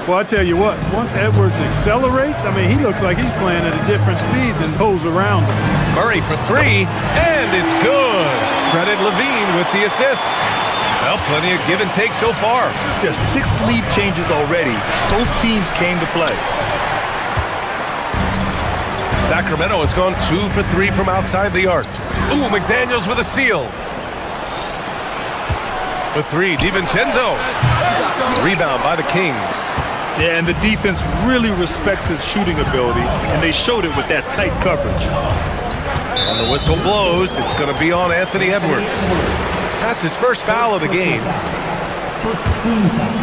Well, I tell you what, once Edwards accelerates, I mean, he looks like he's playing at a different speed than those around him. Murray for three, and it's good. Credit LaVine with the assist. Well, plenty of give and take so far. There's 6 lead changes already. Both teams came to play. Sacramento has gone 2 for 3 from outside the arc. Ooh, McDaniels with a steal. For 3, DiVincenzo. Rebound by the Kings. Yeah, and the defense really respects his shooting ability, and they showed it with that tight coverage. And the whistle blows. It's going to be on Anthony Edwards. That's his first foul of the game. First team foul.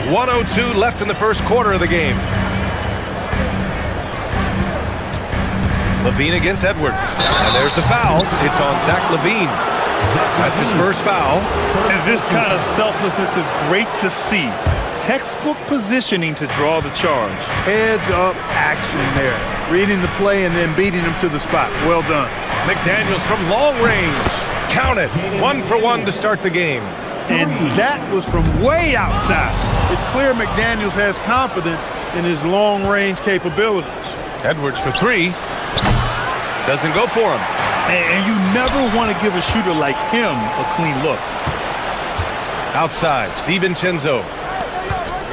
1:02 left in the first quarter of the game. LaVine against Edwards. And there's the foul. It's on Zach LaVine. That's his first foul. And this kind of selflessness is great to see. Textbook positioning to draw the charge. Heads up action there. Reading the play and then beating him to the spot. Well done. McDaniels from long range. Count it. 1 for 1 to start the game. And that was from way outside. It's clear McDaniels has confidence in his long-range capabilities. Edwards for 3. Doesn't go for him. And you never want to give a shooter like him a clean look. Outside, DiVincenzo.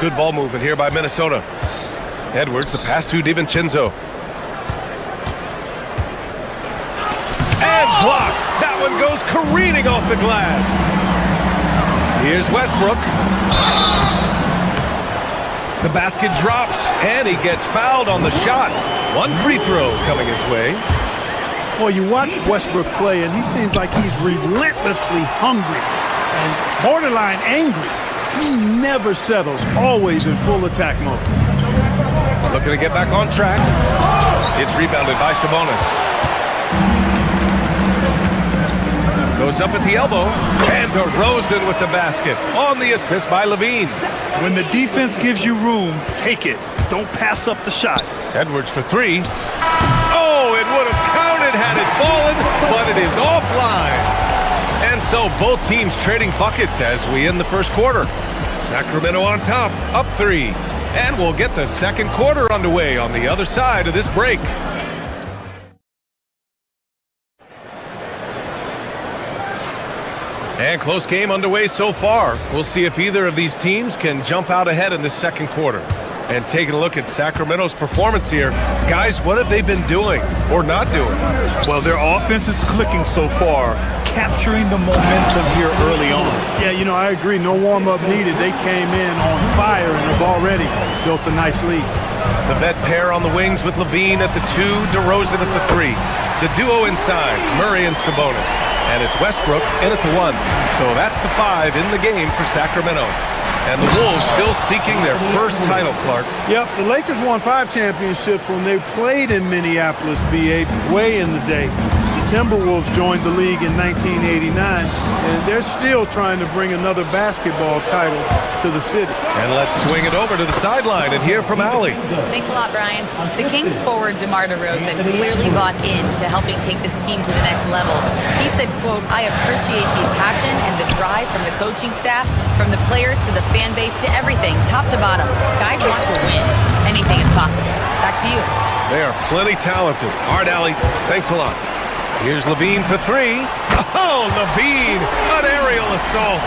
Good ball movement here by Minnesota. Edwards, the pass to DiVincenzo. And blocked. That one goes careening off the glass. Here's Westbrook. The basket drops, and he gets fouled on the shot. 1 free throw coming his way. Well, you watch Westbrook play, and he seems like he's relentlessly hungry and borderline angry. He never settles, always in full attack mode. Looking to get back on track. It's rebounded by Sabonis. Goes up at the elbow. And DeRozan with the basket. On the assist by LaVine. When the defense gives you room, take it. Don't pass up the shot. Edwards for 3. Oh, it would have counted had it fallen, but it is offline. And so both teams trading buckets as we end the first quarter. Sacramento on top, up 3. And we'll get the second quarter underway on the other side of this break. And close game underway so far. We'll see if either of these teams can jump out ahead in the second quarter. And taking a look at Sacramento's performance here. Guys, what have they been doing or not doing? Well, their offense is clicking so far, capturing the momentum here early on. Yeah, you know, I agree. No warm-up needed. They came in on fire and have already built a nice lead. The vet pair on the wings with LaVine at the 2, DeRozan at the 3. The duo inside, Murray and Sabonis. And it's Westbrook in at the 1. So that's the 5 in the game for Sacramento. And the Wolves still seeking their first title, Clark. Yep, the Lakers won 5 championships when they played in Minneapolis, BA, way in the day. The Timberwolves joined the league in 1989, and they're still trying to bring another basketball title to the city. And let's swing it over to the sideline and hear from Allie. Thanks a lot, Brian. The Kings forward DeMar DeRozan clearly bought into helping take this team to the next level. He said, quote, "I appreciate the passion and the drive from the coaching staff, from the players to the fan base to everything, top to bottom. Guys want to win. Anything is possible." Back to you. They are plenty talented. All right, Allie, thanks a lot. Here's LaVine for 3. Oh, LaVine, an aerial assault.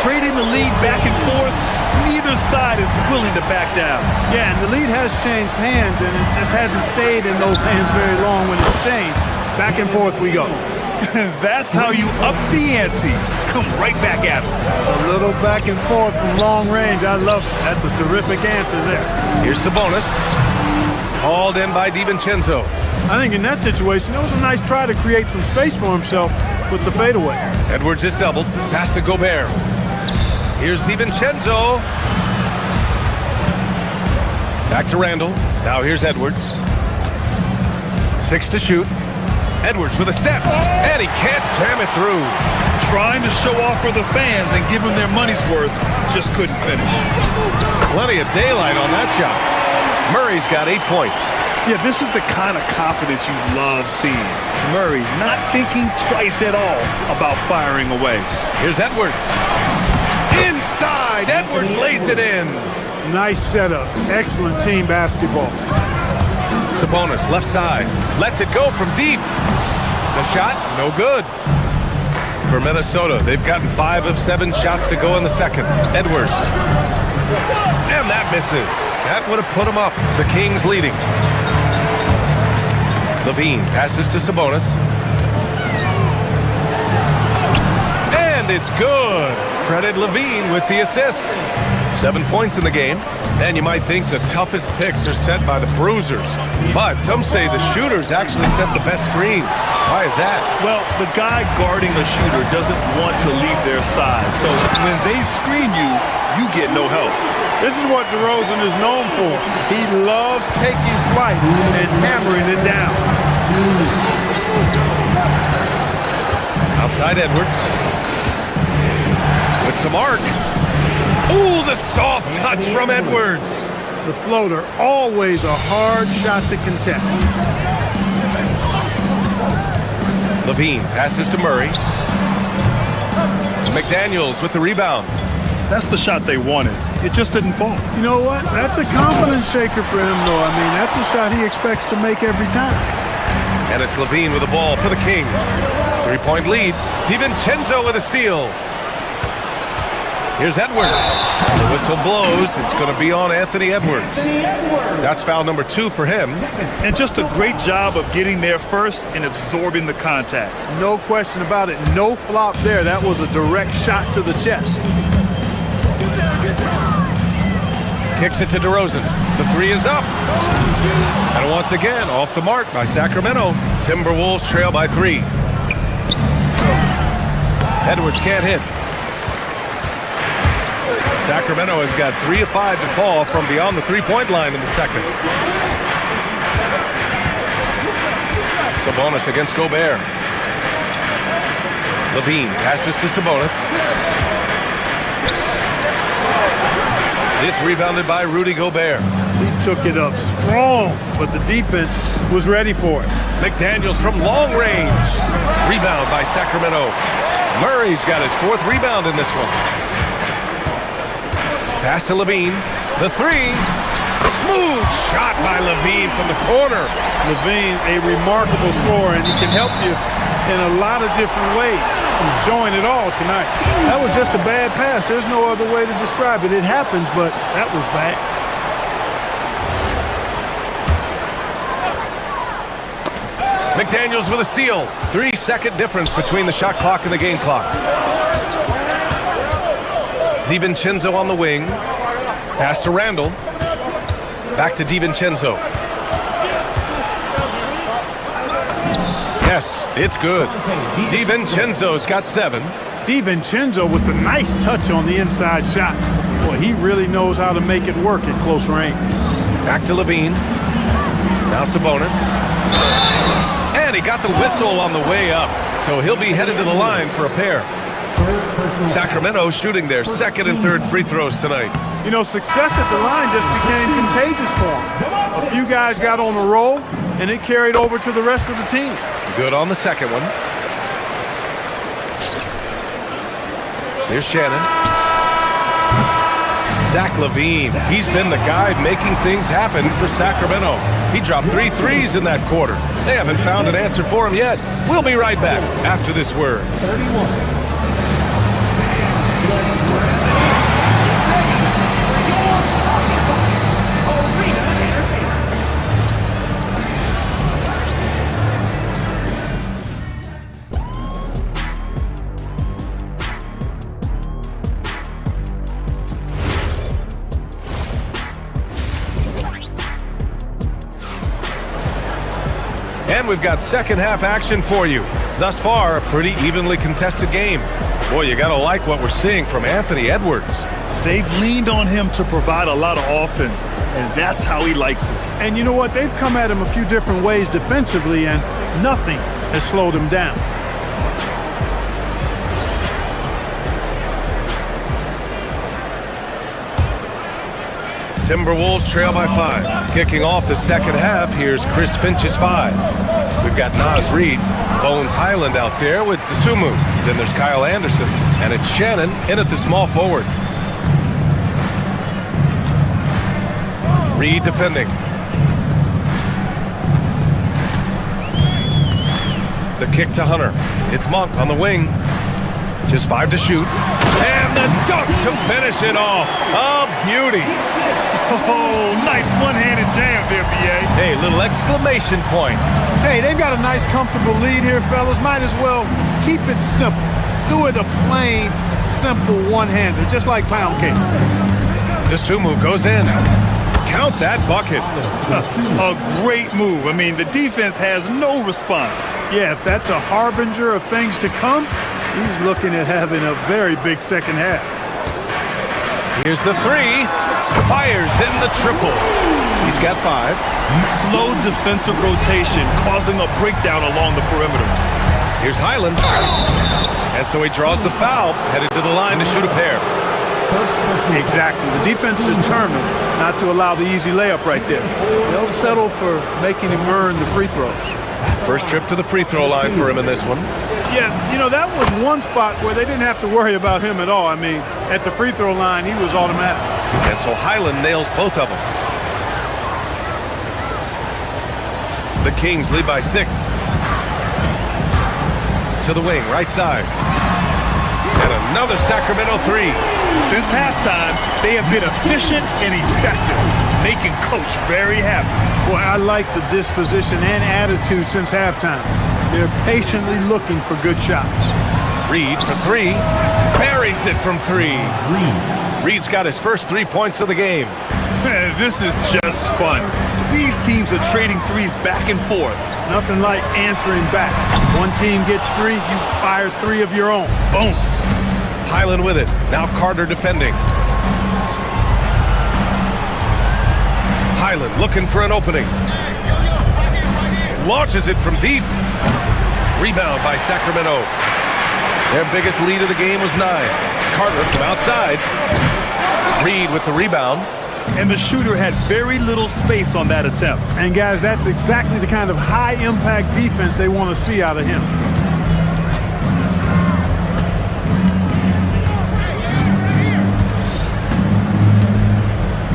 Trading the lead back and forth, neither side is willing to back down. Yeah, and the lead has changed hands, and it just hasn't stayed in those hands very long when it's changed. Back and forth we go. That's how you up the ante. Come right back at him. A little back and forth from long range. I love it. That's a terrific answer there. Here's Sabonis. Hauled in by DiVincenzo. I think in that situation, it was a nice try to create some space for himself with the fadeaway. Edwards is doubled. Pass to Gobert. Here's DiVincenzo. Back to Randall. Now here's Edwards. 6 to shoot. Edwards with a step, and he can't jam it through. Trying to show off for the fans and give them their money's worth, just couldn't finish. Plenty of daylight on that shot. Murray's got 8 points. Yeah, this is the kind of confidence you love seeing. Murray not thinking twice at all about firing away. Here's Edwards. Inside, Edwards lays it in. Nice setup. Excellent team basketball. Sabonis, left side, lets it go from deep. The shot, no good. For Minnesota, they've gotten 5 of 7 shots to go in the second. Edwards. And that misses. That would have put them up. The Kings leading. Levine passes to Sabonis. And it's good. Credit Levine with the assist. 7 points in the game. And you might think the toughest picks are set by the bruisers. But some say the shooters actually set the best screens. Why is that? Well, the guy guarding a shooter doesn't want to leave their side. So when they screen you, you get no help. This is what DeRozan is known for. He loves taking flight and hammering it down. Outside Edwards. With some arc. Ooh, the soft touch from Edwards. The floater, always a hard shot to contest. Levine passes to Murray. McDaniels with the rebound. That's the shot they wanted. It just didn't fall. You know what? That's a confidence shaker for him, though. I mean, that's a shot he expects to make every time. And it's Levine with the ball for the Kings. 3-point lead. DiVincenzo with a steal. Here's Edwards. The whistle blows. It's going to be on Anthony Edwards. That's foul number 2 for him. And just a great job of getting there first and absorbing the contact. No question about it. No flop there. That was a direct shot to the chest. Kicks it to DeRozan. The 3 is up. And once again, off the mark by Sacramento. Timberwolves trail by 3. Edwards can't hit. Sacramento has got 3 of 5 to fall from beyond the 3-point line in the second. Sabonis against Gobert. Levine passes to Sabonis. It's rebounded by Rudy Gobert. He took it up strong, but the defense was ready for it. McDaniels from long range. Rebound by Sacramento. Murray's got his 4th rebound in this one. Pass to Levine. The 3. Smooth shot by Levine from the corner. Levine, a remarkable scorer, and he can help you in a lot of different ways. Enjoying it all tonight. That was just a bad pass. There's no other way to describe it. It happens, but that was bad. McDaniels with a steal. 3-second difference between the shot clock and the game clock. DiVincenzo on the wing. Pass to Randall. Back to DiVincenzo. Yes, it's good. DiVincenzo's got 7. DiVincenzo with the nice touch on the inside shot. Boy, he really knows how to make it work at close range. Back to Levine. Now Sabonis. And he got the whistle on the way up. So he'll be headed to the line for a pair. Sacramento shooting their 2nd and 3rd free throws tonight. You know, success at the line just became contagious for him. A few guys got on a roll, and it carried over to the rest of the team. Good on the second one. Here's Shannon. Zach LaVine. He's been the guy making things happen for Sacramento. He dropped 3 threes in that quarter. They haven't found an answer for him yet. We'll be right back after this word. 31. And we've got second half action for you. Thus far, a pretty evenly contested game. Boy, you gotta like what we're seeing from Anthony Edwards. They've leaned on him to provide a lot of offense, and that's how he likes it. And you know what? They've come at him a few different ways defensively, and nothing has slowed him down. Timberwolves trail by 5. Kicking off the second half, here's Chris Finch's 5. We've got Naz Reid, Bones Highland out there with Dosunmu. Then there's Kyle Anderson, and it's Shannon in at the small forward. Reid defending. The kick to Hunter. It's Monk on the wing. Just 5 to shoot. And the dunk to finish it off. A beauty. Oh, nice one-handed jam there, B.A. Hey, little exclamation point. Hey, they've got a nice, comfortable lead here, fellas. Might as well keep it simple. Do it a plain, simple one-hander, just like pound cake. Dosunmu goes in. Count that bucket. A great move. I mean, the defense has no response. Yeah, if that's a harbinger of things to come, he's looking at having a very big second half. Here's the 3. Fires in the triple. He's got 5. Slow defensive rotation, causing a breakdown along the perimeter. Here's Highland. And so he draws the foul, headed to the line to shoot a pair. Exactly. The defense determined not to allow the easy layup right there. They'll settle for making him earn the free throws. First trip to the free throw line for him in this one. Yeah, you know, that was one spot where they didn't have to worry about him at all. I mean, at the free throw line, he was automatic. And so Highland nails both of them. The Kings lead by 6. To the wing, right side. And another Sacramento 3. Since halftime, they have been efficient and effective, making Coach very happy. Boy, I like the disposition and attitude since halftime. They're patiently looking for good shots. Reid for 3. Buries it from 3. Reid's got his first 3 points of the game. This is just fun. These teams are trading threes back and forth. Nothing like answering back. One team gets 3, you fire 3 of your own. Boom. Highland with it. Now Carter defending. Highland looking for an opening. Launches it from deep. Rebound by Sacramento. Their biggest lead of the game was 9. Carter from outside. Reid with the rebound. And the shooter had very little space on that attempt. And guys, that's exactly the kind of high-impact defense they want to see out of him.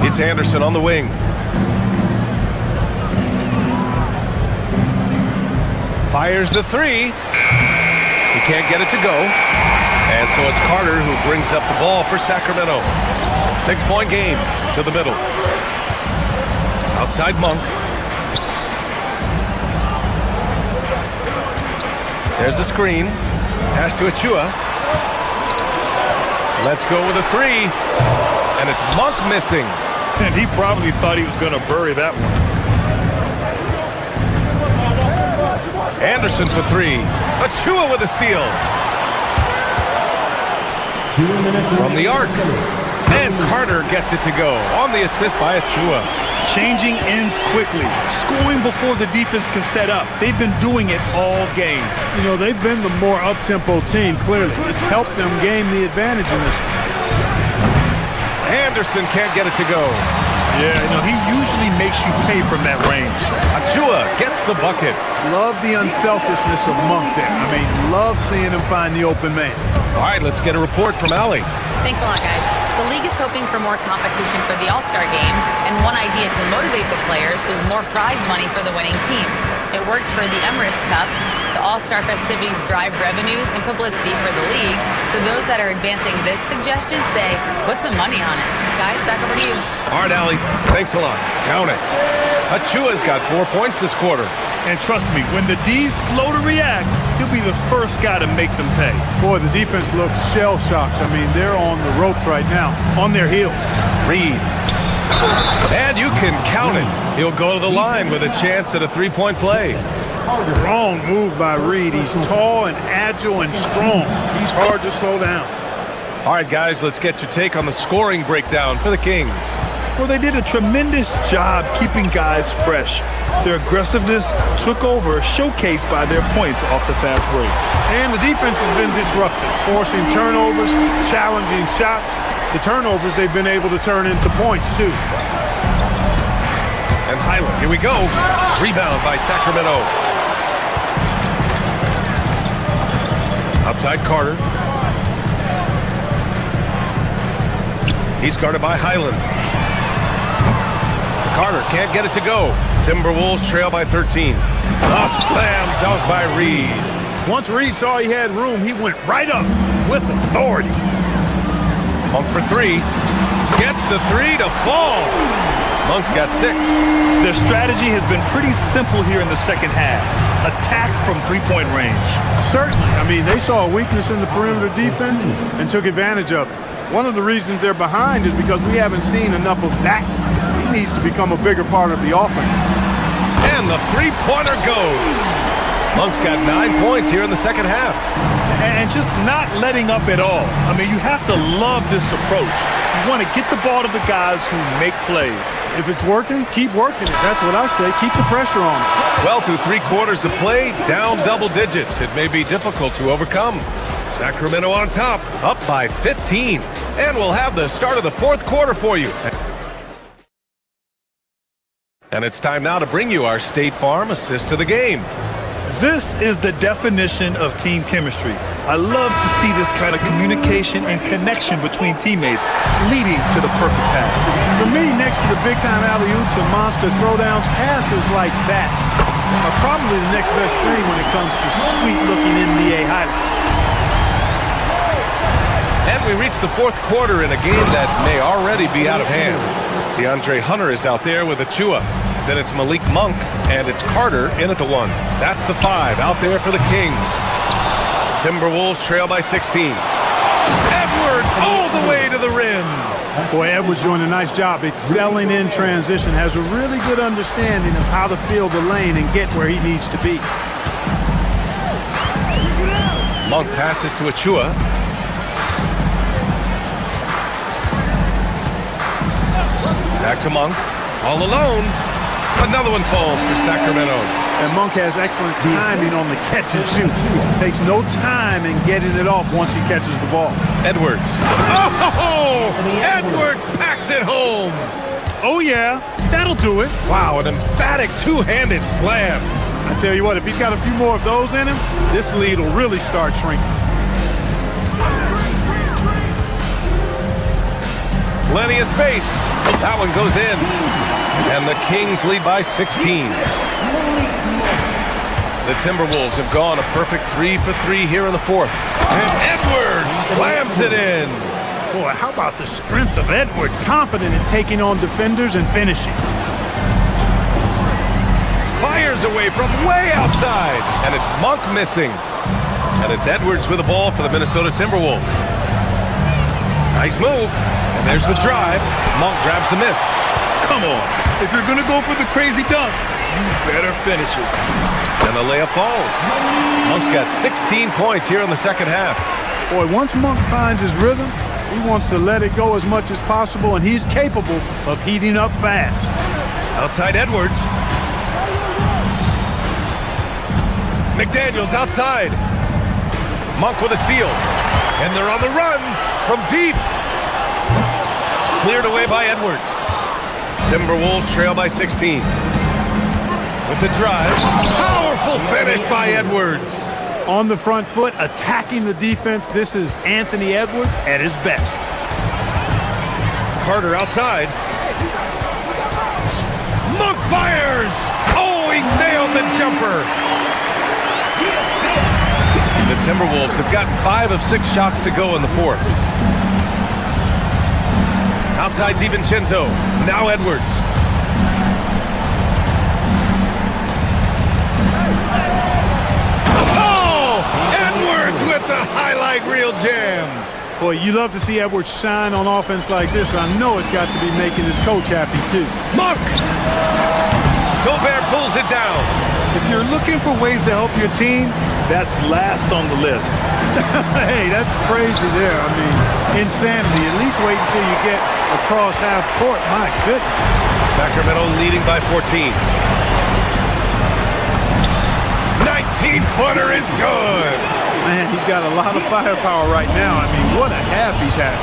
It's Anderson on the wing. Fires the 3. He can't get it to go. And so it's Carter who brings up the ball for Sacramento. 6-point game to the middle. Outside Monk. There's a screen. Pass to Achua. Let's go with a 3. And it's Monk missing. And he probably thought he was going to bury that one. Anderson for 3. Achua with a steal. From the arc. And Carter gets it to go on the assist by Achua. Changing ends quickly, scoring before the defense can set up. They've been doing it all game. You know, they've been the more up-tempo team, clearly. It's helped them gain the advantage in this one. Anderson can't get it to go. Yeah, you know, he usually makes you pay from that range. Achua gets the bucket. Love the unselfishness of Monk there. I mean, love seeing him find the open man. All right, let's get a report from Allie. Thanks a lot, guys. The league is hoping for more competition for the All-Star game, and one idea to motivate the players is more prize money for the winning team. It worked for the Emirates Cup. The All-Star festivities drive revenues and publicity for the league, so those that are advancing this suggestion say, put some money on it. Guys, back over to you. All right, Allie, thanks a lot. Count it. Achua's got 4 points this quarter. And trust me, when the D's slow to react, he'll be the first guy to make them pay. Boy, the defense looks shell-shocked. I mean, they're on the ropes right now, on their heels. Reid. And you can count it. He'll go to the line with a chance at a 3-point play. Strong move by Reid. He's tall and agile and strong. He's hard to slow down. All right, guys, let's get your take on the scoring breakdown for the Kings. Well, they did a tremendous job keeping guys fresh. Their aggressiveness took over, showcased by their points off the fast break. And the defense has been disruptive, forcing turnovers, challenging shots. The turnovers they've been able to turn into points, too. And Highland, here we go. Rebound by Sacramento. Outside Carter. He's guarded by Highland. Carter can't get it to go. Timberwolves trail by 13. A slam dunk by Reed. Once Reed saw he had room, he went right up with authority. Monk for three. Gets the three to fall. Monk's got 6. Their strategy has been pretty simple here in the second half. Attack from three-point range. Certainly. I mean, they saw a weakness in the perimeter defense and took advantage of it. One of the reasons they're behind is because we haven't seen enough of that. He needs to become a bigger part of the offense. And the three-pointer goes. Monk's got 9 points here in the second half. And just not letting up at all. I mean, you have to love this approach. You want to get the ball to the guys who make plays. If it's working, keep working it. That's what I say. Keep the pressure on it. Well, through 3 quarters of play, down double digits. It may be difficult to overcome. Sacramento on top, up by 15. And we'll have the start of the 4th quarter for you. And it's time now to bring you our State Farm assist to the game. This is the definition of team chemistry. I love to see this kind of communication and connection between teammates leading to the perfect pass. For me, next to the big-time alley-oops and monster throwdowns, passes like that are probably the next best thing when it comes to sweet-looking NBA highlights. And we reach the 4th quarter in a game that may already be out of hand. DeAndre Hunter is out there with Achua. Then it's Malik Monk, and it's Carter in at the 1. That's the 5 out there for the Kings. Timberwolves trail by 16. Edwards all the way to the rim. Boy, Edwards doing a nice job excelling in transition. Has a really good understanding of how to field the lane and get where he needs to be. Monk passes to Achua. Back to Monk. All alone. Another one falls for Sacramento. And Monk has excellent timing on the catch and shoot. Takes no time in getting it off once he catches the ball. Edwards. Oh! Edwards packs it home. Oh, yeah. That'll do it. Wow, an emphatic two-handed slam. I tell you what, if he's got a few more of those in him, this lead will really start shrinking. Plenty of space. That one goes in. And the Kings lead by 16. The Timberwolves have gone a perfect 3 for 3 here in the 4th. And Edwards slams it in. Boy, how about the strength of Edwards? Confident in taking on defenders and finishing. Fires away from way outside. And it's Monk missing. And it's Edwards with the ball for the Minnesota Timberwolves. Nice move. And there's the drive. Monk grabs the miss. Come on. If you're going to go for the crazy dunk, you better finish it. And the layup falls. Monk's got 16 points here in the second half. Boy, once Monk finds his rhythm, he wants to let it go as much as possible, and he's capable of heating up fast. Outside Edwards. McDaniels outside. Monk with a steal. And they're on the run from deep. Cleared away by Edwards. Timberwolves trail by 16. With the drive. Powerful finish by Edwards. On the front foot, attacking the defense. This is Anthony Edwards at his best. Carter outside. Monk fires! Oh, he nailed the jumper. The Timberwolves have gotten 5 of 6 shots to go in the 4th. Outside DiVincenzo. Now Edwards. Oh! Edwards with the highlight reel jam. Boy, you love to see Edwards shine on offense like this. I know it's got to be making his coach happy, too. Monk! Gobert pulls it down. If you're looking for ways to help your team, that's last on the list. Hey, that's crazy there. I mean, insanity. At least wait until you get across half court. My goodness. Sacramento leading by 14. 19-footer is good. Man, he's got a lot of firepower right now. I mean, what a half he's had.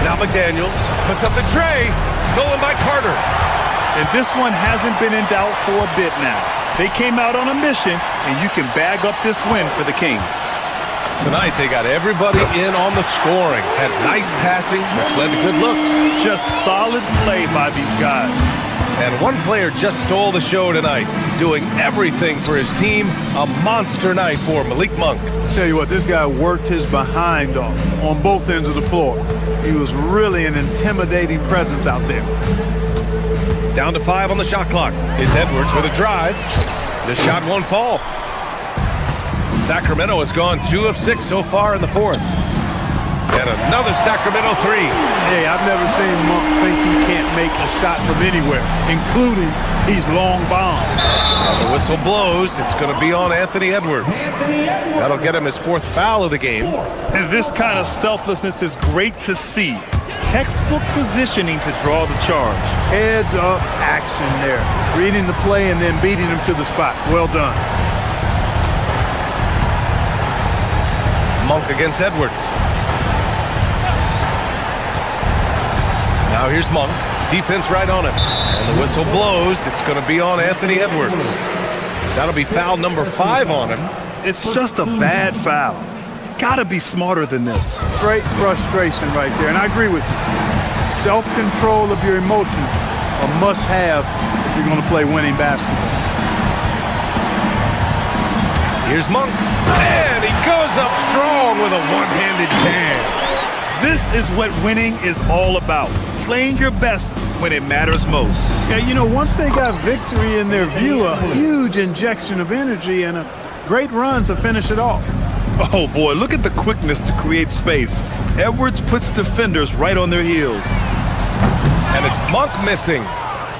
Now McDaniels puts up the tray. Stolen by Carter. And this one hasn't been in doubt for a bit now. They came out on a mission, and you can bag up this win for the Kings. Tonight, they got everybody in on the scoring. Had nice passing, which led to good looks. Just solid play by these guys. And one player just stole the show tonight, doing everything for his team. A monster night for Malik Monk. Tell you what, this guy worked his behind off on both ends of the floor. He was really an intimidating presence out there. Down to 5 on the shot clock. It's Edwards with a drive. The shot won't fall. Sacramento has gone 2 of 6 so far in the fourth. And another Sacramento 3. Hey, I've never seen Monk think he can't make a shot from anywhere, including these long bombs. As the whistle blows, it's going to be on Anthony Edwards. That'll get him his 4th foul of the game. And this kind of selflessness is great to see. Textbook positioning to draw the charge. Heads up action there. Reading the play and then beating him to the spot. Well done. Monk against Edwards. Now here's Monk. Defense right on him. And the whistle blows. It's going to be on Anthony Edwards. That'll be foul number 5 on him. It's just a bad foul. Gotta be smarter than this. Great frustration right there, and I agree with you. Self-control of your emotions a must-have if you're going to play winning basketball. Here's Monk, and he goes up strong with a one-handed jam. This is what winning is all about. Playing your best when it matters most. Yeah, you know, once they got victory in their view, a huge injection of energy and a great run to finish it off. Oh boy, look at the quickness to create space. Edwards puts defenders right on their heels. And it's Monk missing.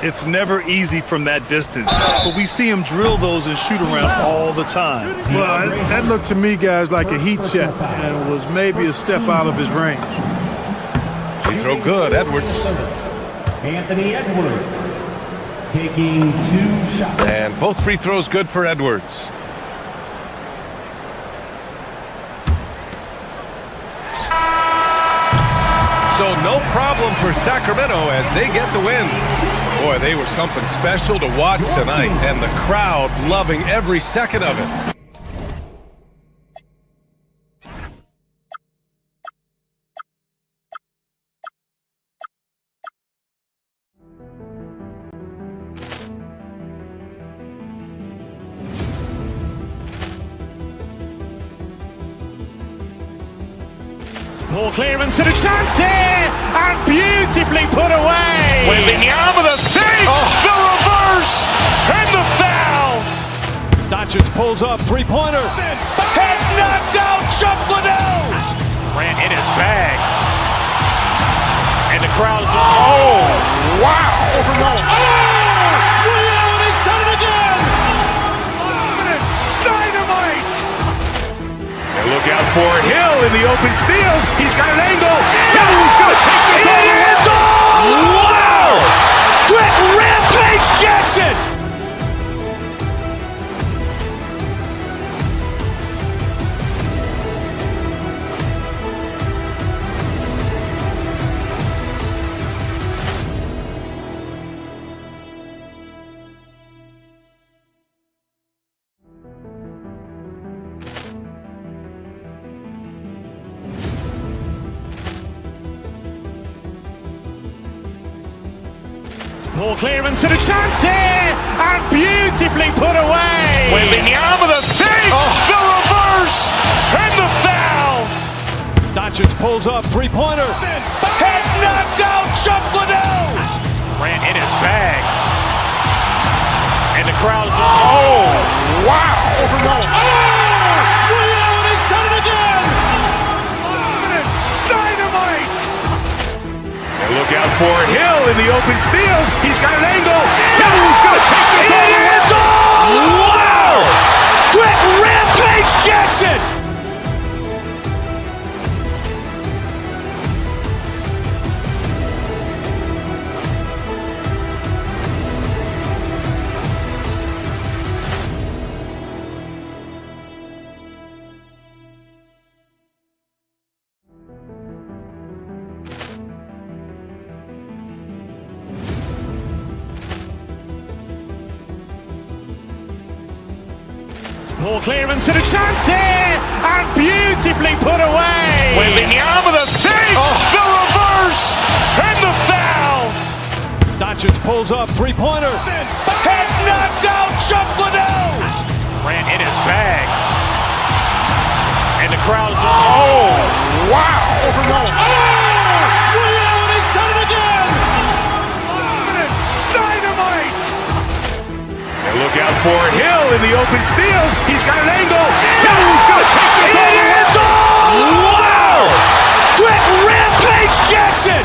It's never easy from that distance, but we see him drill those and shoot around all the time. Well, that looked to me, guys, like a heat check, and was maybe a step out of his range. He throw good, Edwards. Anthony Edwards taking 2 shots. And both free throws good for Edwards. So no problem for Sacramento as they get the win. Boy, they were something special to watch tonight, and the crowd loving every second of it. Ball clearance and a chance here, and beautifully put away. Wembanyama the fake, the reverse, and the foul. Doncic pulls up, three-pointer. Has knocked out Chuck Liddell. Grant in his bag. And the crowd is, oh, wow. Liddell, he's done it again. Dynamite. And look out for Hill in the open field. He's got an angle. Hill's going to take this all the way. Wow! Quick Rampage Jackson. Ball clearance and a chance here, and beautifully put away. Wembanyama the fake, the reverse, and the foul. Doncic pulls up, three-pointer. Has knocked out Chuck Liddell. Grant in his bag. And the crowd is, oh, wow. Liddell, he's done it again. Dynamite. And look out for Hill in the open field. He's got an angle. Hill's going to take Jackson! Ball clearance and a chance here, and beautifully put away. Wembanyama the save, the reverse, and the foul. Doncic pulls up, three-pointer. Has knocked out Chuck Liddell. Ran in his bag. And the crowd is, oh, wow. Liddell has done it again. Dynamite. And look out for Hill in the open field. He's got an angle. Hill's going to take this all the way. It's all. Wow. Quit Rampage Jackson.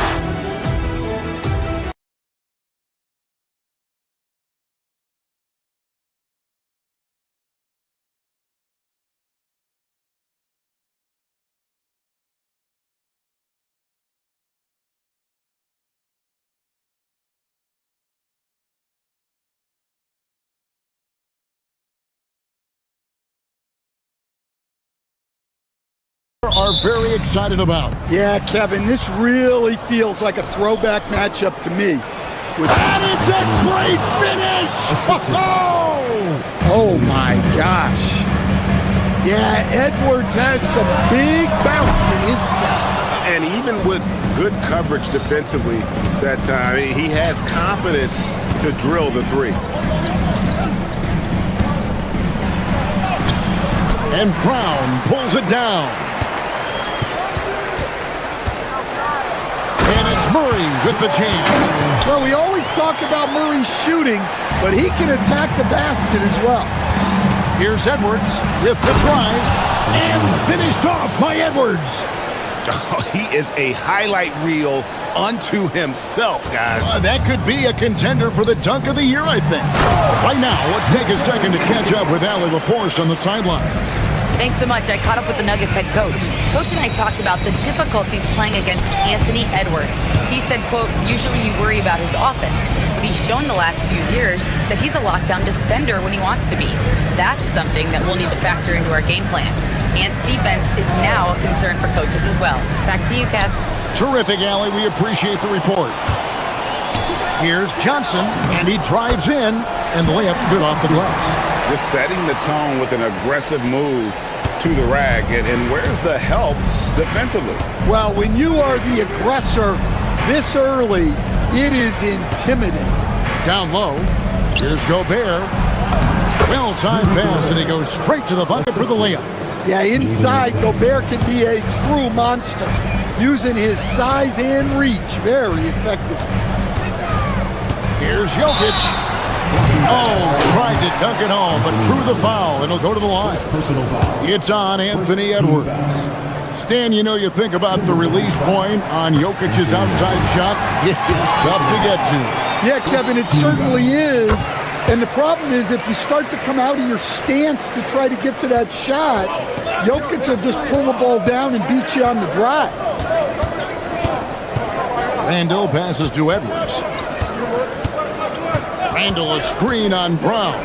Are very excited about. Yeah, Kevin, this really feels like a throwback matchup to me. And it's a great finish! Oh my gosh. Yeah, Edwards has some big bounce in his step. And even with good coverage defensively that time, he has confidence to drill the three. And Brown pulls it down. And it's Murray with the chance. Well, we always talk about Murray shooting, but he can attack the basket as well. Here's Edwards with the drive, and finished off by Edwards. Oh, he is a highlight reel unto himself, guys. That could be a contender for the dunk of the year, I think. Right now, let's take a second to catch up with Allie LaForce on the sideline. Thanks so much. I caught up with the Nuggets head coach. Coach and I talked about the difficulties playing against Anthony Edwards. He said, quote, usually you worry about his offense, but he's shown the last few years that he's a lockdown defender when he wants to be. That's something that we'll need to factor into our game plan. Ant's defense is now a concern for coaches as well. Back to you, Kev. Terrific, Allie. We appreciate the report. Here's Johnson, and he drives in, and the layup's good off the glass. Just setting the tone with an aggressive move to the rack, and where's the help defensively? Well, when you are the aggressor this early, it is intimidating. Down low, here's Gobert. Well-timed pass, and he goes straight to the bucket for the layup. Yeah, inside, Gobert can be a true monster, using his size and reach very effectively. Here's Jokic. Oh, tried to dunk it home, but drew the foul, and he'll go to the line. It's on Anthony Edwards. Stan, you know, you think about the release point on Jokic's outside shot. It's tough to get to. Yeah, Kevin, it certainly is. And the problem is if you start to come out of your stance to try to get to that shot, Jokic will just pull the ball down and beat you on the drive. Randall passes to Edwards. Randall a screen on Brown.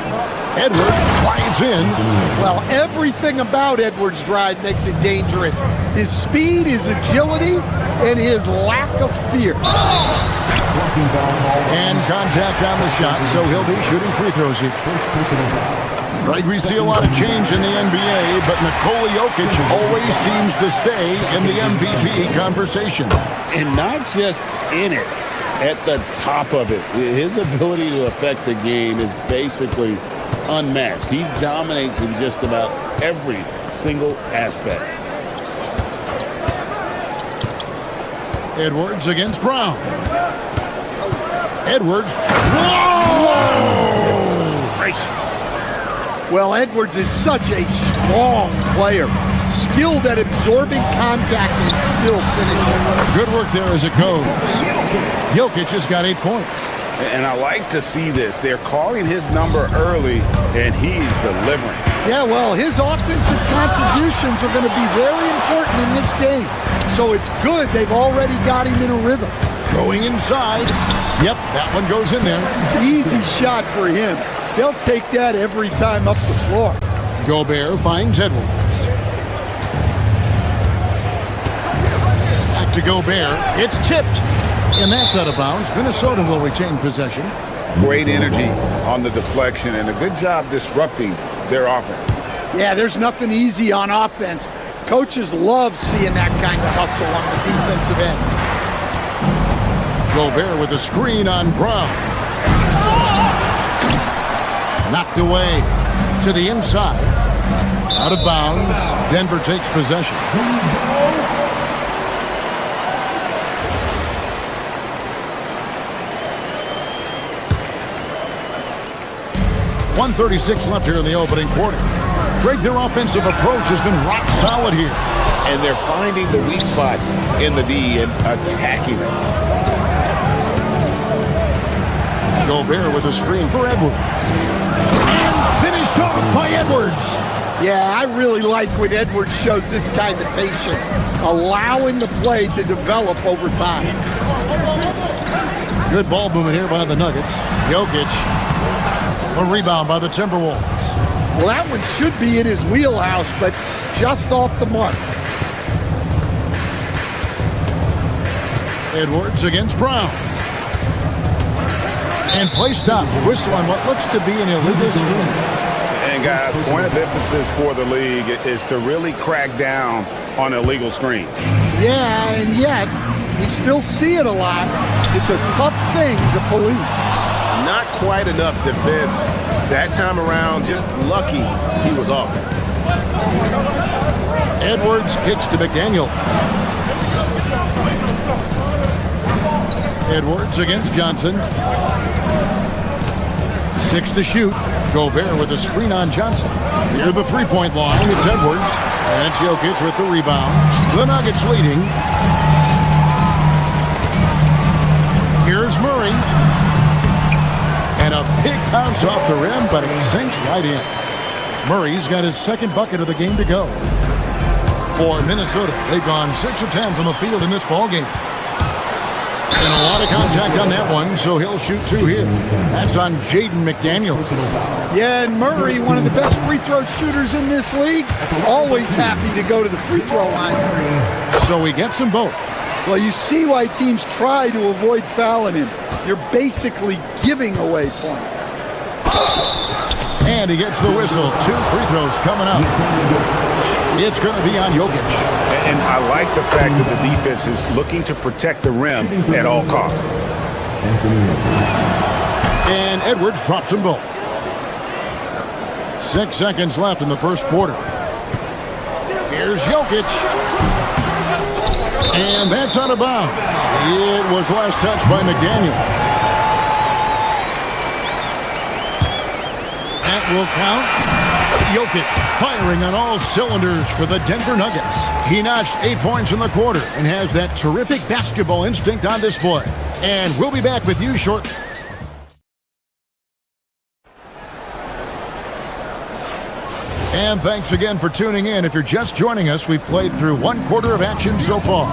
Edwards drives in. Well, everything about Edwards' drive makes it dangerous. His speed, his agility, and his lack of fear. And contact on the shot, so he'll be shooting free throws here. Right, we see a lot of change in the NBA, but Nikola Jokic always seems to stay in the MVP conversation. And not just in it, at the top of it. His ability to affect the game is basically unmatched. He dominates in just about every single aspect. Edwards against Brown. Edwards. Whoa! Gracious. Well, Edwards is such a strong player. Skilled at absorbing contact and still finishing. Good work there as it goes. Jokic has got 8 points. And I like to see this. They're calling his number early, and he's delivering. Yeah, well, his offensive contributions are going to be very important in this game. So it's good they've already got him in a rhythm. Going inside. Yep, that one goes in there. Easy shot for him. They'll take that every time up the floor. Gobert finds Edwards. Back to Gobert. It's tipped. And that's out of bounds. Minnesota will retain possession. Great energy on the deflection and a good job disrupting their offense. Yeah, there's nothing easy on offense. Coaches love seeing that kind of hustle on the defensive end. Gobert with a screen on Brown. Knocked away to the inside. Out of bounds. Denver takes possession. .136 left here in the opening quarter. Greg, their offensive approach has been rock solid here. And they're finding the weak spots in the D and attacking them. Gobert with a screen for Edwards. And finished off by Edwards. Yeah, I really like when Edwards shows this kind of patience, allowing the play to develop over time. Good ball movement here by the Nuggets. Jokic. A rebound by the Timberwolves. Well, that one should be in his wheelhouse, but just off the mark. Edwards against Brown. And play stops. Whistle on what looks to be an illegal screen. And guys, point of emphasis for the league is to really crack down on illegal screens. Yeah, and yet, we still see it a lot. It's a tough thing to police. Not quite enough defense that time around. Just lucky he was off. Edwards kicks to McDaniel. Edwards against Johnson. 6 to shoot. Gobert with a screen on Johnson. Near the three-point line, it's Edwards. And Jokic with the rebound. The Nuggets leading. Here's Murray. And a big bounce off the rim, but it sinks right in. Murray's got his second bucket of the game to go. For Minnesota, they've gone 6 of 10 from the field in this ballgame. And a lot of contact on that one, so he'll shoot 2 here. That's on Jaden McDaniel. Yeah, and Murray, one of the best free throw shooters in this league, always happy to go to the free throw line. So he gets them both. Well, you see why teams try to avoid fouling him. You're basically giving away points. And he gets the whistle. 2 free throws coming up. It's going to be on Jokic. And I like the fact that the defense is looking to protect the rim at all costs. And Edwards drops them both. 6 seconds left in the first quarter. Here's Jokic. And that's out of bounds. It was last touched by McDaniel. That will count. Jokic firing on all cylinders for the Denver Nuggets. He notched 8 points in the quarter and has that terrific basketball instinct on display. And we'll be back with you shortly. And thanks again for tuning in. If you're just joining us, we've played through 1 quarter of action so far.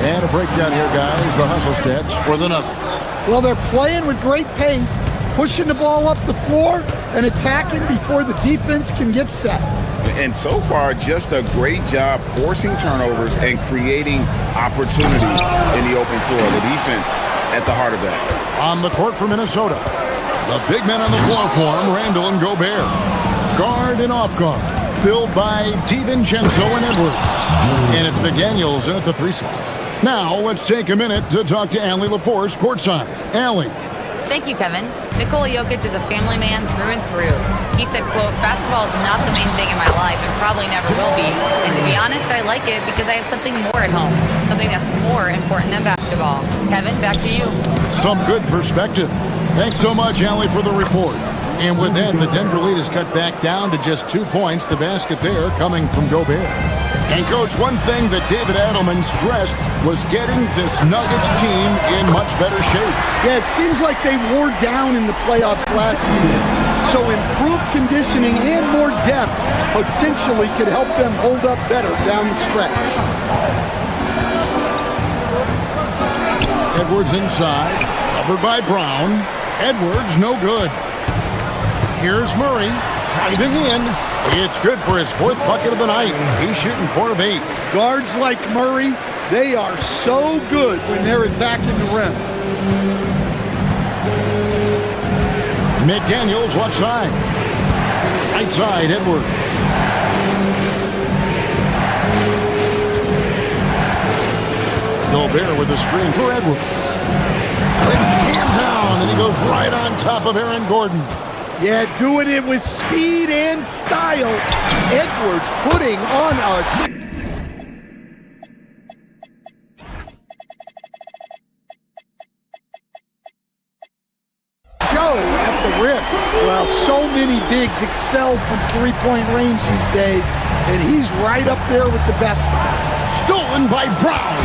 And a breakdown here, guys, the hustle stats for the Nuggets. Well, they're playing with great pace, pushing the ball up the floor and attacking before the defense can get set. And so far, just a great job forcing turnovers and creating opportunities in the open floor. The defense at the heart of that. On the court for Minnesota, the big men on the floor for him, Randall and Gobert. Guard and off guard, filled by DiVincenzo and Edwards. And it's McDaniels in at the 3 slot. Now, let's take a minute to talk to Allie LaForce courtside. Allie. Thank you, Kevin. Nikola Jokic is a family man through and through. He said, quote, "Basketball is not the main thing in my life and probably never will be. And to be honest, I like it because I have something more at home, something that's more important than basketball." Kevin, back to you. Some good perspective. Thanks so much, Allie, for the report. And with that, the Denver lead is cut back down to just 2 points. The basket there coming from Gobert. And, Coach, one thing that David Adelman stressed was getting this Nuggets team in much better shape. Yeah, it seems like they wore down in the playoffs last season. So improved conditioning and more depth potentially could help them hold up better down the stretch. Edwards inside, covered by Brown. Edwards no good. Here's Murray, driving in. It's good for his 4th bucket of the night. He's shooting 4 of 8. Guards like Murray, they are so good when they're attacking the rim. McDaniels left side. Right side, Edwards. Gobert with the screen for Edwards. Hand down, and he goes right on top of Aaron Gordon. Yeah, doing it with speed and style. Edwards putting on a show at the rim. Well, so many bigs excel from three-point range these days, and he's right up there with the best. Stolen by Brown.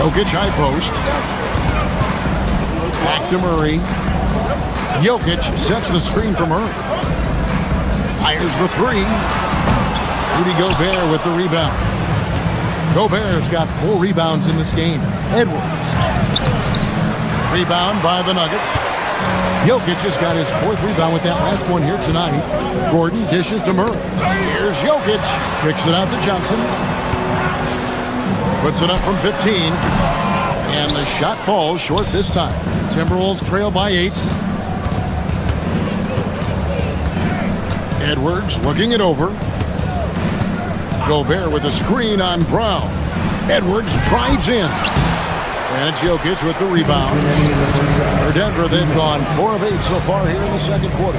Jokic high post. Back to Murray. Jokic sets the screen for Murray. Fires the 3. Rudy Gobert with the rebound. Gobert's got 4 rebounds in this game. Edwards. Rebound by the Nuggets. Jokic just got his 4th rebound with that last one here tonight. Gordon dishes to Murray. Here's Jokic. Kicks it out to Johnson. Puts it up from 15. And the shot falls short this time. Timberwolves trail by 8. Edwards looking it over. Gobert with a screen on Brown. Edwards drives in. And it's Jokic with the rebound. For Denver, they've gone 4 of 8 so far here in the second quarter.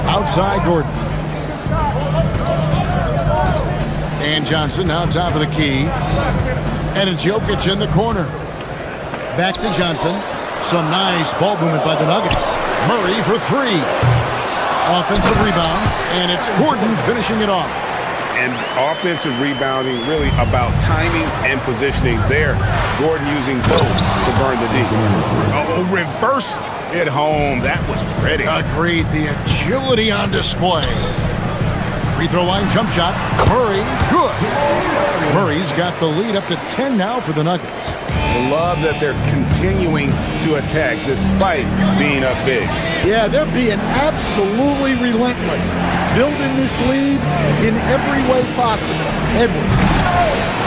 Outside Gordon. And Johnson now top of the key. And it's Jokic in the corner. Back to Johnson. Some nice ball movement by the Nuggets. Murray for 3. Offensive rebound. And it's Gordon finishing it off. And offensive rebounding really about timing and positioning there. Gordon using both to burn the D. Oh, reversed it home. That was pretty. Agreed. The agility on display. Free throw line jump shot. Murray, good. Murray's got the lead up to 10 now for the Nuggets. I love that they're continuing to attack despite being up big. Yeah, they're being absolutely relentless. Building this lead in every way possible. Edwards.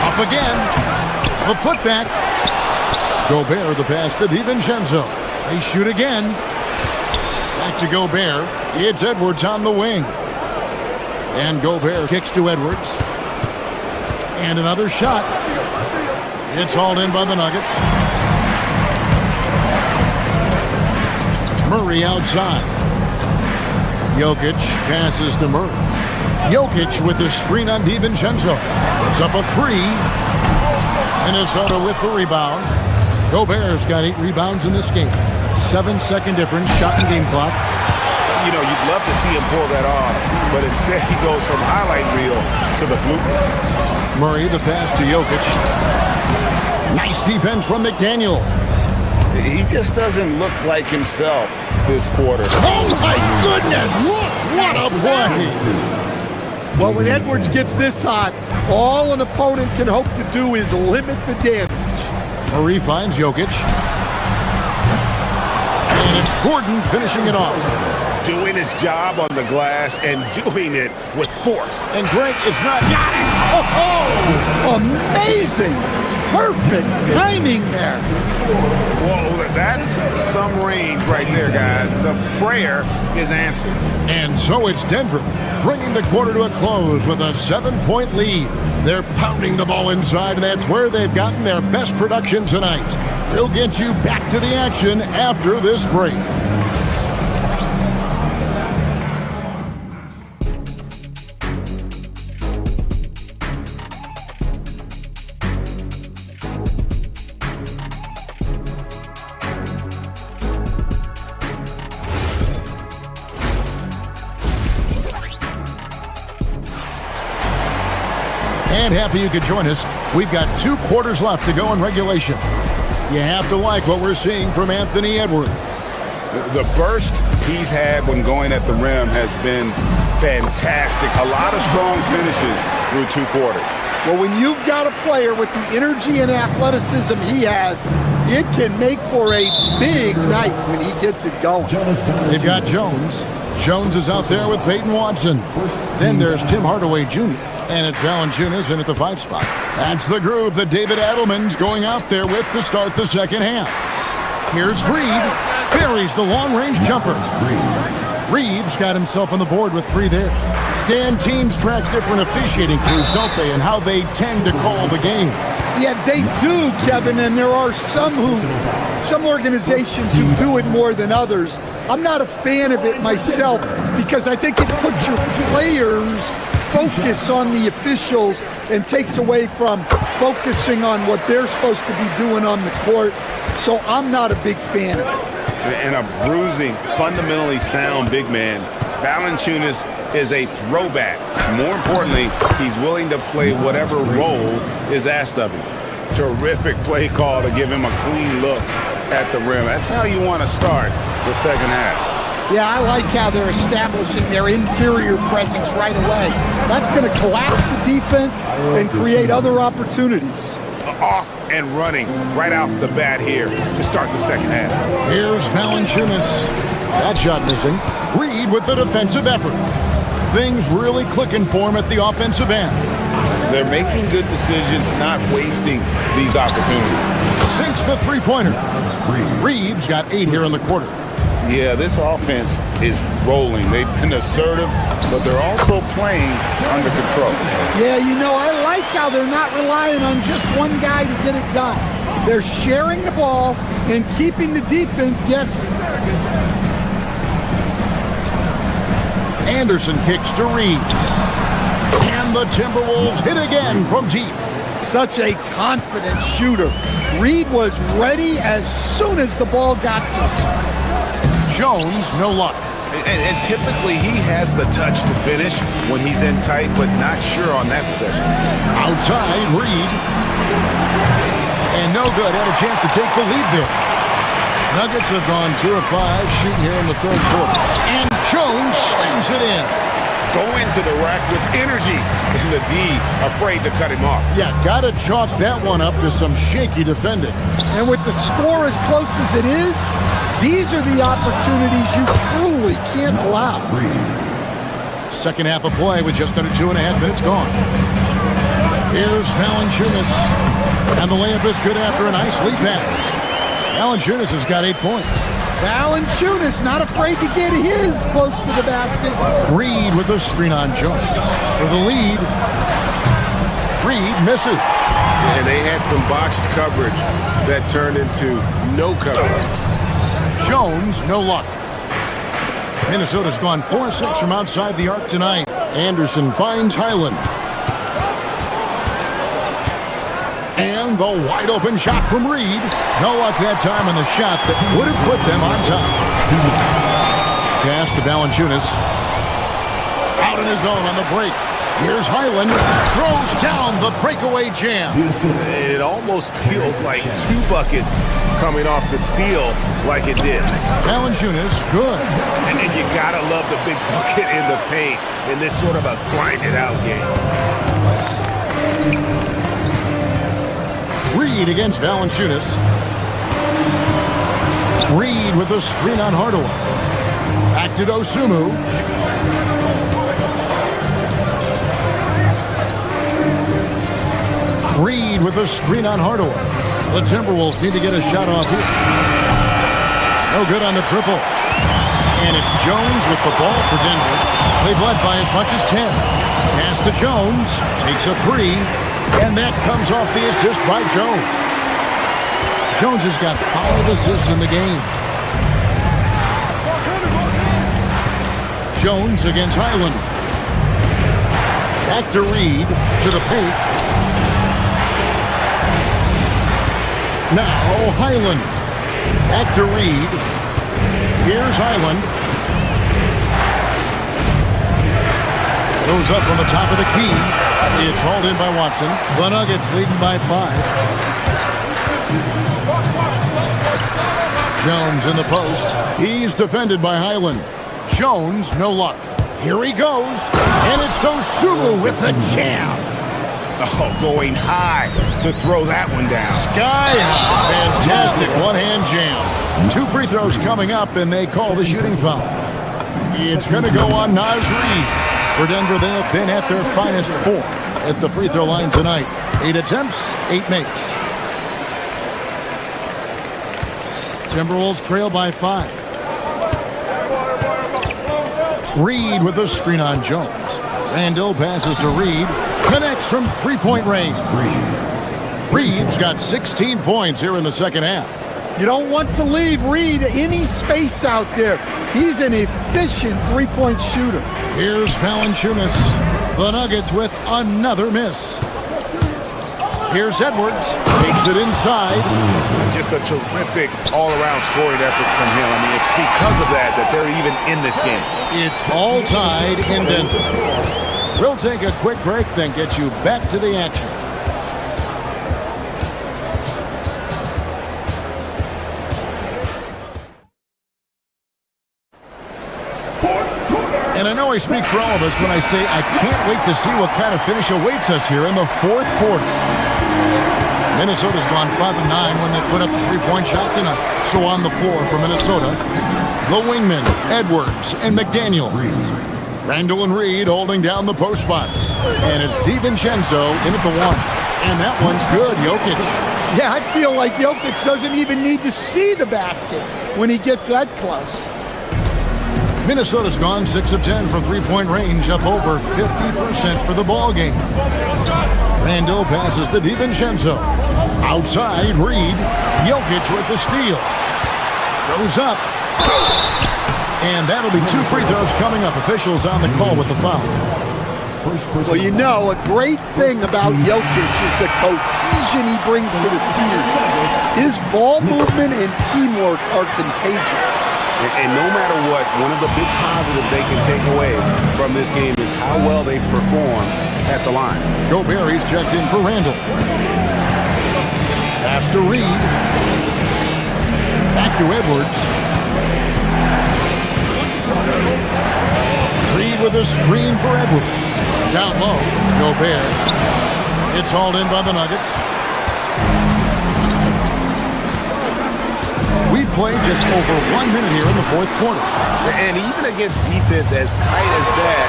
Up again. The putback. Gobert the pass to DiVincenzo. They shoot again. Back to Gobert. It's Edwards on the wing. And Gobert kicks to Edwards. And another shot. It's hauled in by the Nuggets. Murray outside. Jokic passes to Murray. Jokic with the screen on DiVincenzo. Puts up a 3. Minnesota with the rebound. Gobert's got 8 rebounds in this game. 7-second difference, shot and game clock. You know, you'd love to see him pull that off, but instead he goes from highlight reel to the blooper. Murray, the pass to Jokic. Nice defense from McDaniel. He just doesn't look like himself this quarter. Oh, my goodness! What a play! Well, when Edwards gets this hot, all an opponent can hope to do is limit the damage. Murray finds Jokic. And it's Gordon finishing it off. Doing his job on the glass and doing it with force. And Greg, it's not... Got it! Oh, amazing! Perfect timing there. Whoa, that's some range right there, guys. The prayer is answered. And so it's Denver, bringing the quarter to a close with a 7-point lead. They're pounding the ball inside, and that's where they've gotten their best production tonight. We'll get you back to the action after this break. And happy you could join us. We've got 2 quarters left to go in regulation. You have to like what we're seeing from Anthony Edwards. The burst he's had when going at the rim has been fantastic. A lot of strong finishes through 2 quarters. Well, when you've got a player with the energy and athleticism he has, it can make for a big night when he gets it going. They've got Jones. Jones is out there with Peyton Watson. Then there's Tim Hardaway Jr. And it's Valanciunas in at the 5 spot. That's the group that David Adelman's going out there with to start the second half. Here's Reed. Buries the long-range jumper. Reeves got himself on the board with 3 there. Stan, teams track different officiating crews, don't they, and how they tend to call the game. Yeah, they do, Kevin, and there are some organizations who do it more than others. I'm not a fan of it myself because I think it puts your players' focus on the officials and takes away from focusing on what they're supposed to be doing on the court. So I'm not a big fan of it. And a bruising, fundamentally sound big man. Valanciunas is a throwback. More importantly, he's willing to play whatever role is asked of him. Terrific play call to give him a clean look at the rim. That's how you want to start the second half. Yeah, I like how they're establishing their interior presence right away. That's going to collapse the defense and create other opportunities. Off and running right off the bat here to start the second half. Here's Valanciunas. That shot missing. Reed with the defensive effort. Things really clicking for him at the offensive end. They're making good decisions, not wasting these opportunities. Sinks the three-pointer. Reeves got 8 here in the quarter. Yeah, this offense is rolling. They've been assertive, but they're also playing under control. Yeah, you know, I like how they're not relying on just one guy to get it done. They're sharing the ball and keeping the defense guessing. Anderson kicks to Reed. And the Timberwolves hit again from deep. Such a confident shooter. Reed was ready as soon as the ball got to him. Jones, no luck. And typically he has the touch to finish when he's in tight, but not sure on that possession. Outside, Reed. And no good. Had a chance to take the lead there. Nuggets have gone 2 of 5 shooting here in the third quarter. And Jones slams it in. Go into the rack with energy. And the D afraid to cut him off. Yeah, got to chalk that one up to some shaky defending. And with the score as close as it is, these are the opportunities you truly can't allow. Second half of play with just under 2.5 minutes gone. Here's Valanciunas. And the layup is good after a nice lead pass. Valanciunas has got 8 points. Valanciunas not afraid to get his close to the basket. Reed with a screen on Jones. For the lead. Reed misses. And they had some botched coverage that turned into no coverage. Jones, no luck. Minnesota's gone 4-6 from outside the arc tonight. Anderson finds Highland. And the wide open shot from Reed. No luck that time on the shot that would have put them on top. Pass to Valanciunas. Out in his own on the break. Here's Highland. Throws down the breakaway jam. It almost feels like 2 buckets coming off the steal like it did. Valanciunas, good. And then you gotta love the big bucket in the paint in this sort of a grinded out game. Reed against Valanciunas. Reed with a screen on Hardaway. Back to Dosunmu. Reed with a screen on Hardaway. The Timberwolves need to get a shot off here. No good on the triple. And it's Jones with the ball for Denver. They've led by as much as 10. Pass to Jones. Takes a 3. And that comes off the assist by Jones. Jones has got 5 assists in the game. Jones against Highland. Back to Reed. To the paint. Now Highland. Back to Reed. Here's Highland. Goes up on the top of the key. It's hauled in by Watson. The Nuggets leading by 5. Jones in the post. He's defended by Highland. Jones, no luck. Here he goes. And it's Dosunmu with the jam. Oh, going high to throw that one down. Sky high. Fantastic one-hand jam. 2 free throws coming up, and they call the shooting foul. It's going to go on Naz Reid. For Denver, they have been at their finest 4 at the free throw line tonight. 8 attempts, 8 makes. Timberwolves trail by 5. Reid with a screen on Jones. Randall passes to Reid. Connects from three-point range. Reid's got 16 points here in the second half. You don't want to leave Reid any space out there. He's an efficient three-point shooter. Here's Valanciunas. The Nuggets with another miss. Here's Edwards. Takes it inside. Just a terrific all-around scoring effort from him. I mean, it's because of that they're even in this game. It's all tied in Denver. We'll take a quick break, then get you back to the action. And I know I speak for all of us when I say I can't wait to see what kind of finish awaits us here in the fourth quarter. Minnesota's gone 5-9 when they put up the three-point shot tonight. So on the floor for Minnesota, the wingmen, Edwards and McDaniel. Randall and Reid holding down the post spots. And it's DiVincenzo in at the 1. And that one's good, Jokic. Yeah, I feel like Jokic doesn't even need to see the basket when he gets that close. Minnesota's gone 6 of 10 from three-point range, up over 50% for the ball game. Randall passes to DiVincenzo. Outside, Reid. Jokic with the steal. Goes up. And that'll be 2 free throws coming up. Officials on the call with the foul. Well, you know, a great thing about Jokic is the cohesion he brings to the team. His ball movement and teamwork are contagious. And no matter what, one of the big positives they can take away from this game is how well they perform at the line. Gobert, he's checked in for Randall. Pass to Reid. Back to Edwards. Reid with a screen for Edwards. Down low, Gobert. It's hauled in by the Nuggets. We played just over 1 minute here in the fourth quarter. And even against defense as tight as that,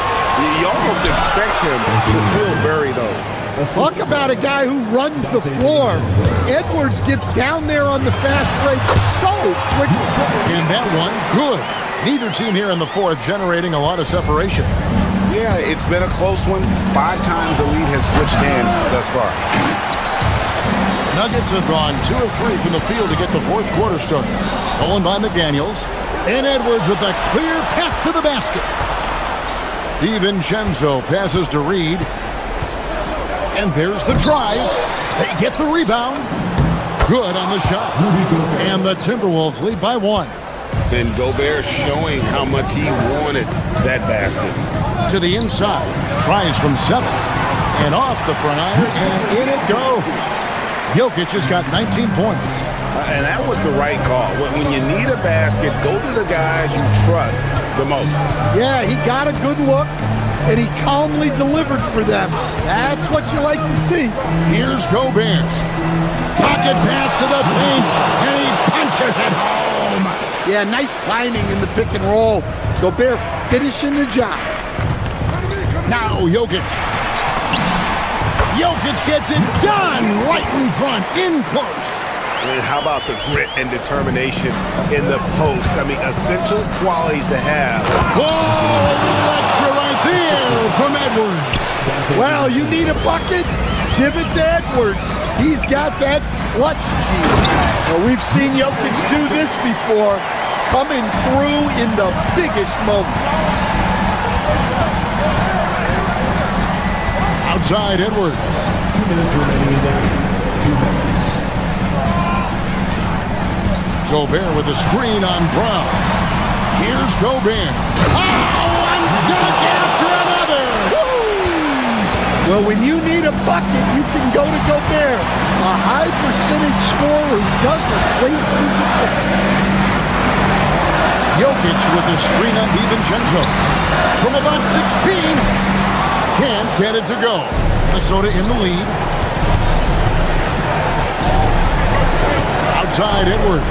you almost expect him to still bury those. Talk about a guy who runs the floor. Edwards gets down there on the fast break so quickly. And that one, good. Neither team here in the fourth generating a lot of separation. Yeah, it's been a close one. 5 times the lead has switched hands thus far. Nuggets have gone 2 of 3 from the field to get the fourth quarter started. Stolen by McDaniels. And Edwards with a clear path to the basket. DiVincenzo passes to Reid. And there's the drive. They get the rebound. Good on the shot. And the Timberwolves lead by 1. Then Gobert showing how much he wanted that basket. To the inside. Tries from 7. And off the front iron. And in it goes. Jokic has got 19 points. And that was the right call. When you need a basket, go to the guys you trust the most. Yeah, he got a good look, and he calmly delivered for them. That's what you like to see. Here's Gobert. Pocket pass to the paint, and he punches it home. Yeah, nice timing in the pick and roll. Gobert finishing the job. Now Jokic. Jokic gets it done right in front, in close. And how about the grit and determination in the post? I mean, essential qualities to have. Whoa, extra right there from Edwards. Well, you need a bucket? Give it to Edwards. He's got that clutch gene. Well, we've seen Jokic do this before, coming through in the biggest moments. Outside Edwards. 2 minutes remaining in the game. 2 minutes. Gobert with a screen on Brown. Here's Gobert. Oh, one dunk after another. Woo! Well, when you need a bucket, you can go to Gobert, a high percentage scorer who doesn't waste his attempts. Jokic with the screen on DiVincenzo. From about 16, can't get it to go. Minnesota in the lead. Outside Edwards.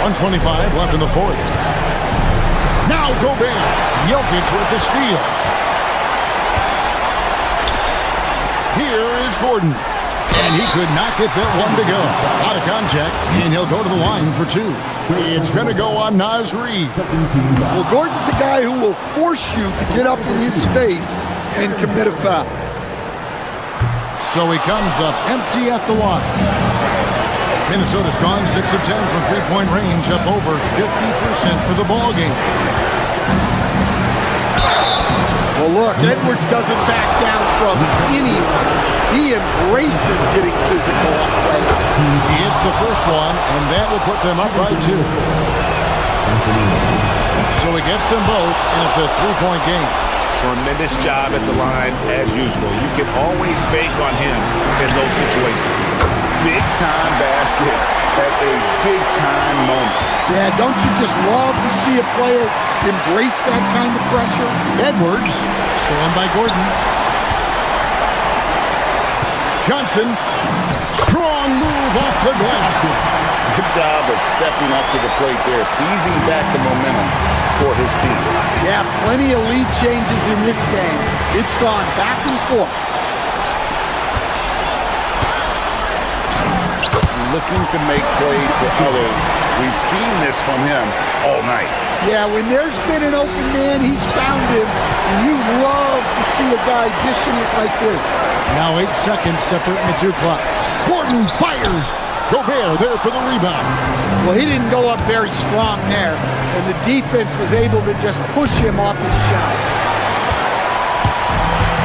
1:25 left in the fourth. Now Gobert. Jokic with the steal. Here is Gordon. And he could not get that one to go. Out of contact, and he'll go to the line for two. It's going to go on Naz Reid. Well, Gordon's a guy who will force you to get up in his space and commit a foul. So he comes up empty at the line. Minnesota's gone 6 of 10 from three-point range, up over 50% for the ball game. Well, look, Edwards doesn't back down from anyone. He embraces getting physical on players. He hits the first one, and that will put them up by 2. So he gets them both, and it's a three-point game. Tremendous job at the line, as usual. You can always bank on him in those situations. Big-time basket at a big-time moment. Yeah, don't you just love to see a player embrace that kind of pressure? Edwards, stolen by Gordon. Johnson, strong move off the glass. Good job of stepping up to the plate there, seizing back the momentum for his team. Yeah, plenty of lead changes in this game. It's gone back and forth. Looking to make plays for others. We've seen this from him all night. Yeah, when there's been an open man, he's found him. And you love to see a guy dishing it like this. Now 8 seconds separating the two clocks. Gordon fires. Gobert there for the rebound. Well, he didn't go up very strong there, and the defense was able to just push him off his shot.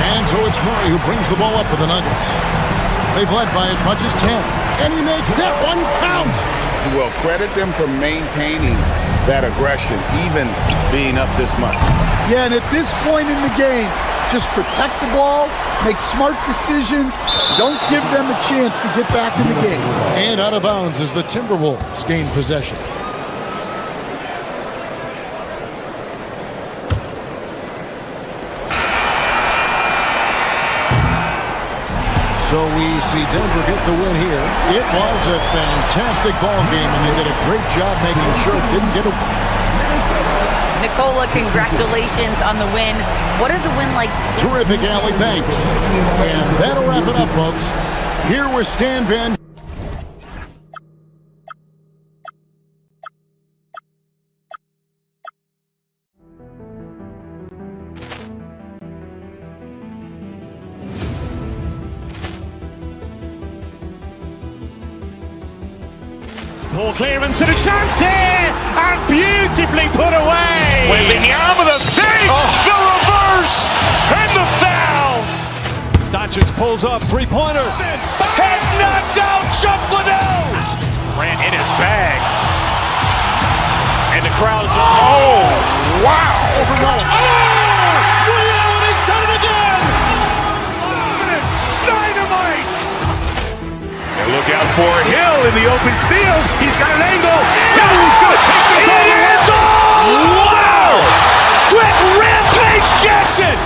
And so it's Murray who brings the ball up for the Nuggets. They've led by as much as 10, and he makes that one count. Well, credit them for maintaining that aggression, even being up this much. Yeah, and at this point in the game, just protect the ball, make smart decisions, don't give them a chance to get back in the game. And out of bounds as the Timberwolves gain possession. So we see Denver get the win here. It was a fantastic ball game, and they did a great job making sure it didn't get a... Nicola, congratulations on the win. What is a win like? Terrific, Allie. Thanks. And that'll wrap it up, folks. Here with Stan Van... Ball clearance and a chance here, and beautifully put away. Wembanyama with a save, the reverse, and the foul. Doncic pulls up, three-pointer. Has knocked out Chuck Liddell. Ran in his bag. And the crowd is, oh, wow. He's done it again. Dynamite. And look out for Hill in the open field. He's got an angle. Hill's going to take this all the way. It is all! Wow! Quick Rampage Jackson!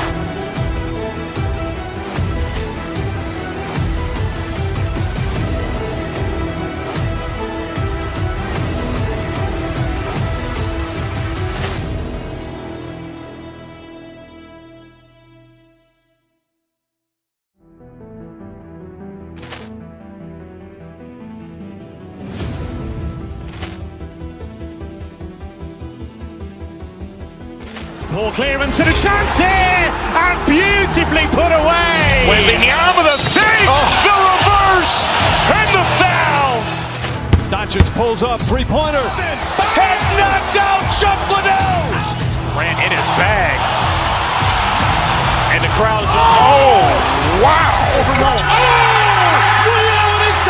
Ball clearance and a chance here, and beautifully put away. Wembanyama with a save, the reverse, and the foul. Doncic pulls up, three-pointer. Has knocked out Chuck Liddell. Ran in his bag. And the crowd is, oh, wow. He's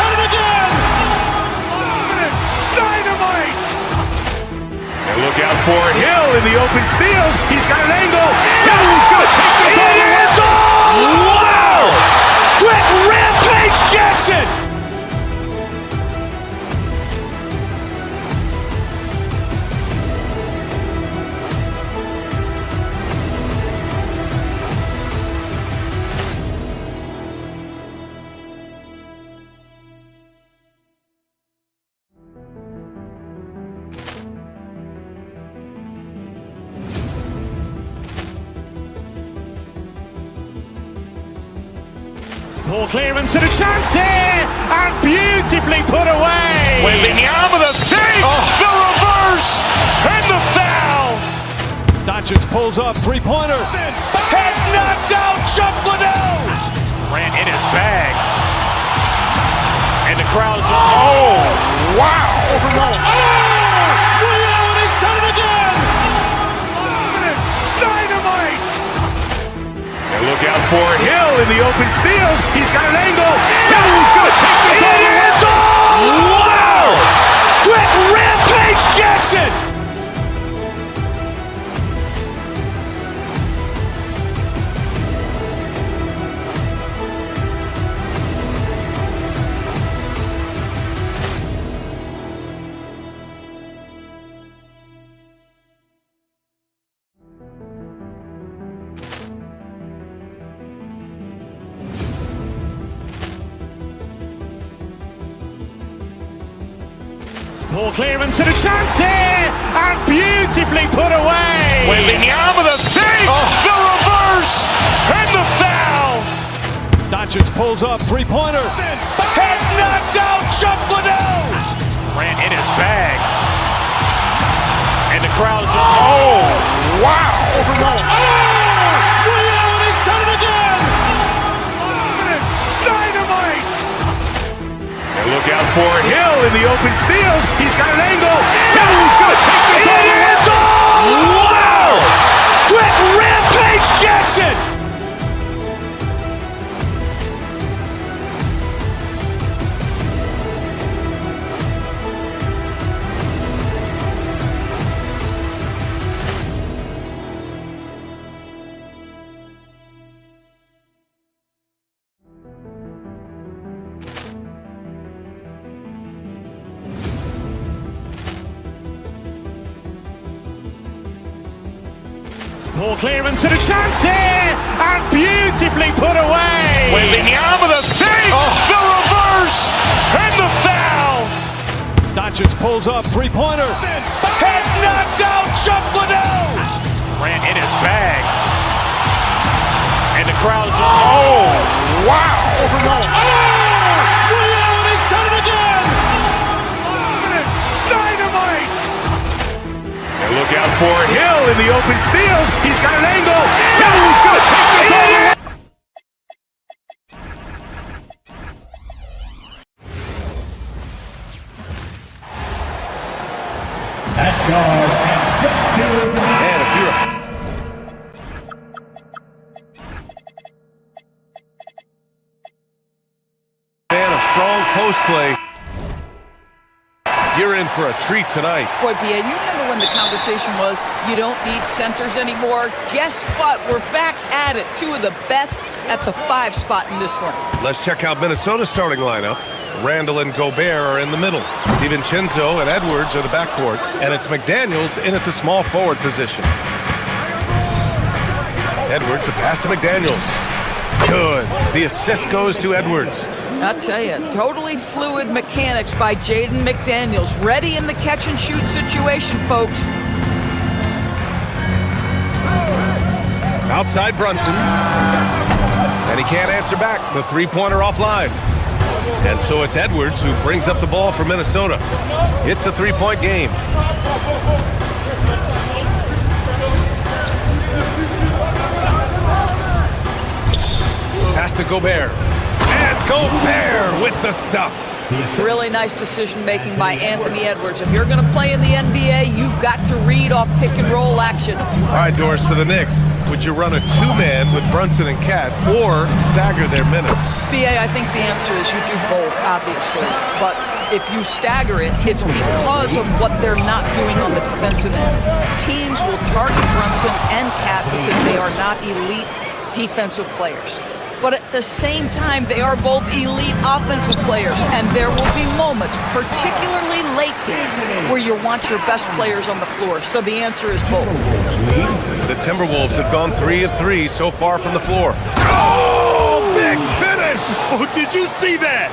done it again. Dynamite. And look Look out for Hill in the open field. He's got an angle. Hill's going to take this all the way. Wow! Quick rampage Jackson! Ball clearance and a chance here, and beautifully put away. Wembanyama the save, the reverse, and the foul. Doncic pulls up, three-pointer. Has knocked out Chuck Liddell. Ran in his bag. And the crowd's oh, wow. Liddell, he's done it again. Dynamite. And look out for Hill in the open field. He's got an angle. Hill's going to take this all the way. Wow! Quick rampage Jackson. Ball clearance and a chance here, and beautifully put away. Wembanyama the save, the reverse, and the foul. Doncic pulls up, three-pointer. Has knocked out Chuck Liddell. Ran in his bag. And the crowd's oh, wow. Liddell, he's done it again. Dynamite. And look out for Hill in the open field. He's got an angle. Hill's going to take this all the way. Wow! Quick rampage Jackson. Ball clearance and a chance here, and beautifully put away. Wembanyama the save, the reverse, and the foul. Doncic pulls up, three-pointer. Has knocked out Chuck Liddell. Ran in his bag. And the crowd's oh, wow. Liddell, he's done it again. Dynamite. And look out for Hill in the open field. He's got an angle. Hill's going to take this all the way. And if you're a fan of strong post play, you're in for a treat tonight. Boy, Pia, you remember when the conversation was, you don't need centers anymore? Guess what? We're back at it. Two of the best at the 5 spot in this one. Let's check out Minnesota's starting lineup. Randall and Gobert are in the middle. DiVincenzo and Edwards are the backcourt. And it's McDaniels in at the small forward position. Edwards, a pass to McDaniels. Good. The assist goes to Edwards. I'll tell you, totally fluid mechanics by Jaden McDaniels. Ready in the catch-and-shoot situation, folks. Outside Brunson. And he can't answer back. The three-pointer offline. And so it's Edwards who brings up the ball for Minnesota. It's a three-point game. Pass to Gobert. And Gobert with the stuff. Really nice decision-making by Anthony Edwards. If you're going to play in the NBA, you've got to read off pick-and-roll action. All right, Doris, for the Knicks, would you run a two-man with Brunson and Cat or stagger their minutes? BA, I think the answer is you do both, obviously. But if you stagger it, it's because of what they're not doing on the defensive end. Teams will target Brunson and Cat because they are not elite defensive players. But at the same time, they are both elite offensive players, and there will be moments, particularly late game, where you want your best players on the floor. So the answer is both. The Timberwolves have gone 3 of 3 so far from the floor. Oh, big finish! Oh, did you see that?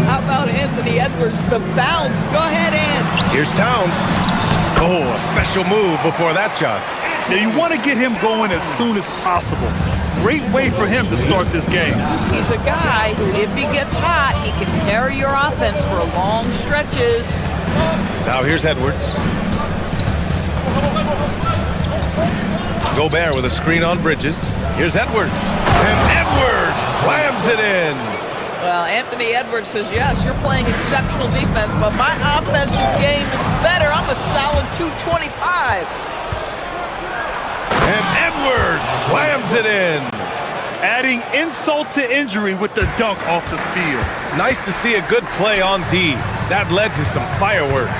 How about Anthony Edwards, the bounce? Go ahead, Ant. Here's Towns. Oh, a special move before that shot. Now, you want to get him going as soon as possible. Great way for him to start this game. He's a guy who, if he gets hot, he can carry your offense for long stretches. Now here's Edwards. Gobert with a screen on Bridges. Here's Edwards. And Edwards slams it in. Well, Anthony Edwards says, yes, you're playing exceptional defense, but my offensive game is better. I'm a solid 225. And Edwards slams it in. Adding insult to injury with the dunk off the steal. Nice to see a good play on D. That led to some fireworks.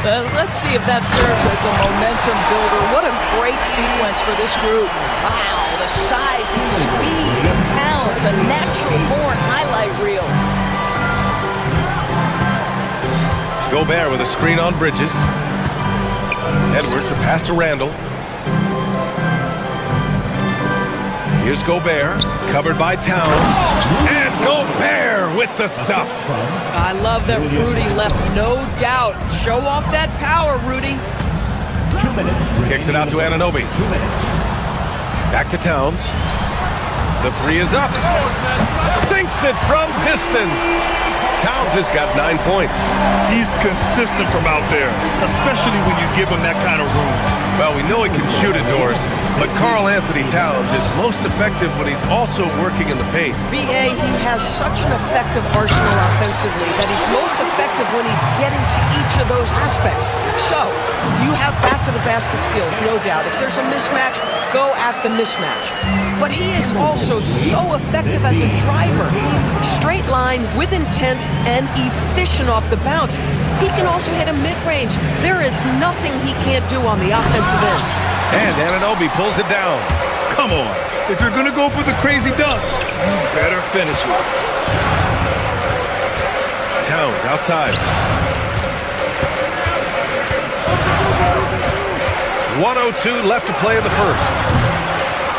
Let's see if that serves as a momentum builder. What a great sequence for this group. Wow, the size and speed of Towns, a natural-born highlight reel. Gobert with a screen on Bridges. Edwards, a pass to Randall. Here's Gobert, covered by Towns. And Gobert with the stuff. I love that Rudy left no doubt. Show off that power, Rudy. 2 minutes. Kicks it out to Anunoby. Back to Towns. The three is up. Sinks it from distance. Towns has got 9 points. He's consistent from out there, especially when you give him that kind of room. Well, we know he can shoot it, Doris, but Karl Anthony Towns is most effective when he's also working in the paint. BA, he has such an effective arsenal offensively that he's most effective when he's getting to each of those aspects. So, you have back to the basket skills, no doubt. If there's a mismatch, go at the mismatch. But he is also so effective as a driver. Straight line, with intent, and efficient off the bounce. He can also hit a mid-range. There is nothing he can't do on the offensive end. And Anunoby pulls it down. Come on. If you're going to go for the crazy dunk, you better finish it. Towns outside. 1:02 left to play in the first.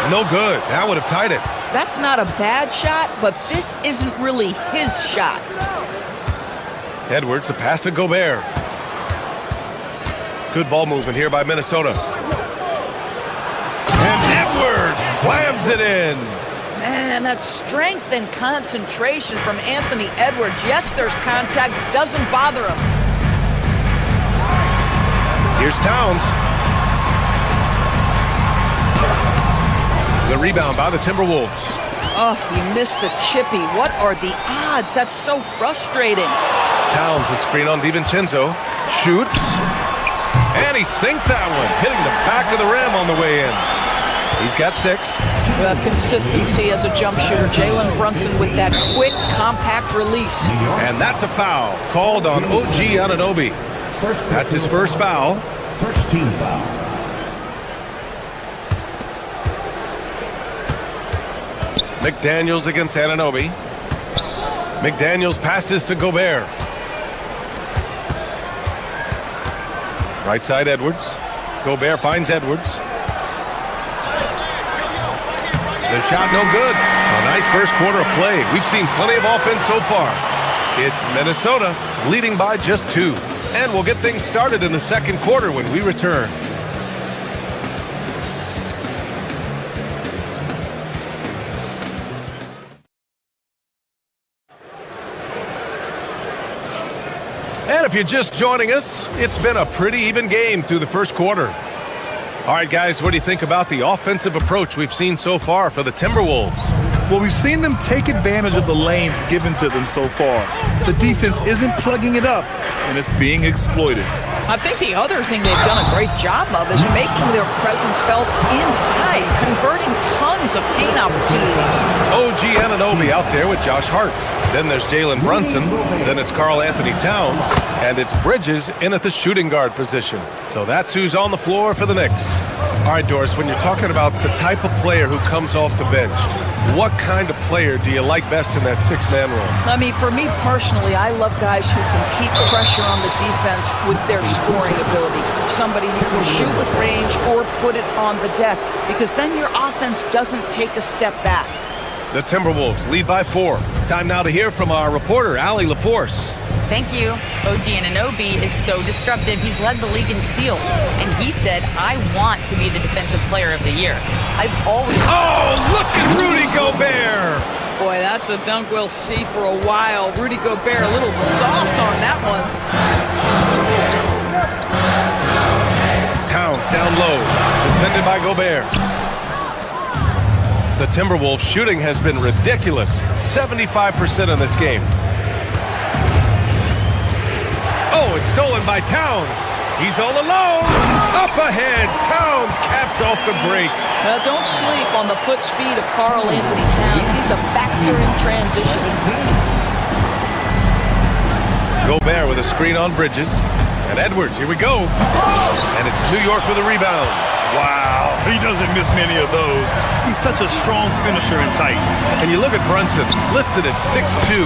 No good. That would have tied it. That's not a bad shot, but this isn't really his shot. Edwards, the pass to Gobert. Good ball movement here by Minnesota. And Edwards slams it in. Man, that strength and concentration from Anthony Edwards. Yes, there's contact. Doesn't bother him. Here's Towns. The rebound by the Timberwolves. Oh, he missed the chippy. What are the odds? That's so frustrating. Towns, a screen on DiVincenzo. Shoots. And he sinks that one, hitting the back of the rim on the way in. He's got 6. Consistency as a jump shooter. Jalen Brunson with that quick, compact release. And that's a foul called on OG Anunoby. That's his first foul. First team foul. McDaniels against Anunoby. McDaniels passes to Gobert. Right side Edwards. Gobert finds Edwards. The shot no good. A nice first quarter of play. We've seen plenty of offense so far. It's Minnesota leading by just 2. And we'll get things started in the second quarter when we return. And if you're just joining us, it's been a pretty even game through the first quarter. All right, guys, what do you think about the offensive approach we've seen so far for the Timberwolves? Well, we've seen them take advantage of the lanes given to them so far. The defense isn't plugging it up, and it's being exploited. I think the other thing they've done a great job of is making their presence felt inside, converting tons of paint opportunities. OG Anunoby out there with Josh Hart. Then there's Jalen Brunson. Then it's Karl Anthony Towns. And it's Bridges in at the shooting guard position. So that's who's on the floor for the Knicks. All right, Doris, when you're talking about the type of player who comes off the bench, what kind of player do you like best in that six-man role? I mean, for me personally, I love guys who can keep pressure on the defense with their scoring ability. Somebody who can shoot with range or put it on the deck, because then your offense doesn't take a step back. The Timberwolves lead by 4. Time now to hear from our reporter, Allie LaForce. Thank you. OG Anunoby is so disruptive. He's led the league in steals. And he said, I want to be the defensive player of the year. I've always... Oh, look at Rudy Gobert! Boy, that's a dunk we'll see for a while. Rudy Gobert, a little sauce on that one. Towns down low, defended by Gobert. The Timberwolves shooting has been ridiculous. 75% in this game. Oh, it's stolen by Towns. He's all alone. Up ahead. Towns caps off the break. Don't sleep on the foot speed of Karl Anthony Towns. He's a factor in transition. Gobert with a screen on Bridges. And Edwards, here we go. And it's New York with a rebound. Wow, he doesn't miss many of those. He's such a strong finisher and tight. And you look at Brunson, listed at 6'2".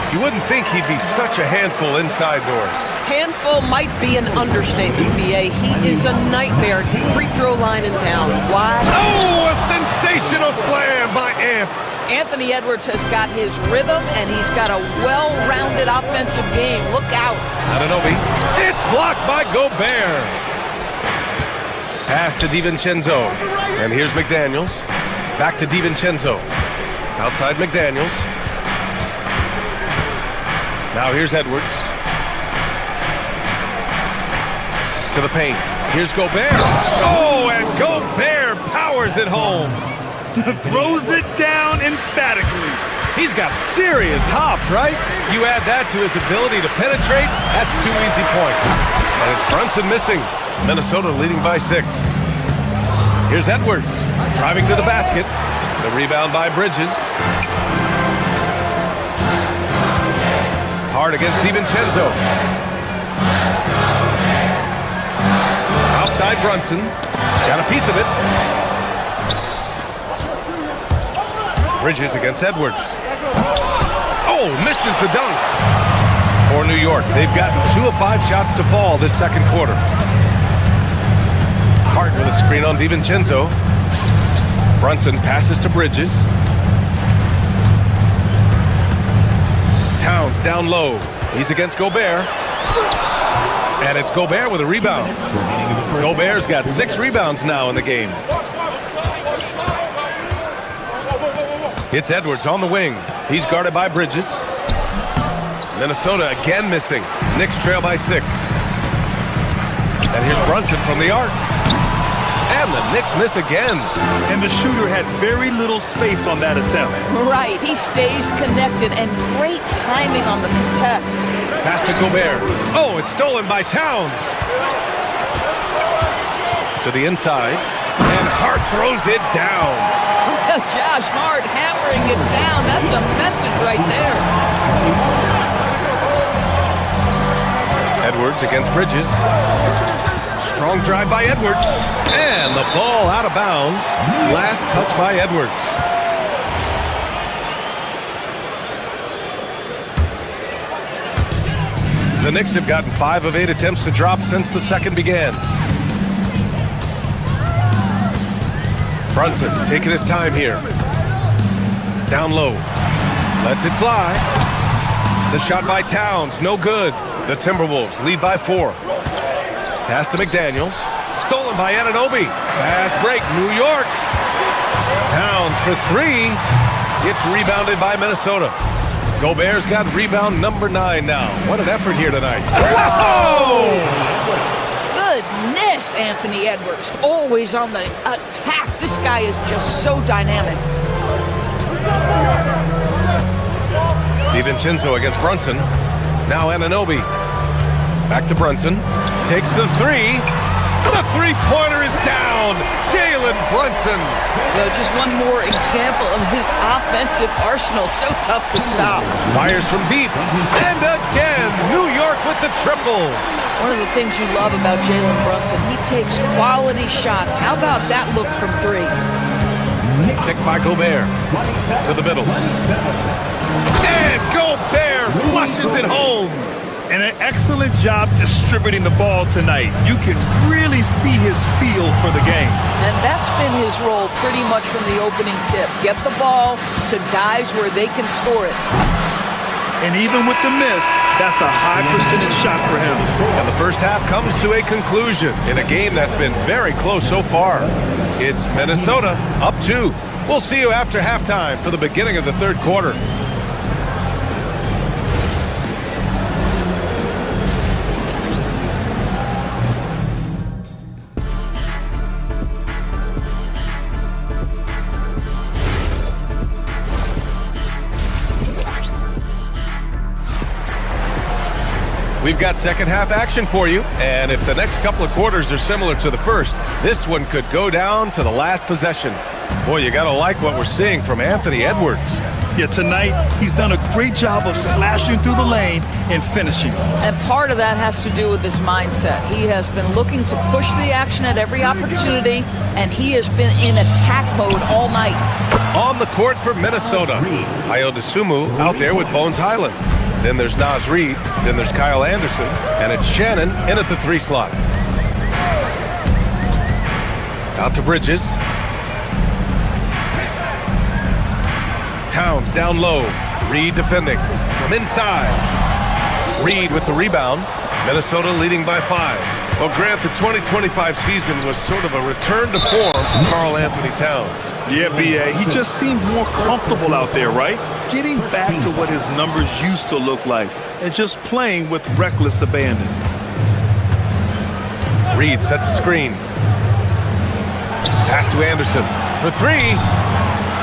You wouldn't think he'd be such a handful inside doors. Handful might be an understatement, B.A. He is a nightmare. Free throw line in town. Why? Oh, a sensational slam by Amp. Anthony Edwards has got his rhythm, and he's got a well-rounded offensive game. Look out. Anunoby. It's blocked by Gobert. Pass to DiVincenzo. And here's McDaniels. Back to DiVincenzo. Outside McDaniels. Now here's Edwards. To the paint. Here's Gobert. Oh, and Gobert powers it home. Throws it down emphatically. He's got serious hop, right? You add that to his ability to penetrate, that's 2 easy points. And it's Brunson missing. Minnesota leading by 6. Here's Edwards driving to the basket. The rebound by Bridges. Hard against DiVincenzo. Outside Brunson. Got a piece of it. Bridges against Edwards. Oh, misses the dunk. For New York, they've gotten 2 of 5 shots to fall this second quarter. Hart with a screen on DiVincenzo. Brunson passes to Bridges. Towns down low. He's against Gobert. And it's Gobert with a rebound. Gobert's got 6 rebounds now in the game. It's Edwards on the wing. He's guarded by Bridges. Minnesota again missing. Knicks trail by 6. And here's Brunson from the arc. And the Knicks miss again. And the shooter had very little space on that attempt. Right, he stays connected, and great timing on the contest. Pass to Gobert. Oh, it's stolen by Towns. To the inside. And Hart throws it down. Josh Hart hammering it down. That's a message right there. Edwards against Bridges. Strong drive by Edwards. And the ball out of bounds. Last touch by Edwards. The Knicks have gotten 5 of 8 attempts to drop since the second began. Brunson taking his time here. Down low. Lets it fly. The shot by Towns, no good. The Timberwolves lead by 4. Pass to McDaniels. Stolen by Anunoby. Fast break, New York. Towns for 3. It's rebounded by Minnesota. Gobert's got rebound number 9 now. What an effort here tonight. Whoa! Goodness, Anthony Edwards. Always on the attack. This guy is just so dynamic. DiVincenzo against Brunson. Now Anunoby. Back to Brunson. Takes the three. The three-pointer is down. Jalen Brunson. Just one more example of his offensive arsenal. So tough to stop. Fires from deep. And again, New York with the triple. One of the things you love about Jalen Brunson, he takes quality shots. How about that look from three? Picked by Gobert. To the middle. And Gobert flushes it home. And an excellent job distributing the ball tonight. You can really see his feel for the game. And that's been his role pretty much from the opening tip. Get the ball to guys where they can score it. And even with the miss, that's a high percentage shot for him. And the first half comes to a conclusion in a game that's been very close so far. It's Minnesota up 2. We'll see you after halftime for the beginning of the third quarter. We've got second half action for you, and if the next couple of quarters are similar to the first, this one could go down to the last possession. Boy, you gotta like what we're seeing from Anthony Edwards. Yeah, tonight he's done a great job of slashing through the lane and finishing. And part of that has to do with his mindset. He has been looking to push the action at every opportunity, and he has been in attack mode all night. On the court for Minnesota, Ayo Dosunmu out there with Bones Highland. Then there's Naz Reid, then there's Kyle Anderson, and it's Shannon in at the 3 slot. Out to Bridges. Towns down low. Reid defending from inside. Reid with the rebound. Minnesota leading by 5. Well, Grant, the 2025 season was sort of a return to form for Karl Anthony Towns. Yeah, B.A., he just seemed more comfortable out there, right? Getting back to what his numbers used to look like and just playing with reckless abandon. Reid sets a screen. Pass to Anderson for 3.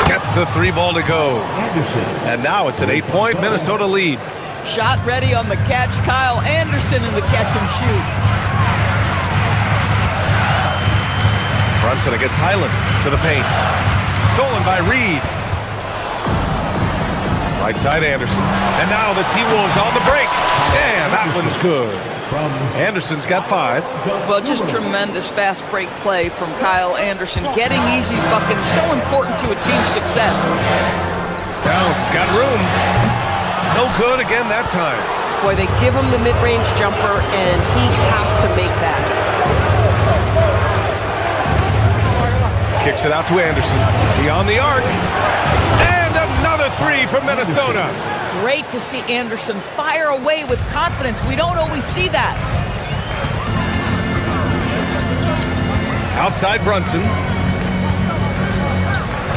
Gets the 3 ball to go. And now it's an 8-point Minnesota lead. Shot ready on the catch. Kyle Anderson in the catch and shoot. Brunson against Highland to the paint. Stolen by Reid. Right side Anderson. And now the T-Wolves on the break. And that one's good. Anderson's got 5. Well, just tremendous fast break play from Kyle Anderson. Getting easy buckets, so important to a team's success. Towns has got room. No good again that time. Boy, they give him the mid-range jumper, and he has to make that. Kicks it out to Anderson. Beyond the arc. And another 3 from Minnesota. Great to see Anderson fire away with confidence. We don't always see that. Outside Brunson.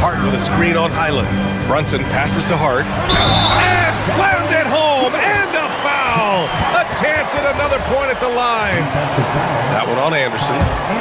Hart with a screen on Highland. Brunson passes to Hart. And slammed it home. And a foul. A chance at another point at the line. That one on Anderson.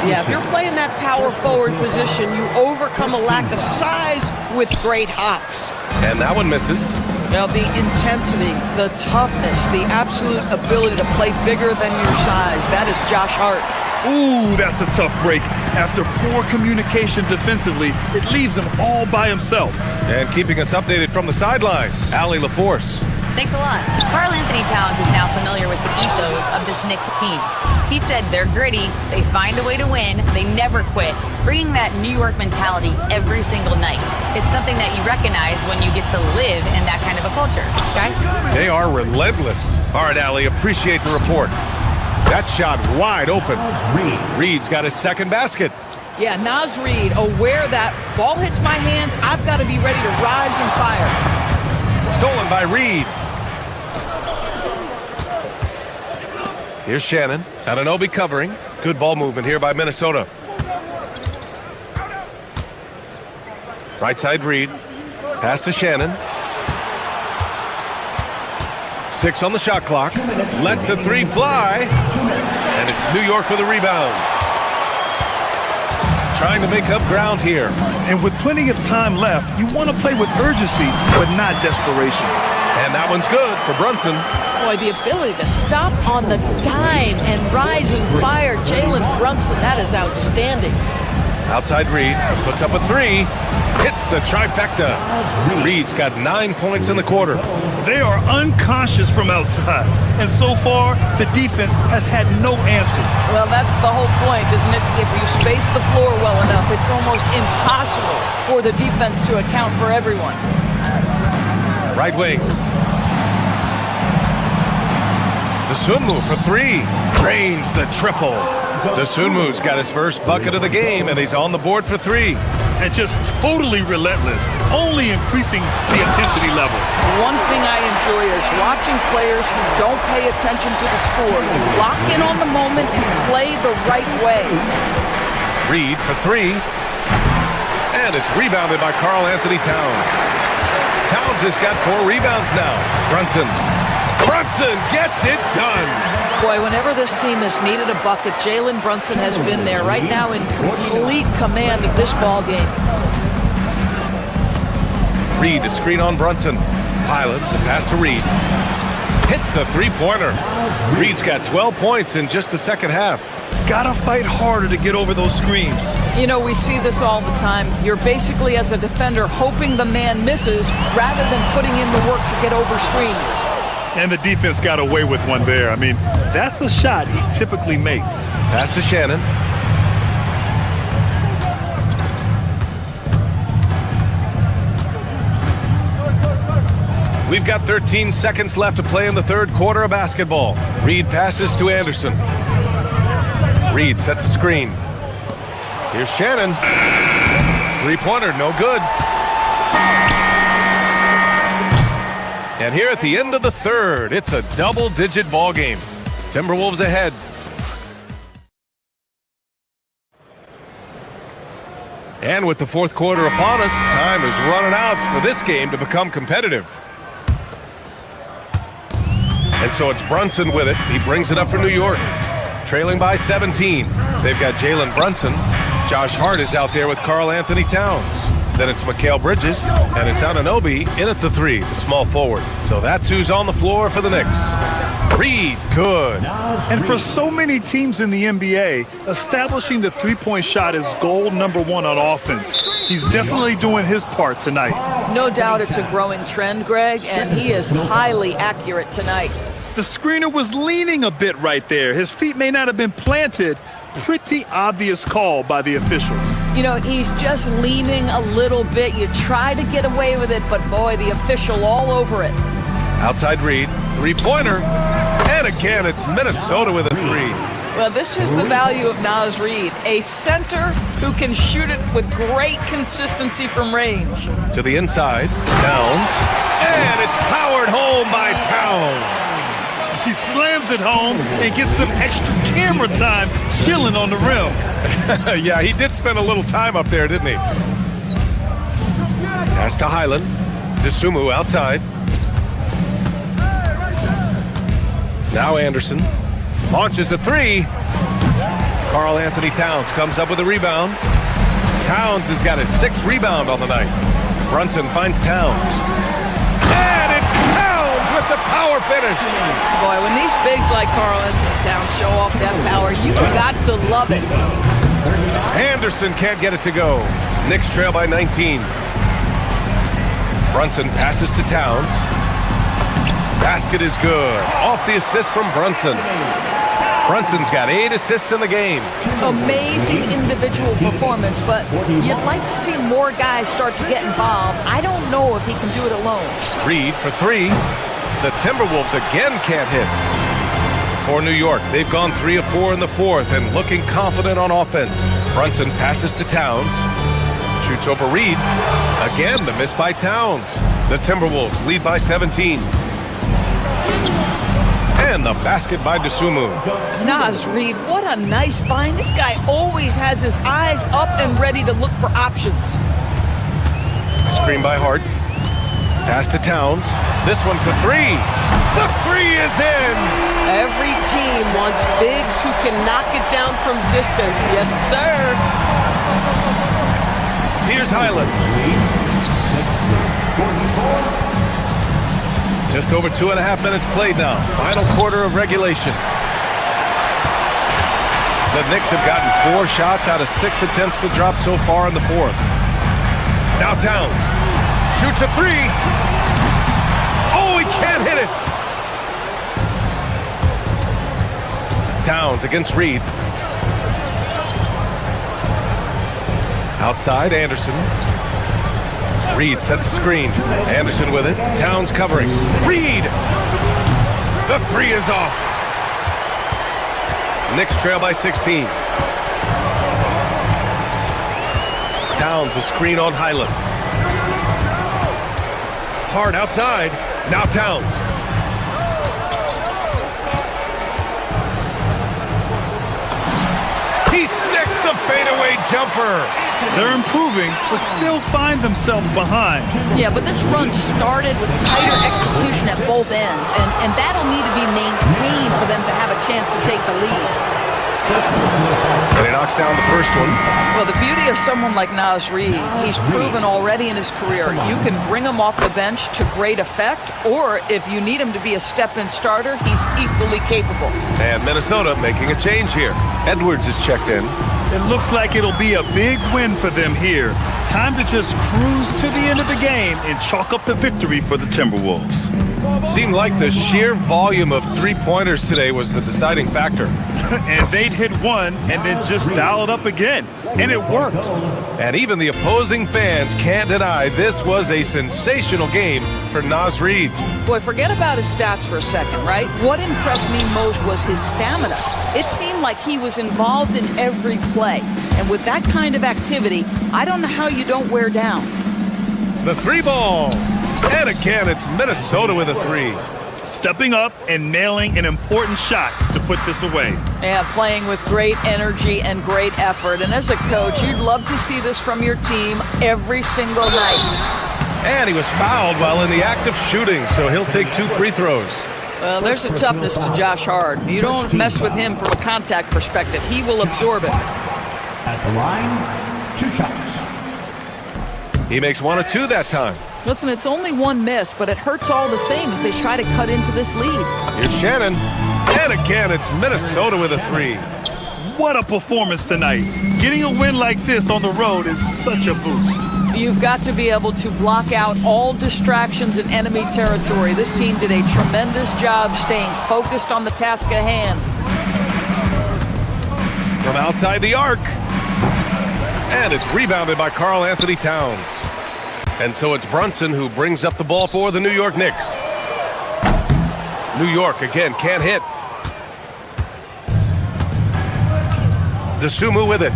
Yeah, if you're playing that power forward position, you overcome a lack of size with great hops. And that one misses. Now, the intensity, the toughness, the absolute ability to play bigger than your size. That is Josh Hart. Ooh, that's a tough break. After poor communication defensively, it leaves him all by himself. And keeping us updated from the sideline, Allie LaForce. Thanks a lot. Karl Anthony Towns is now familiar with the ethos of this Knicks team. He said they're gritty, they find a way to win, they never quit, bringing that New York mentality every single night. It's something that you recognize when you get to live in that kind of a culture. Guys? They are relentless. All right, Allie, appreciate the report. That shot wide open. Reid's got his second basket. Yeah, Naz Reid, aware that ball hits my hands, I've got to be ready to rise and fire. Stolen by Reid. Here's Shannon. Anunoby covering. Good ball movement here by Minnesota. Right side Reid. Pass to Shannon. 6 on the shot clock. Lets the 3 fly. And it's New York with a rebound. trying to make up ground here. And with plenty of time left, you want to play with urgency, but not desperation. And that one's good for Brunson. Boy, the ability to stop on the dime and rise and fire Jalen Brunson, that is outstanding. Outside Reed puts up a three, hits the trifecta. Reed's got 9 points in the quarter. They are unconscious from outside, and so far, the defense has had no answer. Well, that's the whole point, isn't it? If you space the floor well enough, it's almost impossible for the defense to account for everyone. Right wing. Dosunmu for three. Drains the triple. Dosunmu's got his first bucket of the game, and he's on the board for three. And just totally relentless, only increasing the intensity level. One thing I enjoy is watching players who don't pay attention to the score, lock in on the moment and play the right way. Reed for three. And it's rebounded by Karl Anthony Towns. Towns has got 4 rebounds now. Brunson gets it done. Boy, whenever this team has needed a bucket, Jalen Brunson has been there right now in complete command of this ball game. Reed to screen on Brunson. Highland, the pass to Reed. Hits the three-pointer. Reed's got 12 points in just the second half. Gotta fight harder to get over those screens. You know, we see this all the time. You're basically, as a defender, hoping the man misses rather than putting in the work to get over screens. And the defense got away with one there. I mean, that's a shot he typically makes. Pass to Shannon. We've got 13 seconds left to play in the third quarter of basketball. Reed passes to Anderson. Reed sets a screen. Here's Shannon. Three-pointer, no good. And here at the end of the third, it's a double-digit ball game. Timberwolves ahead. And with the fourth quarter upon us, time is running out for this game to become competitive. And so it's Brunson with it. He brings it up for New York. Trailing by 17. They've got Jalen Brunson. Josh Hart is out there with Karl Anthony Towns. Then it's Mikal Bridges, and it's Anunoby in at the three, the small forward. So that's who's on the floor for the Knicks. Reed, good. And for so many teams in the NBA, establishing the three-point shot is goal number one on offense. He's definitely doing his part tonight. No doubt it's a growing trend, Greg, and he is highly accurate tonight. The screener was leaning a bit right there. His feet may not have been planted. Pretty obvious call by the officials. You know, he's just leaning a little bit. You try to get away with it, but boy, the official all over it. Outside Reed, three-pointer. And again, it's Minnesota with a three. Well, this is the value of Naz Reid, a center who can shoot it with great consistency from range. To the inside, Towns. And it's powered home by Towns. He slams it home and gets some extra camera time chilling on the rim. Yeah, he did spend a little time up there, didn't he? Pass to Highland. Dosunmu outside. Now Anderson launches a three. Karl Anthony Towns comes up with a rebound. Towns has got his 6th rebound on the night. Brunson finds Towns. And it's Towns with the power finish. Boy, when these bigs like Karl Anthony Towns show off that power, you've got to love it. Anderson can't get it to go. Knicks trail by 19. Brunson passes to Towns. Basket is good. Off the assist from Brunson. Brunson's got 8 assists in the game. Amazing individual performance, but you'd like to see more guys start to get involved. I don't know if he can do it alone. Reed for three. The Timberwolves again can't hit. For New York, they've gone 3 of 4 in the fourth and looking confident on offense. Brunson passes to Towns. Shoots over Reed. Again, the miss by Towns. The Timberwolves lead by 17. And the basket by Dosunmu. Naz Reid, what a nice find. This guy always has his eyes up and ready to look for options. Screen by Hart. Pass to Towns. This one for three. The three is in. Every team wants bigs who can knock it down from distance. Yes, sir. Here's Highland. Just over 2.5 minutes played now. Final quarter of regulation. The Knicks have gotten 4 shots out of 6 attempts to drop so far in the fourth. Now Towns shoots a 3. Oh, he can't hit it. Towns against Reed. Outside, Anderson. Reed sets a screen. Anderson with it. Towns covering. Reed! The 3 is off. Knicks trail by 16. Towns a screen on Highland. Hard outside. Now Towns. He sticks the fadeaway jumper. They're improving, but still find themselves behind. Yeah, but this run started with tighter execution at both ends, and that'll need to be maintained for them to have a chance to take the lead. And he knocks down the first one. Well, the beauty of someone like Naz Reid, he's proven already in his career, you can bring him off the bench to great effect, or if you need him to be a step-in starter, he's equally capable. And Minnesota making a change here. Edwards is checked in. It looks like it'll be a big win for them here. Time to just cruise to the end of the game and chalk up the victory for the Timberwolves. Seemed like the sheer volume of three-pointers today was the deciding factor. And they'd hit one and then just dial it up again. And it worked. And even the opposing fans can't deny this was a sensational game for Naz Reid. Boy, forget about his stats for a second, right? What impressed me most was his stamina. It seemed like he was involved in every play. And with that kind of activity, I don't know how you don't wear down. The 3 ball. And again, it's Minnesota with a 3. Stepping up and nailing an important shot to put this away. Yeah, playing with great energy and great effort. And as a coach, you'd love to see this from your team every single night. And he was fouled while in the act of shooting, so he'll take 2 free throws. Well, there's a toughness to Josh Hart. You don't mess with him from a contact perspective. He will absorb it. At the line, 2 shots. He makes 1 of 2 that time. Listen, it's only 1 miss, but it hurts all the same as they try to cut into this lead. Here's Shannon. And again, it's Minnesota with a 3. What a performance tonight. Getting a win like this on the road is such a boost. You've got to be able to block out all distractions in enemy territory. This team did a tremendous job staying focused on the task at hand. From outside the arc. And it's rebounded by Karl Anthony Towns. And so it's Brunson who brings up the ball for the New York Knicks. New York, again, can't hit. DeSumo with it.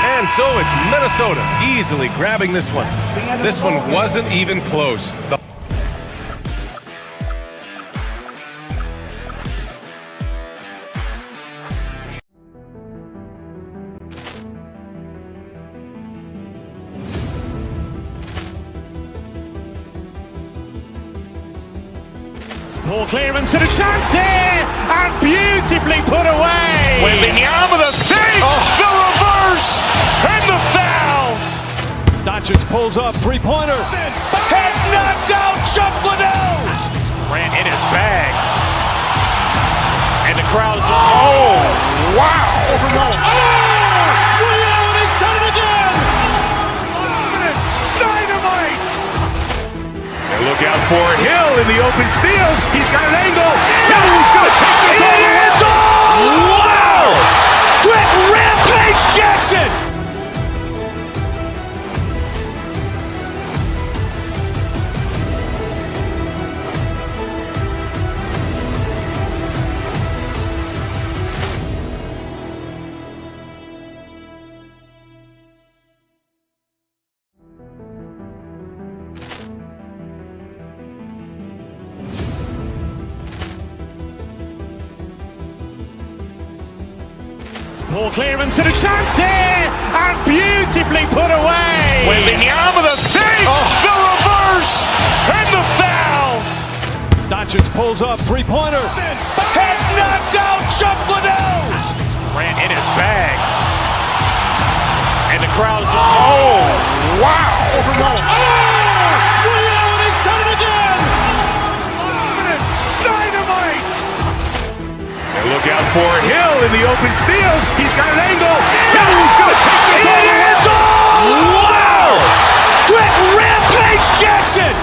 And so it's Minnesota easily grabbing this one. This one wasn't even close. Ball clearance and a chance here, and beautifully put away. Wembanyama with a save, the reverse, and the foul. Doncic pulls up, three-pointer. Has knocked out Chuck Liddell. Ran in his bag. And the crowd is, oh, wow. Ray Allen has done it again. Dynamite. And look out for Hill in the open field. He's got an angle. Hill's going to take this all the way. Wow! Quick rampage Jackson. Ball clearance and a chance here, and beautifully put away. Wembanyama the fake, the reverse, and the foul. Doncic pulls up, three-pointer. Has knocked out Chuck Liddell. Grant in his bag. And the crowd is, oh, wow. Ray Allen has done it again. Dynamite. And look out for Hill in the open field. He's got an angle. Hill's going to take this all the way. Wow. Quick rampage Jackson.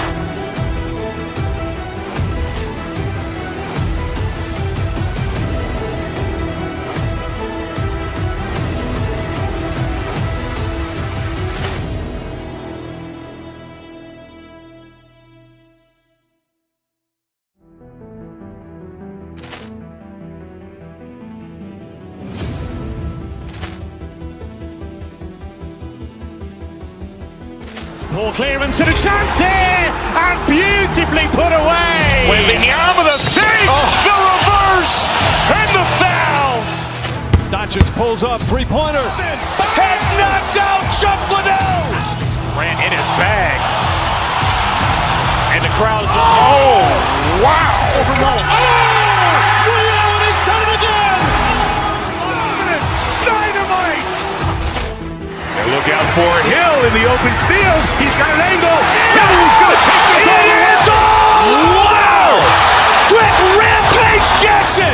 Ball clearance and a chance here, and beautifully put away. Wembanyama the fake, the reverse, and the foul. Doncic pulls up, three-pointer. Has knocked out Chuck Liddell. Grant in his bag. And the crowd is, oh, wow. Ray Allen has done it again. Dynamite. And look out for Hill in the open field. He's got an angle. Hill's going to take this all the way. Wow. Quick rampage Jackson.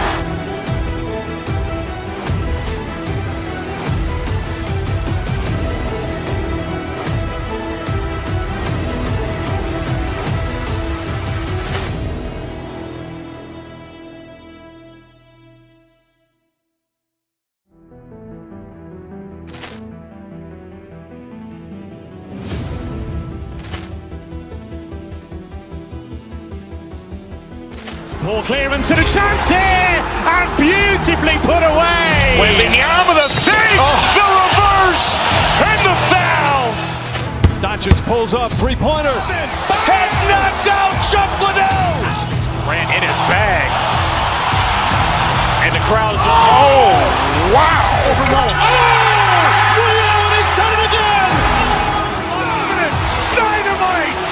Ball clearance and a chance here, and beautifully put away. Wembanyama the fake, the reverse, and the foul. Doncic pulls up, three-pointer. Has knocked out Chuck Liddell. Grant in his bag. And the crowd is, oh, wow. Ray Allen has done it again. Dynamite.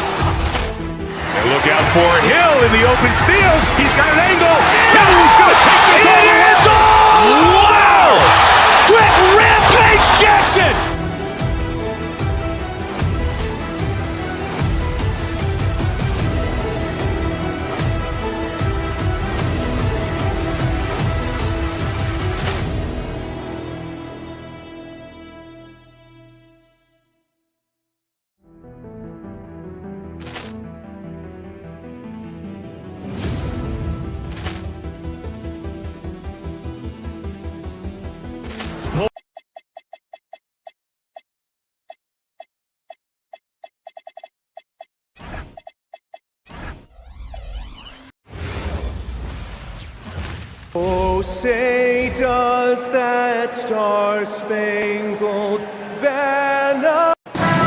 And look out for Hill in the open field. He's got an angle. Hill's going to take this all the way. Wow. Quick rampage Jackson. Oh, say does that star-spangled banner.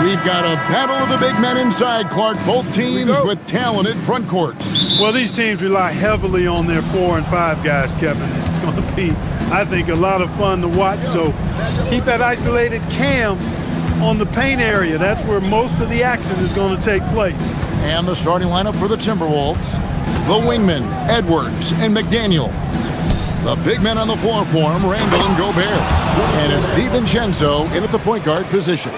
We've got a battle of the big men inside, Clark. Both teams with talented front courts. Well, these teams rely heavily on their 4 and 5 guys, Kevin. It's going to be, I think, a lot of fun to watch. So keep that isolated cam on the paint area. That's where most of the action is going to take place. And the starting lineup for the Timberwolves. The wingmen, Edwards and McDaniel. The big men on the floor for him, Randall and Gobert. And it's DiVincenzo in at the point guard position.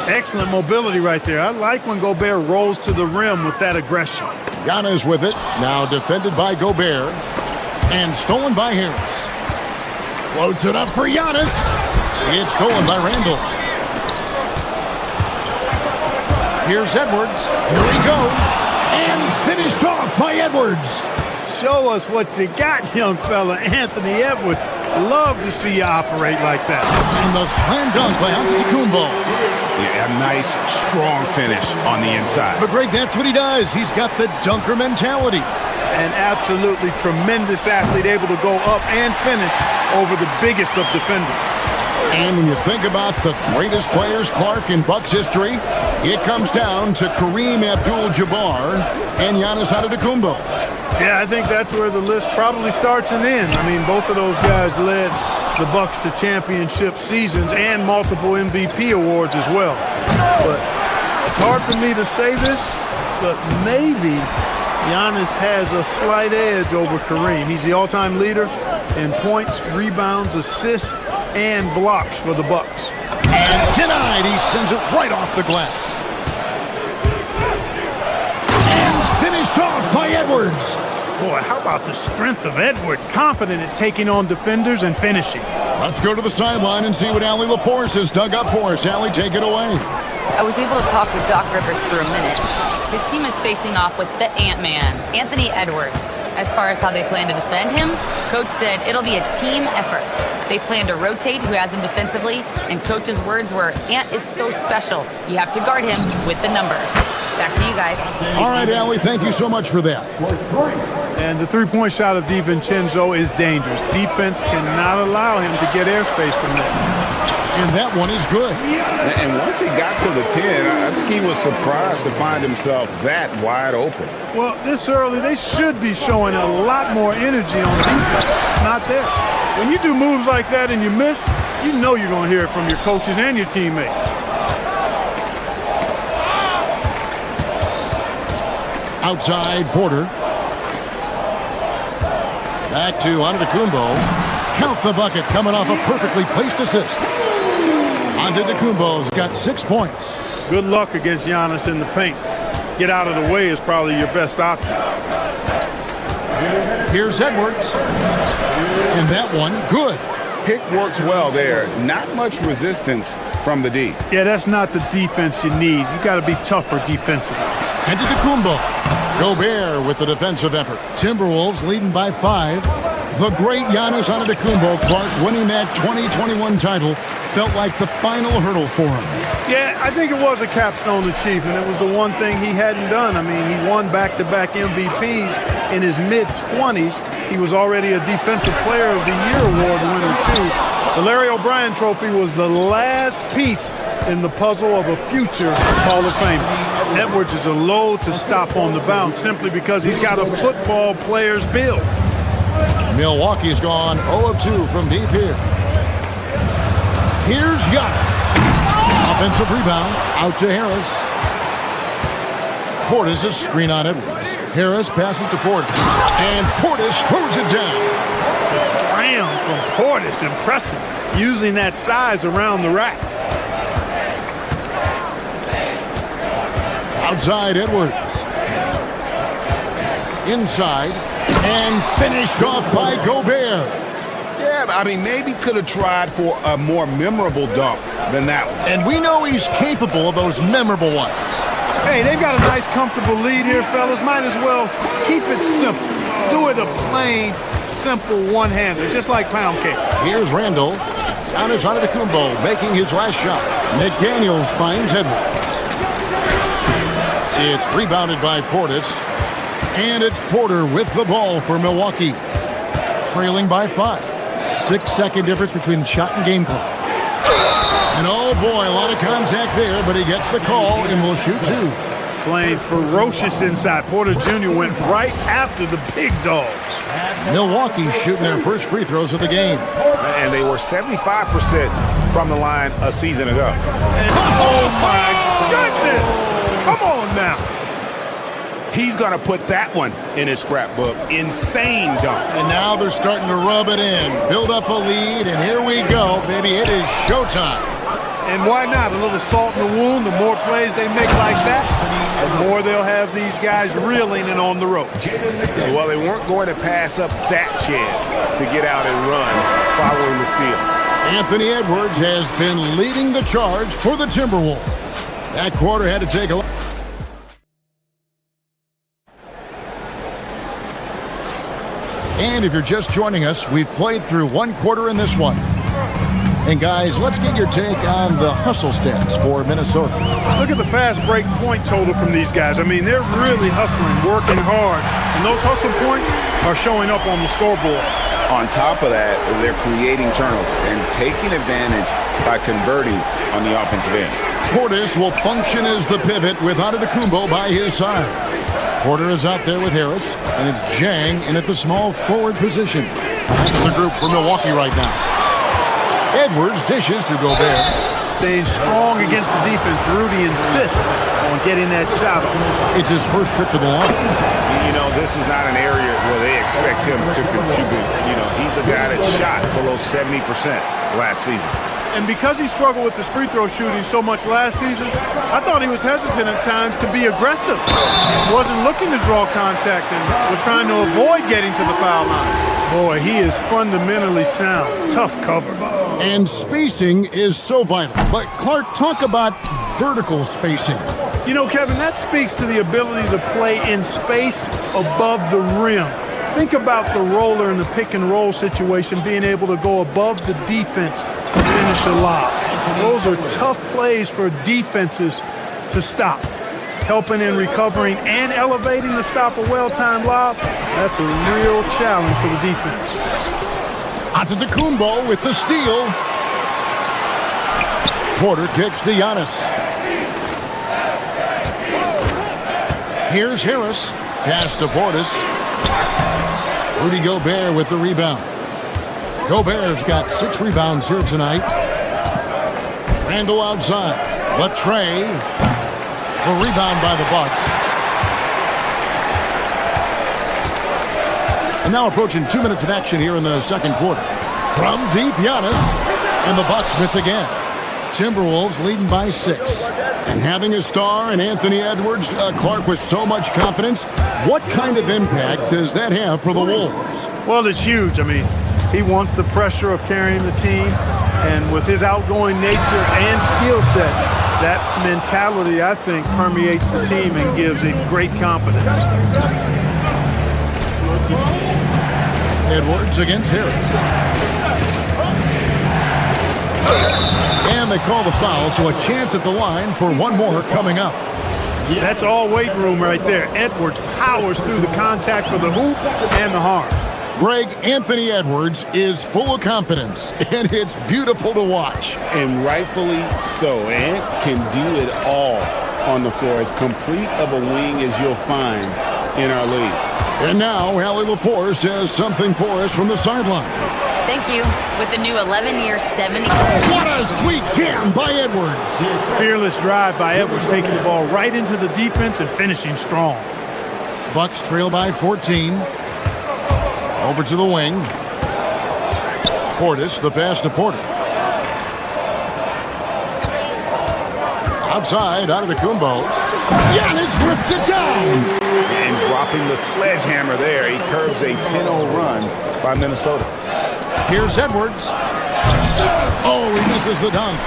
Excellent mobility right there. I like when Gobert rolls to the rim with that aggression. Giannis with it, now defended by Gobert. And stolen by Harris. Floats it up for Giannis. It's stolen by Randall. Here's Edwards. Here he goes. And finished off by Edwards. Show us what you got, young fella. Anthony Edwards. Love to see you operate like that. And the slam dunk by Antetokounmpo. Yeah, a nice, strong finish on the inside. But Greg, that's what he does. He's got the dunker mentality. An absolutely tremendous athlete, able to go up and finish over the biggest of defenders. And when you think about the greatest players, Clark, in Bucks history, it comes down to Kareem Abdul-Jabbar and Giannis Antetokounmpo. Yeah, I think that's where the list probably starts and ends. I mean, both of those guys led the Bucks to championship seasons and multiple MVP awards as well. But it's hard for me to say this, but maybe Giannis has a slight edge over Kareem. He's the all-time leader in points, rebounds, assists, and blocks for the Bucks. And denied. He sends it right off the glass. And finished off by Edwards. Boy, how about the strength of Edwards? Confident at taking on defenders and finishing. Let's go to the sideline and see what Allie LaForce has dug up for us. Allie, take it away. I was able to talk with Doc Rivers for a minute. His team is facing off with the Ant-Man, Anthony Edwards. As far as how they plan to defend him, Coach said it'll be a team effort. They plan to rotate who has him defensively, and Coach's words were, Ant is so special. You have to guard him with the numbers. Back to you guys. All right, Allie, thank you so much for that. And the three-point shot of DiVincenzo is dangerous. Defense cannot allow him to get airspace from that. And that one is good. And once he got to the 10, I think he was surprised to find himself that wide open. Well, this early, they should be showing a lot more energy on defense. Not there. When you do moves like that and you miss, you know you're going to hear it from your coaches and your teammates. Outside, Porter. Back to Antetokounmpo. Count the bucket, coming off a perfectly placed assist. Antetokounmpo's got 6 points. Good luck against Giannis in the paint. Get out of the way is probably your best option. Here's Edwards. And that one, good. Pick works well there. Not much resistance from the D. Yeah, that's not the defense you need. You got to be tougher defensively. Antetokounmpo. Gobert with the defensive effort. Timberwolves leading by 5. The great Giannis Antetokounmpo, Clark, winning that 2021 title felt like the final hurdle for him. Yeah, I think it was a capstone achievement. It was the one thing he hadn't done. I mean, he won back-to-back MVPs in his mid-20s. He was already a Defensive Player of the Year award winner, too. The Larry O'Brien Trophy was the last piece in the puzzle of a future Hall of Famer. Edwards is a load to stop on the bounce simply because he's got a football player's build. Milwaukee's gone 0 of 2 from deep here. Here's Giannis. Offensive rebound out to Harris. Portis is screen on Edwards. Harris passes to Portis. And Portis throws it down. The slam from Portis, impressive. Using that size around the rack. Outside Edwards. Inside. And finished off by Gobert. Yeah, I mean, maybe could have tried for a more memorable dunk than that one. And we know he's capable of those memorable ones. Hey, they've got a nice, comfortable lead here, fellas. Might as well keep it simple. Do it a plain, simple one-hander, just like pound cake. Here's Randall. Giannis Antetokounmpo making his last shot. McDaniels finds Edwards. It's rebounded by Portis. And it's Porter with the ball for Milwaukee. Trailing by 5. 6-second difference between the shot and game clock. And oh boy, a lot of contact there, but he gets the call and will shoot 2. Playing ferocious inside. Porter Jr. went right after the big dogs. Milwaukee shooting their first free throws of the game. And they were 75% from the line a season ago. And, oh my goodness! Come on now. He's going to put that one in his scrapbook. Insane dunk. And now they're starting to rub it in. Build up a lead, and here we go, baby. It is showtime. And why not? A little salt in the wound. The more plays they make like that, the more they'll have these guys reeling and on the ropes. Well, they weren't going to pass up that chance to get out and run following the steal. Anthony Edwards has been leading the charge for the Timberwolves. That quarter had to take a look. And if you're just joining us, we've played through one quarter in this one. And guys, let's get your take on the hustle stats for Minnesota. Look at the fast break point total from these guys. I mean, they're really hustling, working hard. And those hustle points are showing up on the scoreboard. On top of that, they're creating turnovers and taking advantage by converting on the offensive end. Portis will function as the pivot with Antetokounmpo by his side. Porter is out there with Harris, and it's Jang in at the small forward position. That's the group for Milwaukee right now. Edwards dishes to Gobert. Staying strong against the defense. Rudy insists on getting that shot off. It's his first trip to the line. You know, this is not an area where they expect him to contribute. You know, he's a guy that shot below 70% last season. And because he struggled with his free throw shooting so much last season, I thought he was hesitant at times to be aggressive. Wasn't looking to draw contact and was trying to avoid getting to the foul line. Boy, he is fundamentally sound. Tough cover. And spacing is so vital. But Clark, talk about vertical spacing. You know, Kevin, that speaks to the ability to play in space above the rim. Think about the roller in the pick and roll situation being able to go above the defense to finish a lob. Those are tough plays for defenses to stop. Helping in recovering and elevating to stop a well-timed lob, that's a real challenge for the defense. Antetokounmpo with the steal. Porter kicks to Giannis. Here's Harris. Pass to Portis. Rudy Gobert with the rebound. Gobert's got 6 rebounds here tonight. Randall outside. Latrey. The rebound by the Bucks. And now approaching 2 minutes of action here in the second quarter. From deep, Giannis. And the Bucks miss again. Timberwolves leading by 6. And having a star in Anthony Edwards, Clark with so much confidence, what kind of impact does that have for the Wolves? Well, it's huge. I mean, he wants the pressure of carrying the team, and with his outgoing nature and skill set, that mentality, I think, permeates the team and gives it great confidence. Edwards against Harris. And they call the foul, so a chance at the line for one more coming up. That's all weight room right there. Edwards powers through the contact for the hoop and the harm. Greg, Anthony Edwards is full of confidence, and it's beautiful to watch. And rightfully so. Ant can do it all on the floor. As complete of a wing as you'll find in our league. And now, Allie LaForce has something for us from the sideline. Thank you. With the new 11-year, 70. What a sweet jam by Edwards. Fearless drive by Edwards, taking the ball right into the defense and finishing strong. Bucks trail by 14. Over to the wing. Portis, the pass to Porter. Outside, out of the Antetokounmpo. Giannis rips it down. And dropping the sledgehammer there, he curbs a 10-0 run by Minnesota. Here's Edwards. Oh, he misses the dunk.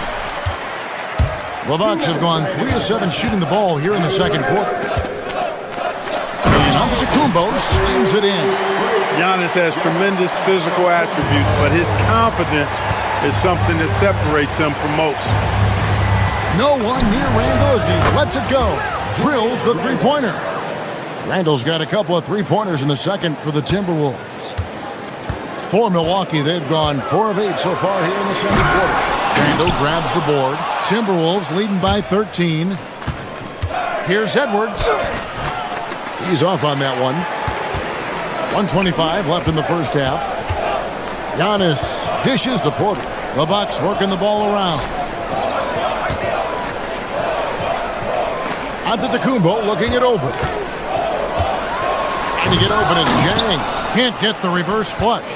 The Bucks have gone 3 of 7 shooting the ball here in the second quarter. And Antetokounmpo slams it in. Giannis has tremendous physical attributes, but his confidence is something that separates him from most. No one near Randall as he lets it go. Drills the three-pointer. Randall's got a couple of three-pointers in the second for the Timberwolves. For Milwaukee, they've gone 4 of 8 so far here in the second quarter. Randall grabs the board. Timberwolves leading by 13. Here's Edwards. He's off on that one. 1:25 left in the first half. Giannis dishes to Porter. The Bucks working the ball around. Antetokounmpo looking it over. Trying to get open is Jang. Can't get the reverse flush.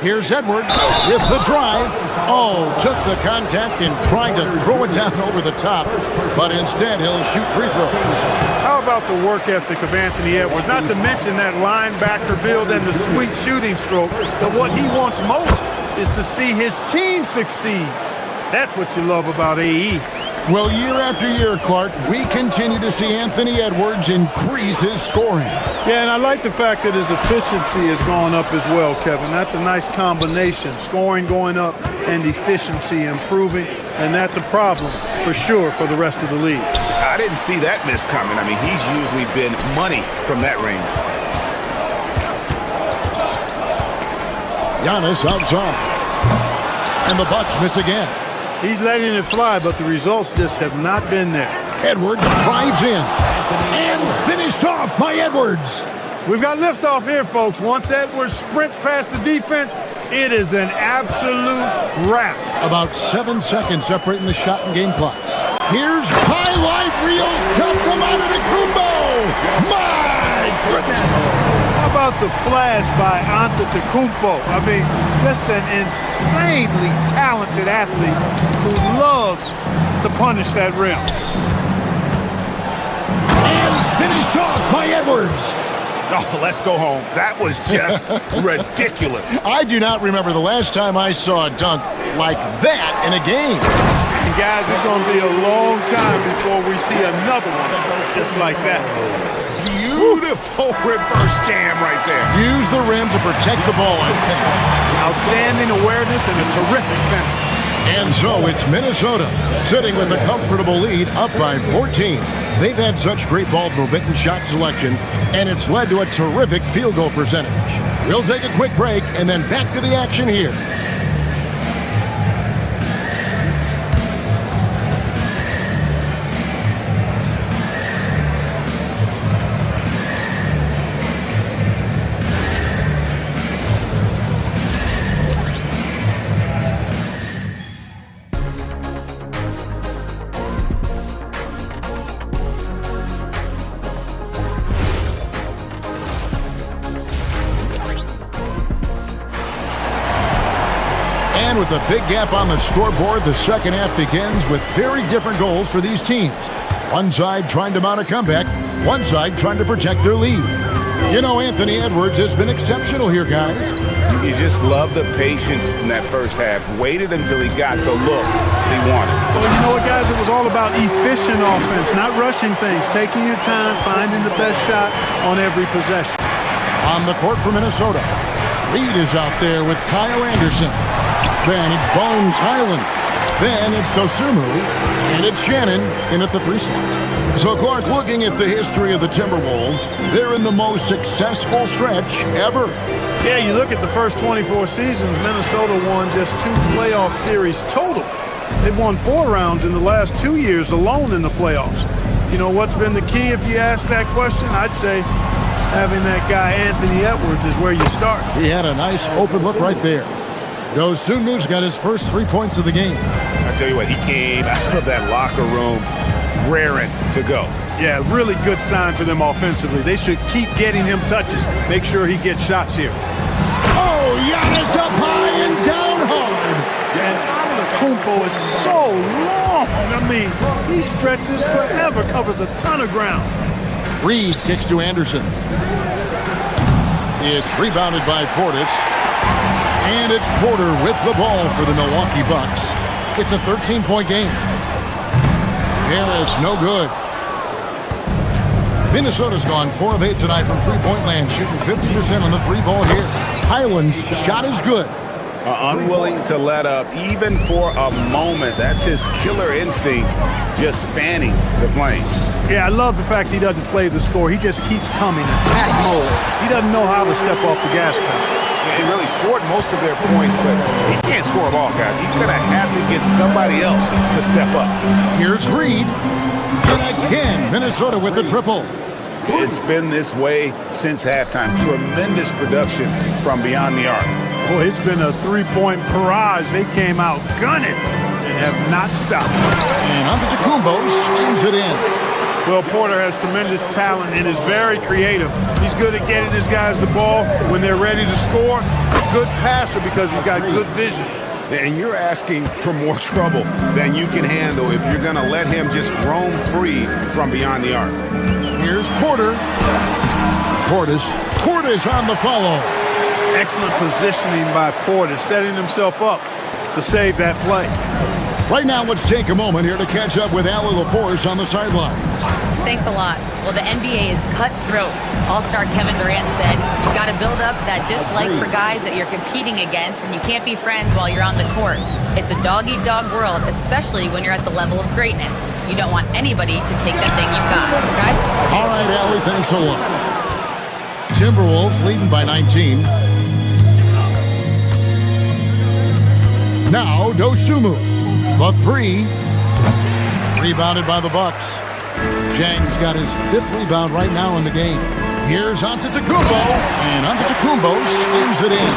Here's Edwards with the drive. Oh, took the contact and tried to throw it down over the top. But instead, he'll shoot free throws. How about the work ethic of Anthony Edwards? Not to mention that linebacker build and the sweet shooting stroke. But what he wants most is to see his team succeed. That's what you love about AE. Well, year after year, Clark, we continue to see Anthony Edwards increase his scoring. Yeah, and I like the fact that his efficiency has gone up as well, Kevin. That's a nice combination. Scoring going up and efficiency improving, and that's a problem for sure for the rest of the league. I didn't see that miss coming. I mean, he's usually been money from that range. Giannis outside. And the Bucks miss again. He's letting it fly, but the results just have not been there. Edwards drives in. And finished off by Edwards. We've got liftoff here, folks. Once Edwards sprints past the defense, It is an absolute wrap. About 7 seconds separating the shot and game clocks. Here's highlight reel stuff from Antetokounmpo. My goodness. How about the flash by Antetokounmpo? I mean, just an insanely talented athlete who loves to punish that rim. And finished off by Edwards. Oh, let's go home. That was just ridiculous. I do not remember the last time I saw a dunk like that in a game. And guys, it's going to be a long time before we see another one just like that. Beautiful reverse jam right there. Use the rim to protect the ball, I think. Outstanding awareness and a terrific finish. And so it's Minnesota sitting with a comfortable lead up by 14. They've had such great ball movement and shot selection, and it's led to a terrific field goal percentage. We'll take a quick break and then back to the action here. And with a big gap on the scoreboard, the second half begins with very different goals for these teams. One side trying to mount a comeback, one side trying to protect their lead. You know, Anthony Edwards has been exceptional here, guys. You just love the patience in that first half. Waited until he got the look he wanted. Well, you know what, guys? It was all about efficient offense, not rushing things, taking your time, finding the best shot on every possession. On the court for Minnesota, Reed is out there with Kyle Anderson. Then it's Bones Highland. Then it's Dosumu. And it's Shannon in at the 3 slot. So, Clark, looking at the history of the Timberwolves, they're in the most successful stretch ever. Yeah, you look at the first 24 seasons, Minnesota won just 2 playoff series total. They've won 4 rounds in the last 2 years alone in the playoffs. You know, what's been the key if you ask that question? I'd say having that guy Anthony Edwards is where you start. He had a nice open look right there. Dosumu's got his first 3 points of the game. I tell you what, he came out of that locker room raring to go. Yeah, really good sign for them offensively. They should keep getting him touches. Make sure he gets shots here. Oh, Giannis up high and down hard. And Antetokounmpo is so long. I mean, he stretches forever, covers a ton of ground. Reed kicks to Anderson. It's rebounded by Portis. And it's Porter with the ball for the Milwaukee Bucks. It's a 13-point game. Harris, no good. Minnesota's gone 4 of 8 tonight from three-point land, shooting 50% on the 3-ball here. Highland's shot is good. Unwilling to let up even for a moment. That's his killer instinct, just fanning the flame. Yeah, I love the fact he doesn't play the score. He just keeps coming, attack mode. He doesn't know how to step off the gas pedal. He really scored most of their points, but he can't score them all, guys. He's going to have to get somebody else to step up. Here's Reed. And again, Minnesota with the triple. It's been this way since halftime. Tremendous production from beyond the arc. Well, it's been a 3-point barrage. They came out gunning and have not stopped. And Antetokounmpo slams it in. Well, Porter has tremendous talent and is very creative. He's good at getting his guys the ball when they're ready to score. Good passer because he's got good vision. And you're asking for more trouble than you can handle if you're going to let him just roam free from beyond the arc. Here's Porter. Portis on the follow. Excellent positioning by Porter, setting himself up to save that play. Right now, let's take a moment here to catch up with Allie LaForce on the sideline. Thanks a lot. Well, the NBA is cutthroat. All-star Kevin Durant said, you've got to build up that dislike for guys that you're competing against, and you can't be friends while you're on the court. It's a dog-eat-dog world, especially when you're at the level of greatness. You don't want anybody to take that thing you've got. Guys? All right, Allie, thanks a lot. Timberwolves leading by 19. Now, Dosumu. The 3. Rebounded by the Bucks. Jang's got his 5th rebound right now in the game. Here's Antetokounmpo, and Antetokounmpo slams it in.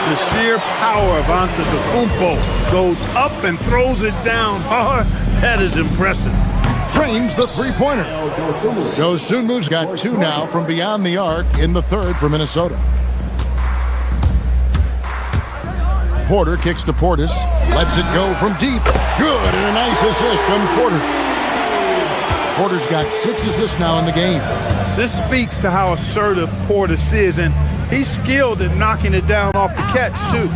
The sheer power of Antetokounmpo goes up and throws it down hard. That is impressive. Trains the three-pointer. Dosunmu's got 2 now from beyond the arc in the third for Minnesota. Porter kicks to Portis, lets it go from deep. Good, and a nice assist from Porter. Porter's got 6 assists now in the game. This speaks to how assertive Portis is, and he's skilled at knocking it down off the catch, too.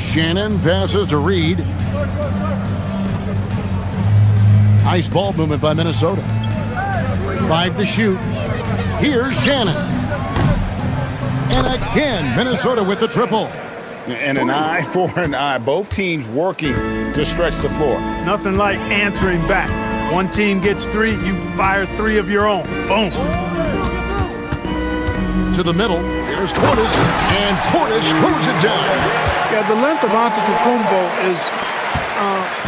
Shannon passes to Reed. Nice ball movement by Minnesota. 5 to shoot. Here's Shannon. And again, Minnesota with the triple. And an eye for an eye. Both teams working to stretch the floor. Nothing like answering back. One team gets 3, you fire 3 of your own. Boom. To the middle. Here's Portis. And Portis throws it down. Yeah, the length of Antetokounmpo is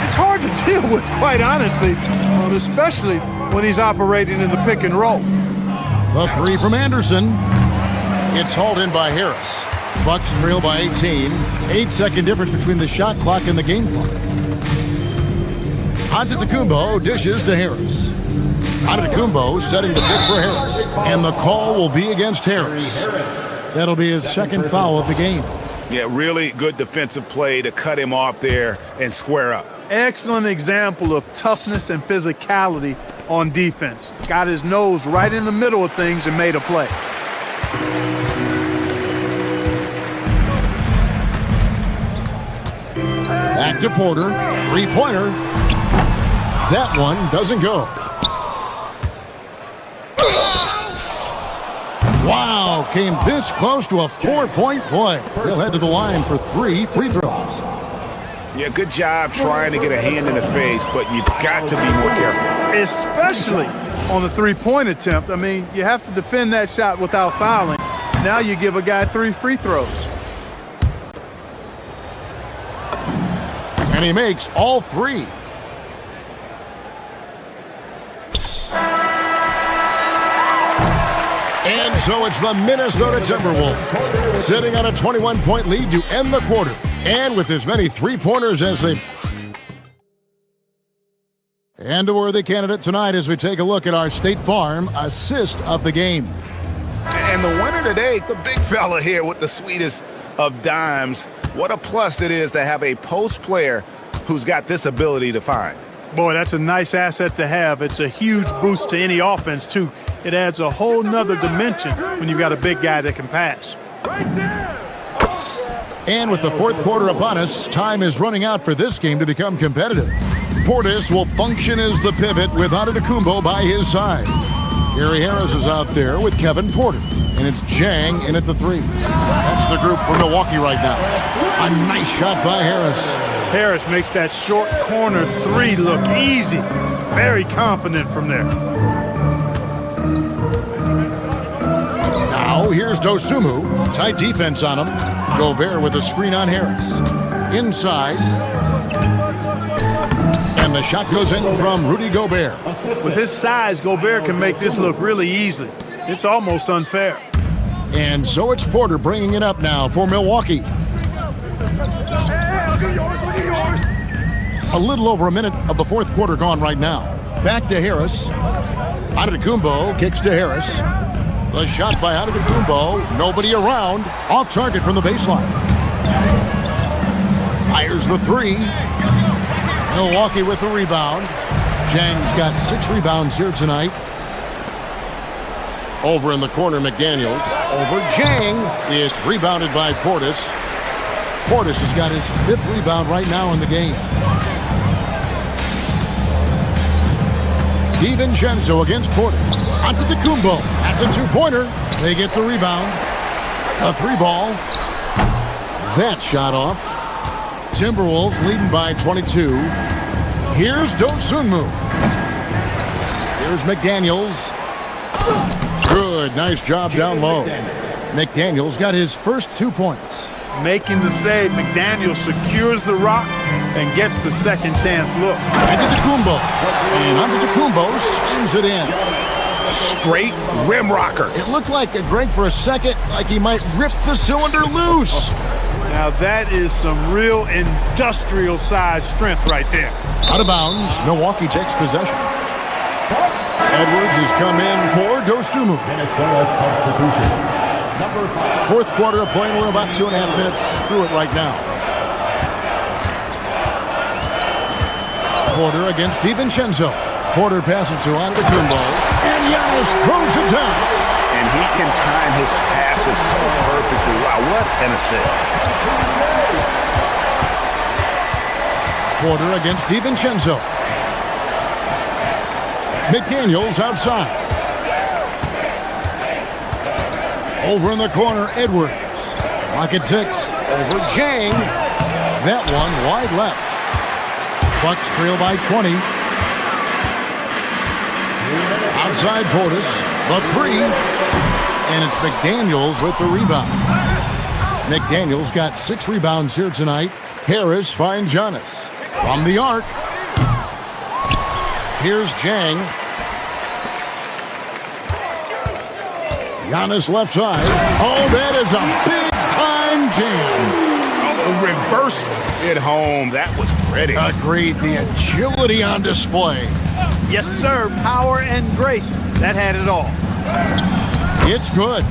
it's hard to deal with, quite honestly, especially when he's operating in the pick and roll. The 3 from Anderson. It's hauled in by Harris. Bucks trail by 18. 8-second difference between the shot clock and the game clock. Antetokounmpo dishes to Harris. Antetokounmpo setting the pick for Harris. And the call will be against Harris. That'll be his second foul of the game. Yeah, really good defensive play to cut him off there and square up. Excellent example of toughness and physicality on defense. Got his nose right in the middle of things and made a play. Back to Porter. 3-pointer. That one doesn't go. Wow, came this close to a 4-point play. He'll head to the line for 3 free throws. Yeah, good job trying to get a hand in the face, but you've got to be more careful. Especially on the 3-point attempt. I mean, you have to defend that shot without fouling. Now you give a guy 3 free throws. And he makes all 3. And so it's the Minnesota Timberwolves sitting on a 21-point lead to end the quarter. And with as many 3-pointers as they've... And a worthy candidate tonight as we take a look at our State Farm assist of the game. And the winner today, the big fella here with the sweetest of dimes. What a plus it is to have a post player who's got this ability to find. Boy, that's a nice asset to have. It's a huge boost to any offense, too. It adds a whole nother dimension when you've got a big guy that can pass. And with the fourth quarter upon us, time is running out for this game to become competitive. Portis will function as the pivot with Antetokounmpo by his side. Gary Harris is out there with Kevin Porter. And it's Jang in at the 3. That's the group for Milwaukee right now. A nice shot by Harris. Harris makes that short corner 3 look easy. Very confident from there. Now here's Dosunmu. Tight defense on him. Gobert with a screen on Harris. Inside. And the shot goes in from Rudy Gobert. With his size, Gobert can make this look really easily. It's almost unfair. And so it's Porter bringing it up now for Milwaukee. A little over a minute of the fourth quarter gone right now. Back to Harris. Antetokounmpo kicks to Harris. The shot by Antetokounmpo. Nobody around. Off target from the baseline. Fires the 3. Milwaukee with the rebound. Jang's got 6 rebounds here tonight. Over in the corner, McDaniels. Over Jang. It's rebounded by Portis. Portis has got his 5th rebound right now in the game. DiVincenzo against Porter. Antetokounmpo. That's a 2-pointer. They get the rebound. A 3-ball. That shot off. Timberwolves leading by 22. Here's Dosunmu. Here's McDaniels. Good. Nice job down low. McDaniels got his first 2 points. Making the save, McDaniels secures the rock and gets the second chance look. Antetokounmpo. And Antetokounmpo slams it in. Straight rim rocker. It looked like Greg for a second, like he might rip the cylinder loose. Now that is some real industrial size strength right there. Out of bounds, Milwaukee takes possession. Edwards has come in for Dosunmu. Minnesota substitution. Number 5. Fourth quarter of play, and we're about 2.5 minutes through it right now. Porter against DiVincenzo. Porter passes to Antetokounmpo, and Giannis throws it down. And he can time his passes so perfectly. Wow, what an assist. Porter against DiVincenzo. McDaniels outside. Over in the corner, Edwards. Clock at 6. Over Jang. That one wide left. Bucks trail by 20. Outside Portis. The 3. And it's McDaniels with the rebound. McDaniels got 6 rebounds here tonight. Harris finds Giannis. From the arc. Here's Jang. Giannis left side. Oh, that is a big-time jam. Oh, reversed it home. That was pretty. Agreed. The agility on display. Yes, sir. Power and grace. That had it all. It's good.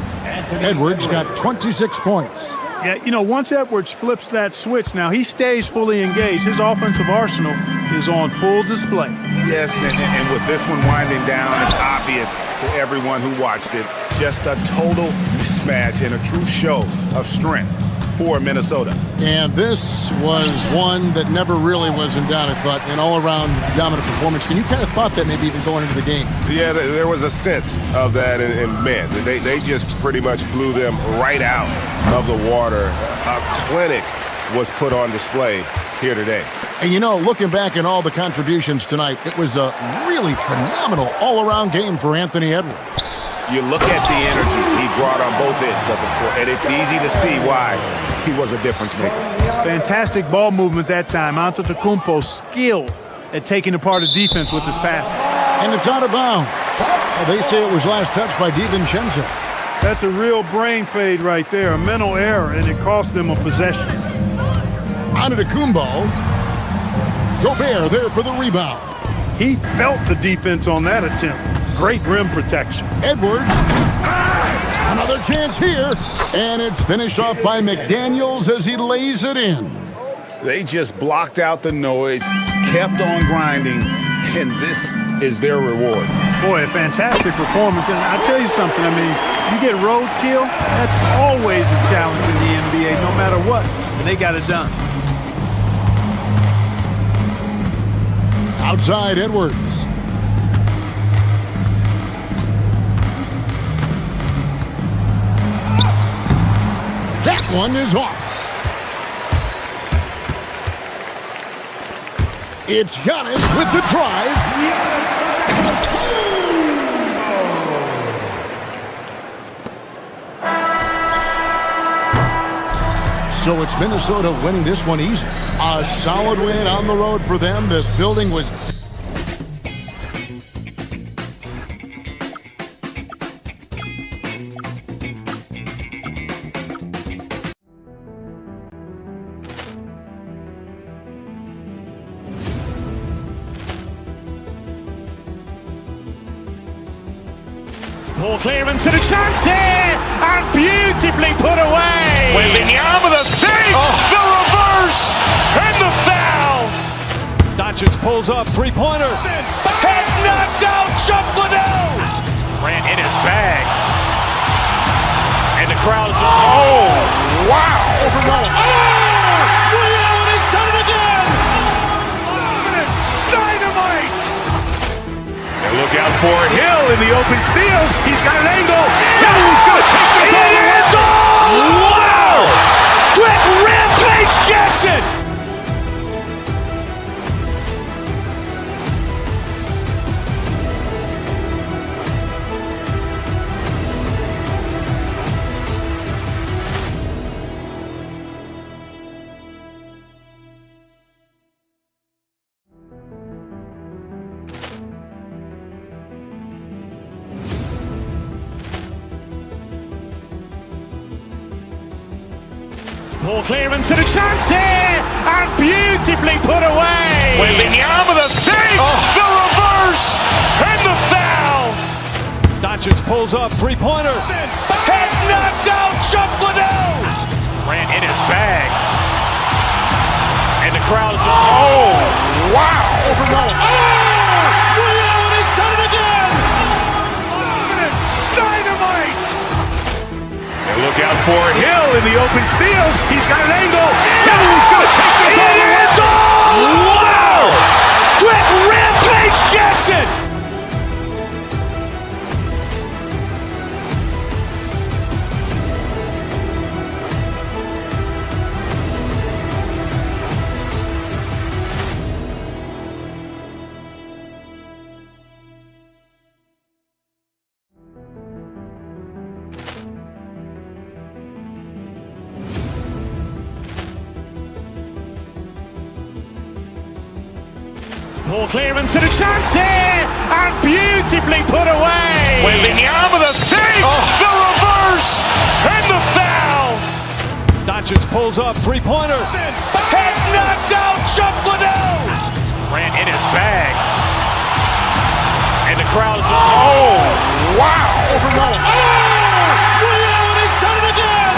Edwards got 26 points. Yeah, you know, once Edwards flips that switch, now he stays fully engaged. His offensive arsenal is on full display. Yes, and with this one winding down, it's obvious to everyone who watched it. Just a total mismatch and a true show of strength for Minnesota. And this was one that never really was in doubt, I thought, an all-around dominant performance. And you kind of thought that maybe even going into the game. Yeah, there was a sense of that, and man, they just pretty much blew them right out of the water. A clinic was put on display here today. And you know, looking back at all the contributions tonight, it was a really phenomenal all-around game for Anthony Edwards. You look at the energy he brought on both ends of the floor, and it's easy to see why he was a difference maker. Fantastic ball movement that time. Antetokounmpo skilled at taking apart a defense with his passing. And it's out of bounds. Well, they say it was last touched by DiVincenzo. That's a real brain fade right there, a mental error, and it cost them a possession. Antetokounmpo. Gobert there for the rebound. He felt the defense on that attempt. Great rim protection. Edwards. Another chance here. And it's finished off by McDaniels as he lays it in. They just blocked out the noise, kept on grinding, and this is their reward. Boy, a fantastic performance. And I tell you something, I mean, you get roadkill, that's always a challenge in the NBA, no matter what. And they got it done. Outside Edwards. That one is off. It's Giannis with the drive. So it's Minnesota winning this one easy. A solid win on the road for them. This building was... Ball clearance and a chance here, and beautifully put away. Wembanyama the fake, the reverse, and the foul. Doncic pulls up, three-pointer. Has knocked out Chuck Liddell. Ran in his bag. And the crowd is... Oh, wow. He's done it again. Dynamite. And look out for Hill in the open field. He's got an angle. Hill's going to take this all the way. Wow! Quick rampage Jackson. Ball clearance and a chance here, and beautifully put away. Wembanyama the save, the reverse, and the foul. Doncic pulls up, three-pointer. Has knocked out Chuck Liddell. Grant in his bag. And the crowd is, oh, wow. Allen has done it again. Dynamite. And look out for Hill in the open field. He's got an angle. He's going to take this all the way. Wow. Quick rampage Jackson. Ball clearance and a chance here, and beautifully put away. Wembanyama the save, the reverse, and the foul. Doncic pulls up, three-pointer. Has knocked out Chuck Liddell. Grant in his bag. And the crowd is, oh, wow. Allen has done it again.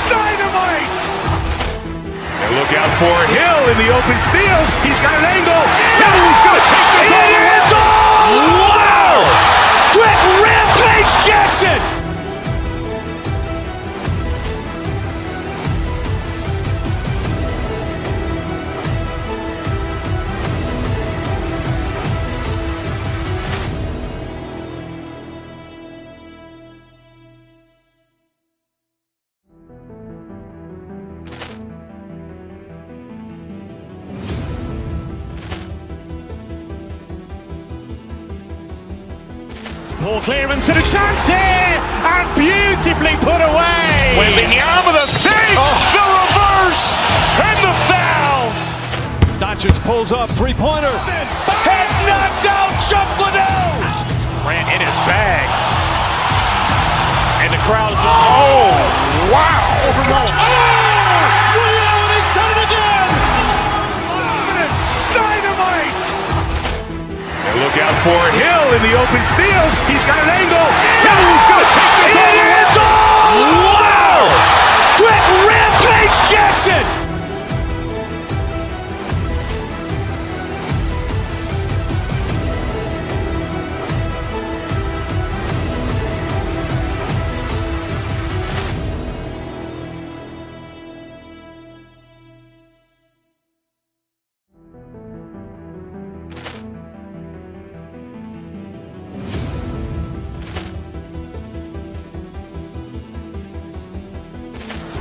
Dynamite. And look out for Hill in the open field. He's got an angle. He's going to take this all the way. Wow. Quick rampage Jackson. Ball clearance and a chance here, and beautifully put away. Wembanyama the save, the reverse, and the foul. Doncic pulls up, three-pointer. Has knocked out Chuck Liddell. Grant in his bag. And the crowd is, oh, wow. Allen has done it again. Dynamite. And look out for Hill in the open field. He's got an angle. He's going to take this all the way. Wow. Quick rampage Jackson.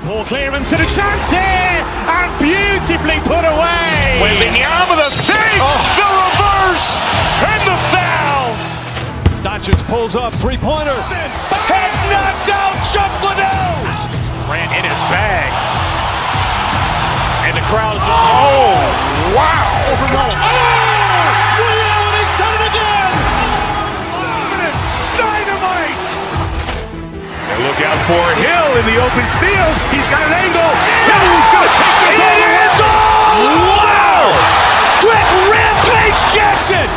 Ball clearance and a chance here, and beautifully put away. Wembanyama the save, the reverse, and the foul. Doncic pulls up, three-pointer. Has knocked out Chuck Liddell. Grant in his bag. And the crowd is, oh, wow. Allen has done it again. Dynamite. And look out for Hill in the open field. He's got an angle. He's going to take this all the way. Wow. Quick rampage Jackson.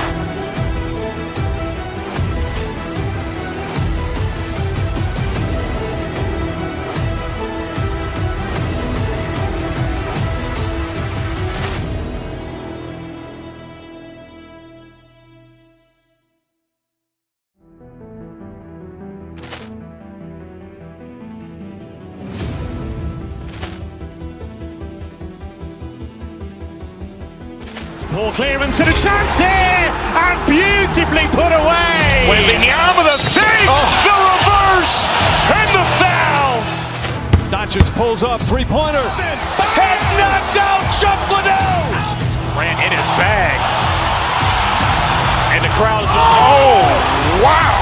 Ball clearance and a chance here, and beautifully put away. Wembanyama the save, the reverse, and the foul. Doncic pulls up, three-pointer. Has knocked out Chuck Liddell. Grant in his bag. And the crowd is, oh, wow.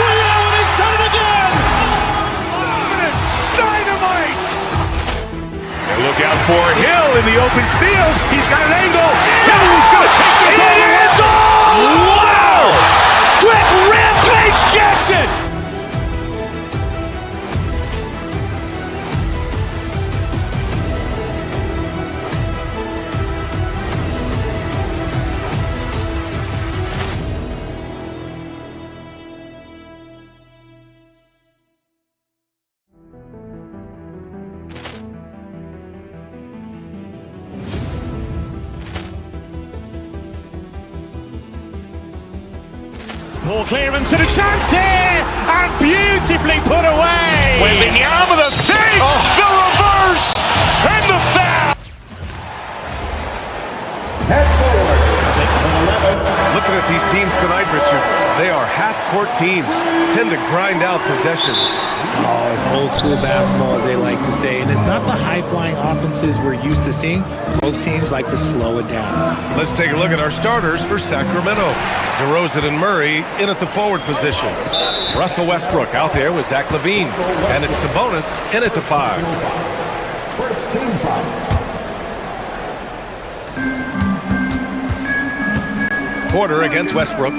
Allen has done it again. Dynamite. And look out for Hill in the open field. He's got an angle. He's going to take this all the way. Wow. Quick rampage Jackson. Ball clearance and a chance here, and beautifully put away. Wembanyama the fake, the reverse, and the foul. Looking at these teams tonight, Richard, they are half-court teams, tend to grind out possessions. Oh, it's old school basketball, as they like to say. And it's not the high-flying offenses we're used to seeing. Both teams like to slow it down. Let's take a look at our starters for Sacramento. DeRozan and Murray in at the forward positions. Russell Westbrook out there with Zach LaVine. And it's Sabonis in at the 5. First team foul. Porter against Westbrook.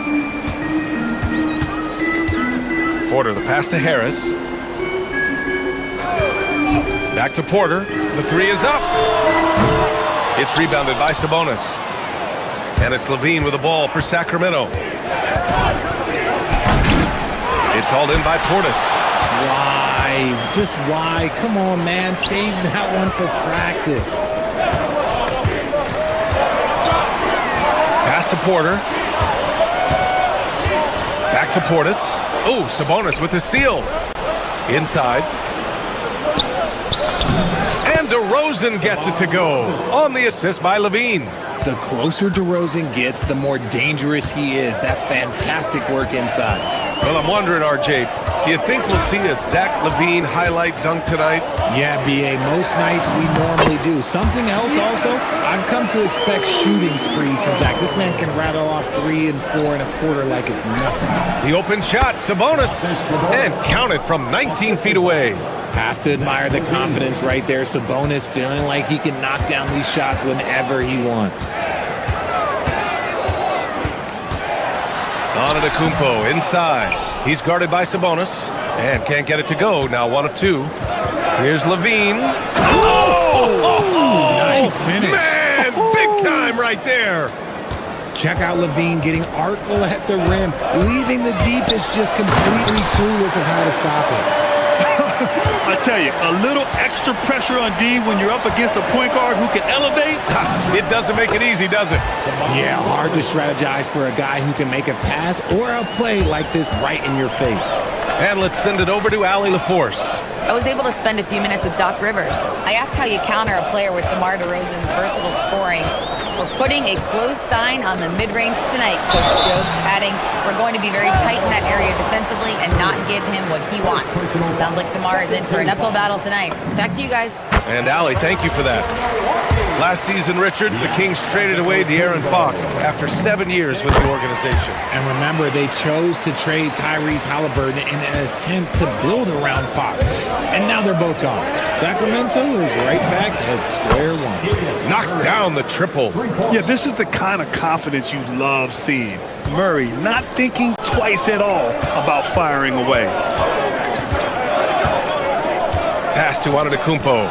Porter, the pass to Harris. Back to Porter. The 3 is up. It's rebounded by Sabonis. And it's LaVine with the ball for Sacramento. It's hauled in by Portis. Why? Just why? Come on, man. Save that one for practice. Pass to Porter. Back to Portis. Oh, Sabonis with the steal. Inside. And DeRozan gets it to go on the assist by LaVine. The closer DeRozan gets, the more dangerous he is. That's fantastic work inside. Well, I'm wondering, RJ, do you think we'll see a Zach LaVine highlight dunk tonight? Yeah, B.A., most nights we normally do. Something else also, I've come to expect shooting sprees from Zach. This man can rattle off 3 and 4 and a quarter like it's nothing. The open shot, Sabonis, and counted from 19 feet away. Have to admire the confidence right there. Sabonis feeling like he can knock down these shots whenever he wants. Antetokounmpo inside. He's guarded by Sabonis and can't get it to go. Now 1 of 2. Here's LaVine. Oh! Nice finish. Man, big time right there. Check out LaVine getting artful at the rim, leaving the defense just completely clueless of how to stop it. I tell you, a little extra pressure on D when you're up against a point guard who can elevate. It doesn't make it easy, does it? Yeah, hard to strategize for a guy who can make a pass or a play like this right in your face. And let's send it over to Allie LaForce. I was able to spend a few minutes with Doc Rivers. I asked how you counter a player with DeMar DeRozan's versatile scoring. We're putting a close sign on the mid-range tonight, Coach joked, adding, we're going to be very tight in that area defensively and not give him what he wants. Sounds like DeMar is in for an uphill battle tonight. Back to you guys. And Allie, thank you for that. Last season, Richard, the Kings traded away De'Aaron Fox after 7 years with the organization. And remember, they chose to trade Tyrese Halliburton in an attempt to build around Fox. And now they're both gone. Sacramento is right back at square one. Knocks down the triple. Yeah, this is the kind of confidence you love seeing. Murray not thinking twice at all about firing away. Pass to Antetokounmpo.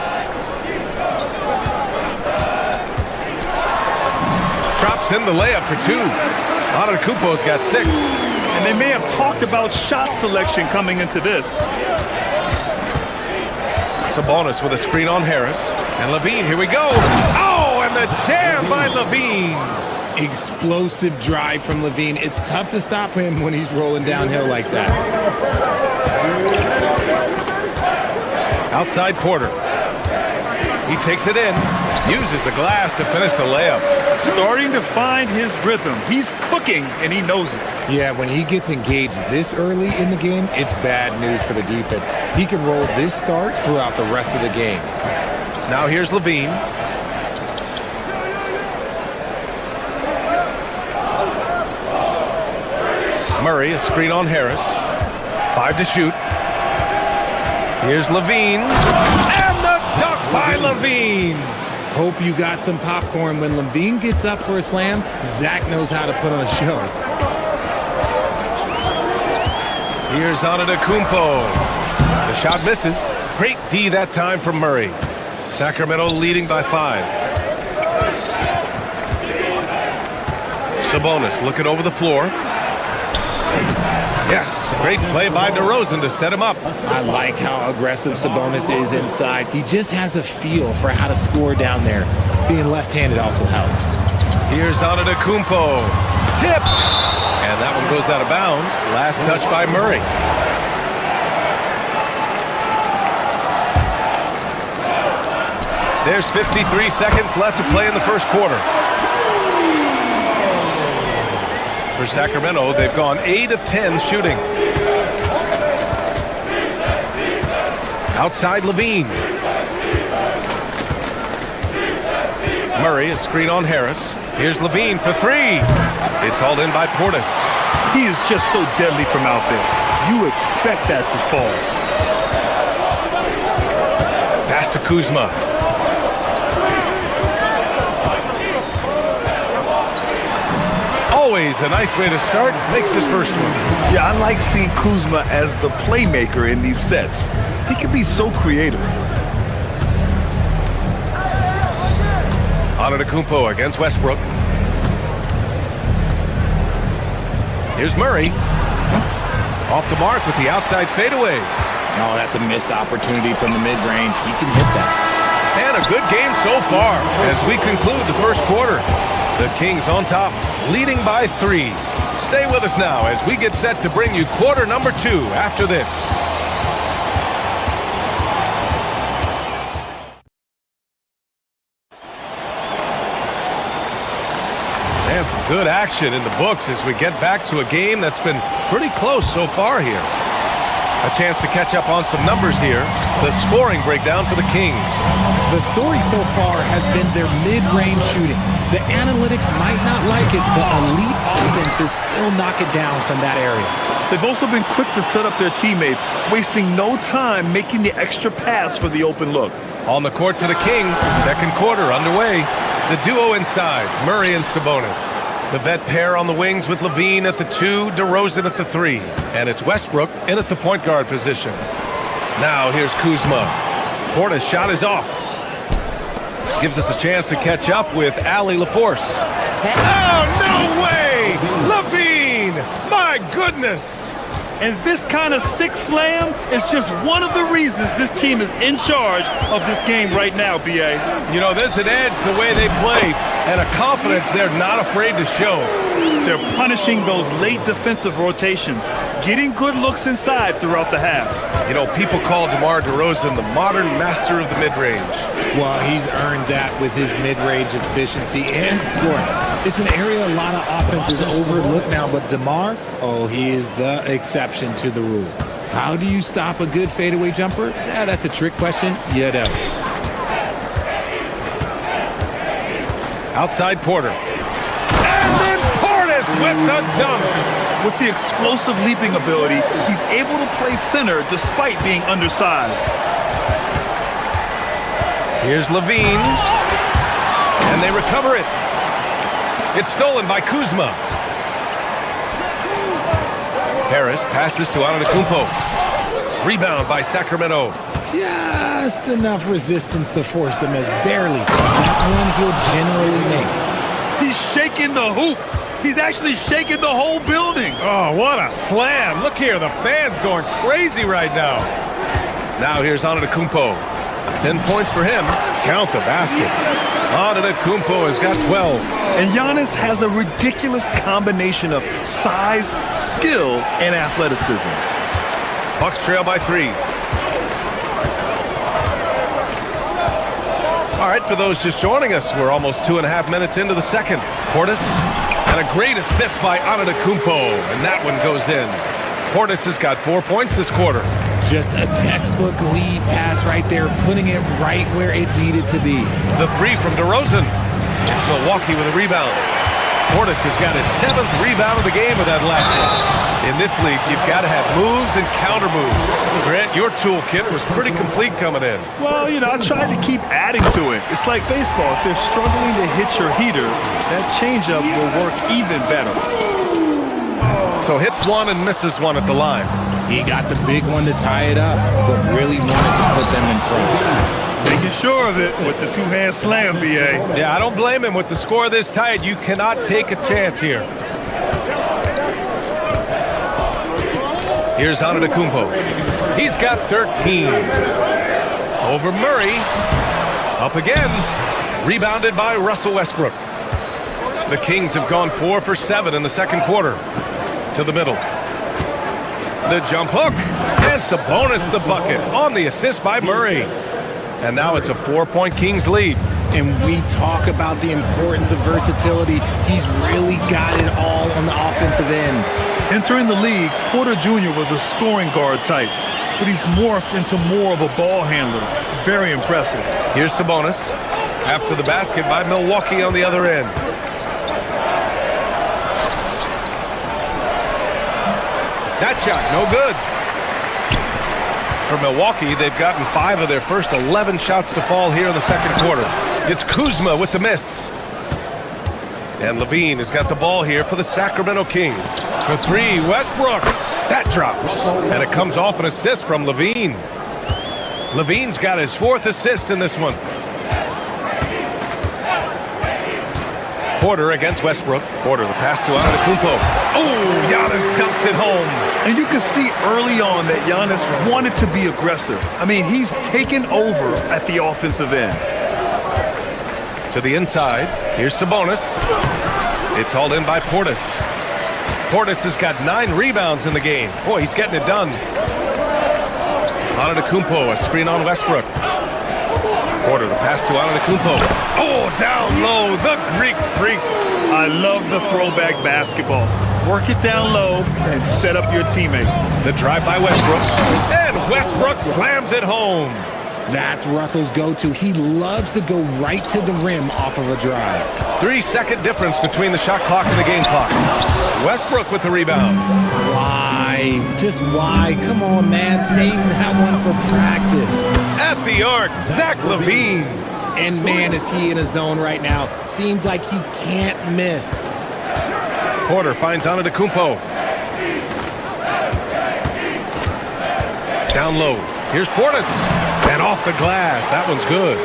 Drops in the layup for 2. Antetokounmpo's got 6. And they may have talked about shot selection coming into this. Sabonis with a screen on Harris. And LaVine, here we go. Oh, and the jam by LaVine. Explosive drive from LaVine. It's tough to stop him when he's rolling downhill like that. Outside Porter. He takes it in. Uses the glass to finish the layup. Starting to find his rhythm. He's cooking, and he knows it. Yeah, when he gets engaged this early in the game, it's bad news for the defense. He can roll this start throughout the rest of the game. Now here's LaVine. Murray, a screen on Harris. 5 to shoot. Here's LaVine. And the dunk by LaVine. Hope you got some popcorn. When LaVine gets up for a slam, Zach knows how to put on a show. Here's Antetokounmpo. The shot misses. Great D that time from Murray. Sacramento leading by 5. Sabonis looking over the floor. Yes, great play by DeRozan to set him up. I like how aggressive Sabonis is inside. He just has a feel for how to score down there. Being left-handed also helps. Here's Antetokounmpo. Tipped. And that one goes out of bounds. Last touch by Murray. There's 53 seconds left to play in the first quarter. For Sacramento, they've gone 8 of 10 shooting. Outside Levine. Murray, a screen on Harris. Here's Levine for three. It's hauled in by Portis. He is just so deadly from out there. You expect that to fall. Pass to Kuzma. Always a nice way to start. Makes his first one. Yeah, I like seeing Kuzma as the playmaker in these sets. He can be so creative. Antetokounmpo against Westbrook. Here's Murray. Off the mark with the outside fadeaway. Oh, that's a missed opportunity from the mid-range. He can hit that. And a good game so far as we conclude the first quarter. The Kings on top, leading by 3. Stay with us now as we get set to bring you quarter number 2 after this. And some good action in the books as we get back to a game that's been pretty close so far here. A chance to catch up on some numbers here. The scoring breakdown for the Kings. The story so far has been their mid-range shooting. The analytics might not like it, but elite offenses still knock it down from that area. They've also been quick to set up their teammates, wasting no time making the extra pass for the open look. On the court for the Kings, second quarter underway. The duo inside, Murray and Sabonis. The vet pair on the wings with Levine at the 2, DeRozan at the 3. And it's Westbrook in at the point guard position. Now here's Kuzma. Portis' shot is off. Gives us a chance to catch up with Allie LaForce. Oh, no way! Levine! My goodness! And this kind of sick slam is just one of the reasons this team is in charge of this game right now, B.A. You know, there's an edge the way they play and a confidence they're not afraid to show. They're punishing those late defensive rotations, getting good looks inside throughout the half. You know, people call DeMar DeRozan the modern master of the mid-range. Well, he's earned that with his mid-range efficiency and scoring. It's an area a lot of offenses overlook now, but DeMar, oh, he is the exception to the rule. How do you stop a good fadeaway jumper? Yeah, that's a trick question. You know. Outside Porter. And then Portis with the dunk. With the explosive leaping ability, he's able to play center despite being undersized. Here's Levine. And they recover it. It's stolen by Kuzma. Harris passes to Antetokounmpo. Rebound by Sacramento. Just enough resistance to force the miss. Barely. That's one he'll generally make. He's shaking the hoop. He's actually shaking the whole building. Oh, what a slam. Look here, the fans going crazy right now. Now here's Antetokounmpo. 10 points for him. Count the basket. Antetokounmpo has got 12. And Giannis has a ridiculous combination of size, skill, and athleticism. Bucks trail by 3. All right, for those just joining us, we're almost 2.5 minutes into the second. Portis, and a great assist by Antetokounmpo, and that one goes in. Portis has got 4 points this quarter. Just a textbook lead pass right there, putting it right where it needed to be. The 3 from DeRozan. It's Milwaukee with a rebound. Portis has got his 7th rebound of the game with that last one. In this league, you've got to have moves and counter moves. Grant, your toolkit was pretty complete coming in. Well, you know, I tried to keep adding to it. It's like baseball. If they're struggling to hit your heater, that changeup will work even better. So hits one and misses one at the line. He got the big one to tie it up, but really wanted to put them in front. Making sure of it with the two-hand slam, B.A. Yeah, I don't blame him. With the score this tight, you cannot take a chance here. Here's Antetokounmpo. He's got 13. Over Murray. Up again. Rebounded by Russell Westbrook. The Kings have gone 4 for 7 in the second quarter. To the middle. The jump hook. And Sabonis the bucket on the assist by Murray. And now it's a 4-point Kings lead. And we talk about the importance of versatility. He's really got it all on the offensive end. Entering the league, Porter Jr. was a scoring guard type, but he's morphed into more of a ball handler. Very impressive. Here's Sabonis. After the basket by Milwaukee on the other end. That shot, no good. For Milwaukee, they've gotten 5 of their first 11 shots to fall here in the second quarter. It's Kuzma with the miss. And Levine has got the ball here for the Sacramento Kings. For 3, Westbrook. That drops. And it comes off an assist from Levine. Levine's got his 4th assist in this one. Porter against Westbrook. Porter, the pass to Antetokounmpo. Oh, Giannis dunks it home. And you can see early on that Giannis wanted to be aggressive. I mean, he's taken over at the offensive end. To the inside. Here's Sabonis. It's hauled in by Portis. Portis has got 9 rebounds in the game. Boy, he's getting it done. Antetokounmpo, a screen on Westbrook. Porter, the pass to Antetokounmpo. Oh, down low, the Greek freak. I love the throwback basketball. Work it down low and set up your teammate. The drive by Westbrook. And Westbrook slams it home. That's Russell's go-to. He loves to go right to the rim off of a drive. 3-second difference between the shot clock and the game clock. Westbrook with the rebound. Why? Just why? Come on, man. Save that one for practice. At the arc, Zach LaVine. And man, is he in a zone right now. Seems like he can't miss. Porter finds Antetokounmpo. Down low. Here's Portis. And off the glass. That one's good.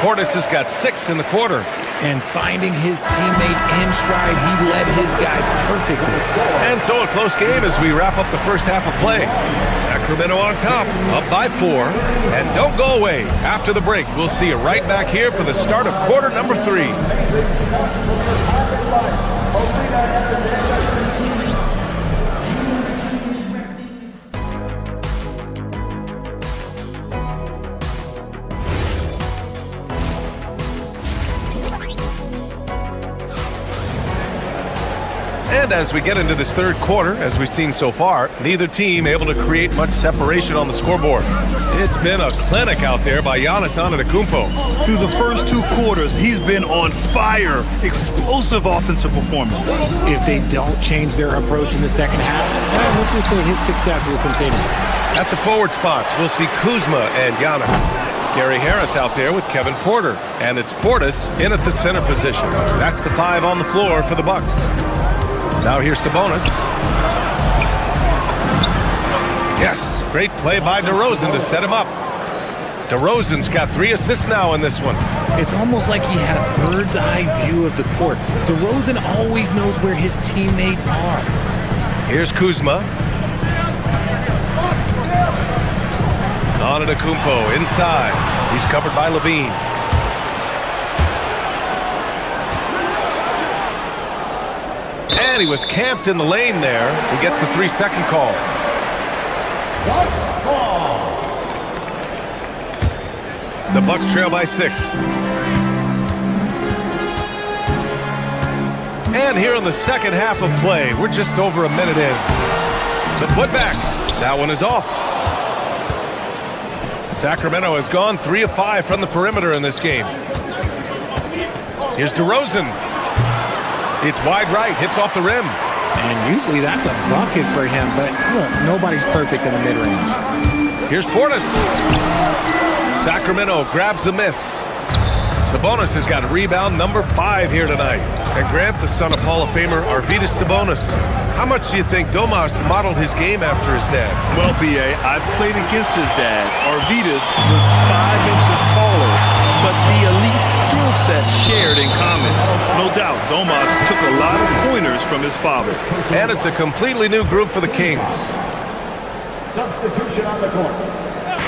Portis has got 6 in the quarter. And finding his teammate in stride, he led his guy perfectly. And so a close game as we wrap up the first half of play. Sacramento on top, up by 4. And don't go away. After the break, we'll see you right back here for the start of quarter number 3. And as we get into this third quarter, as we've seen so far, neither team able to create much separation on the scoreboard. It's been a clinic out there by Giannis Antetokounmpo. Through the first 2 quarters, he's been on fire. Explosive offensive performance. If they don't change their approach in the second half, let's just say his success will continue. At the forward spots, we'll see Kuzma and Giannis. Gary Harris out there with Kevin Porter. And it's Portis in at the center position. That's the 5 on the floor for the Bucks. Now here's Sabonis. Yes, great play by DeRozan to set him up. DeRozan's got 3 assists now in this one. It's almost like he had a bird's eye view of the court. DeRozan always knows where his teammates are. Here's Kuzma. Antetokounmpo inside. He's covered by Levine. And he was camped in the lane there. He gets a 3-second call. The Bucks trail by 6. And here in the second half of play, we're just over a minute in. The putback. That one is off. Sacramento has gone 3 of 5 from the perimeter in this game. Here's DeRozan. It's wide right, hits off the rim. And usually that's a bucket for him, but look, nobody's perfect in the mid-range. Here's Portis. Sacramento grabs the miss. Sabonis has got rebound number 5 here tonight. And Grant, the son of Hall of Famer Arvydas Sabonis. How much do you think Domas modeled his game after his dad? Well, B.A., I played against his dad. Arvydas was 5 inches taller, but the elite skill set shared in common. No doubt, Domas took a lot of pointers from his father. And it's a completely new group for the Kings. Substitution on the court.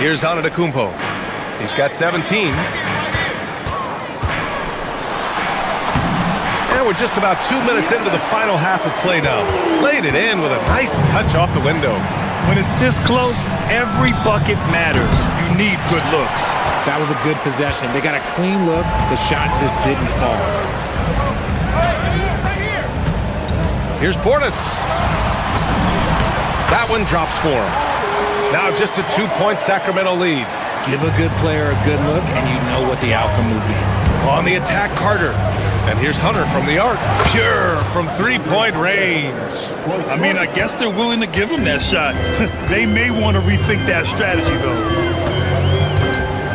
Here's Antetokounmpo. He's got 17. And we're just about 2 minutes into the final half of play now. Laid it in with a nice touch off the window. When it's this close, every bucket matters. You need good looks. That was a good possession. They got a clean look. The shot just didn't fall. Here's Portis. That one drops for him. Now just a 2-point Sacramento lead. Give a good player a good look, and you know what the outcome will be. On the attack, Carter. And here's Hunter from the arc. Pure from three-point range. I mean, I guess they're willing to give him that shot. They may want to rethink that strategy, though.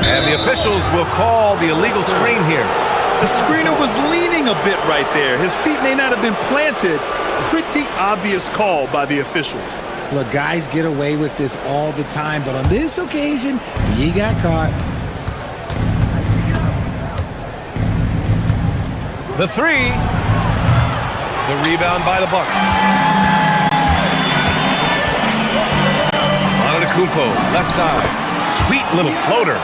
And the officials will call the illegal screen here. The screener was leaning a bit right there. His feet may not have been planted. Pretty obvious call by the officials. Look, guys get away with this all the time, but on this occasion, he got caught. The three. The rebound by the Bucks. Antetokounmpo, left side. Sweet little floater.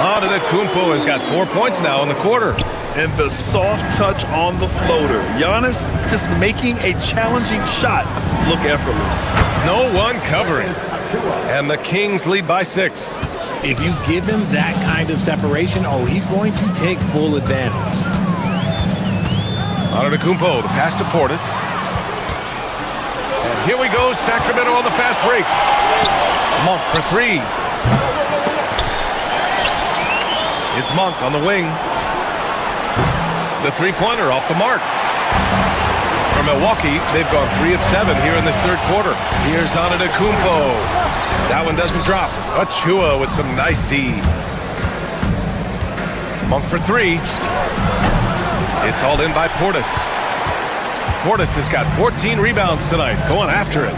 Antetokounmpo has got 4 points now in the quarter. And the soft touch on the floater. Giannis just making a challenging shot look effortless. No one covering. And the Kings lead by 6. If you give him that kind of separation, he's going to take full advantage. Antetokounmpo, the pass to Portis. And here we go, Sacramento on the fast break. Monk for 3. It's Monk on the wing. The three-pointer off the mark. For Milwaukee, they've gone 3 of 7 here in this third quarter. Here's Antetokounmpo. That one doesn't drop. Achua with some nice D. Monk for 3. It's hauled in by Portis. Portis has got 14 rebounds tonight, going after it.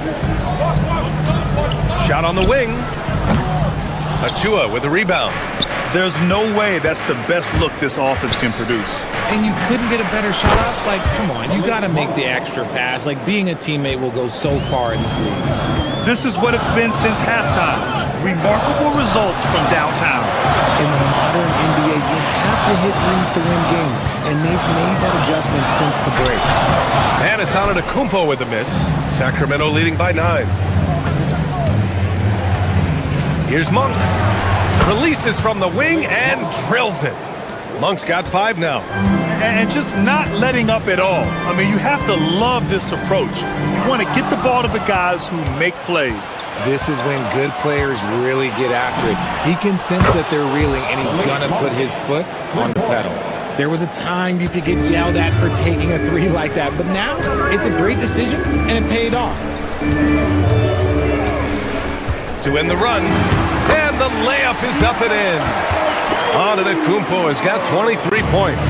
Shot on the wing. Achua with a rebound. There's no way that's the best look this offense can produce. And you couldn't get a better shot off? Like, come on, you got to make the extra pass. Like, being a teammate will go so far in this league. This is what it's been since halftime. Remarkable results from downtown. In the modern NBA, you have to hit threes to win games, and they've made that adjustment since the break. And it's Antetokounmpo with the miss. Sacramento leading by 9. Here's Monk. Releases from the wing and drills it. Monk's got 5 now. And just not letting up at all. I mean, you have to love this approach. You want to get the ball to the guys who make plays. This is when good players really get after it. He can sense that they're reeling, and he's going to put his foot on the pedal. There was a time you could get yelled at for taking a 3 like that, but now it's a great decision, and it paid off. To end the run, and the layup is up and in. Antetokounmpo has got 23 points.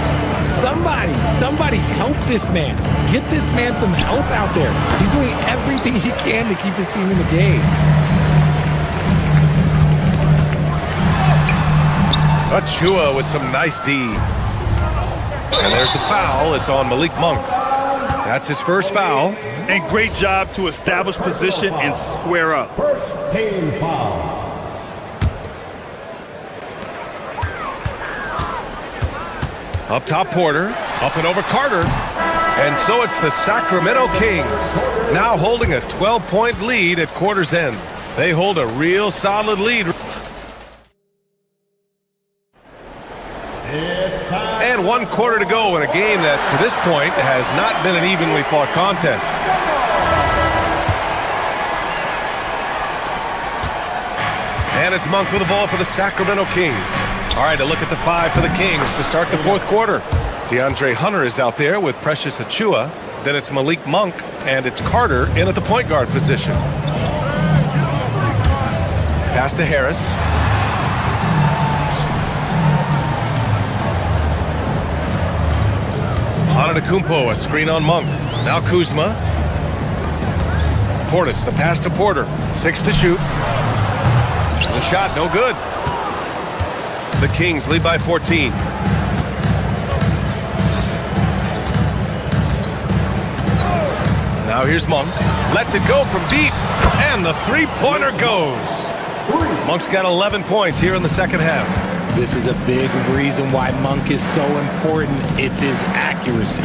Somebody help this man. Get this man some help out there. He's doing everything he can to keep his team in the game. Achua with some nice D. And there's the foul. It's on Malik Monk. That's his first foul. And great job to establish position and square up. First team foul. Up top, Porter. Up and over Carter. And so it's the Sacramento Kings, now holding a 12-point lead at quarter's end. They hold a real solid lead. And 1 quarter to go in a game that, to this point, has not been an evenly fought contest. And it's Monk with the ball for the Sacramento Kings. All right, a look at the 5 for the Kings to start the fourth quarter. DeAndre Hunter is out there with Precious Achua. Then it's Malik Monk, and it's Carter in at the point guard position. Pass to Harris. Antetokounmpo, a screen on Monk. Now Kuzma. Portis, the pass to Porter. 6 to shoot. The shot, no good. The Kings lead by 14. Now here's Monk. Lets it go from deep. And the three-pointer goes. Monk's got 11 points here in the second half. This is a big reason why Monk is so important. It's his accuracy.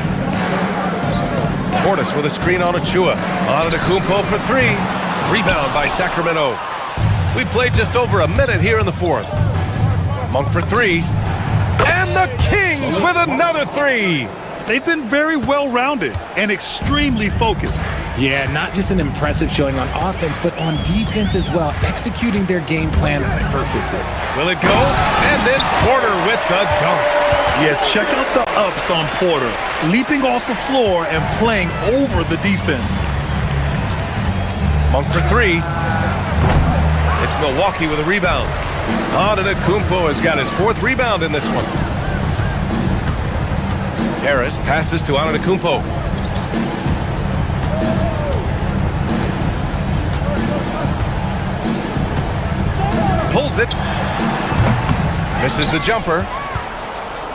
Portis with a screen on Achua. Antetokounmpo for three. Rebound by Sacramento. We played just over a minute here in the fourth. Monk for three. And the Kings with another three. They've been very well-rounded and extremely focused. Yeah, not just an impressive showing on offense, but on defense as well, executing their game plan perfectly. Will it go? And then Porter with the dunk. Yeah, check out the ups on Porter, leaping off the floor and playing over the defense. Monk for three. It's Milwaukee with a rebound. Antetokounmpo has got his fourth rebound in this one. Harris passes to Antetokounmpo. Pulls it. Misses the jumper.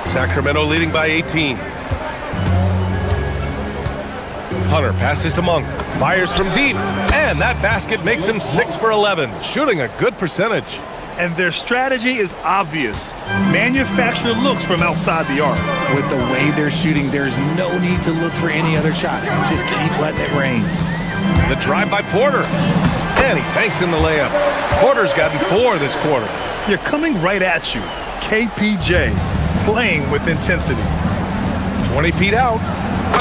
Sacramento leading by 18. Hunter passes to Monk. Fires from deep. And that basket makes him 6 for 11. Shooting a good percentage. And their strategy is obvious. Manufacture looks from outside the arc. With the way they're shooting, there's no need to look for any other shot. Just keep letting it rain. The drive by Porter. And he banks in the layup. Porter's gotten 4 this quarter. You're coming right at you. KPJ playing with intensity. 20 feet out.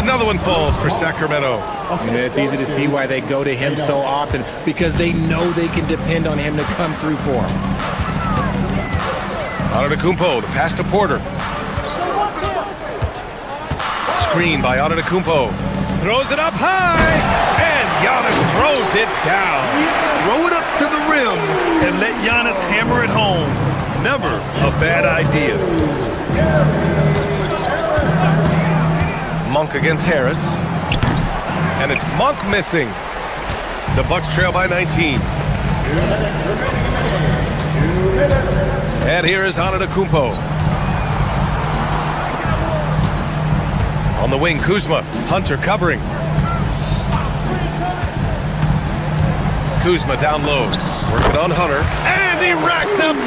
Another one falls for Sacramento. And it's easy to see why they go to him so often, because they know they can depend on him to come through for them. Antetokounmpo, the pass to Porter. Screen by Antetokounmpo. Throws it up high, and Giannis throws it down. Throw it up to the rim and let Giannis hammer it home. Never a bad idea. Monk against Harris. And it's Monk missing. The Bucks trail by 19. And here is Antetokounmpo. On the wing, Kuzma. Hunter covering. Kuzma down low. Working on Hunter. And he racks up 2.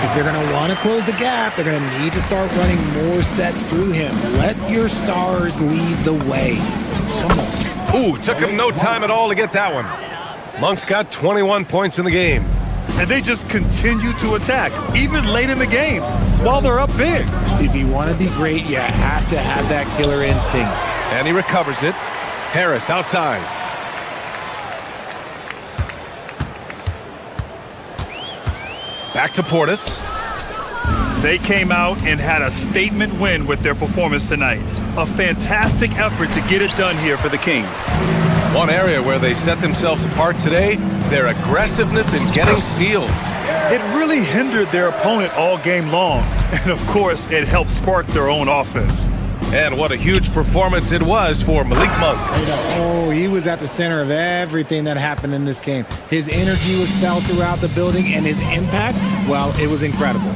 If they're going to want to close the gap, they're going to need to start running more sets through him. Let your stars lead the way. Come on. Ooh, took him no time at all to get that one. Monk's got 21 points in the game. And they just continue to attack, even late in the game, while they're up big. If you want to be great, you have to have that killer instinct. And he recovers it. Harris outside. Back to Portis. They came out and had a statement win with their performance tonight. A fantastic effort to get it done here for the Kings. One area where they set themselves apart today, their aggressiveness in getting steals. It really hindered their opponent all game long. And of course, it helped spark their own offense. And what a huge performance it was for Malik Monk. Oh, he was at the center of everything that happened in this game. His energy was felt throughout the building, and his impact, well, it was incredible.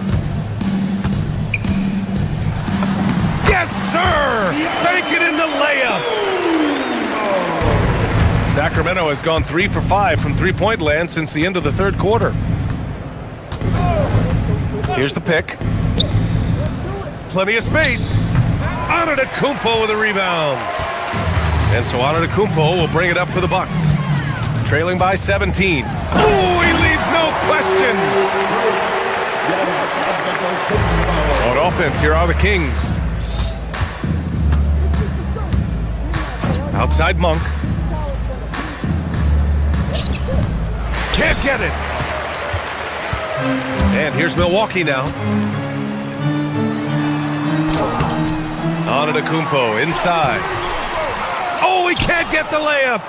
Yes, sir! Bank it in the layup! Sacramento has gone 3 for 5 from three-point land since the end of the third quarter. Here's the pick. Plenty of space. Antetokounmpo with a rebound. And so Antetokounmpo will bring it up for the Bucks. Trailing by 17. Ooh, he leaves no question. On offense, here are the Kings. Outside Monk. Can't get it. And here's Milwaukee now. Antetokounmpo inside. Oh, he can't get the layup.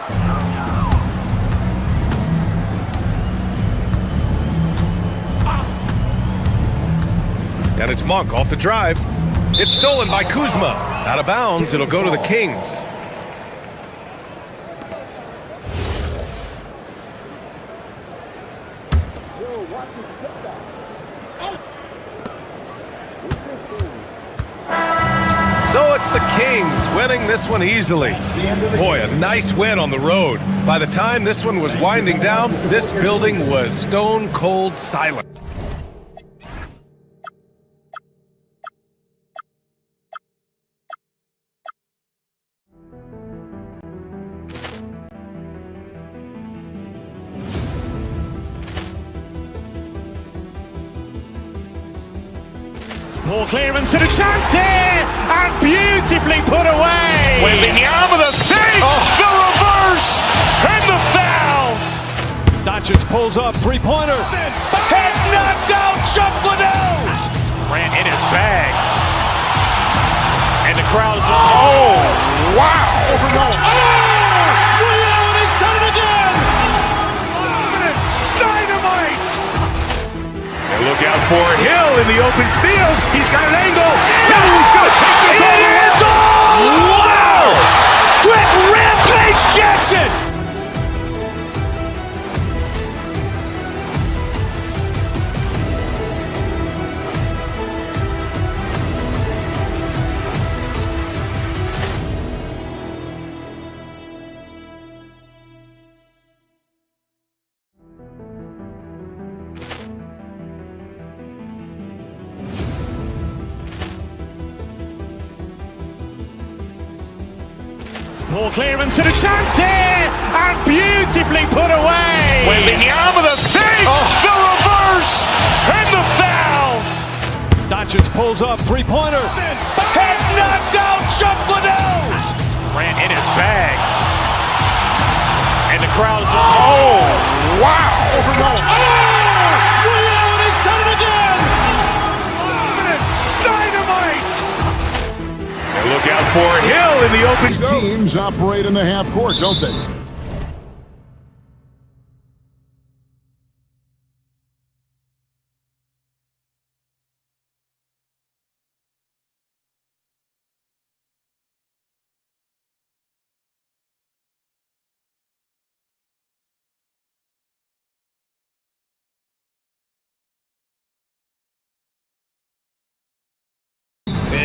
And it's Monk off the drive. It's stolen by Kuzma. Out of bounds, it'll go to the Kings. So it's the Kings winning this one easily. Boy, a nice win on the road. By the time this one was winding down, this building was stone cold silent. Ball clearance and a chance here, and beautifully put away. Wembanyama the fake, the reverse, and the foul. Doncic pulls up, three-pointer. Has knocked out Chuck Liddell. Ran in his bag. And the crowd is, oh, wow. Liddell, and he's done it again. Dynamite. And look out for Hill in the open field. He's got an angle. Hill's going to take this all the way. Wow. Quick rampage Jackson. Ball clearance and a chance here, and beautifully put away. Wembanyama the fake, the reverse, and the foul. Doncic pulls up, three-pointer. Has knocked out Chuck Liddell. Ran in his bag. And the crowd is, oh, wow. Liddell, and he's done it again. Dynamite. And look out for Hill in the open. Teams operate in the half court, don't they?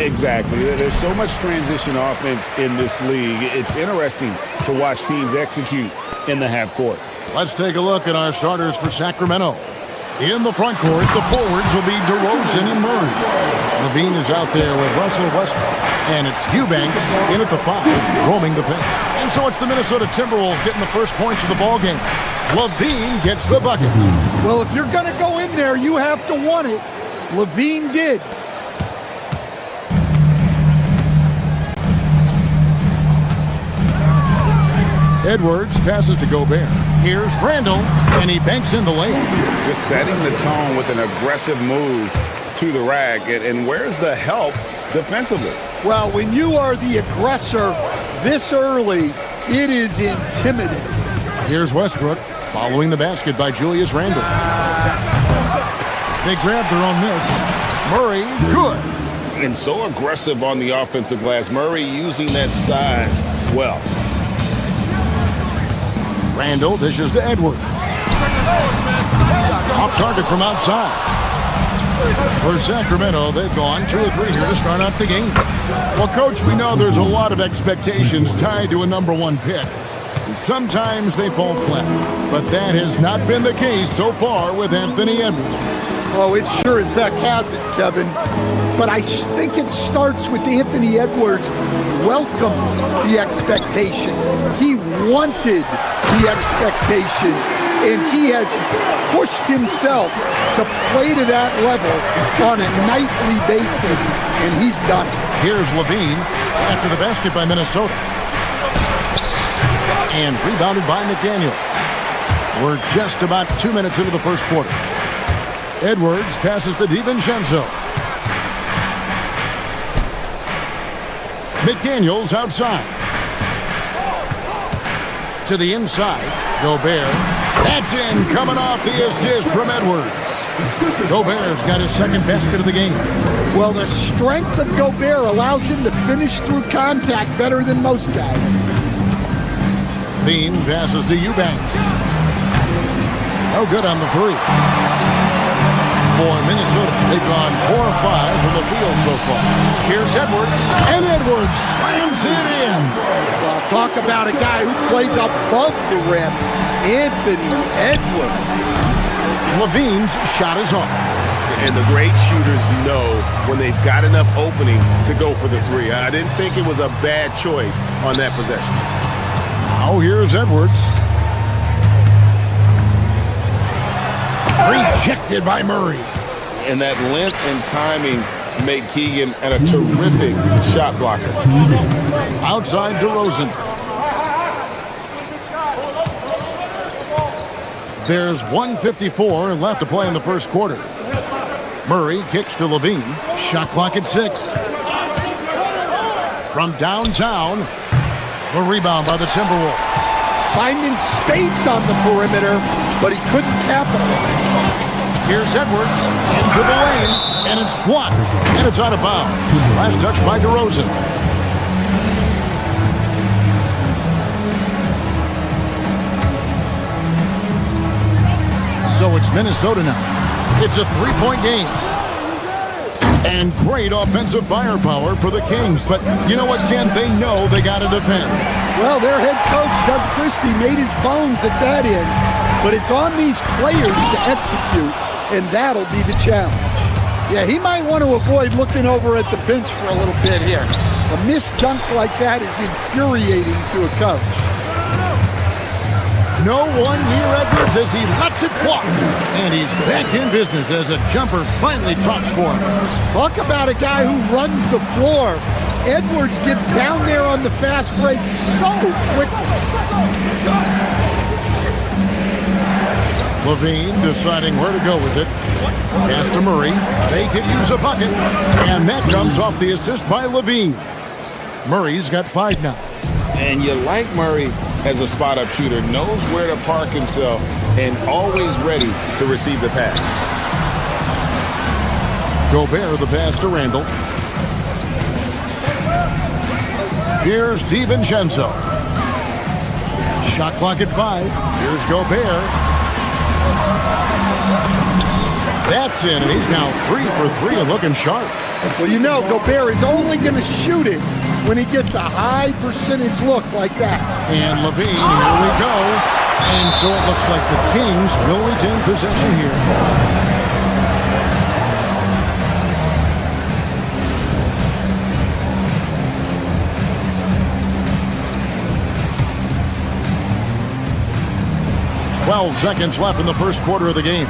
Exactly. There's so much transition offense in this league. It's interesting to watch teams execute in the half court. Let's take a look at our starters for Sacramento. In the front court, the forwards will be DeRozan and Murray. Levine is out there with Russell Westbrook. And it's Eubanks in at the 5, roaming the paint. And so it's the Minnesota Timberwolves getting the first points of the ball game. Levine gets the bucket. Well, if you're going to go in there, you have to want it. Levine did. Edwards passes to Gobert. Here's Randall, and he banks in the lane. Just setting the tone with an aggressive move to the rack. And where's the help defensively? Well, when you are the aggressor this early, it is intimidating. Here's Westbrook, following the basket by Julius Randle. They grab their own miss. Murray, good. And so aggressive on the offensive glass. Murray using that size well. Randall dishes to Edwards. Off target from outside. For Sacramento, they've gone 2 or 3 here to start out the game. Well, Coach, we know there's a lot of expectations tied to a #1 pick. And sometimes they fall flat. But that has not been the case so far with Anthony Edwards. Oh, it sure as heck hasn't, Kevin. But I think it starts with Anthony Edwards welcomed the expectations. He wanted the expectations, and he has pushed himself to play to that level on a nightly basis, and he's done it. Here's Levine after the basket by Minnesota. And rebounded by McDaniel. We're just about 2 minutes into the first quarter. Edwards passes to DiVincenzo. McDaniels outside. To the inside. Gobert. That's in, coming off the assist from Edwards. Gobert's got his second basket of the game. Well, the strength of Gobert allows him to finish through contact better than most guys. Bean passes to Eubanks. No good on the 3. For Minnesota, they've gone 4 or 5 from the field so far. Here's Edwards, and Edwards slams it in. Well, talk about a guy who plays above the rim, Anthony Edwards. Levine's shot is off. And the great shooters know when they've got enough opening to go for the 3. I didn't think it was a bad choice on that possession. Now here's Edwards. Rejected by Murray. And that length and timing make Keegan a terrific shot blocker. Outside DeRozan. There's 1:54 left to play in the first quarter. Murray kicks to Levine. Shot clock at 6. From downtown, the rebound by the Timberwolves. Finding space on the perimeter, but he couldn't capitalize. Here's Edwards into the lane, and it's blocked, and it's out of bounds. Last touch by DeRozan. So it's Minnesota now. It's a 3-point game. And great offensive firepower for the Kings. But you know what, Stan? They know they got to defend. Well, their head coach, Doug Christie, made his bones at that end. But it's on these players to execute, and that'll be the challenge. Yeah, he might want to avoid looking over at the bench for a little bit here. A missed dunk like that is infuriating to a coach. No one near Edwards as he lets it fly. And he's back in business as a jumper finally drops for him. Talk about a guy who runs the floor. Edwards gets down there on the fast break so quickly. Levine deciding where to go with it. Pass to Murray. They could use a bucket. And that comes off the assist by Levine. Murray's got 5 now. And you like Murray as a spot-up shooter, knows where to park himself, and always ready to receive the pass. Gobert the pass to Randall. Here's DiVincenzo. Shot clock at 5. Here's Gobert. That's in, and he's now 3 for 3 and looking sharp. Well, you know, Gobert is only going to shoot it when he gets a high percentage look like that. And Levine, here we go. And so it looks like the Kings will retain possession here. "12 seconds left in the first quarter of the game.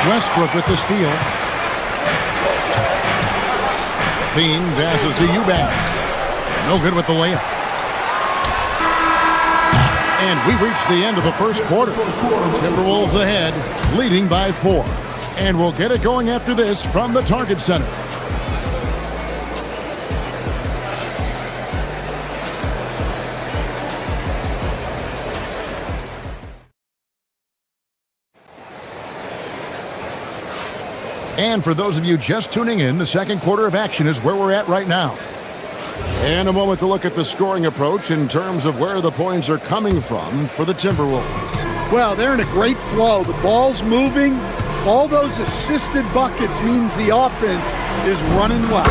Westbrook with the steal. Bean passes to Eubanks. No good with the layup. And we've reached the end of the first quarter. Timberwolves ahead, leading by 4. And we'll get it going after this from the Target Center. And for those of you just tuning in, the second quarter of action is where we're at right now. And a moment to look at the scoring approach in terms of where the points are coming from for the Timberwolves. Well, they're in a great flow. The ball's moving. All those assisted buckets means the offense is running well.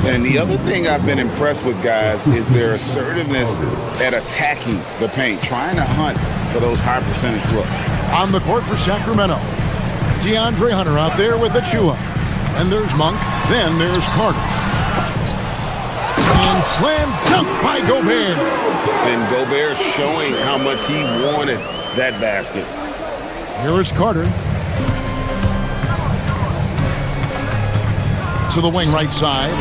And the other thing I've been impressed with, guys, is their assertiveness at attacking the paint, trying to hunt for those high percentage looks. On the court for Sacramento, DeAndre Hunter out there with Achua. And there's Monk. Then there's Carter. And slam dunk by Gobert. And Gobert showing how much he wanted that basket. Here is Carter. To the wing right side.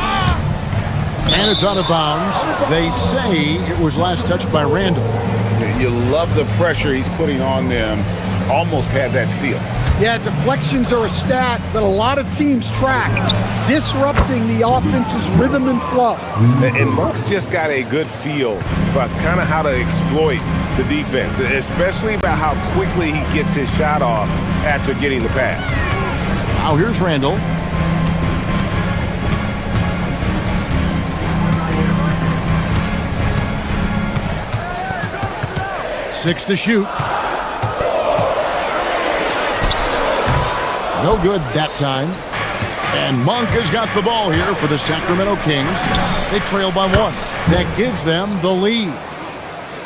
And it's out of bounds. They say it was last touched by Randall. You love the pressure he's putting on them. Almost had that steal. Yeah, deflections are a stat that a lot of teams track, disrupting the offense's rhythm and flow. And Monk's just got a good feel for kind of how to exploit the defense, especially about how quickly he gets his shot off after getting the pass. Now here's Randall. Six to shoot. No good that time. And Monk has got the ball here for the Sacramento Kings. They trail by 1. That gives them the lead.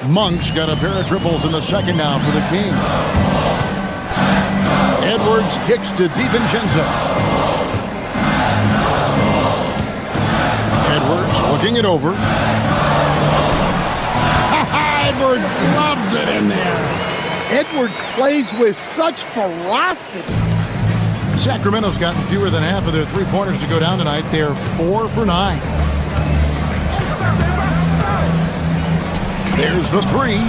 Monk's got a pair of triples in the second now for the Kings. Edwards kicks to DiVincenzo. Edwards looking it over. Edwards loves it in there. Edwards plays with such ferocity. Sacramento's gotten fewer than half of their three-pointers to go down tonight. They're 4 for 9. There's the three,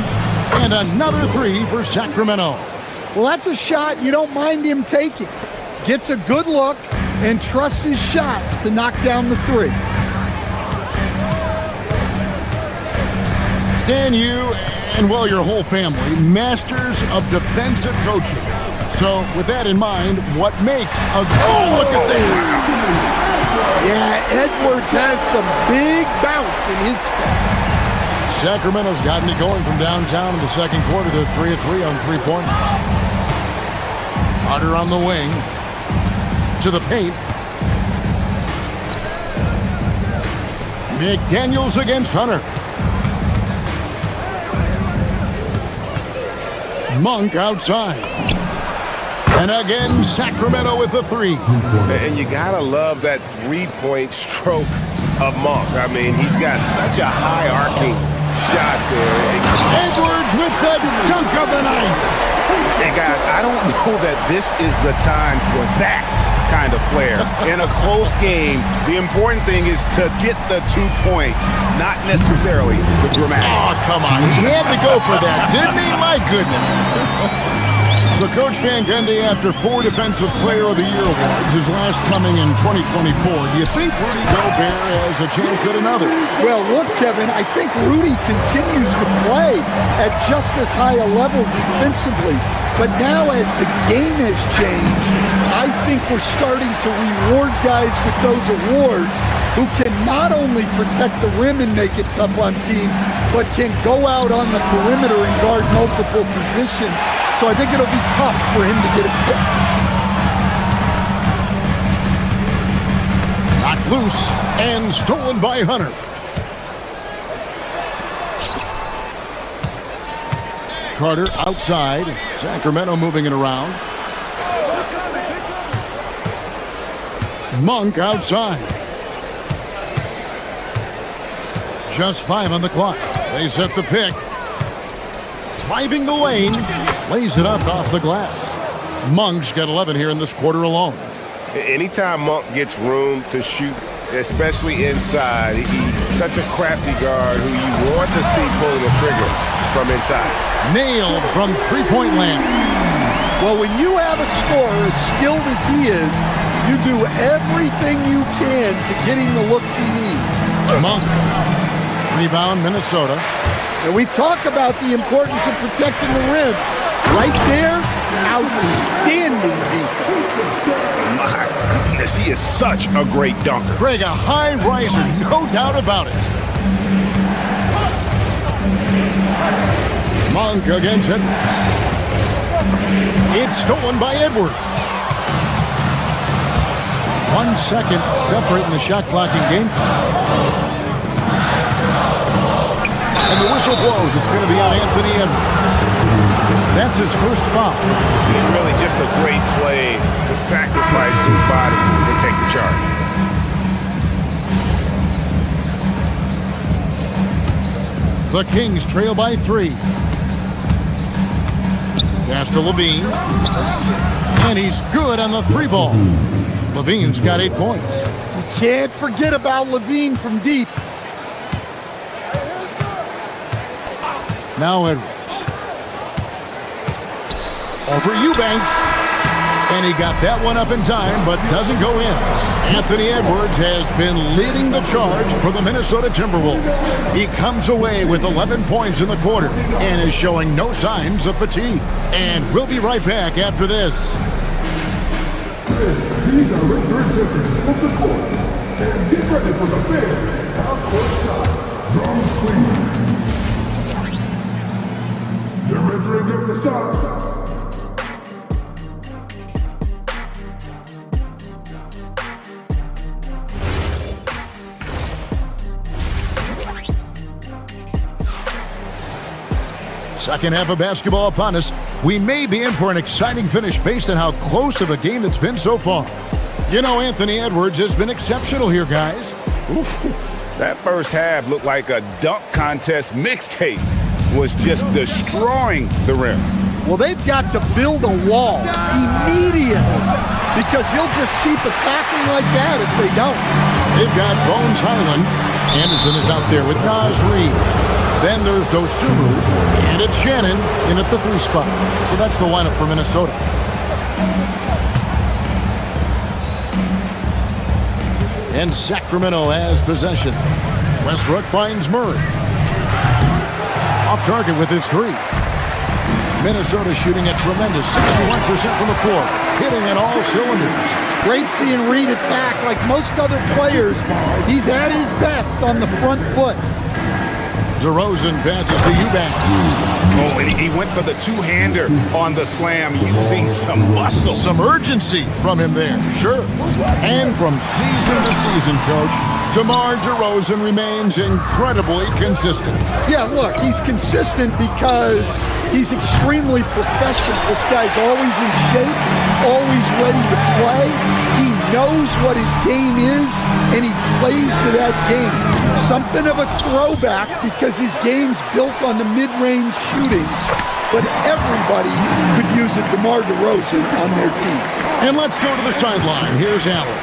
and another three for Sacramento. Well, that's a shot you don't mind him taking. Gets a good look and trusts his shot to knock down the three. Stan, you and, well, your whole family, masters of defensive coaching. So, with that in mind, what makes a... Oh, look at that! Yeah, Edwards has some big bounce in his step. Sacramento's gotten it going from downtown in the second quarter. They're 3 of 3 on three-pointers. Carter on the wing. To the paint. McDaniels against Hunter. Monk outside. And again, Sacramento with the three. And you gotta love that three-point stroke of Monk. I mean, he's got such a high-arcing shot there. Edwards with the dunk of the night. Hey, guys, I don't know that this is the time for that kind of flair. In a close game, the important thing is to get the 2 points, not necessarily the dramatics. Oh, come on. He had to go for that, didn't he? My goodness. So Coach Van Gundy, after 4 Defensive Player of the Year awards, his last coming in 2024, do you think Rudy Gobert has a chance at another? Well, look, Kevin, I think Rudy continues to play at just as high a level defensively. But now as the game has changed, I think we're starting to reward guys with those awards who can not only protect the rim and make it tough on teams, but can go out on the perimeter and guard multiple positions. So I think it'll be tough for him to get it fixed. Knocked loose and stolen by Hunter. Carter outside. Sacramento moving it around. Monk outside. Just 5 on the clock. They set the pick. Driving the lane. Lays it up off the glass. Monk's got 11 here in this quarter alone. Anytime Monk gets room to shoot, especially inside, he's such a crafty guard who you want to see pulling the trigger from inside. Nailed from three-point land. Well, when you have a scorer as skilled as he is, you do everything you can to get him the looks he needs. Monk. Rebound, Minnesota. And we talk about the importance of protecting the rim. Right there, outstanding defense. My goodness, he is such a great dunker. Greg, a high riser, no doubt about it. Monk against Edwards. It's stolen by Edwards. 1 second separating the shot clock in game time. And the whistle blows. It's going to be on Anthony Edwards. That's his first foul. Really just a great play to sacrifice his body and take the charge. The Kings trail by 3. Pass to Levine. And he's good on the 3-ball. Levine's got 8 points. You can't forget about Levine from deep. Now Edwards. Over Eubanks. And he got that one up in time, but doesn't go in. Anthony Edwards has been leading the charge for the Minnesota Timberwolves. He comes away with 11 points in the quarter and is showing no signs of fatigue. And we'll be right back after this. Please direct your attention from the court and get ready for the big half-court shot. Drums, please. Get ready to get the shot. Second half of basketball upon us. We may be in for an exciting finish based on how close of a game it's been so far. You know, Anthony Edwards has been exceptional here, guys. Oof. That first half looked like a dunk contest mixtape. Was just destroying the rim. Well, they've got to build a wall immediately. because he'll just keep attacking like that if they don't. They've got Bones Highland. Anderson is out there with Naz Reid. Then there's Dosunmu, and it's Shannon in at the 3 spot. So that's the lineup for Minnesota. And Sacramento has possession. Westbrook finds Murray. Off target with his 3. Minnesota shooting a tremendous 61% from the floor, hitting on all cylinders. Great seeing Reid attack like most other players. He's at his best on the front foot. DeRozan passes to Eubanks. Oh, and he went for the two-hander on the slam using some muscle. Some urgency from him there, sure. And from season to season, Coach, DeMar DeRozan remains incredibly consistent. Yeah, look, he's consistent because he's extremely professional. This guy's always in shape, always ready to play. He knows what his game is, and he plays to that game. Something of a throwback because his game's built on the mid-range shooting, but everybody could use a DeMar DeRozan on their team. And let's go to the sideline. Here's Allen.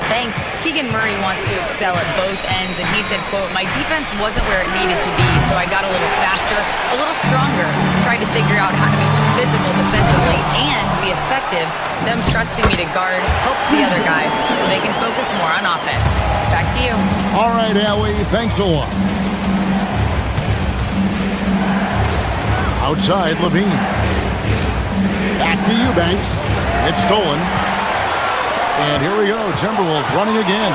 Thanks. Keegan Murray wants to excel at both ends, and he said, quote, "My defense wasn't where it needed to be, so I got a little faster, a little stronger, tried to figure out how to be physical defensively and be effective. Them trusting me to guard helps the other guys so they can focus more on offense." Back to you. All right, Allie, thanks a lot. Outside, Levine. Back to Eubanks. It's stolen. And here we go. Timberwolves running again.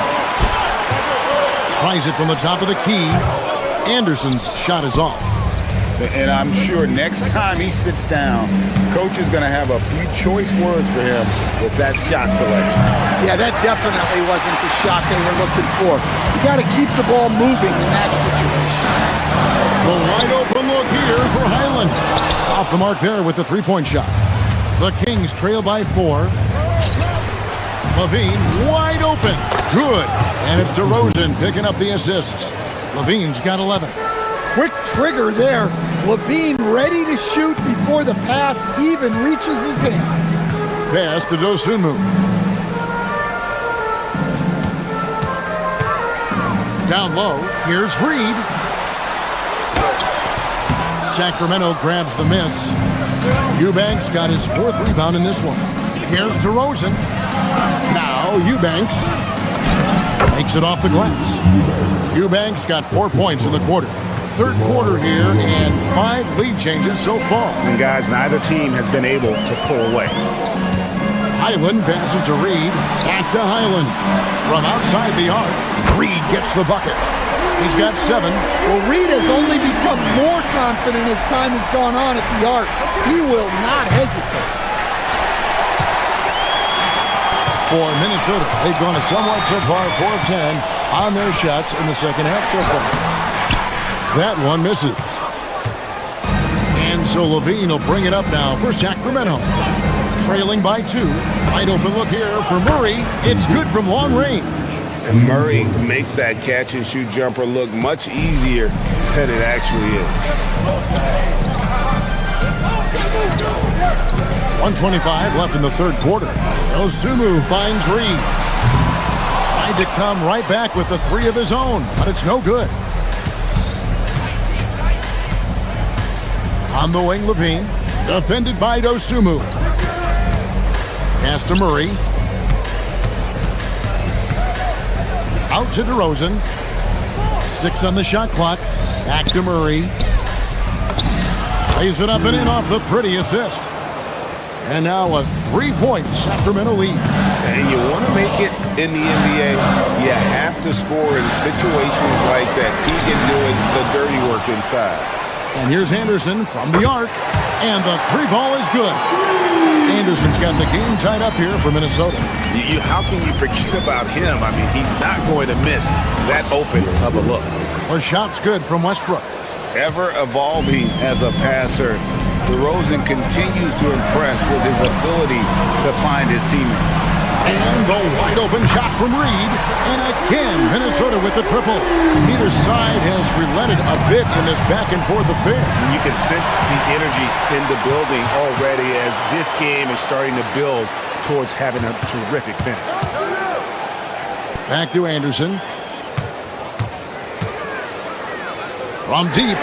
Tries it from the top of the key. Anderson's shot is off. And I'm sure next time he sits down, Coach is going to have a few choice words for him with that shot selection. Yeah, that definitely wasn't the shot they were looking for. You got to keep the ball moving in that situation. The wide open look here for Highland. Off the mark there with the 3-point shot. The Kings trail by 4. Levine wide open. Good. And it's DeRozan picking up the assists. Levine's got 11. Quick trigger there. Levine ready to shoot before the pass even reaches his hands. Pass to Dosunmu. Down low. Here's Reid. Sacramento grabs the miss. Eubanks got his 4th rebound in this one. Here's DeRozan. Now Eubanks makes it off the glass. Eubanks got 4 points in the quarter. Third quarter here and 5 lead changes so far. And guys, neither team has been able to pull away. Highland passes to Reid. Back to Highland. From outside the arc, Reid gets the bucket. He's got 7. Well, Reid has only become more confident as time has gone on at the arc. He will not hesitate. For Minnesota, they've gone a somewhat subpar 4 of 10 on their shots in the second half so far. That one misses. And so Levine will bring it up now for Sacramento. Trailing by 2. Wide open look here for Murray. It's good from long range. And Murray makes that catch-and-shoot jumper look much easier than it actually is. 1:25 left in the third quarter. Dosunmu finds Reid. Tried to come right back with the 3 of his own, but it's no good. On the wing, Levine. Defended by Dosunmu. Pass to Murray. Out to DeRozan. 6 on the shot clock. Back to Murray. Lays it up and in off the pretty assist. And now a 3-point Sacramento lead. And you want to make it in the NBA, you have to score in situations like that. Keegan doing the dirty work inside. And here's Anderson from the arc. And the 3 ball is good. Anderson's got the game tied up here for Minnesota. How can you forget about him? I mean, he's not going to miss that open of a look. The shot's good from Westbrook. Ever evolving as a passer, DeRozan continues to impress with his ability to find his teammates. And the wide open shot from Reed. And again, Minnesota with the triple. Neither side has relented a bit in this back and forth affair. You can sense the energy in the building already as this game is starting to build towards having a terrific finish. Back to Anderson. From deep.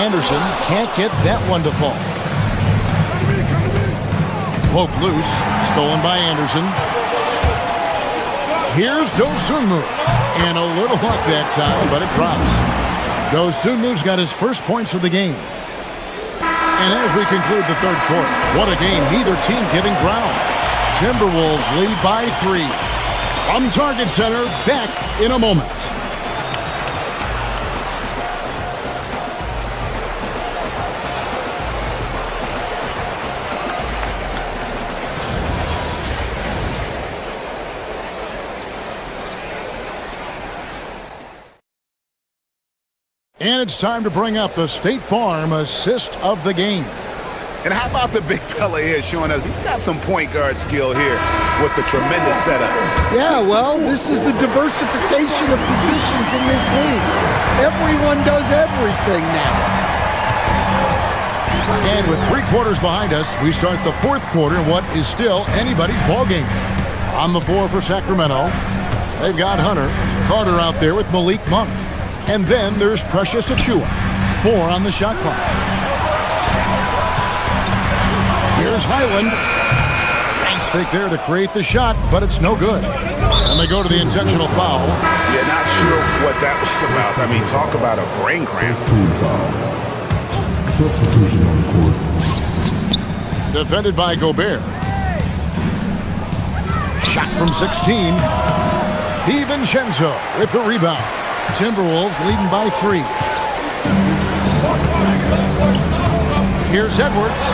Anderson can't get that one to fall. Poke loose. Stolen by Anderson. Here's Dosunmu. And a little luck that time, but it drops. Dosunmu's got his first points of the game. And as we conclude the third quarter, what a game. Neither team giving ground. Timberwolves lead by 3. From Target Center, back in a moment. And it's time to bring up the State Farm assist of the game. And how about the big fella here showing us he's got some point guard skill here with the tremendous setup. Yeah, well, this is the diversification of positions in this league. Everyone does everything now. And with 3 quarters behind us, we start the fourth quarter in what is still anybody's ballgame. On the floor for Sacramento, they've got Hunter. Carter out there with Malik Monk. And then there's Precious Achiuwa. 4 on the shot clock. Here's Highland. Nice fake there to create the shot, but it's no good. And they go to the intentional foul. Yeah, not sure what that was about. I mean, talk about a brain cramp. Substitution on the court. Defended by Gobert. Shot from 16. DiVincenzo with the rebound. Timberwolves leading by 3. Here's Edwards.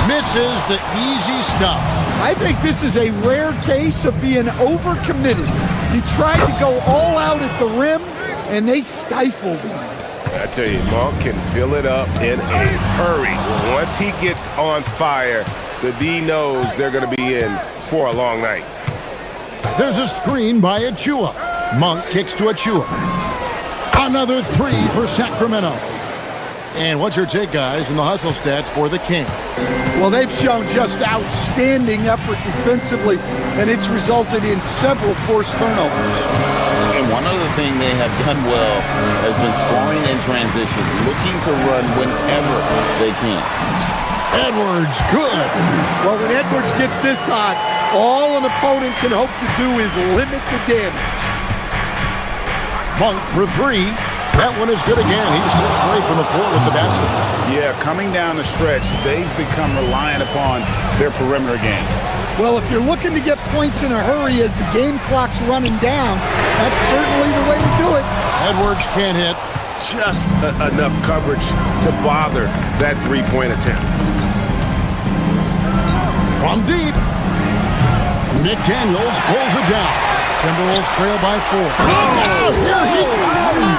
Misses the easy stuff. I think this is a rare case of being overcommitted. He tried to go all out at the rim, and they stifled him. I tell you, Monk can fill it up in a hurry. Once he gets on fire, the D knows they're going to be in for a long night. There's a screen by Achiuwa. Monk kicks to Achiuwa. Another 3 for Sacramento. And what's your take, guys, in the hustle stats for the Kings? Well, they've shown just outstanding effort defensively, and it's resulted in several forced turnovers. And one other thing they have done well has been scoring in transition, looking to run whenever they can. Edwards, good. Well, when Edwards gets this hot, all an opponent can hope to do is limit the damage. Monk for 3. That one is good again. He sits straight from the floor with the basket. Yeah, coming down the stretch, they've become reliant upon their perimeter game. Well, if you're looking to get points in a hurry as the game clock's running down, that's certainly the way to do it. Edwards can't hit. Just enough coverage to bother that three-point attempt. From deep, McDaniels pulls it down. Timberwolves trail by 4. Oh, here he comes!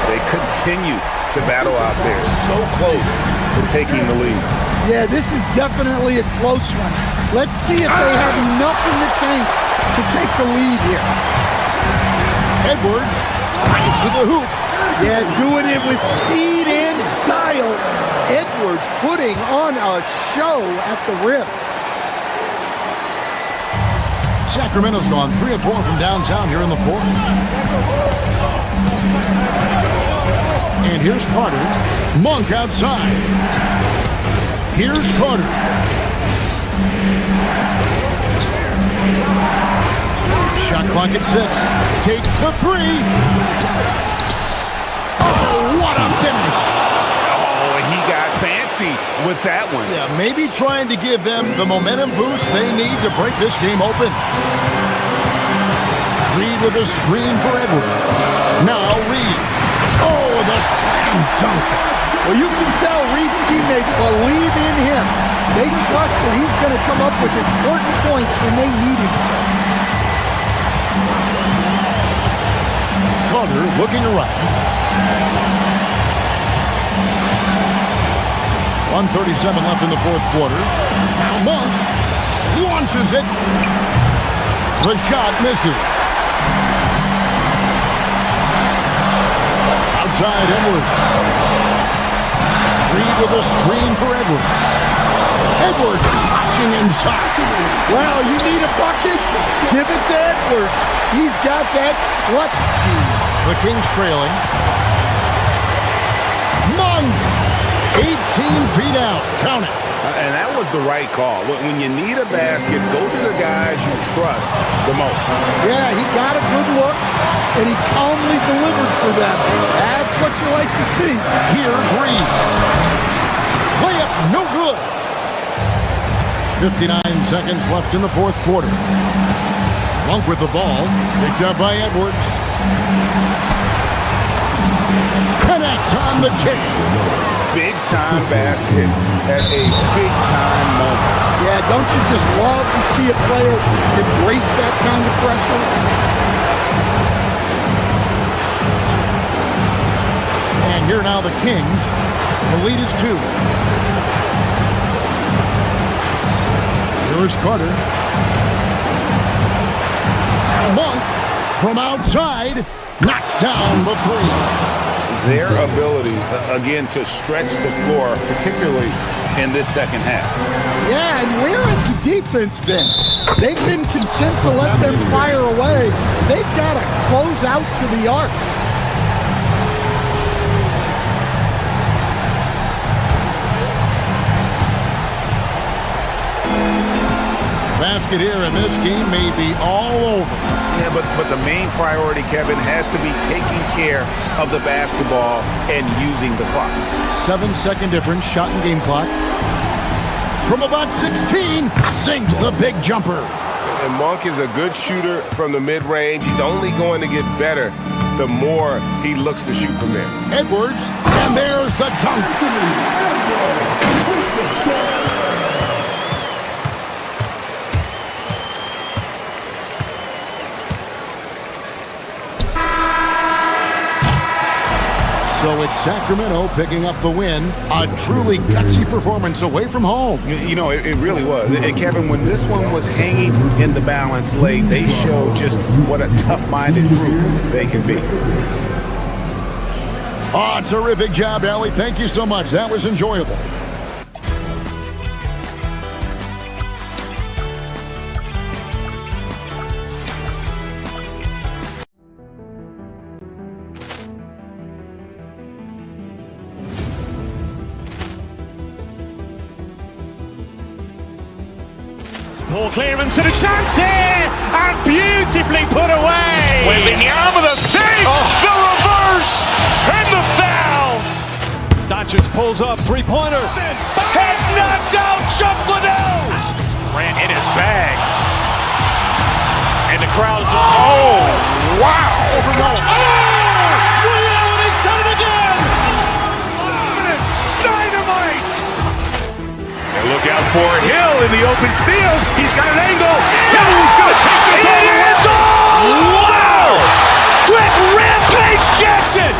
They continue to battle out there, so close to taking the lead. Yeah, this is definitely a close one. Let's see if they have enough in the tank to take the lead here. Edwards, nice to the hoop. Yeah, doing it with speed and style. Edwards putting on a show at the rim. Sacramento's gone 3 of 4 from downtown here in the fourth. And here's Carter. Monk outside. Here's Carter. Shot clock at 6. Takes the 3. Oh, what a finish. Oh, he got fancy with that one. Yeah, maybe trying to give them the momentum boost they need to break this game open. Reed with a screen for Edwards. Now Reed. Oh, the slam dunk. Well, you can tell Reed's teammates believe in him. They trust that he's going to come up with important points when they need him to. Carter looking around. 1:37 left in the fourth quarter. Now Monk launches it. The shot misses. Outside Edwards. Reed with a screen for Edwards. Edwards pushing inside. Well, you need a bucket? Give it to Edwards. He's got that clutch gene. The Kings trailing. Monk! 18 feet out. Count it. And that was the right call. When you need a basket, go to the guys you trust the most. Yeah, he got a good look, and he calmly delivered for them. That's what you like to see. Here's Reed. Layup, no good. 59 seconds left in the fourth quarter. Monk with the ball. Picked up by Edwards. Connect on the chain. Big-time basket at a big-time moment. Yeah, don't you just love to see a player embrace that kind of pressure? And here now the Kings. The lead is 2. Here's Carter. Monk from outside knocks down the 3. Their ability, again, to stretch the floor, particularly in this second half. Yeah, and where has the defense been? They've been content to let them fire away. They've got to close out to the arc. Basket here in this game may be all over. Yeah, but the main priority, Kevin, has to be taking care of the basketball and using the clock. 7-second difference, shot and game clock. From about 16, sinks the big jumper. And Monk is a good shooter from the mid-range. He's only going to get better the more he looks to shoot from there. Edwards, and there's the dunk. So it's Sacramento picking up the win. A truly gutsy performance away from home. You know, it really was. And Kevin, when this one was hanging in the balance late, they showed just what a tough-minded group they can be. Oh, terrific job, Allie. Thank you so much. That was enjoyable. Ball clearance and a chance here, and beautifully put away. Wembanyama the fake, the reverse, and the foul. Doncic pulls up, three-pointer. Has knocked out Chuck Liddell. Ran in his bag. And the crowd is, oh, wow. He's done it again. Dynamite. And look out for Hill in the open field. He's got an angle. Hill's going to take this all the way. Wow! Quick rampage Jackson.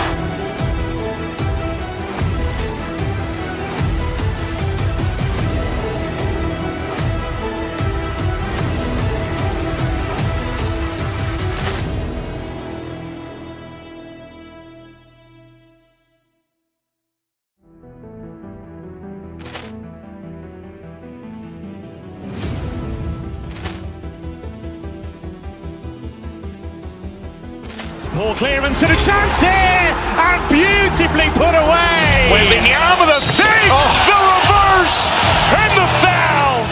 Ball clearance and a chance here, and beautifully put away. Wembanyama the fake, the reverse, and the foul.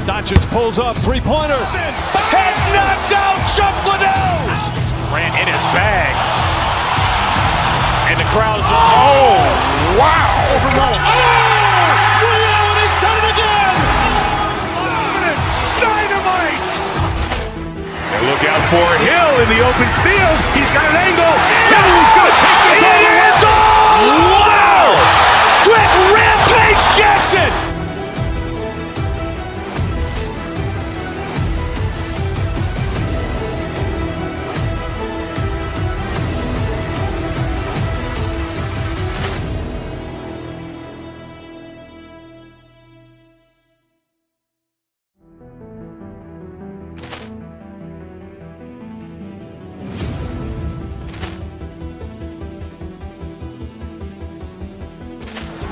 Doncic pulls up, three-pointer. Has knocked out Chuck Liddell. Ran in his bag. And the crowd is, oh, wow. He's done it again. Dynamite. And look out for Hill in the open field. He's got an angle. Hill's going to take this all the way. Wow! Quick rampage Jackson.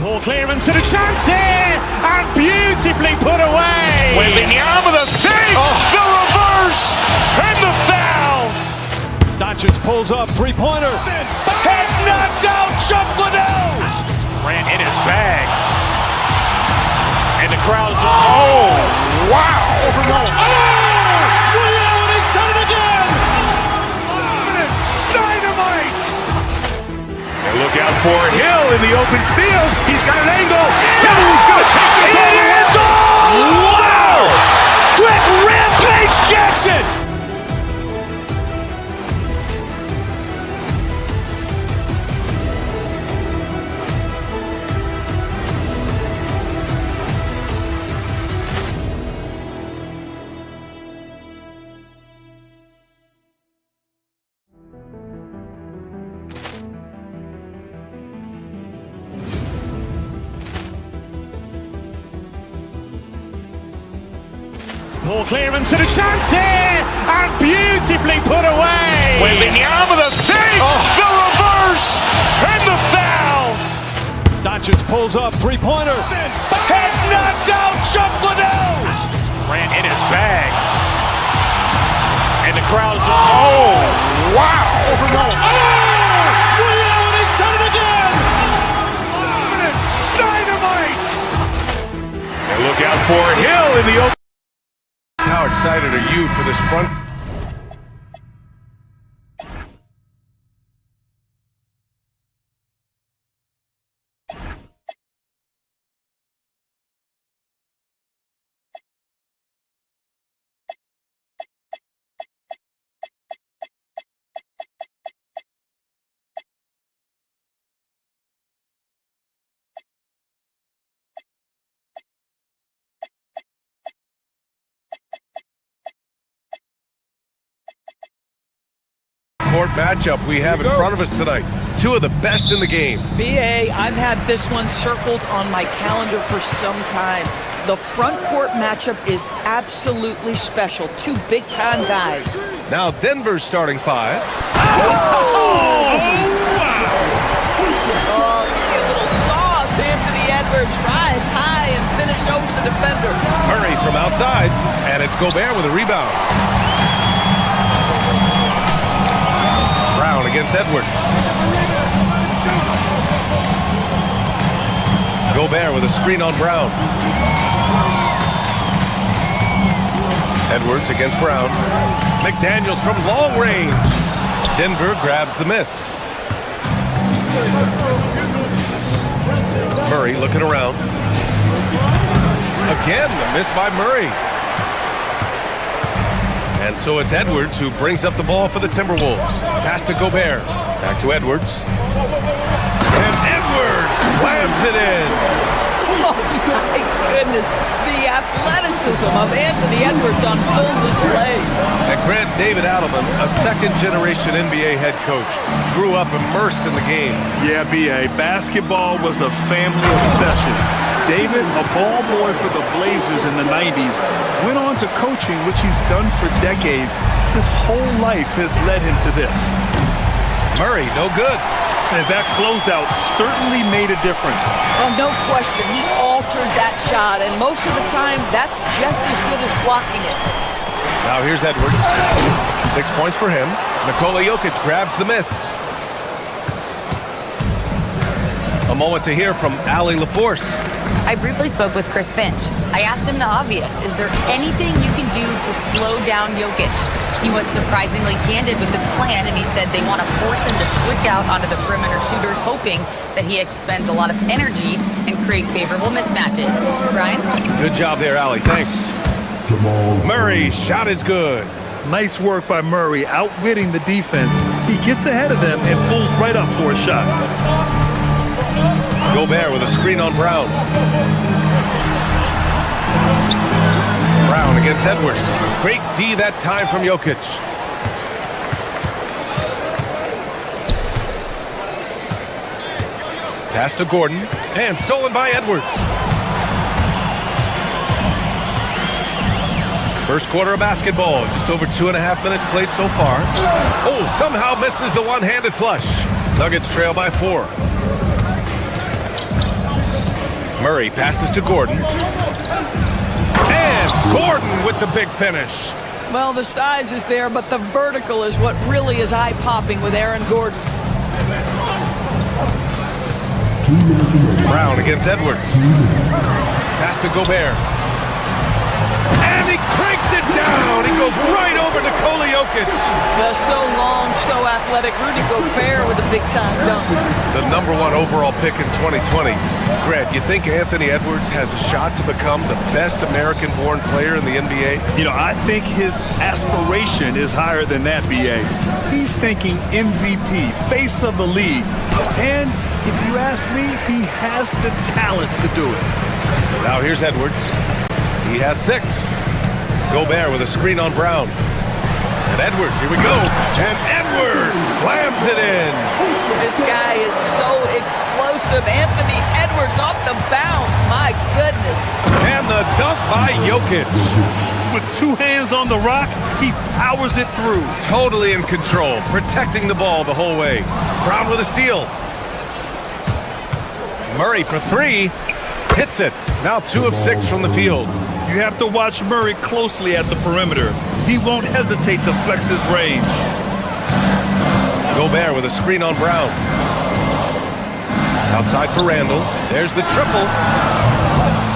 Ball clearance and a chance here, and beautifully put away. Wembanyama the fake, the reverse, and the foul. Doncic pulls up, three-pointer. Has knocked out Chuck Liddell. Ran in his bag. And the crowd is, oh, wow. Liddell, he's done it again. Dynamite. And look out for Hill in the open field. He's got an angle. Hill's going to take this all the way. Wow. Quick rampage Jackson. Ball clearance and a chance here, and beautifully put away. Wembanyama the fake, the reverse, and the foul. Doncic pulls up, three-pointer. Has knocked out Chuck Liddell. Ran in his bag. And the crowd is, oh, wow. Liddell, he's done it again. Dynamite. And look out for Hill in the open. How excited are you for this front? Court matchup we have in front of us tonight. Two of the best in the game. BA, I've had this one circled on my calendar for some time. The front court matchup is absolutely special. Two big-time guys. Now Denver's starting five. Oh, give me a little sauce. Anthony Edwards rise high and finish over the defender. Murray from outside, and it's Gobert with a rebound. Brown against Edwards. Gobert with a screen on Brown. Edwards against Brown. McDaniels from long range. Denver grabs the miss. Murray looking around. Again, the miss by Murray. And so it's Edwards who brings up the ball for the Timberwolves. Pass to Gobert. Back to Edwards. And Edwards slams it in. Oh, my goodness. The athleticism of Anthony Edwards on full display. And Grant David Adelman, a second-generation NBA head coach, grew up immersed in the game. Yeah, B.A. Basketball was a family obsession. David, a ball boy for the Blazers in the 90s, went on to coaching, which he's done for decades. His whole life has led him to this. Murray, no good. And that closeout certainly made a difference. Oh, no question. He altered that shot, and most of the time, that's just as good as blocking it. Now here's Edwards. 6 points for him. Nikola Jokic grabs the miss. A moment to hear from Allie LaForce. I briefly spoke with Chris Finch. I asked him the obvious. Is there anything you can do to slow down Jokic? He was surprisingly candid with his plan, and he said they want to force him to switch out onto the perimeter shooters, hoping that he expends a lot of energy and create favorable mismatches. Brian? Good job there, Allie. Thanks. Murray's shot is good. Nice work by Murray, outwitting the defense. He gets ahead of them and pulls right up for a shot. Gobert with a screen on Brown. Brown against Edwards. Great D that time from Jokic. Pass to Gordon, and stolen by Edwards. First quarter of basketball, just over 2.5 minutes played so far. Oh, somehow misses the one-handed flush. Nuggets trail by 4. Murray passes to Gordon. And Gordon with the big finish. Well, the size is there, but the vertical is what really is eye-popping with Aaron Gordon. Brown against Edwards. Pass to Gobert. And he cranks it down. He goes right over to Nikola Jokic. So long, so athletic. Rudy Gobert with a big-time dunk. The #1 overall pick in 2020. Grant, you think Anthony Edwards has a shot to become the best American-born player in the NBA? You know, I think his aspiration is higher than that, BA. He's thinking MVP, face of the league. And if you ask me, he has the talent to do it. Now here's Edwards. He has 6. Gobert with a screen on Brown. And Edwards, here we go. And Edwards slams it in. This guy is so explosive. Anthony Edwards off the bounce. My goodness. And the dunk by Jokic. With 2 hands on the rock, he powers it through. Totally in control, protecting the ball the whole way. Brown with a steal. Murray for 3. Hits it. Now 2 of 6 from the field. You have to watch Murray closely at the perimeter. He won't hesitate to flex his range. Gobert with a screen on Brown. Outside for Randall. There's the triple.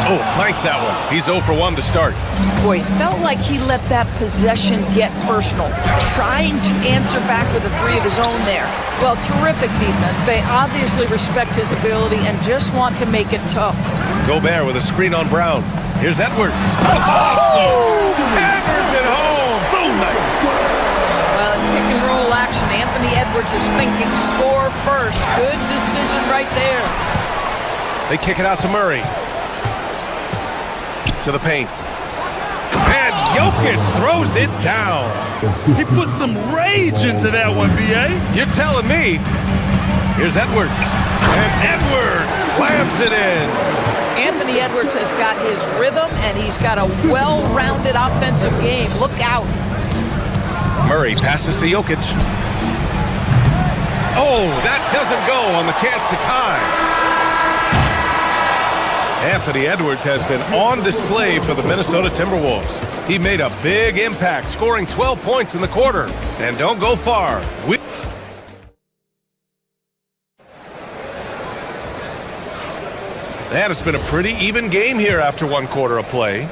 Oh, clanks that one. He's 0 for 1 to start. Boy, felt like he let that possession get personal. Trying to answer back with a 3 of his own there. Well, terrific defense. They obviously respect his ability and just want to make it tough. Gobert with a screen on Brown. Here's Edwards. Oh! Hammers it home. So nice. Well, in pick and roll action, Anthony Edwards is thinking score first. Good decision right there. They kick it out to Murray. To the paint. And Jokic throws it down. He put some rage into that one, BA. You're telling me. Here's Edwards. And Edwards slams it in. Anthony Edwards has got his rhythm, and he's got a well-rounded offensive game. Look out. Murray passes to Jokic. Oh, that doesn't go on the chance to tie. Anthony Edwards has been on display for the Minnesota Timberwolves. He made a big impact, scoring 12 points in the quarter. And don't go far. And it's been a pretty even game here after 1 quarter of play.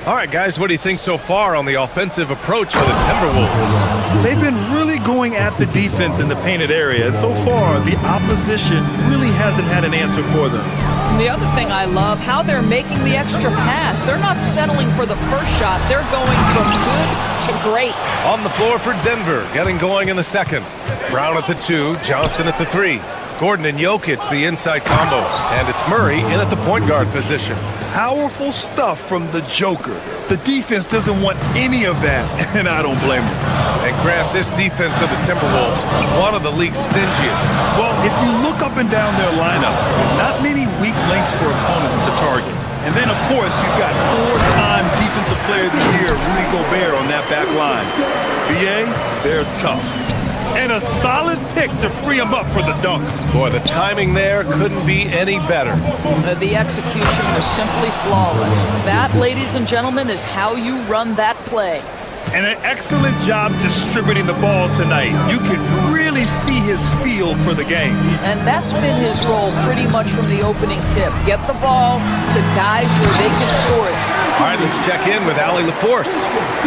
All right, guys, what do you think so far on the offensive approach for the Timberwolves? They've been really going at the defense in the painted area, and so far, the opposition really hasn't had an answer for them. The other thing I love, how they're making the extra pass. They're not settling for the first shot. They're going from good to great. On the floor for Denver, getting going in the second. Brown at the 2, Johnson at the 3. Gordon and Jokic, the inside combo. And it's Murray in at the point guard position. Powerful stuff from the Joker. The defense doesn't want any of that, and I don't blame them. And Grant, this defense of the Timberwolves, one of the league's stingiest. Well, if you look up and down their lineup, not many weak links for opponents to target. And then, of course, you've got 4-time Defensive Player of the Year, Rudy Gobert, on that back line. BA, they're tough. And a solid pick to free him up for the dunk. Boy, the timing there couldn't be any better. The execution was simply flawless. That, ladies and gentlemen, is how you run that play. And an excellent job distributing the ball tonight. You can really see his feel for the game. And that's been his role pretty much from the opening tip. Get the ball to guys where they can score it. All right, let's check in with Allie LaForce.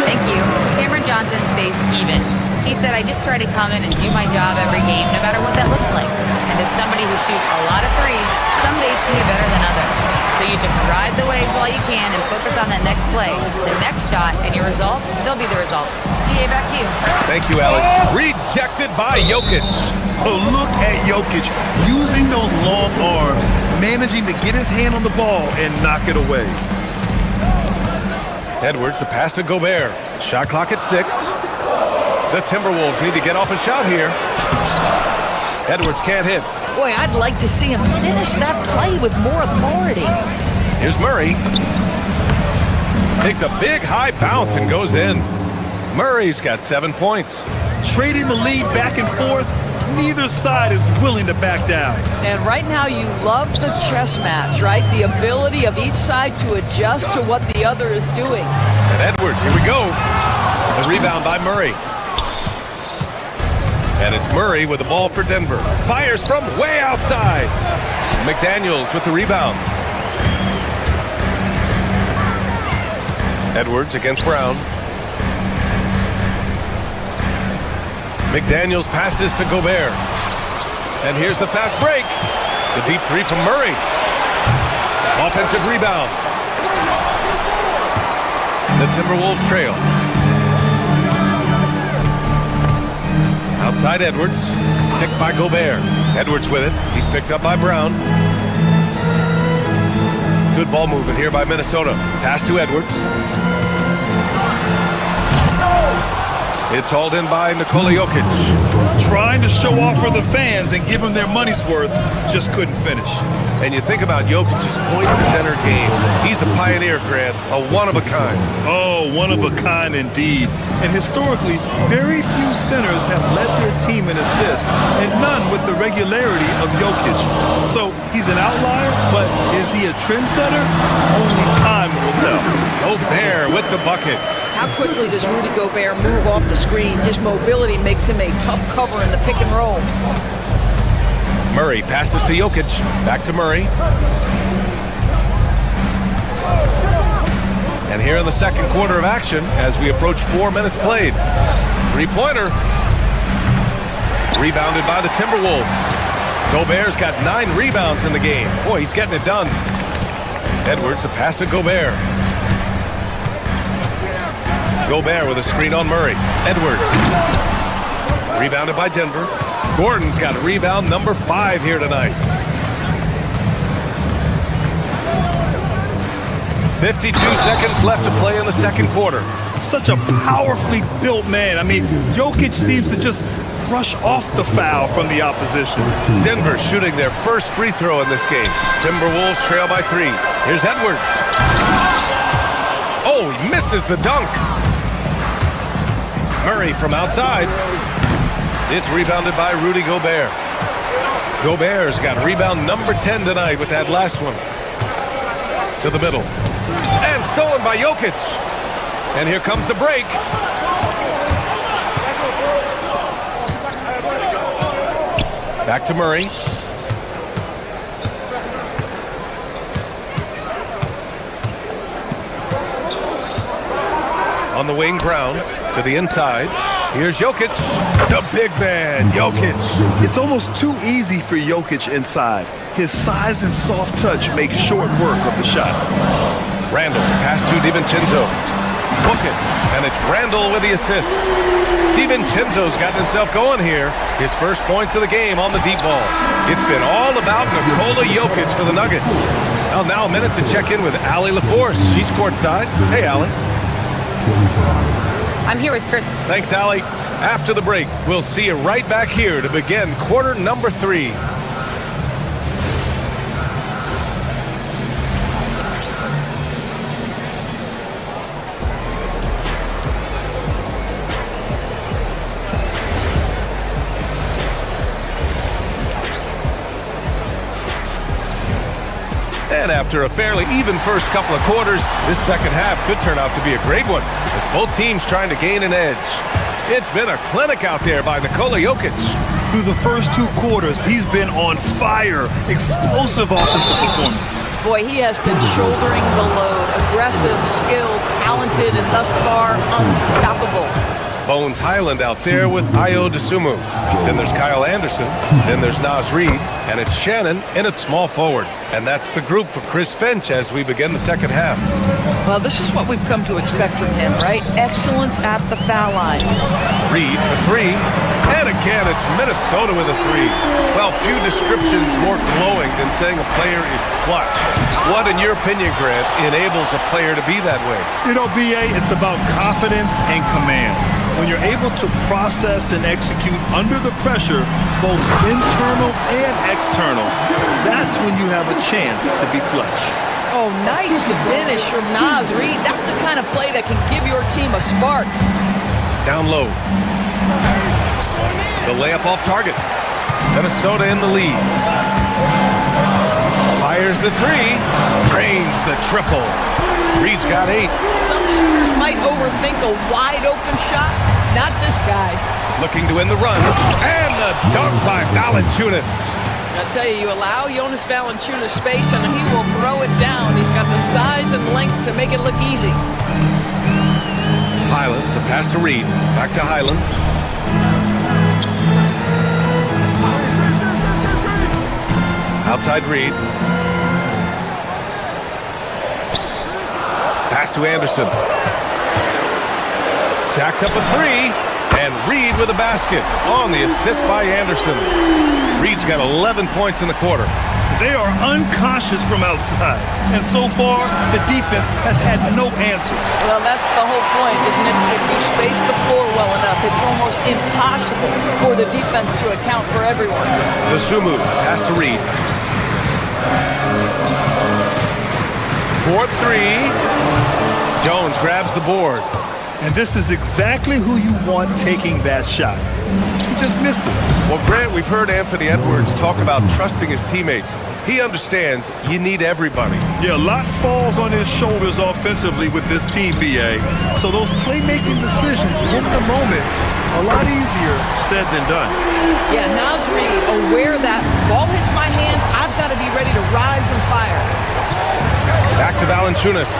Thank you. Cameron Johnson stays even. He said, I just try to come in and do my job every game, no matter what that looks like. And as somebody who shoots a lot of threes, some days can be better than others. So you just ride the waves while you can and focus on that next play, the next shot, and your results, they'll be the results. EA, back to you. Thank you, Allie. Rejected by Jokic. Oh, look at Jokic using those long arms, managing to get his hand on the ball and knock it away. Edwards, the pass to Gobert. Shot clock at 6. The Timberwolves need to get off a shot here. Edwards can't hit. Boy, I'd like to see him finish that play with more authority. Here's Murray. Takes a big high bounce and goes in. Murray's got 7 points. Trading the lead back and forth, Neither side is willing to back down. And right now you love the chess match, right? The ability of each side to adjust to what the other is doing. And Edwards, here we go. The rebound by Murray. And it's Murray with the ball for Denver. Fires from way outside. McDaniels with the rebound. Edwards against Brown. McDaniels passes to Gobert. And here's the fast break. The deep three from Murray. Offensive rebound. The Timberwolves trail. Outside Edwards. Picked by Gobert. Edwards with it. He's picked up by Brown. Good ball movement here by Minnesota. Pass to Edwards. It's hauled in by Nikola Jokic. Trying to show off for the fans and give them their money's worth, just couldn't finish. And you think about Jokic's point center game. He's a pioneer, Grant, a one-of-a-kind. Oh, one of a kind indeed. And historically, very few centers have led their team in assists, and none with the regularity of Jokic. So he's an outlier, but is he a trendsetter? Only time will tell. Gobert with the bucket. How quickly does Rudy Gobert move off the screen? His mobility makes him a tough cover in the pick and roll. Murray passes to Jokic. Back to Murray. And here in the second quarter of action, as we approach 4 minutes played. Three-pointer. Rebounded by the Timberwolves. Gobert's got 9 rebounds in the game. Boy, he's getting it done. Edwards, the pass to Gobert. Gobert with a screen on Murray. Edwards. Rebounded by Denver. Gordon's got rebound number 5 here tonight. 52 seconds left to play in the second quarter. Such a powerfully built man. I mean, Jokic seems to just brush off the foul from the opposition. Denver shooting their first free throw in this game. Timberwolves trail by 3. Here's Edwards. Oh, he misses the dunk. Murray from outside. It's rebounded by Rudy Gobert. Gobert's got rebound number 10 tonight with that last one. To the middle. And stolen by Jokic. And here comes the break. Back to Murray. On the wing, Brown to the inside. Here's Jokic, the big man, Jokic. It's almost too easy for Jokic inside. His size and soft touch make short work of the shot. Randall, pass to DiVincenzo. Book it, and it's Randall with the assist. DiVincenzo's gotten himself going here. His first points of the game on the deep ball. It's been all about Nikola Jokic for the Nuggets. Well, now a minute to check in with Allie LaForce. She's courtside. Hey, Allie. I'm here with Chris. Thanks, Allie. After the break, we'll see you right back here to begin quarter number 3. And after a fairly even first couple of quarters, this second half could turn out to be a great one, as both teams trying to gain an edge. It's been a clinic out there by Nikola Jokic. Through the first 2 quarters, he's been on fire. Explosive offensive performance. Boy, he has been shouldering the load. Aggressive, skilled, talented, and thus far unstoppable. Bones Highland out there with Ayo Dosunmu. Then there's Kyle Anderson. Then there's Naz Reid. And it's Shannon in at small forward. And that's the group for Chris Finch as we begin the second half. Well, this is what we've come to expect from him, right? Excellence at the foul line. Reid for 3. And again, it's Minnesota with a 3. Well, few descriptions more glowing than saying a player is clutch. What, in your opinion, Grant, enables a player to be that way? You know, B.A., it's about confidence and command. When you're able to process and execute under the pressure, both internal and external, that's when you have a chance to be clutch. Oh, nice finish from Naz Reid. That's the kind of play that can give your team a spark. Down low. The layup off target. Minnesota in the lead. Fires the three. Drains the triple. Reed's got 8. Some shooters might overthink a wide open shot. Not this guy. Looking to win the run. And the dunk by Valanciunas. I tell you, you allow Jonas Valanciunas space and he will throw it down. He's got the size and length to make it look easy. Highland, the pass to Reed. Back to Highland. Outside Reed. Pass to Anderson. Jacks up a 3. And Reed with a basket on the assist by Anderson. Reed's got 11 points in the quarter. They are uncautious from outside. And so far, the defense has had no answer. Well, that's the whole point, isn't it? If you space the floor well enough, it's almost impossible for the defense to account for everyone. Dosunmu, pass to Reed. 4-3. Jones grabs the board. And this is exactly who you want taking that shot. He just missed it. Well, Grant, we've heard Anthony Edwards talk about trusting his teammates. He understands you need everybody. Yeah, a lot falls on his shoulders offensively with this team, BA. So those playmaking decisions in the moment, a lot easier said than done. Yeah, Naz Reed, aware that ball hits my hands, I've got to be ready to rise and fire. Back to Valanciunas.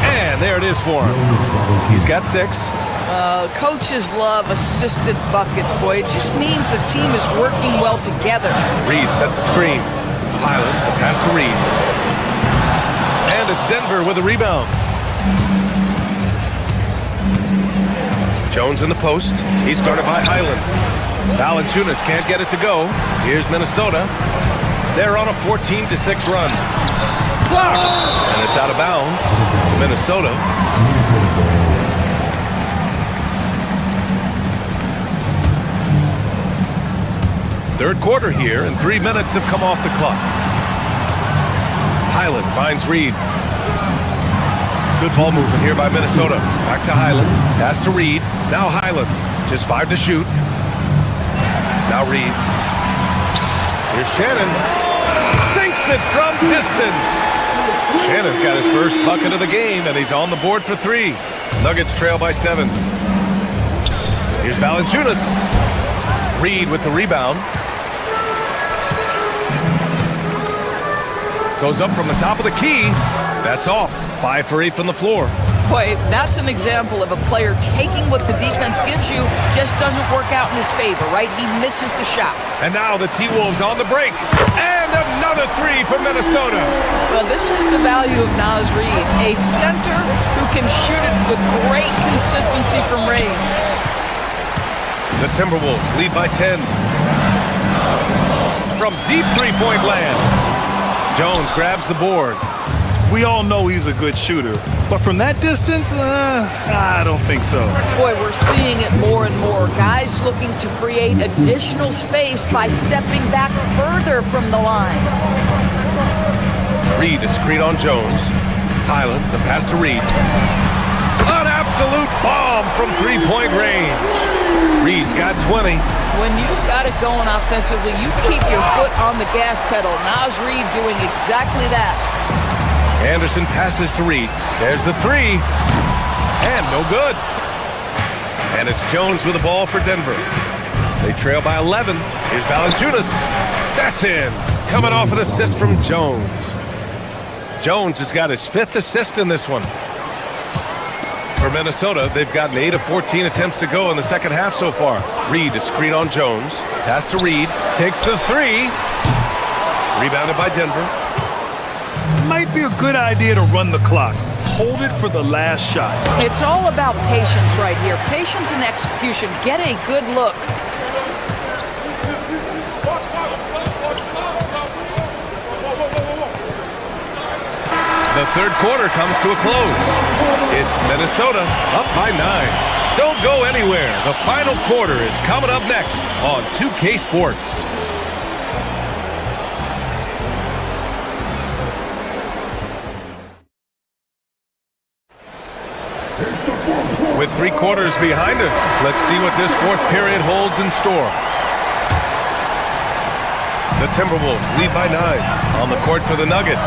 And there it is for him. He's got 6. Coaches love assisted buckets, boy. It just means the team is working well together. Reed sets a screen. Highland, the pass to Reed. And it's Denver with a rebound. Jones in the post. He's guarded by Highland. Valanciunas can't get it to go. Here's Minnesota. They're on a 14-6 run. And it's out of bounds to Minnesota. Third quarter here, and 3 minutes have come off the clock. Highland finds Reed. Good ball movement here by Minnesota. Back to Highland. Pass to Reed. Now Highland. Just 5 to shoot. Now Reed. Here's Shannon. Sinks it from distance. Shannon's got his first bucket of the game, and he's on the board for 3. Nuggets trail by 7. Here's Valanciunas. Reed with the rebound. Goes up from the top of the key. That's off. 5 for 8 from the floor. Boy, that's an example of a player taking what the defense gives you, just doesn't work out in his favor, right? He misses the shot. And now the T-Wolves on the break. And another 3 for Minnesota. Well, this is the value of Naz Reed, a center who can shoot it with great consistency from range. The Timberwolves lead by 10. From deep three-point land. Jones grabs the board. We all know he's a good shooter, but from that distance, I don't think so. Boy, we're seeing it more and more. Guys looking to create additional space by stepping back further from the line. Reed is screen on Jones. Highland, the pass to Reed. An absolute bomb from three-point range. Reed's got 20. When you've got it going offensively, you keep your foot on the gas pedal. Naz Reed doing exactly that. Anderson passes to Reed. There's the 3. And no good. And it's Jones with the ball for Denver. They trail by 11. Here's Valanciunas. That's in. Coming off an assist from Jones. Jones has got his 5th assist in this one. For Minnesota, they've gotten 8 of 14 attempts to go in the second half so far. Reed is screen on Jones. Pass to Reed. Takes the 3. Rebounded by Denver. Might be a good idea to run the clock. Hold it for the last shot. It's all about patience right here. Patience and execution. Get a good look. The third quarter comes to a close. It's Minnesota up by 9. Don't go anywhere. The final quarter is coming up next on 2K Sports. With 3 quarters behind us, let's see what this 4th period holds in store. The Timberwolves lead by 9 on the court for the Nuggets.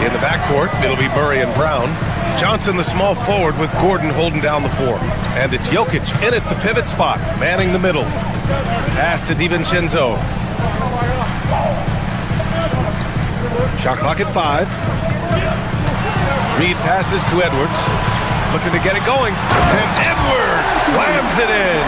In the backcourt, it'll be Murray and Brown. Johnson, the small forward, with Gordon holding down the 4. And it's Jokic in at the pivot spot, manning the middle. Pass to DiVincenzo. Shot clock at 5. Reed passes to Edwards. Looking to get it going. And Edwards slams it in.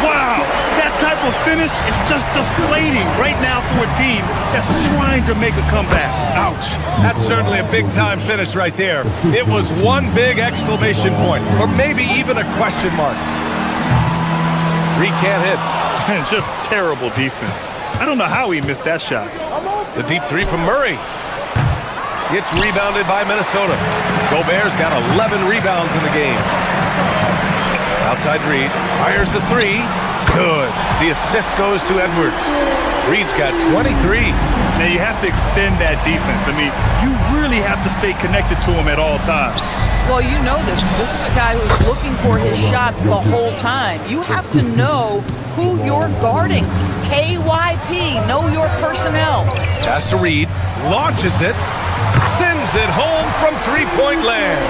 Wow, that type of finish is just deflating right now for a team that's trying to make a comeback. Ouch. That's certainly a big-time finish right there. It was one big exclamation point, or maybe even a question mark. Reed can't hit. And just terrible defense. I don't know how he missed that shot. The deep 3 from Murray. It's rebounded by Minnesota. Gobert's got 11 rebounds in the game. Outside Reed. Fires the 3. Good. The assist goes to Edwards. Reed's got 23. Now you have to extend that defense. I mean, you really have to stay connected to him at all times. Well, you know this. This is a guy who's looking for his shot the whole time. You have to know who you're guarding. KYP, know your personnel. Pass to Reed. Launches it. Sends it home from 3-point land.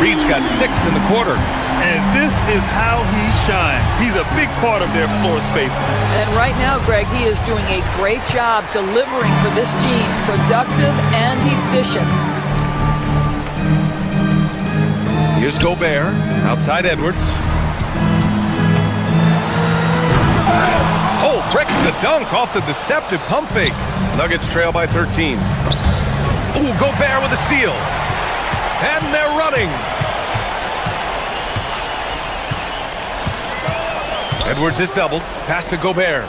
Reed's got 6 in the quarter. And this is how he shines. He's a big part of their floor spacing. And right now, Greg, he is doing a great job delivering for this team. Productive and efficient. Here's Gobert. Outside Edwards. Oh, breaks the dunk off the deceptive pump fake. Nuggets trail by 13. Ooh, Gobert with a steal. And they're running. Edwards is doubled. Pass to Gobert.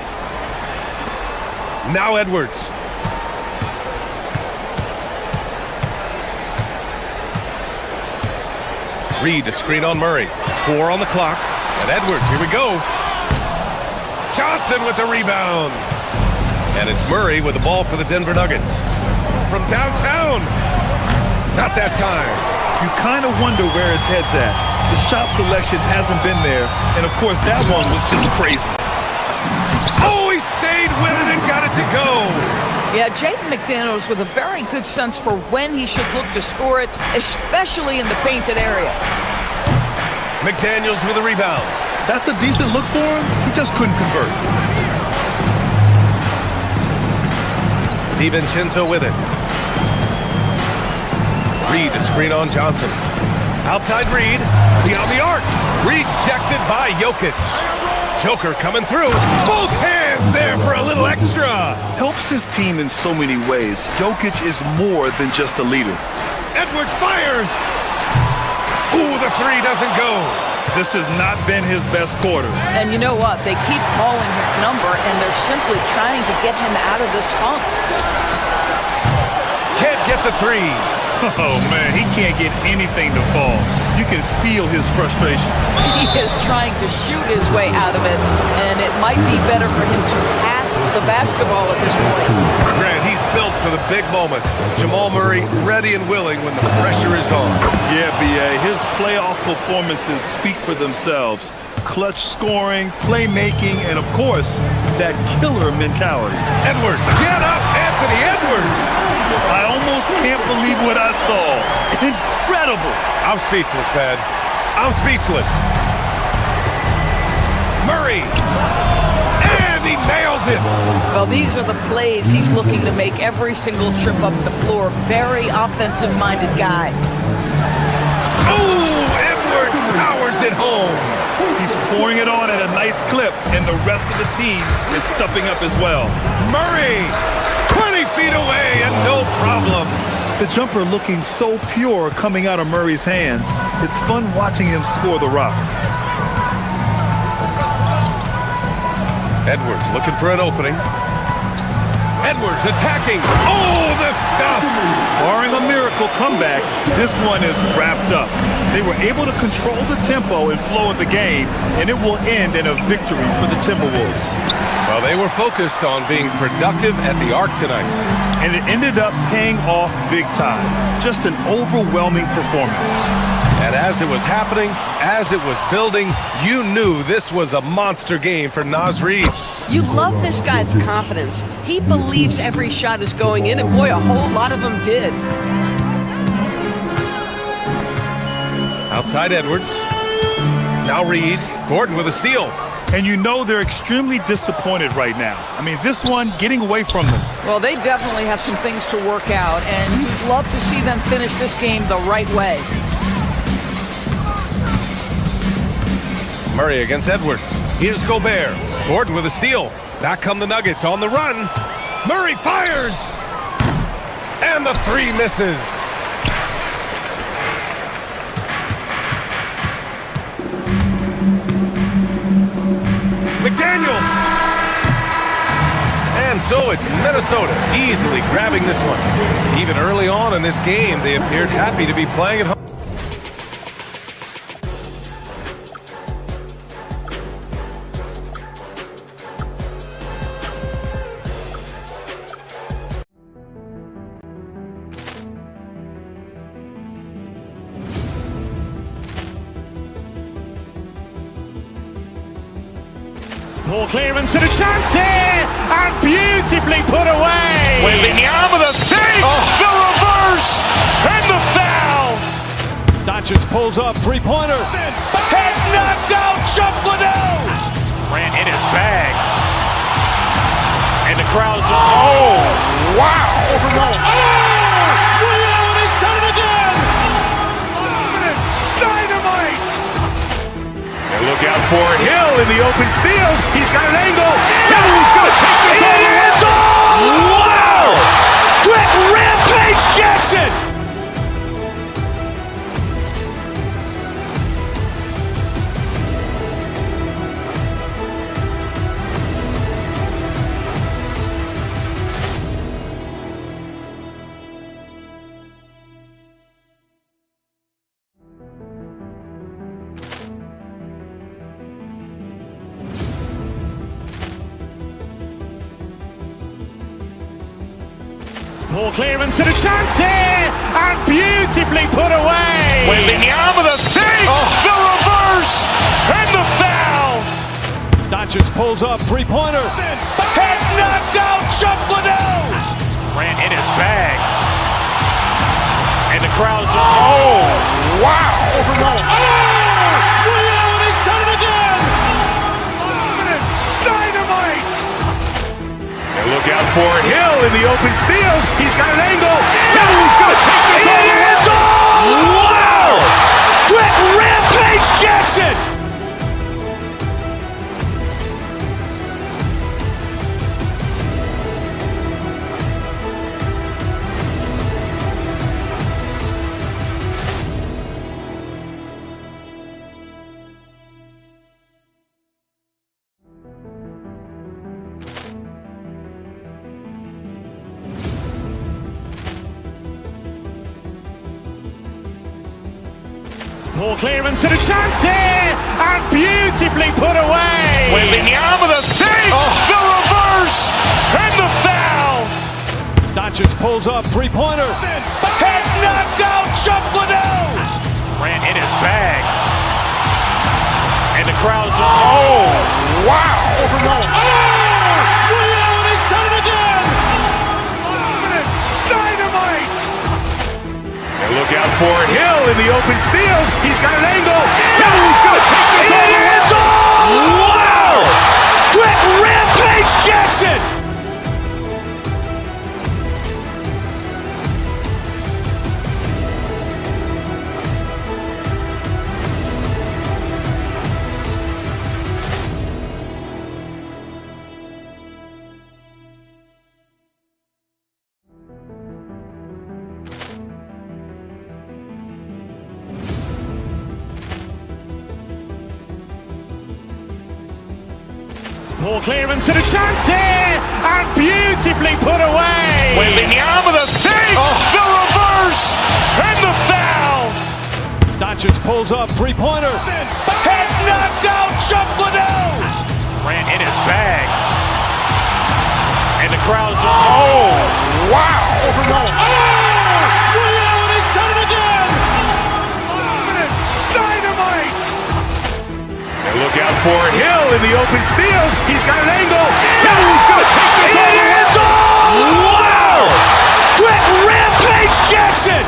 Now Edwards. Reed to screen on Murray. 4 on the clock. And Edwards, here we go. Johnson with the rebound. And it's Murray with the ball for the Denver Nuggets. From downtown. Not that time. You kind of wonder where his head's at. The shot selection hasn't been there. And, of course, that one was just crazy. Oh, he stayed with it and got it to go. Yeah, Jaden McDaniels with a very good sense for when he should look to score it, especially in the painted area. McDaniels with a rebound. That's a decent look for him. He just couldn't convert. DiVincenzo with it. Reed to screen on Johnson. Outside Reed. Beyond the arc. Rejected by Jokic. Joker coming through. Both hands there for a little extra. Helps his team in so many ways. Jokic is more than just a leader. Edwards fires. Ooh, the 3 doesn't go. This has not been his best quarter. And you know what? They keep calling his number, and they're simply trying to get him out of this funk. Can't get the 3. Oh, man, he can't get anything to fall. You can feel his frustration. He is trying to shoot his way out of it, and it might be better for him to pass the basketball at this point. Grant, he's built for the big moments. Jamal Murray ready and willing when the pressure is on. Yeah, B.A., his playoff performances speak for themselves. Clutch scoring, playmaking, and, of course, that killer mentality. Edwards, get up, Anthony Edwards! I almost can't believe what I saw. Incredible. I'm speechless, man. I'm speechless. Murray. And he nails it. Well, these are the plays he's looking to make every single trip up the floor. Very offensive-minded guy. Oh, Edwards powers it home. He's pouring it on at a nice clip, and the rest of the team is stepping up as well. Murray, 20 feet away and no problem. The jumper looking so pure coming out of Murray's hands. It's fun watching him score the rock. Edwards looking for an opening. Edwards attacking. Oh, the stuff! Barring a miracle comeback, this one is wrapped up. They were able to control the tempo and flow of the game, and it will end in a victory for the Timberwolves. Well, they were focused on being productive at the arc tonight. And it ended up paying off big time. Just an overwhelming performance. And as it was happening, as it was building, you knew this was a monster game for Naz Reid. You love this guy's confidence. He believes every shot is going in, and boy, a whole lot of them did. Outside Edwards. Now Reid. Gordon with a steal. And you know they're extremely disappointed right now. I mean, this one getting away from them. Well, they definitely have some things to work out, and you'd love to see them finish this game the right way. Murray against Edwards. Here's Gobert. Gordon with a steal. Back come the Nuggets on the run. Murray fires! And the three misses. McDaniels! And so it's Minnesota easily grabbing this one. Even early on in this game, they appeared happy to be playing at home. Poor clearance and a chance here, and beautifully put away. Waving the arm of the fake, the reverse, and the foul. Doncic pulls up, three-pointer. Has knocked out Chuck Liddell. Ran in his bag. And the crowd's, oh, wow. Liddell, he's done it again. Dynamite. And look out for Hill in the open field. He's got an angle. He's going to take this all the way. Wow! Quick rampage Jackson. Poor clearance and a chance here, and beautifully put away. Waving the arm of the fake, the reverse, and the foul. Doncic pulls up, three-pointer. Has knocked out Chuck Liddell. Ran in his bag. And the crowd's, oh, wow. Liddell, he's done it again. Dynamite. And look out for Hill in the open field. He's got an angle. He's going to take this all the way. Wow! Quick rampage Jackson. Poor clearance and a chance here, and beautifully put away. Waving the arm of the fake, the reverse, and the foul. Doncic pulls up, three-pointer. Has knocked out Chuck Liddell. Ran in his bag. And the crowd's, oh, wow. Liddell, he's done it again. Dynamite. And look out for Hill in the open field. He's got an angle. He's going to take this all the way. Wow! Quick rampage Jackson. Poor clearance and a chance here, and beautifully put away. Waving the arm of the fake, the reverse, and the foul. Doncic pulls up, three-pointer. Has knocked out Chuck Liddell. Grant in his bag. And the crowd's oh, wow. Ray Allen has done it again. Dynamite. And look out for Hill in the open field. He's got an angle. He's going to take this all the way. Wow. Quick Rampage Jackson.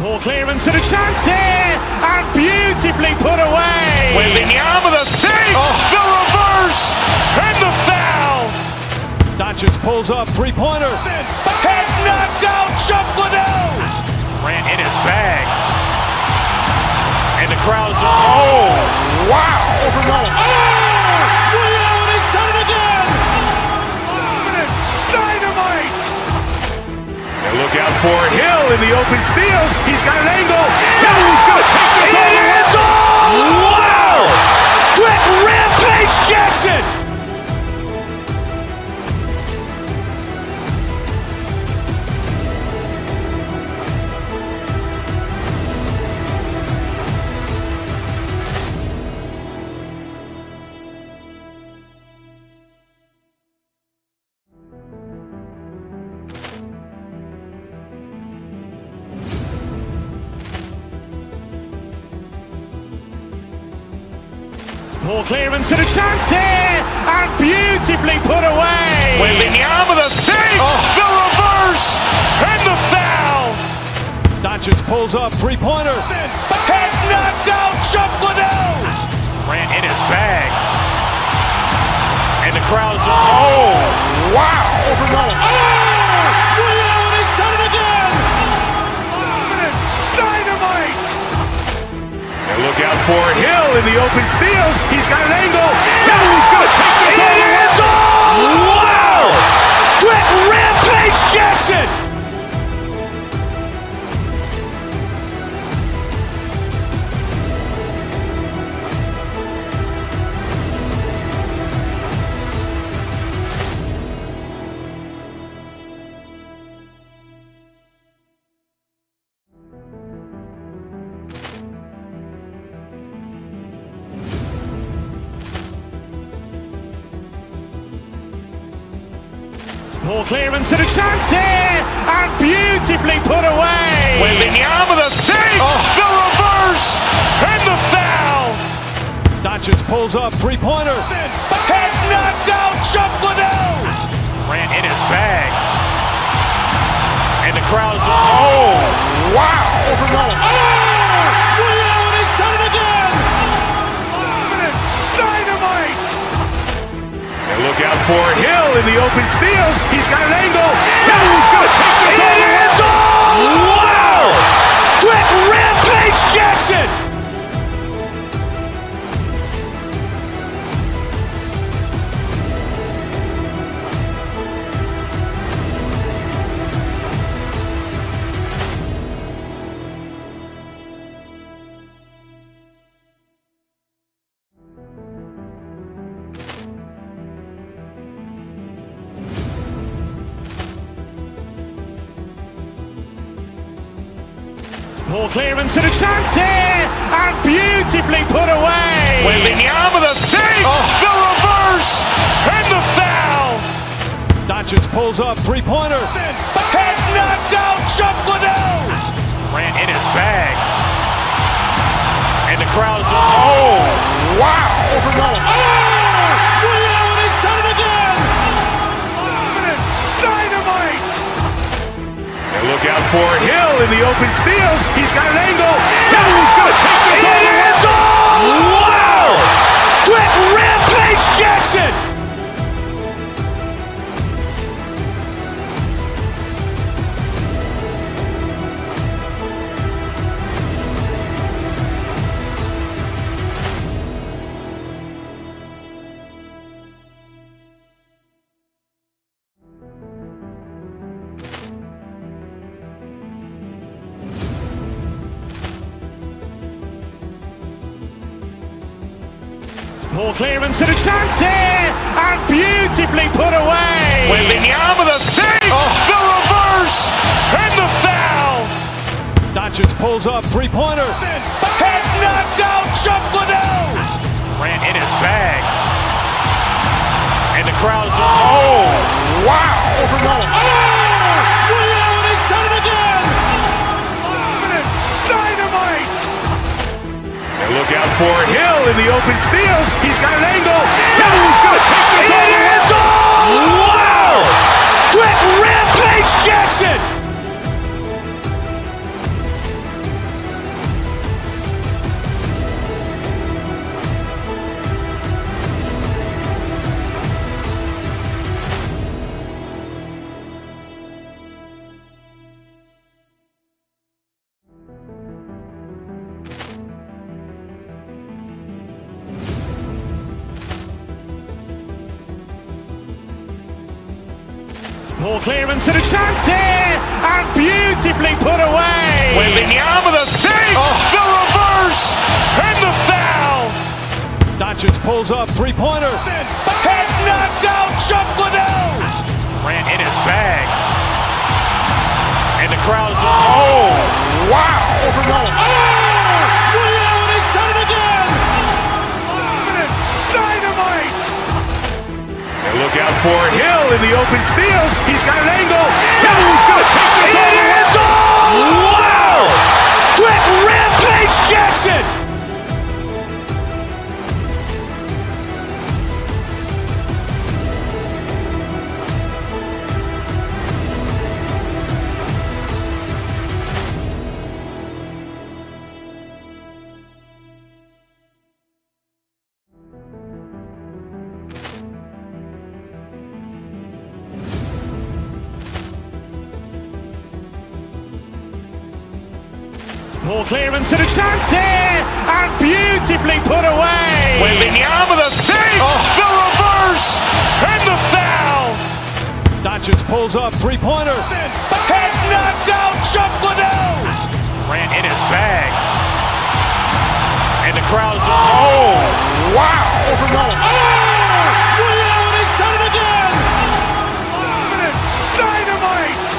Poor clearance and a chance here, and beautifully put away. Wembanyama the fake, the reverse, and the foul. Doncic pulls up, three-pointer. Has knocked out Chuck Liddell. Grant in his bag. And the crowd's oh, wow. Ray Allen has done it again. Dynamite. And look out for Hill in the open field. He's got an angle. He's going to take this all the way. Wow! Quick Rampage Jackson. Poor clearance and a chance here, and beautifully put away. Wembanyama the fake, the reverse, and the foul. Doncic pulls up, three-pointer. Has knocked out Chuck Liddell. Grant in his bag. And the crowd's oh, wow. Ray Allen has done it again. Dynamite. And look out for Hill in the open field. He's got an angle. He's going to take this all the way. Wow! Quick Rampage Jackson. Poor clearance and a chance here, and beautifully put away. Wembanyama the fake, the reverse, and the foul. Doncic pulls up, three-pointer. Has knocked out Chuck Liddell. Grant in his bag. And the crowd's oh, wow. Ray Allen has done it again. Dynamite. And look out for Hill in the open field. He's got an angle. He's going to take this all the way. Wow! Quick Rampage Jackson. Poor clearance and a chance here, and beautifully put away. Wembanyama the fake, the reverse, and the foul. Doncic pulls up, three-pointer. Has knocked out Chuck Liddell. Grant in his bag. And the crowd's oh, wow. Ray Allen has done it again. Dynamite. And look out for Hill in the open field. He's got an angle. He's going to take this all the way. Wow! Quick Rampage Jackson. Poor clearance and a chance here, and beautifully put away. Wembanyama the fake, the reverse, and the foul. Doncic pulls up, three-pointer. Has knocked out Chuck Liddell. Grant in his bag. And the crowd is, oh, wow. Ray Allen has done it again. Dynamite. And look out for Hill in the open field. He's got an angle. Hill's going to take this all the way. Wow. Quick rampage Jackson. Poor clearance and a chance here, and beautifully put away. Wembanyama the fake, the reverse, and the foul. Doncic pulls up, three-pointer. Has knocked out Chuck Liddell. Grant in his bag. And the crowd is, oh, wow. Ray Allen has done it again. Dynamite. And look out for Hill in the open field. He's got an angle. Hill's going to take this all the way. Wow. Quick rampage Jackson. Poor clearance and a chance here, and beautifully put away. Wembanyama the fake, the reverse, and the foul. Doncic pulls up, three-pointer. Has knocked out Chuck Liddell. Grant in his bag. And the crowd is, oh, wow. Ray Allen has done it again. Dynamite.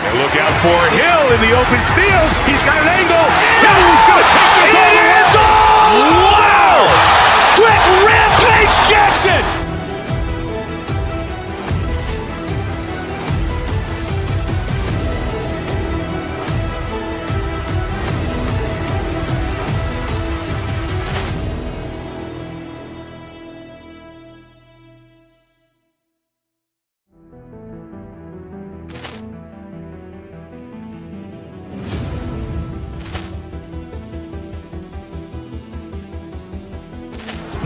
And look out for Hill in the open field. He's got an angle. Hill's going to take this all the way. Wow. Quick rampage Jackson.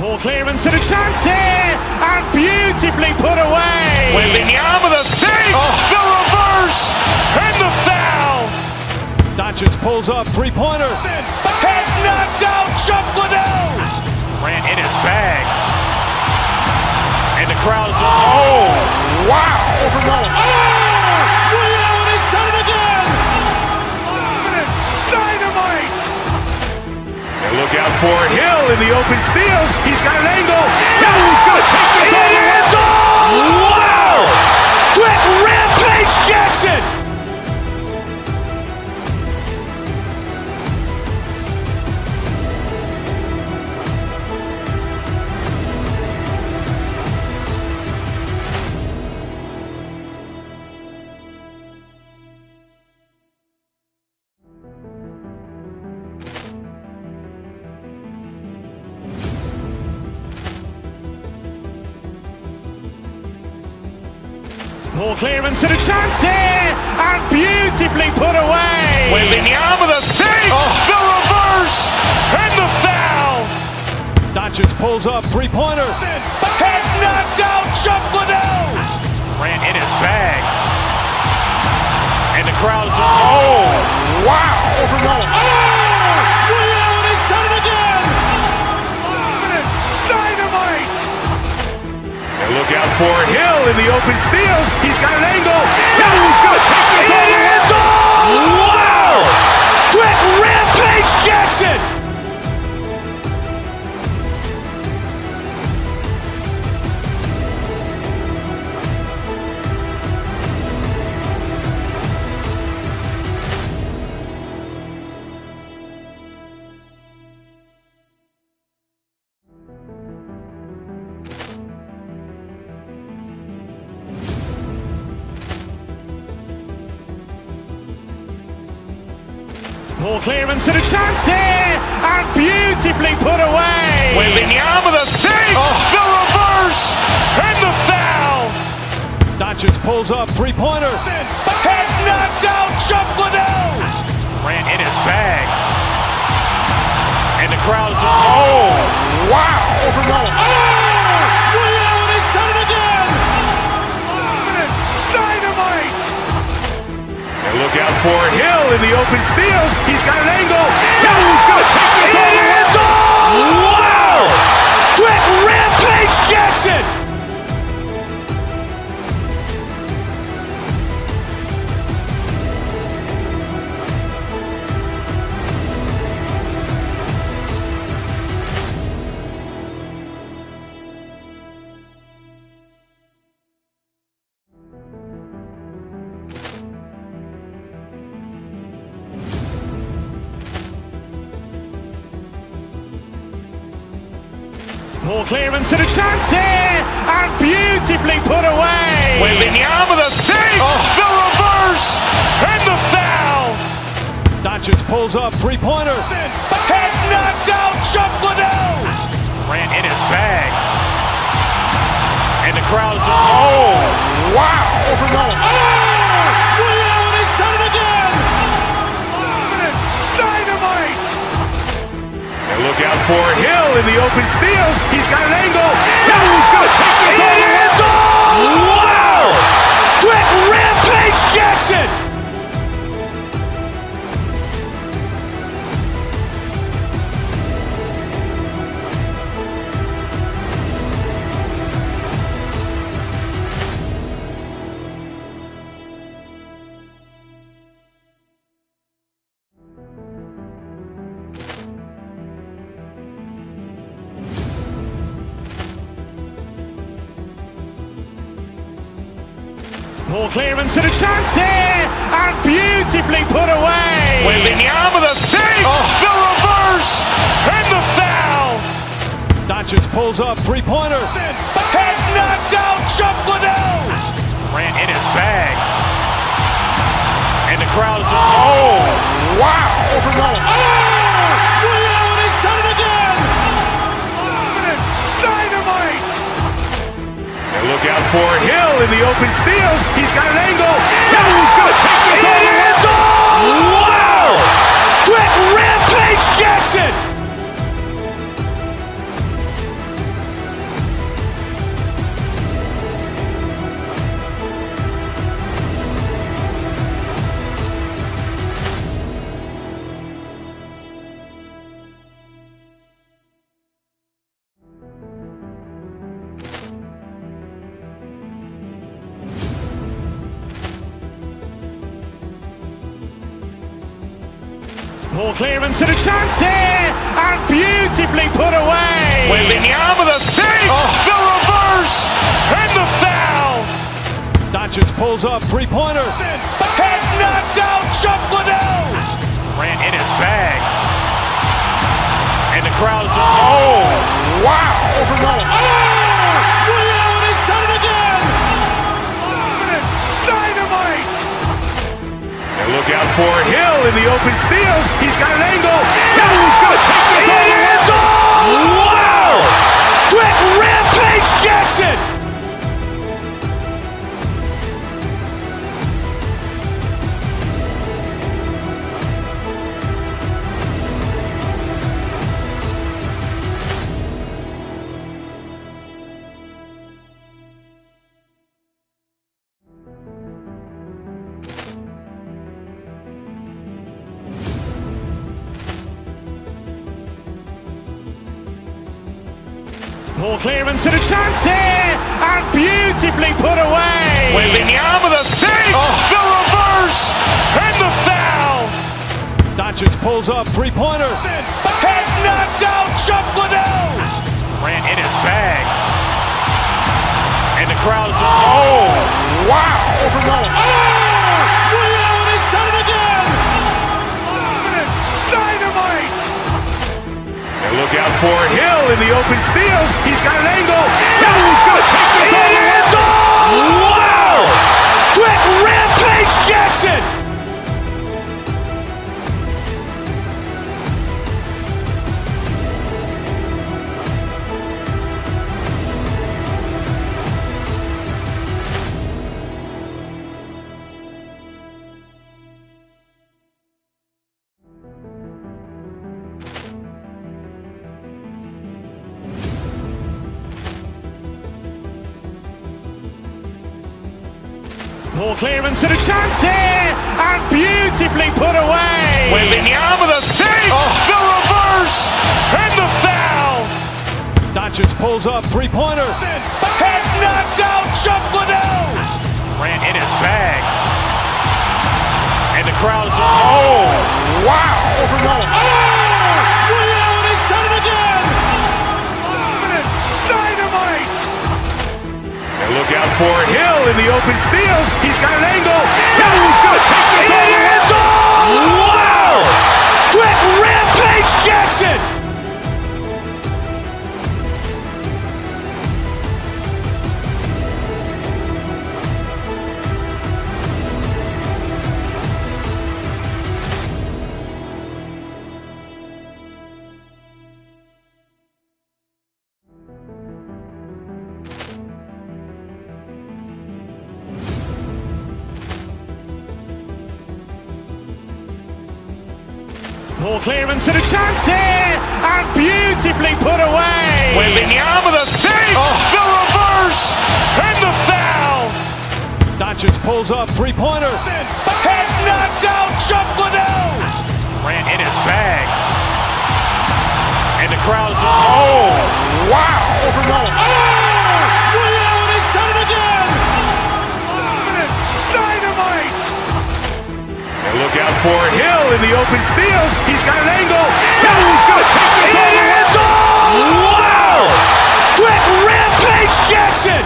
Poor clearance and a chance here, and beautifully put away. Wembanyama the fake, the reverse, and the foul. Doncic pulls up, three-pointer. Has knocked out Chuck Liddell. Grant in his bag. And the crowd is, oh, wow. Ray Allen has done it again. Dynamite. And look out for Hill in the open field. He's got an angle. Hill's going to take this all the way. Wow. Quick rampage Jackson. Poor clearance and a chance here, and beautifully put away. Wembanyama the fake, the reverse, and the foul. Doncic pulls up, three-pointer. Has knocked out Chuck Liddell. Grant in his bag. And the crowd is, oh, wow. Ray Allen has done it again. Dynamite. And look out for Hill in the open field. He's got an angle. Hill's going to take this all the way. Wow. Quick rampage Jackson. Ball clearance and a chance here, and beautifully put away. Wembanyama the save, the reverse, and the foul. Doncic pulls up, three-pointer. Has knocked out Chuck Liddell. Ran in his bag. And the crowd is, oh, wow. Liddell has done it again. Dynamite. And look out for Hill in the open field. He's got an angle. Hill's going to take this all the way. Wow. Quick Rampage Jackson. Ball clearance and a chance here, and beautifully put away. Wembanyama the save, the reverse, and the foul. Doncic pulls up, three-pointer. Has knocked out Chuck Liddell. Ran in his bag. And the crowd is, oh, wow. Liddell has done it again. Dynamite. And look out for Hill in the open field. He's got an angle. Hill's going to take this all the way. Wow. Quick Rampage Jackson. Ball clearance and a chance here, and beautifully put away. Wembanyama the save, the reverse, and the foul. Doncic pulls up, three-pointer. Has knocked out Chuck Liddell. Ran in his bag. And the crowd is, oh, wow. Liddell has done it again. Dynamite. And look out for Hill in the open field. He's got an angle. Hill's going to take this all the way. Wow. Quick Rampage Jackson. Ball clearance and a chance here, and beautifully put away. Wembanyama the save, the reverse, and the foul. Doncic pulls up, three-pointer. Has knocked out Chuck Liddell. Ran in his bag. And the crowd is, oh, wow. Liddell has done it again. Dynamite. And look out for Hill in the open field. He's got an angle. Hill's going to take this all the way. Wow. Quick Rampage Jackson. Ball clearance and a chance here, and beautifully put away. Wembanyama the save, the reverse, and the foul. Doncic pulls up, three-pointer. Has knocked out Chuck Liddell. Ran in his bag. And the crowd is, oh, wow. Liddell has done it again. Dynamite. And look out for Hill in the open field. He's got an angle. Hill's going to take this all the way. Wow. Quick Rampage Jackson. Ball clearance and a chance here, and beautifully put away. Wembanyama the fake, the reverse, and the foul. Doncic pulls up, three-pointer. Has knocked out Chuck Liddell. Grant in his bag. And the crowd is, oh, wow. Ray Allen has done it again. Dynamite. And look out for Hill in the open field. He's got an angle. He's going to take this all the way. Wow. Quick rampage Jackson. Ball clearance and a chance here, and beautifully put away. Wembanyama the fake, the reverse, and the foul. Doncic pulls up, three-pointer. Has knocked out Chuck Liddell. Grant in his bag. And the crowd is, oh, wow. Ray Allen has done it again. Dynamite. And look out for Hill in the open field. He's got an angle. He's going to take this all the way. Wow. Quick rampage Jackson.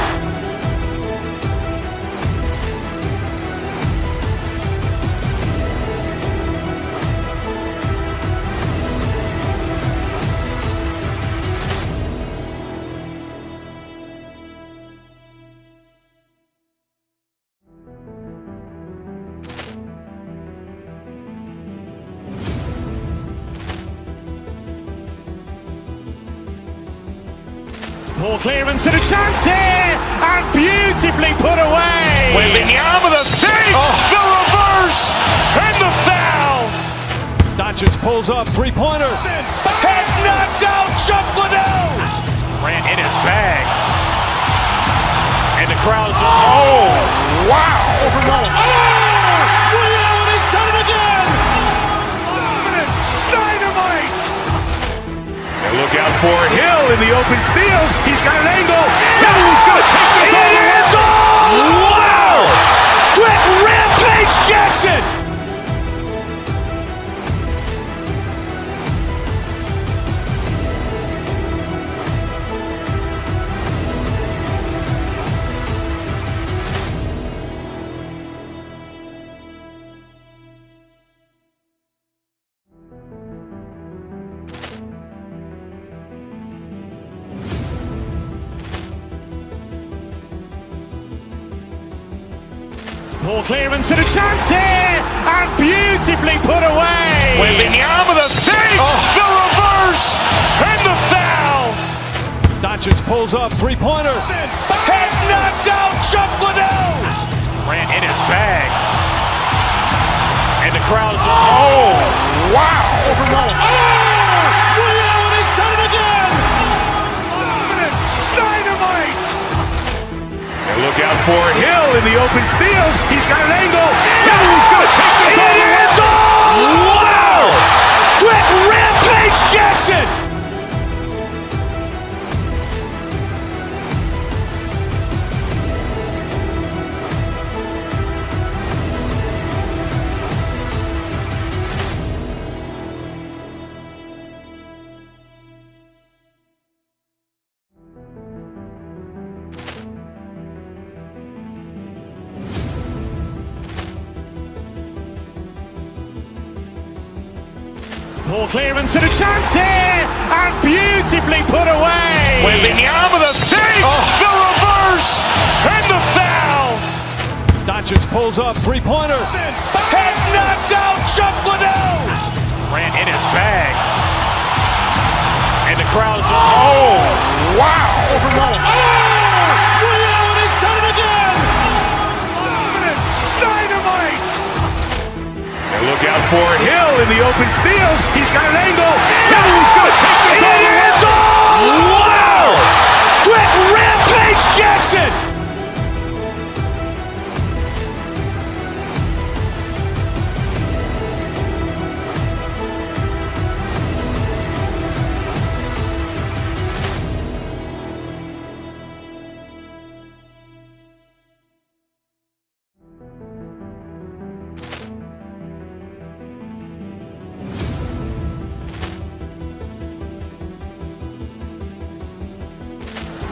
Ball clearance and a chance here, and beautifully put away. Wembanyama the fake, the reverse, and the foul. Doncic pulls up, three-pointer. Has knocked out Chuck Liddell. Grant in his bag. And the crowd is, oh, wow. Ray Allen has done it again. Dynamite. And look out for Hill in the open field. He's got an angle. He's going to take this all the way. Wow. Quick rampage Jackson. Ball clearance and a chance here, and beautifully put away. Wembanyama the fake, the reverse, and the foul. Doncic pulls up, three-pointer. Has knocked out Chuck Liddell. Grant in his bag. And the crowd is, oh, wow. Ray Allen has done it again. Dynamite. And look out for Hill in the open field. He's got an angle. He's going to take this all the way. Wow. Quick rampage Jackson. Ball clearance and a chance here, and beautifully put away. Wembanyama the fake, the reverse, and the foul. Doncic pulls up, three-pointer. Has knocked out Chuck Liddell. Grant in his bag. And the crowd is, oh, wow. Ray Allen has done it again. Dynamite. And look out for Hill in the open field. He's got an angle. He's going to take this all the way. Wow. Quick rampage Jackson.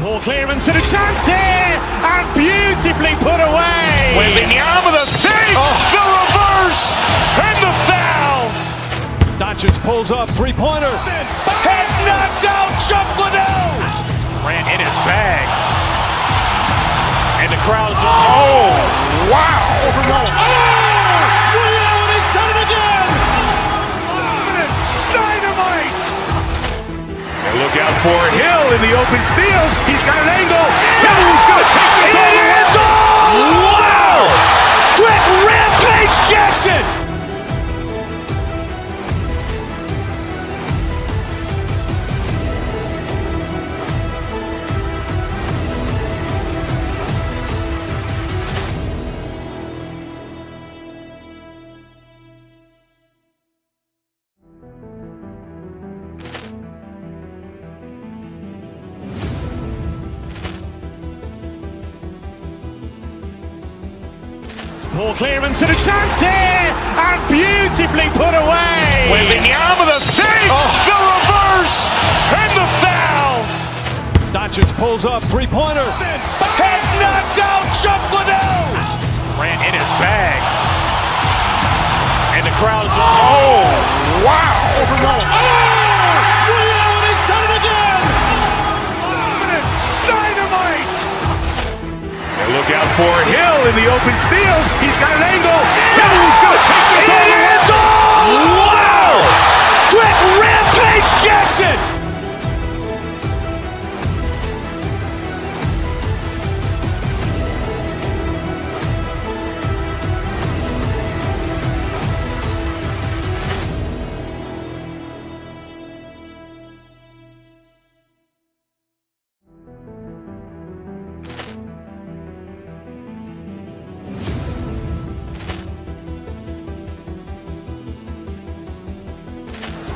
Ball clearance and a chance here, and beautifully put away. Wembanyama the save, the reverse, and the foul. Doncic pulls up, three-pointer. Has knocked out Chuck Liddell. Grant in his bag. And the crowd's wow. He's done it again. Dynamite. And look out for Hill in the open field. He's got an angle. Hill's going to take this all the way. Wow. Quick rampage Jackson. Ball clearance and a chance here, and beautifully put away. Wembanyama the save, the reverse, and the foul. Doncic pulls up, three-pointer. Has knocked out Chuck Liddell. Grant in his bag. And the crowd's wow. He's done it again. Dynamite. And look out for Hill in the open field. He's got an angle. Hill's going to take this all the way. Wow. Quick rampage Jackson.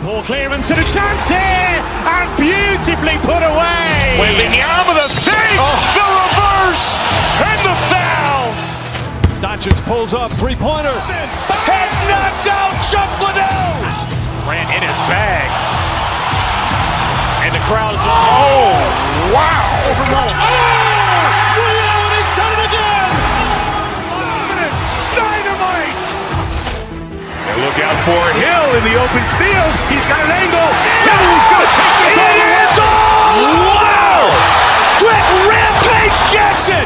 Ball clearance and a chance here, and beautifully put away. Wembanyama the save, the reverse, and the foul. Doncic pulls up, three-pointer. Has knocked out Chuck Liddell. Grant in his bag. And the crowd's wow. He's done it again. Dynamite. And look out for Hill in the open field. He's got an angle. Hill's going to take this all the way. Wow. Quick rampage Jackson.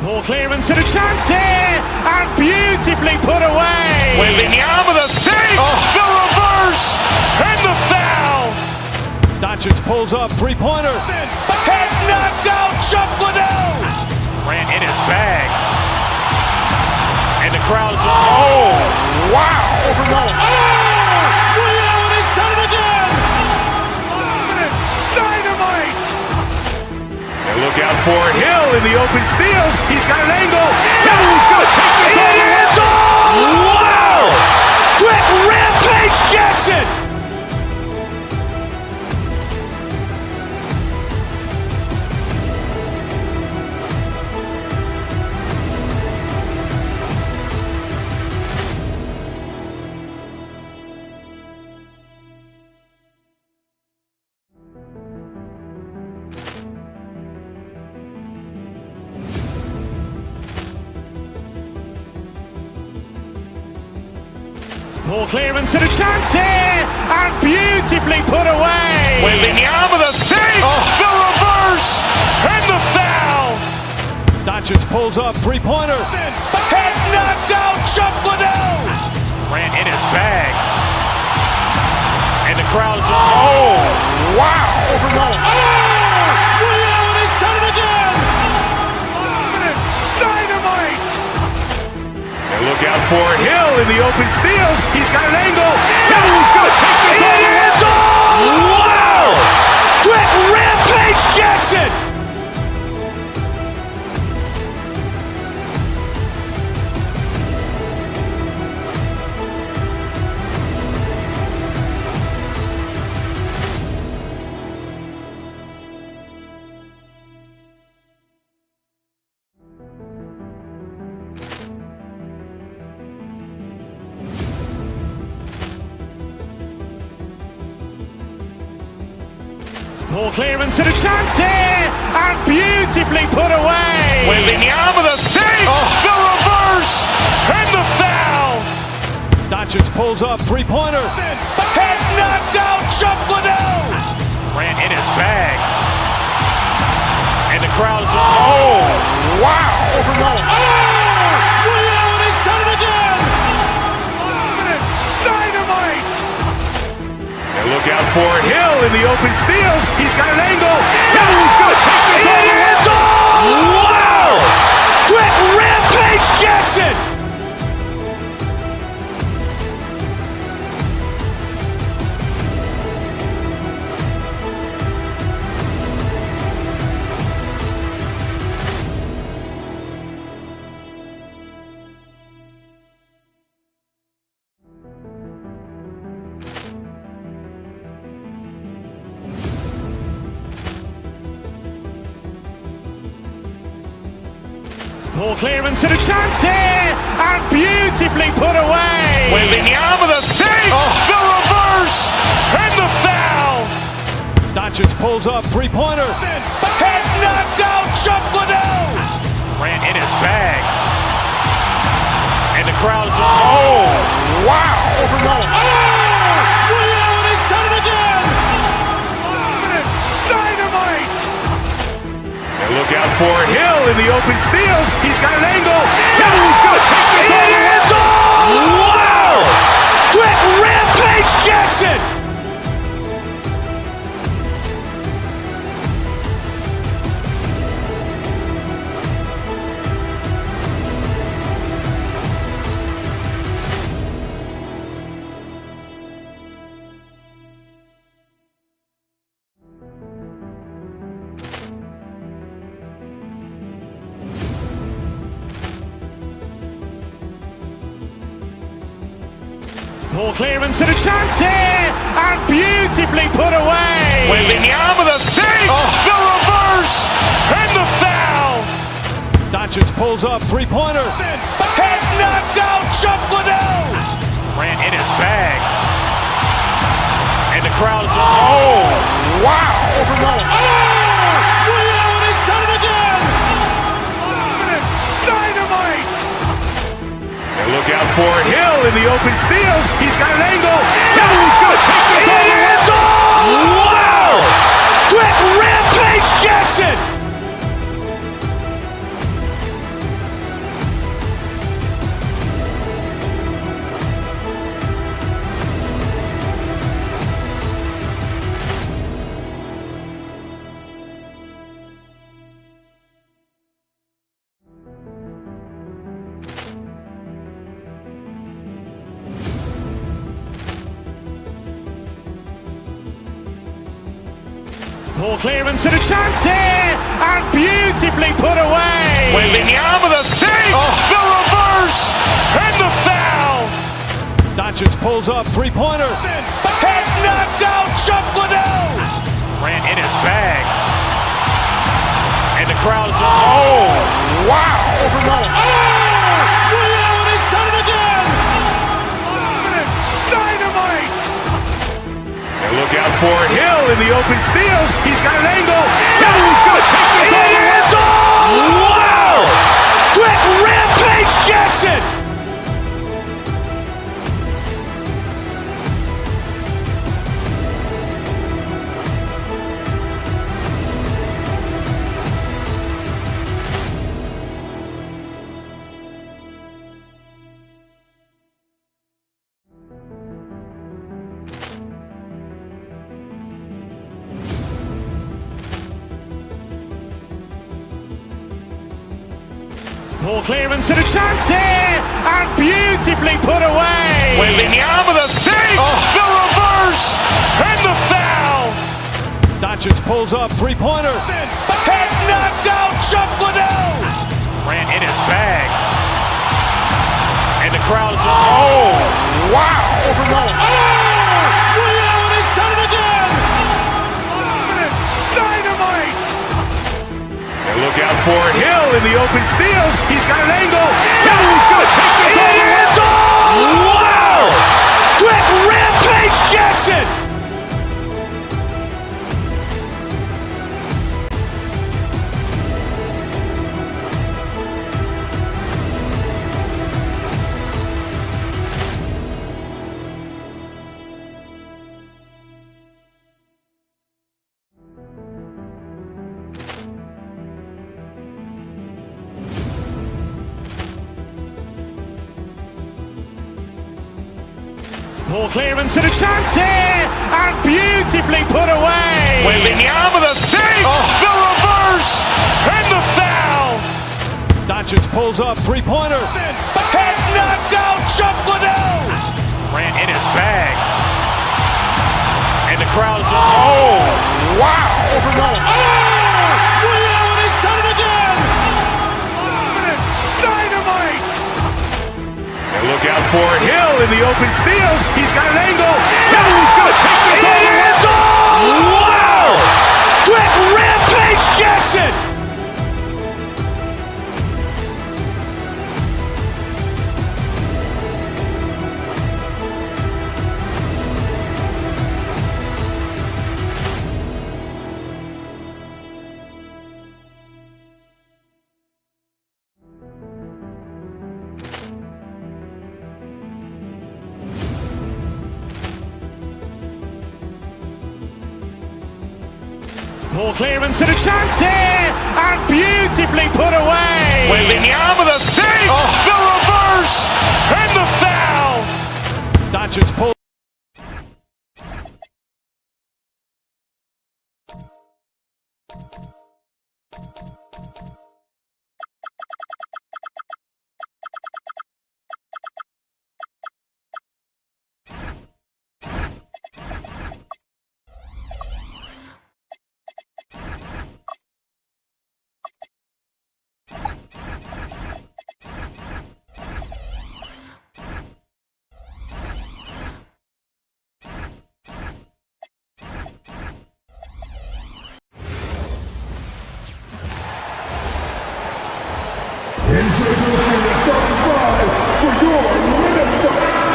Ball clearance and a chance here, and beautifully put away. Wembanyama the save, the reverse, and the foul. Doncic pulls up, three-pointer. Has knocked out Chuck Liddell. Grant in his bag. And the crowd's wow. He's done it again. Dynamite. And look out for Hill in the open field. He's got an angle. Hill's going to take this all the way. Wow. Quick rampage Jackson. Ball clearance and a chance here, and beautifully put away. Wembanyama the save, the reverse, and the foul. Doncic pulls up, three-pointer. Has knocked out Chuck Liddell. Grant in his bag. And the crowd's wow. He's done it again. Dynamite. And look out for Hill in the open field. He's got an angle. Hill's going to take this all the way. Wow. Quick rampage Jackson. Ball clearance and a chance here, and beautifully put away. Wembanyama the fake, the reverse, and the foul. Doncic pulls up, three-pointer. Has knocked out Chuck Liddell. Ran in his bag. And the crowd is, oh, wow. Liddell, he's done it again. Dynamite. And look out for Hill in the open field. He's got an angle. He's going to take this all the way. Wow. Quick Rampage Jackson. Ball clearance and a chance here, and beautifully put away. Wembanyama the fake, the reverse, and the foul. Doncic pulls up, three-pointer. Has knocked out Chuck Liddell. Ran in his bag. And the crowd is, oh, wow. Liddell, he's done it again. Dynamite. And look out for Hill in the open field. He's got an angle. He's going to take this all the way. Wow. Quick Rampage Jackson. Ball clearance and a chance here, and beautifully put away. Wembanyama the fake, the reverse, and the foul. Doncic pulls up, three-pointer. Has knocked out Chuck Liddell. Ran in his bag. And the crowd is, oh, wow. Liddell, he's done it again. Dynamite. And look out for Hill in the open field. He's got an angle. He's going to take this all the way. Wow. Quick Rampage Jackson. Ball clearance and a chance here, and beautifully put away. Wembanyama the fake, the reverse, and the foul. Doncic pulls up, three-pointer. Has knocked out Chuck Liddell. Ran in his bag. And the crowd is, oh, wow. Liddell, he's done it again. Dynamite. And look out for Hill in the open field. He's got an angle. He's going to take this all the way. Wow. Quick Rampage Jackson. Ball clearance and a chance here, and beautifully put away. Wembanyama the fake, the reverse, and the foul. Doncic pulls up, three-pointer. Has knocked out Chuck Liddell. Ran in his bag. And the crowd is, oh, wow. Liddell, he's done it again. Dynamite. And look out for Hill in the open field. He's got an angle. He's going to take this all the way. Wow. Quick Rampage Jackson. Ball clearance and a chance here, and beautifully put away. Wembanyama the save, the reverse, and the foul. Doncic pulls up, three-pointer. Has knocked out Chuck Liddell. Ran in his bag. And the crowd is wow. He's done it again. Dynamite. And look out for Hill in the open field. He's got an angle. Hill's going to take this all the way. Wow. Quick rampage Jackson. Ball clearance and a chance here, and beautifully put away. Wembanyama the save, the reverse, and the foul. Doncic pull.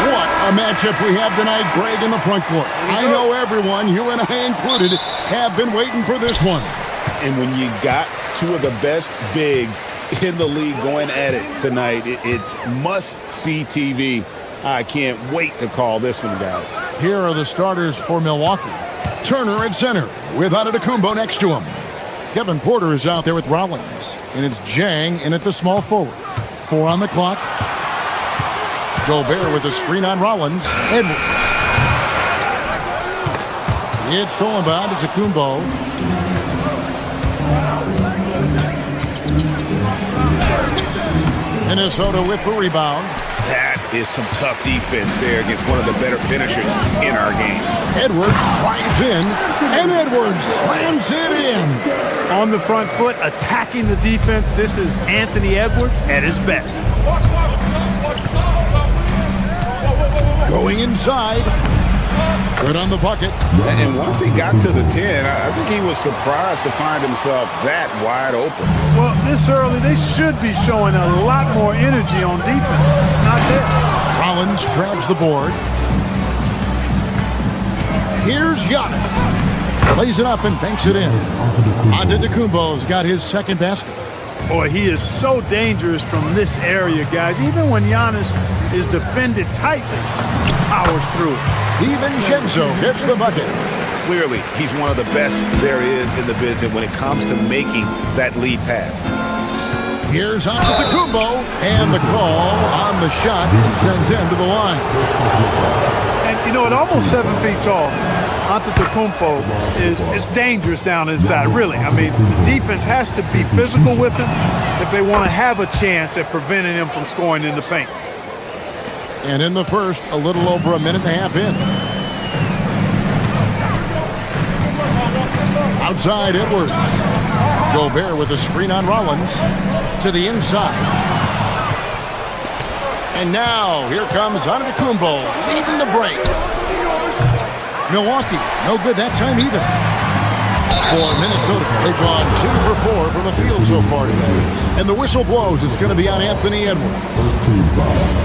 What a matchup we have tonight, Greg, in the front court. I know everyone, you and I included, have been waiting for this one. And when you got two of the best bigs in the league going at it tonight, it's must-see TV. I can't wait to call this one, guys. Here are the starters for Milwaukee. Turner at center with Antetokounmpo next to him. Kevin Porter is out there with Rollins, and it's Jang in at the small forward. 4 on the clock. Gobert with a screen on Rollins. Edwards. It's stolen by Antetokounmpo. Minnesota with the rebound. That is some tough defense there against one of the better finishers in our game. Edwards drives in, and Edwards slams it in. On the front foot, attacking the defense. This is Anthony Edwards at his best. Going inside. Good on the bucket. And once he got to the 10, I think he was surprised to find himself that wide open. Well, this early, they should be showing a lot more energy on defense. It's not there. Rollins grabs the board. Here's Giannis. Plays it up and banks it in. Antetokounmpo's got his second basket. Boy, he is so dangerous from this area, guys. Even when Giannis is defended tightly, he powers through it. DiVincenzo hits the bucket. Clearly, he's one of the best there is in the business when it comes to making that lead pass. Here's Antetokounmpo, and the call on the shot and sends him to the line. And, you know, at almost 7 feet tall, Antetokounmpo is dangerous down inside, really. I mean, the defense has to be physical with him if they want to have a chance at preventing him from scoring in the paint. And in the first, a little over a minute and a half in. Outside, Edwards. Gobert with a screen on Rollins to the inside. And now, here comes Antetokounmpo leading the break. Milwaukee, no good that time either. For Minnesota, they've gone 2 for 4 from the field so far today. And the whistle blows. It's going to be on Anthony Edwards.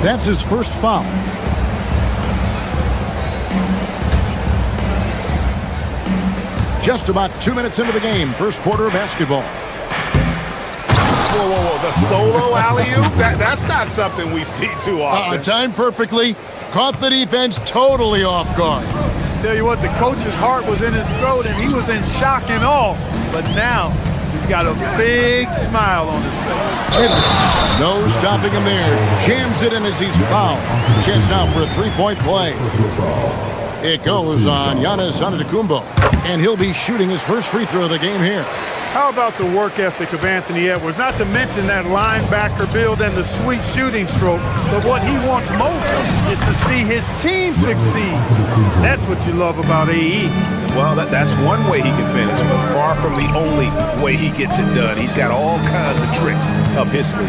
That's his first foul. Just about 2 minutes into the game, first quarter of basketball. Whoa, whoa, whoa, the solo alley-oop? That's not something we see too often. Timed perfectly, caught the defense totally off guard. Tell you what, the coach's heart was in his throat, and he was in shock and awe. But now, he's got a big smile on his face. No stopping him there. Jams it in as he's fouled. Chance now for a three-point play. It goes on Giannis Antetokounmpo, and he'll be shooting his first free throw of the game here. How about the work ethic of Anthony Edwards? Not to mention that linebacker build and the sweet shooting stroke, but what he wants most is to see his team succeed. That's what you love about AE. Well, that's one way he can finish, but far from the only way he gets it done. He's got all kinds of tricks up his sleeve.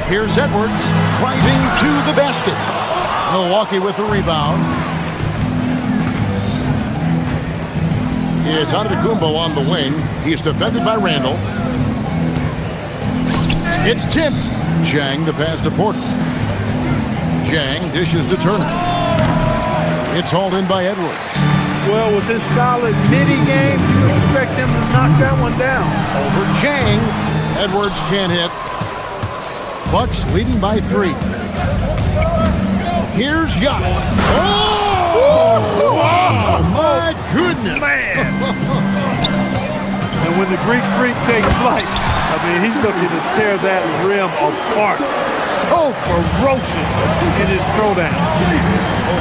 Here's Edwards driving to the basket. Milwaukee with the rebound. It's Antetokounmpo on the wing. He's defended by Randall. It's tipped. Jang the pass to Porter. Jang dishes to Turner. It's hauled in by Edwards. Well, with his solid midi game, you expect him to knock that one down. Over Jang. Edwards can't hit. Bucks leading by 3. Here's Giannis. Oh, my goodness. Man. And when the Greek Freak takes flight, I mean, he's looking to tear that rim apart. So ferocious in his throwdown.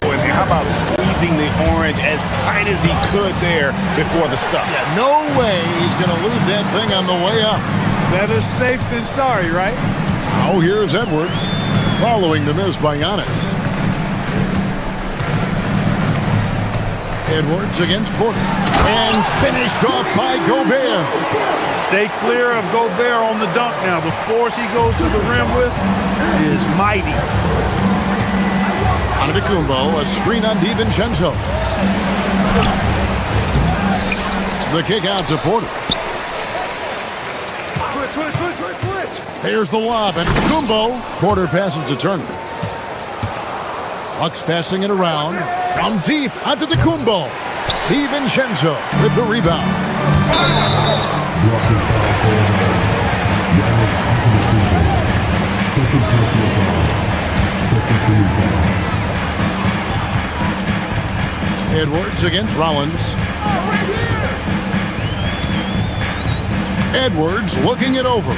Oh, and how about squeezing the orange as tight as he could there before the stuff? Yeah, no way he's going to lose that thing on the way up. Better safe than sorry, right? Now here's Edwards following the miss by Giannis. Edwards against Porter. And finished off by Gobert. Stay clear of Gobert on the dunk now. The force he goes to the rim with is mighty. Antetokounmpo, a screen on DiVincenzo. The kick out to Porter. Switch. Here's the lob, and Antetokounmpo. Porter passes to Turner. Bucks passing it around. From deep, Antetokounmpo. DiVincenzo with the rebound. Edwards against Rollins. Edwards looking it over.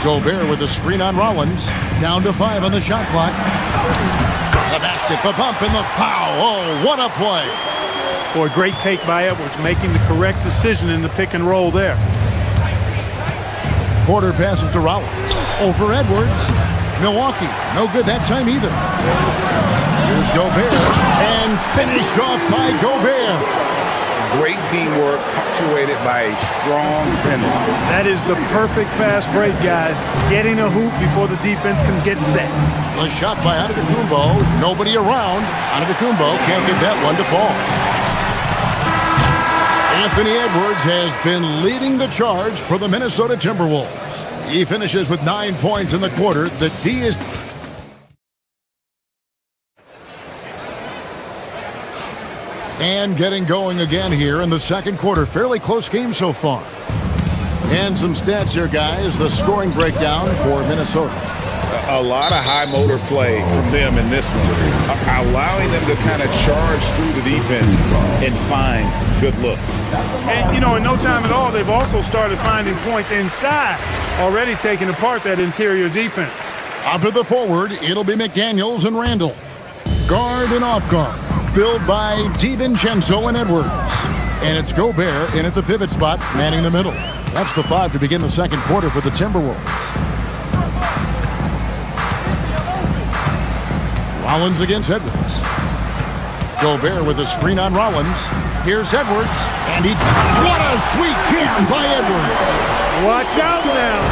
Gobert with the screen on Rollins. Down to 5 on the shot clock. The basket, the bump, and the foul. Oh, what a play. Boy, great take by Edwards, making the correct decision in the pick and roll there. Porter passes to Rollins. Over Edwards. Milwaukee, no good that time either. Here's Gobert. And finished off by Gobert. Great teamwork, punctuated by a strong finish. That is the perfect fast break, guys. Getting a hoop before the defense can get set. The shot by Antetokounmpo. Nobody around. Antetokounmpo can't get that one to fall. Anthony Edwards has been leading the charge for the Minnesota Timberwolves. He finishes with 9 points in the quarter. The D is... And getting going again here in the second quarter. Fairly close game so far. And some stats here, guys. The scoring breakdown for Minnesota. A lot of high motor play from them in this one. Allowing them to kind of charge through the defense and find good looks. And, you know, in no time at all, they've also started finding points inside. Already taking apart that interior defense. Up to the forward, it'll be McDaniels and Randall. Guard and off guard. Filled by DiVincenzo and Edwards. And it's Gobert in at the pivot spot, manning the middle. That's the 5 to begin the second quarter for the Timberwolves. Rollins against Edwards. Gobert with a screen on Rollins. Here's Edwards. And he... What a sweet jam by Edwards. Watch out now.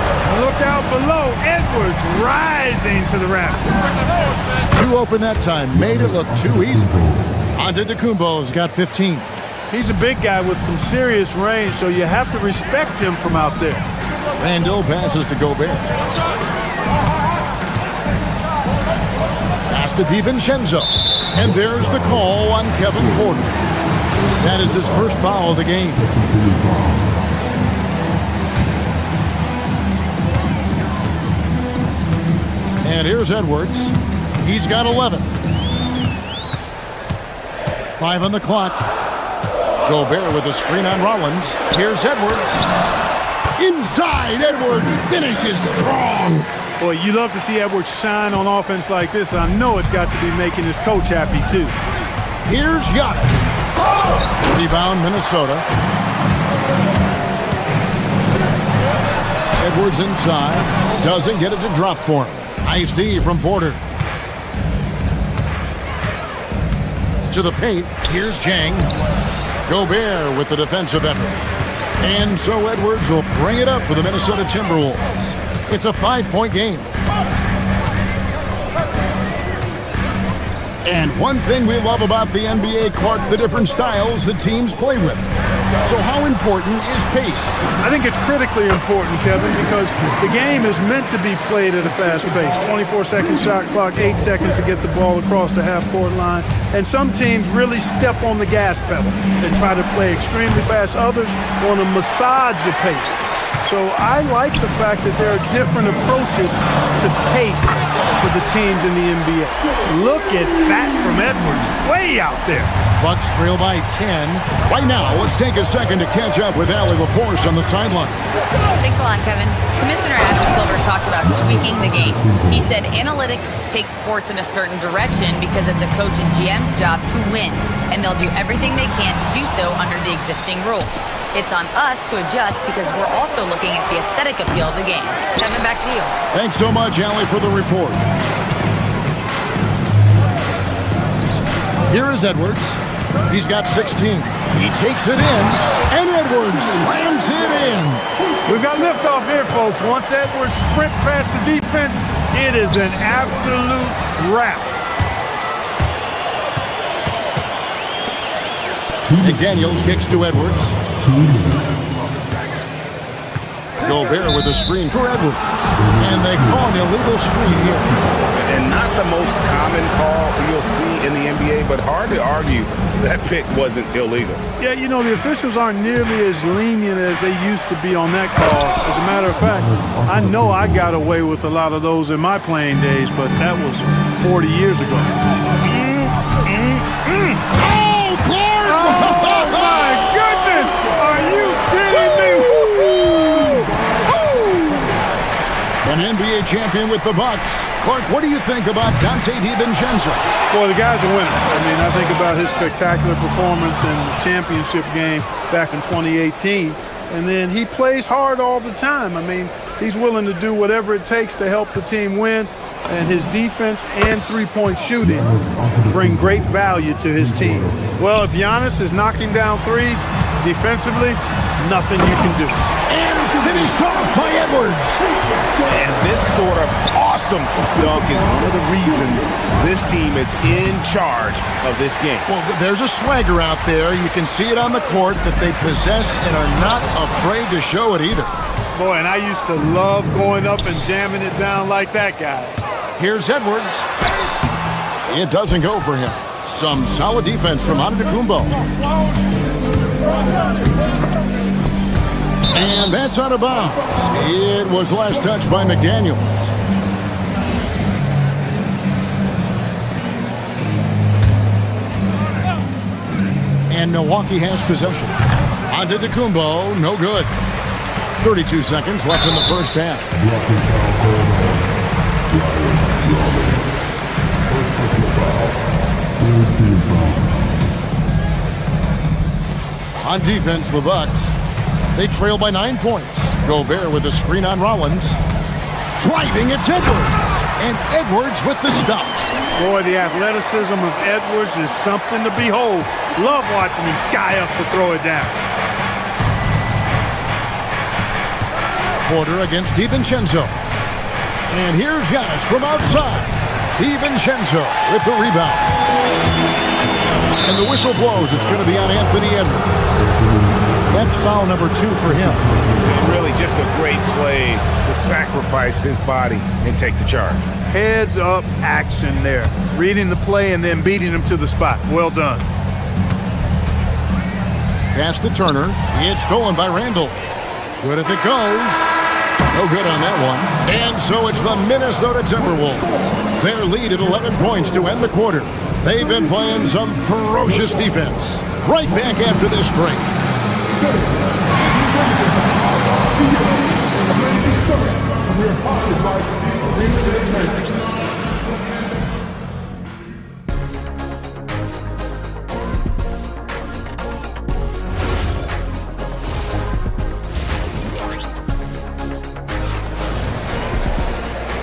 Look out below. Edwards rising to the raft. Too open that time. Made it look too easy. Antetokounmpo's got 15. He's a big guy with some serious range, so you have to respect him from out there. Randall passes to Gobert. Pass to DiVincenzo. And there's the call on Kevin Porter. That is his first foul of the game. And here's Edwards. He's got 11. 5 on the clock. Gobert with a screen on Rollins. Here's Edwards. Inside, Edwards finishes strong. Boy, you love to see Edwards shine on offense like this. I know it's got to be making his coach happy, too. Here's Giannis. Rebound, Minnesota. Edwards inside. Doesn't get it to drop for him. Nice D from Porter. To the paint. Here's Jang. Gobert with the defensive effort. And so Edwards will bring it up for the Minnesota Timberwolves. It's a 5-point game. And one thing we love about the NBA, Clark, the different styles the teams play with. So how important is pace? I think it's critically important, Kevin, because the game is meant to be played at a fast pace. 24-second shot clock, 8 seconds to get the ball across the half-court line. And some teams really step on the gas pedal and try to play extremely fast. Others want to massage the pace. So I like the fact that there are different approaches to pace for the teams in the NBA. Look at that from Edwards, way out there. Bucks trail by 10. Right now, let's take a second to catch up with Allie LaForce on the sideline. Thanks a lot, Kevin. Commissioner Adam Silver talked about tweaking the game. He said analytics takes sports in a certain direction because it's a coach and GM's job to win, and they'll do everything they can to do so under the existing rules. It's on us to adjust because we're also looking at the aesthetic appeal of the game. Kevin, back to you. Thanks so much, Allie, for the report. Here is Edwards. He's got 16. He takes it in, and Edwards slams it in. We've got liftoff here, folks. Once Edwards sprints past the defense, it is an absolute wrap. McDaniels kicks to Edwards. Gobert with a screen for Edwards. And they call an illegal screen here. And not the most common call you'll see in the NBA, but hard to argue that pick wasn't illegal. Yeah, you know, the officials aren't nearly as lenient as they used to be on that call. As a matter of fact, I know I got away with a lot of those in my playing days, but that was 40 years ago. Oh, Clark! Oh, my goodness! Are you kidding me? An NBA champion with the Bucks. Clark, what do you think about Dante DiVincenzo? Well, the guy's a winner. I mean, I think about his spectacular performance in the championship game back in 2018. And then he plays hard all the time. I mean, he's willing to do whatever it takes to help the team win. And his defense and three-point shooting bring great value to his team. Well, if Giannis is knocking down threes, defensively, nothing you can do. And finished off by Edwards. And this sort of awesome dunk is one of the reasons this team is in charge of this game. Well, there's a swagger out there. You can see it on the court that they possess and are not afraid to show it either. Boy, and I used to love going up and jamming it down like that, guys. Here's Edwards. It doesn't go for him. Some solid defense from Antetokounmpo. And that's out of bounds. It was last touched by McDaniels. And Milwaukee has possession. Antetokounmpo, no good. 32 seconds left in the first half. On defense, the Bucks. They trail by 9 points. Gobert with a screen on Rollins. Driving, it's Edwards. And Edwards with the stuff. Boy, the athleticism of Edwards is something to behold. Love watching him sky up to throw it down. Porter against DiVincenzo. And here's Giannis from outside. DiVincenzo with the rebound. And the whistle blows. It's going to be on Anthony Edwards. That's foul number 2 for him. And really just a great play to sacrifice his body and take the charge. Heads up action there. Reading the play and then beating him to the spot. Well done. Pass to Turner. It's stolen by Randall. Good if it goes. No good on that one. And so it's the Minnesota Timberwolves. Their lead at 11 points to end the quarter. They've been playing some ferocious defense. right back after this break. We're hosted by NextGen.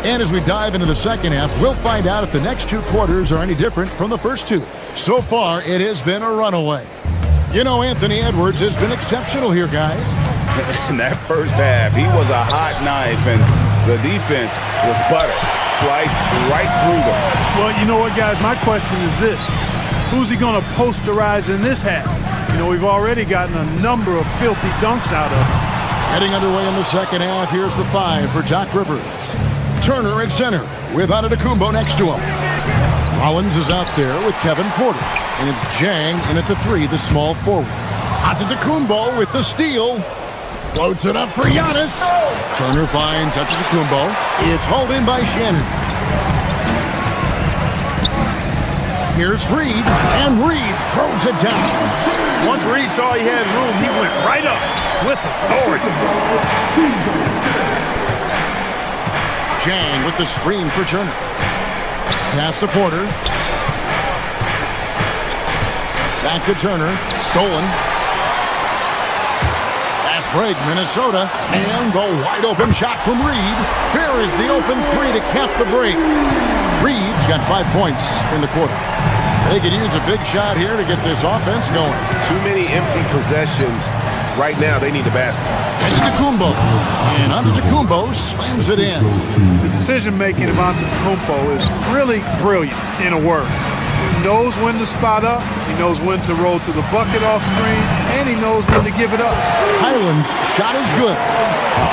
And as we dive into the second half, we'll find out if the next two quarters are any different from the first two. So far, it has been a runaway. You know, Anthony Edwards has been exceptional here, guys. In that first half, he was a hot knife, and the defense was butter, sliced right through them. Well, you know what, guys? My question is this. Who's he going to posterize in this half? You know, we've already gotten a number of filthy dunks out of him. Heading underway in the second half, here's the 5 for Doc Rivers. Turner at center with Antetokounmpo next to him. Rollins is out there with Kevin Porter. And it's Jang in at the 3, the small forward. Antetokounmpo with the steal. Floats it up for Giannis. Turner finds Antetokounmpo. It's hauled in by Shannon. Here's Reed, and Reed throws it down. Once Reed saw he had room, he went right up with authority. Jang with the screen for Turner. Pass to Porter. Back to Turner. Stolen. Fast break, Minnesota. And the wide open shot from Reed. Here is the open 3 to cap the break. Reed's got 5 points in the quarter. They could use a big shot here to get this offense going. Too many empty possessions. Right now, they need the basket. Antetokounmpo. And Antetokounmpo slams it in. The decision-making of Antetokounmpo is really brilliant, in a word. He knows when to spot up, he knows when to roll to the bucket off screen, and he knows when to give it up. Highland's shot is good.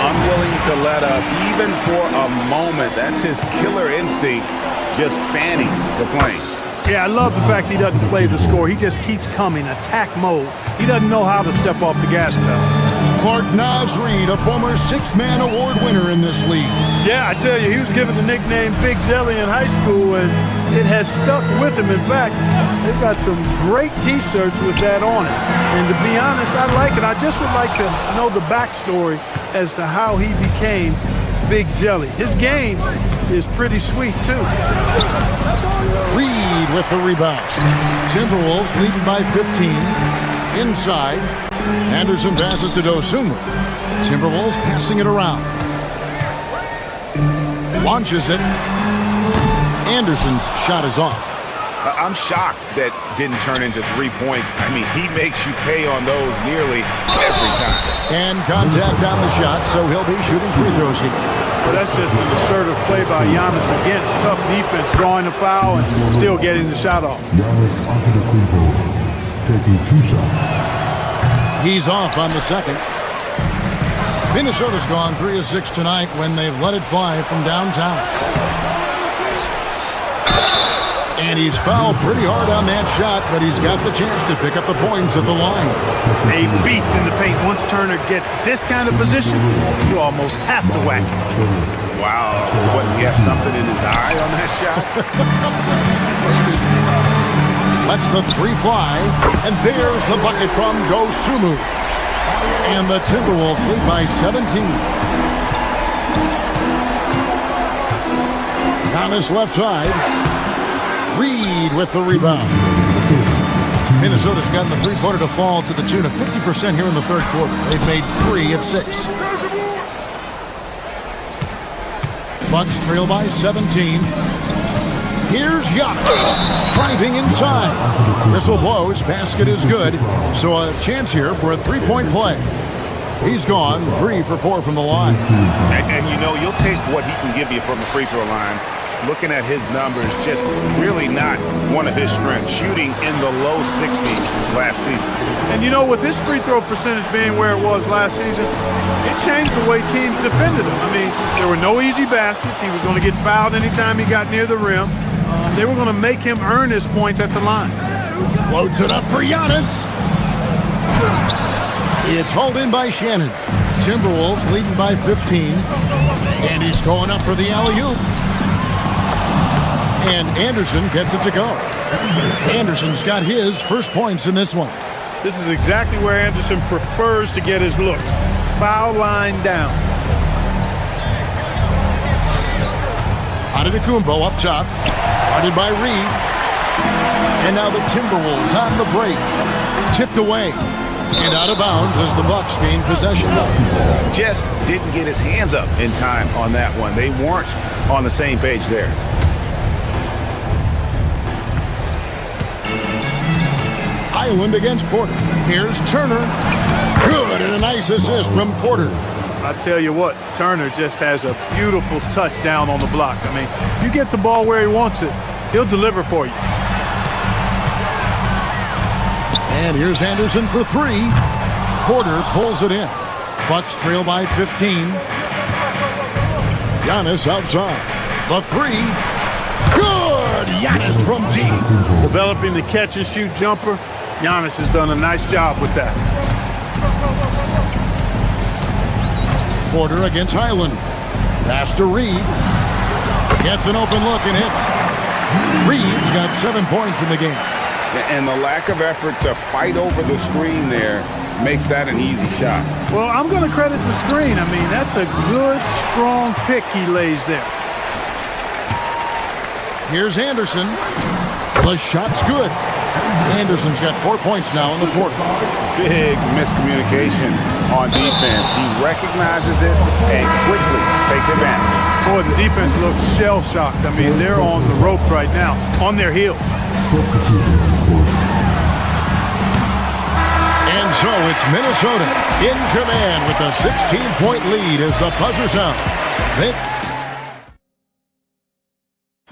Unwilling to let up, even for a moment. That's his killer instinct, just fanning the flames. Yeah, I love the fact he doesn't play the score. He just keeps coming, attack mode. He doesn't know how to step off the gas pedal. Clark Naz Reed, a former 6-man award winner in this league. Yeah, I tell you, he was given the nickname Big Jelly in high school, and it has stuck with him. In fact, they've got some great T-shirts with that on it. And to be honest, I like it. I just would like to know the backstory as to how he became Big Jelly. His game is pretty sweet, too. Reed with the rebound. Timberwolves leading by 15. Inside. Anderson passes to Dosunmu. Timberwolves passing it around. Launches it. Anderson's shot is off. I'm shocked that didn't turn into 3 points. I mean, he makes you pay on those nearly every time. And contact on the shot, so he'll be shooting free throws here. Well, that's just an assertive play by Giannis against tough defense, drawing a foul and still getting the shot off. Giannis Antetokounmpo taking 2 shots. He's off on the second. Minnesota's gone 3 of 6 tonight when they've let it fly from downtown. And he's fouled pretty hard on that shot, but he's got the chance to pick up the points at the line. A beast in the paint. Once Turner gets this kind of position, you almost have to whack him. Wow. What, he have something in his eye on that shot? Lets the 3 fly, and there's the bucket from Dosunmu. And the Timberwolves lead by 17. On his left side, Reed with the rebound. Minnesota's gotten the three-pointer to fall to the tune of 50% here in the third quarter. They've made 3 of 6. Bucks trail by 17. Here's Giannis driving inside. Whistle blows, basket is good. So a chance here for a 3-point play. He's gone 3 for 4 from the line. And you know, you'll take what he can give you from the free throw line. Looking at his numbers, just really not one of his strengths. Shooting in the low 60s last season. And you know, with his free throw percentage being where it was last season, it changed the way teams defended him. I mean, there were no easy baskets. He was going to get fouled anytime he got near the rim. They were going to make him earn his points at the line. Floats it up for Giannis. It's hauled in by Shannon. Timberwolves leading by 15. And he's going up for the alley-oop. And Anderson gets it to go. Anderson's got his first points in this one. This is exactly where Anderson prefers to get his looks. Foul line down. Antetokounmpo up top, guarded by Reed. And now the Timberwolves on the break. Tipped away and out of bounds as the Bucks gain possession. Just didn't get his hands up in time on that one. They weren't on the same page there. Highland against Porter. Here's Turner. Good, and a nice assist from Porter. I tell you what, Turner just has a beautiful touchdown on the block. I mean, you get the ball where he wants it, he'll deliver for you. And here's Anderson for three. Porter pulls it in. Bucks trail by 15. Giannis outside. The three. Good! Giannis from deep. Developing the catch-and-shoot jumper. Giannis has done a nice job with that. Porter against Highland. Pass to Reed. Gets an open look and hits. Reed's got 7 points in the game. And the lack of effort to fight over the screen there makes that an easy shot. Well, I'm going to credit the screen. I mean, that's a good, strong pick he lays there. Here's Anderson. The shot's good. Anderson's got 4 points now in the quarter. Big miscommunication on defense. He recognizes it and quickly takes advantage. Boy, the defense looks shell-shocked. I mean, they're on the ropes right now, on their heels. And so it's Minnesota in command with a 16-point lead as the buzzer sounds.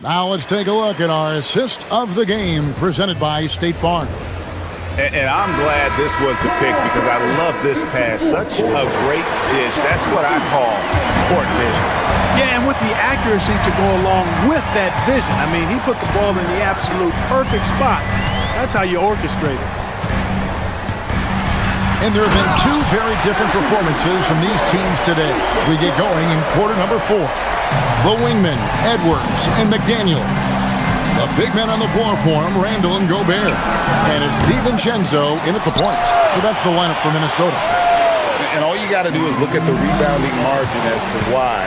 Now let's take a look at our assist of the game presented by State Farm. And I'm glad this was the pick because I love this pass. Such a great dish. That's what I call court vision. Yeah, and with the accuracy to go along with that vision. I mean, he put the ball in the absolute perfect spot. That's how you orchestrate it. And there have been two very different performances from these teams today as we get going in quarter number 4. The wingmen, Edwards and McDaniel. The big men on the floor for him, Randall and Gobert. And it's DiVincenzo in at the point. So that's the lineup for Minnesota. And all you got to do is look at the rebounding margin as to why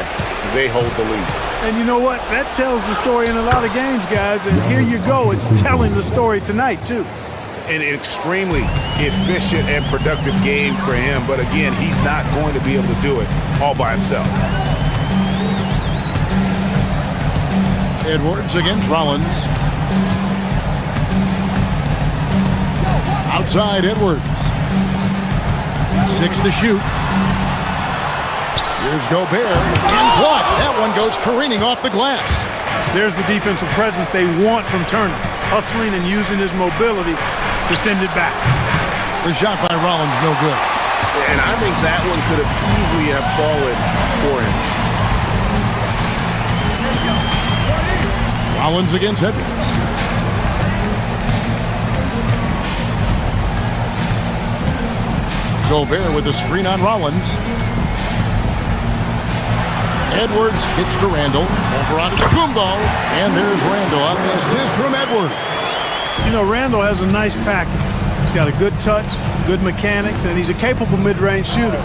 they hold the lead. And you know what? That tells the story in a lot of games, guys. And here you go. It's telling the story tonight, too. An extremely efficient and productive game for him. But again, he's not going to be able to do it all by himself. Edwards against Rollins. Outside Edwards. 6 to shoot. Here's Gobert. And blocked. That one goes careening off the glass. There's the defensive presence they want from Turner. Hustling and using his mobility to send it back. The shot by Rollins, no good. And I think that one could have easily have fallen for him. Rollins against Edwards. Gobert with the screen on Rollins. Edwards gets to Randall. Over onto Kumbo. And there's Randall on the assist from Edwards. You know, Randall has a nice package. He's got a good touch, good mechanics, and he's a capable mid-range shooter.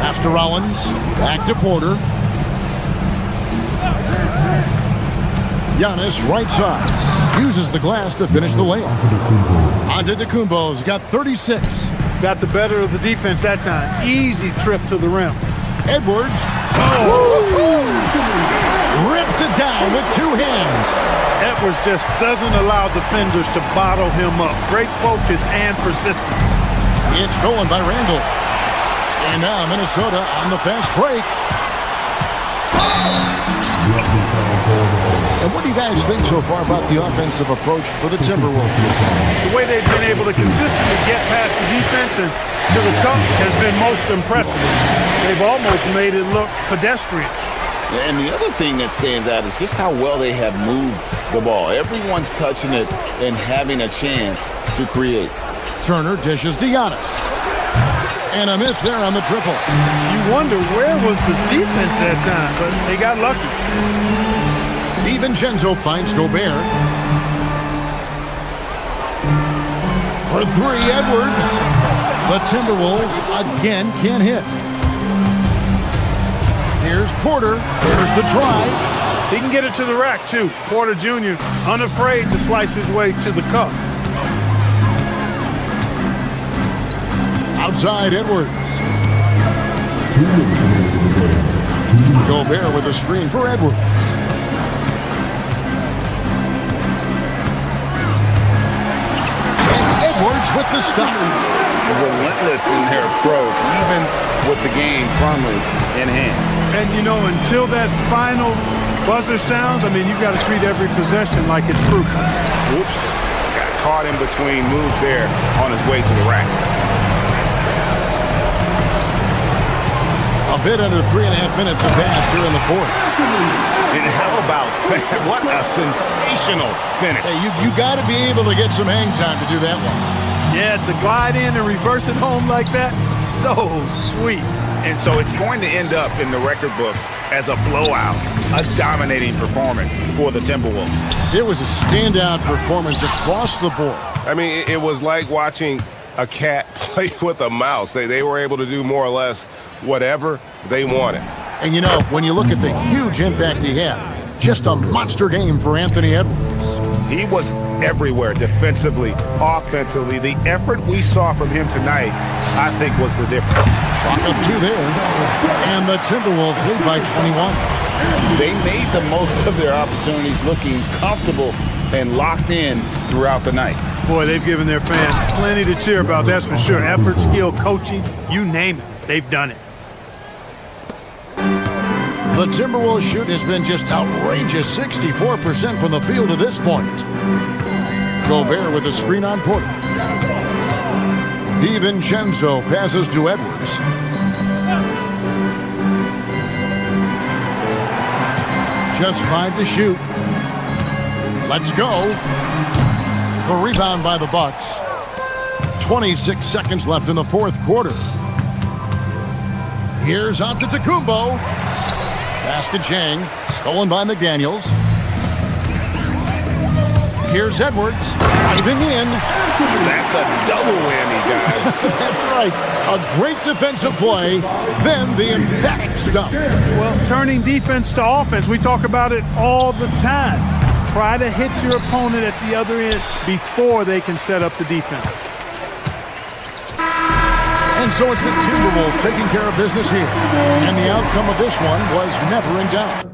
Pass to Rollins. Back to Porter. Giannis right side. Uses the glass to finish the layup. Antetokounmpo's got 36. Got the better of the defense that time. Easy trip to the rim. Edwards. Rips it down with 2 hands. Edwards just doesn't allow defenders to bottle him up. Great focus and persistence. It's stolen by Randall. And now Minnesota on the fast break. And what do you guys think so far about the offensive approach for the Timberwolves? The way they've been able to consistently get past the defense and to the cup has been most impressive. They've almost made it look pedestrian. And the other thing that stands out is just how well they have moved the ball. Everyone's touching it and having a chance to create. Turner dishes to Giannis. And a miss there on the triple. You wonder where was the defense that time, but they got lucky. DiVincenzo finds Gobert. For three, Edwards. The Timberwolves again can't hit. Here's Porter. Here's the drive. He can get it to the rack, too. Porter Jr. unafraid to slice his way to the cup. Outside Edwards. Gobert with a screen for Edwards. And Edwards with the stop. Relentless in their approach, even with the game firmly in hand. And, you know, until that final buzzer sounds, I mean, you've got to treat every possession like it's crucial. Oops. Got caught in between moves there on his way to the rack. A bit under 3.5 minutes have passed here in the fourth. And how about that? What a sensational finish. Hey, you got to be able to get some hang time to do that one. Yeah, to glide in and reverse it home like that, so sweet. And so it's going to end up in the record books as a blowout, a dominating performance for the Timberwolves. It was a standout performance across the board. I mean, it was like watching a cat play with a mouse. They were able to do more or less whatever they wanted. And you know, when you look at the huge impact he had, just a monster game for Anthony Edwards. He was everywhere, defensively, offensively. The effort we saw from him tonight, I think, was the difference. Chalk up 2 there, and the Timberwolves lead by 21. They made the most of their opportunities, looking comfortable and locked in throughout the night. Boy, they've given their fans plenty to cheer about, that's for sure. Effort, skill, coaching, you name it, they've done it. The Timberwolves shoot has been just outrageous, 64% from the field to this point. Gobert with a screen on Porter. DiVincenzo passes to Edwards. Just 5 to shoot. Let's go. The rebound by the Bucks. 26 seconds left in the fourth quarter. Here's Antetokounmpo. Pass to Jang. Stolen by McDaniels. Here's Edwards. Diving in. That's a double whammy, guys. That's right. A great defensive play, then the emphatic stuff. Well, turning defense to offense, we talk about it all the time. Try to hit your opponent at the other end before they can set up the defense. And so it's the Timberwolves taking care of business here. And the outcome of this one was never in doubt.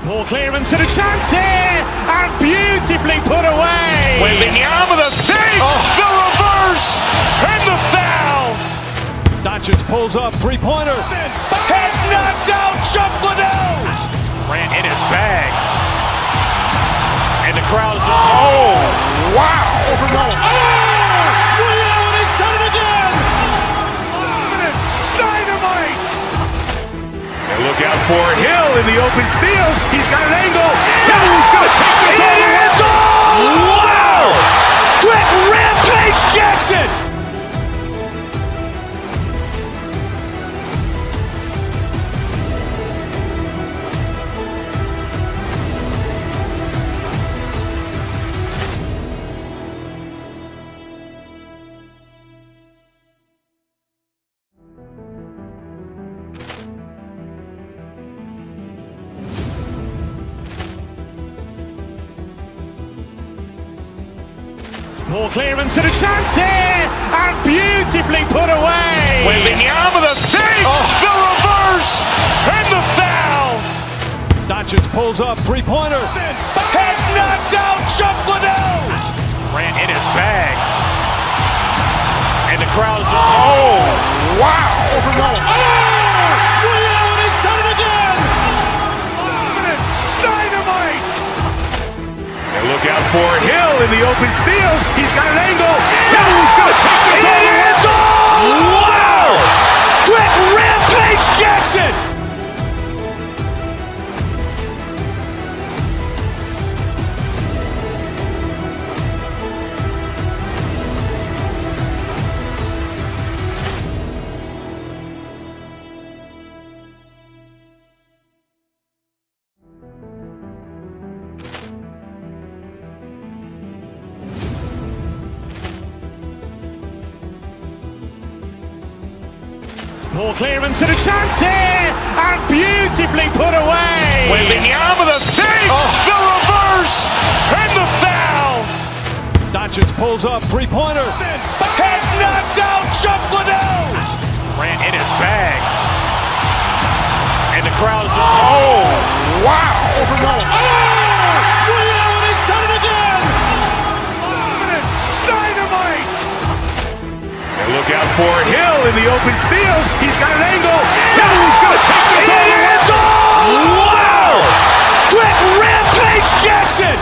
Ball clearance and a chance here, and beautifully put away. Wembanyama the fake, the reverse, and the foul. Doncic pulls up, three-pointer. Has knocked out Chuck Liddell. Ran in his bag. And the crowd is, oh, wow. Liddell, and he's done it again. Dynamite. And look out for Hill in the open field. He's got an angle. Hill's going to take this all the way. Wow! Quick rampage Jackson. Ball clearance and a chance here, and beautifully put away. Wembanyama the fake, the reverse, and the foul. Doncic pulls up, three-pointer. Has knocked out Chuck Liddell. Ran in his bag. And the crowd is, oh, wow. Liddell, and he's done it again. Dynamite. And look out for Hill in the open field. He's got an angle. Hill's going to take this all the way. Wow! Quick rampage Jackson. Ball clearance and a chance here, and beautifully put away. Wembanyama the fake, the reverse, and the foul. Doncic pulls up, three-pointer. Has knocked out Chuck Liddell. Grant in his bag. And the crowd is, oh, wow. Ray Allen has done it again. Dynamite. And look out for Hill in the open field. He's got an angle. Hill's going to take this all the way. Wow. Quick rampage Jackson.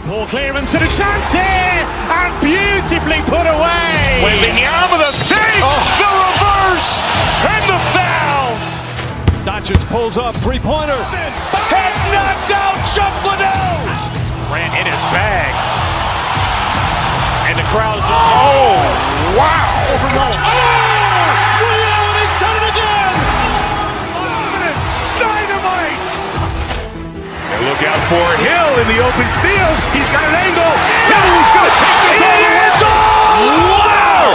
Ball clearance and a chance here, and beautifully put away. Wembanyama the fake, the reverse, and the foul. Doncic pulls up, three-pointer. Has knocked out Chuck Liddell. Grant in his bag. And the crowd is, oh, wow. Ray Allen has done it again. Dynamite. And look out for Hill in the open field. He's got an angle. Hill's going to take this all the way. Wow.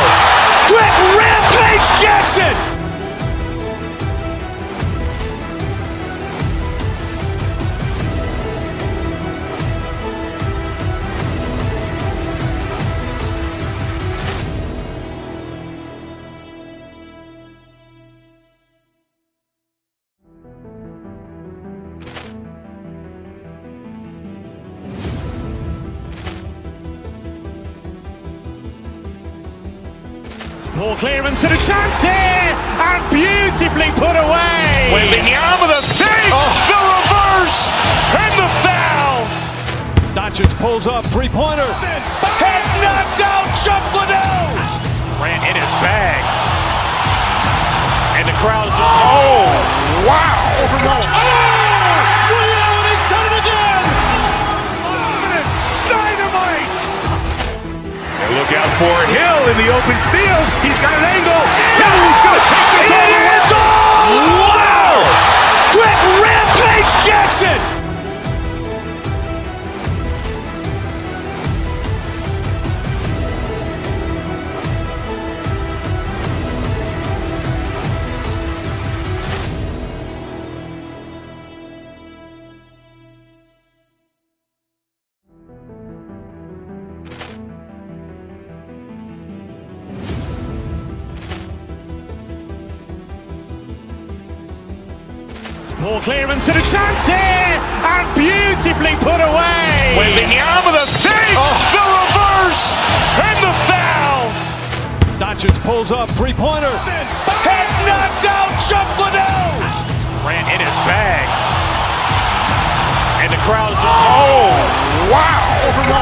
Quick rampage Jackson. Ball clearance and a chance here, and beautifully put away. Wembanyama the fake, the reverse, and the foul. Doncic pulls up, three-pointer. Has knocked out Chuck Liddell. Grant in his bag. And the crowd is, oh, wow. Ray Allen has done it again. Dynamite. And look out for Hill in the open field. He's got an angle. Hill's going to take this all the way. Wow. Quick rampage Jackson. Ball clearance and a chance here, and beautifully put away. Wembanyama the fake, the reverse, and the foul. Doncic pulls up, three-pointer. Has knocked out Chuck Liddell. Grant in his bag. And the crowd is, oh, wow. Ray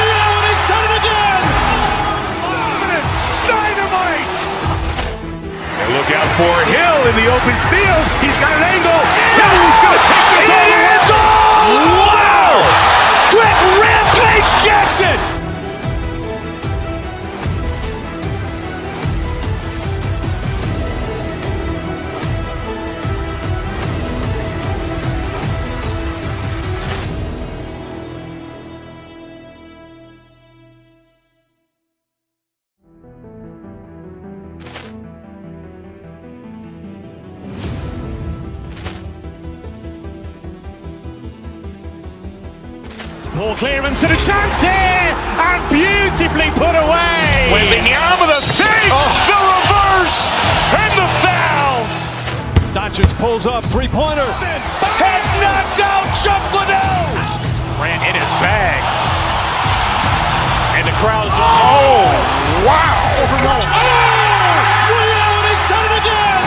Allen has done it again. Dynamite. And look out for Hill in the open field. He's got an angle. Hill's going to take this all the way. Wow. Quick rampage Jackson. Ball clearance and a chance here, and beautifully put away. Wembanyama the fake, the reverse, and the foul. Doncic pulls up, three-pointer. Has knocked out Chuck Liddell. Grant in his bag. And the crowd is, oh, wow. Ray Allen has done it again.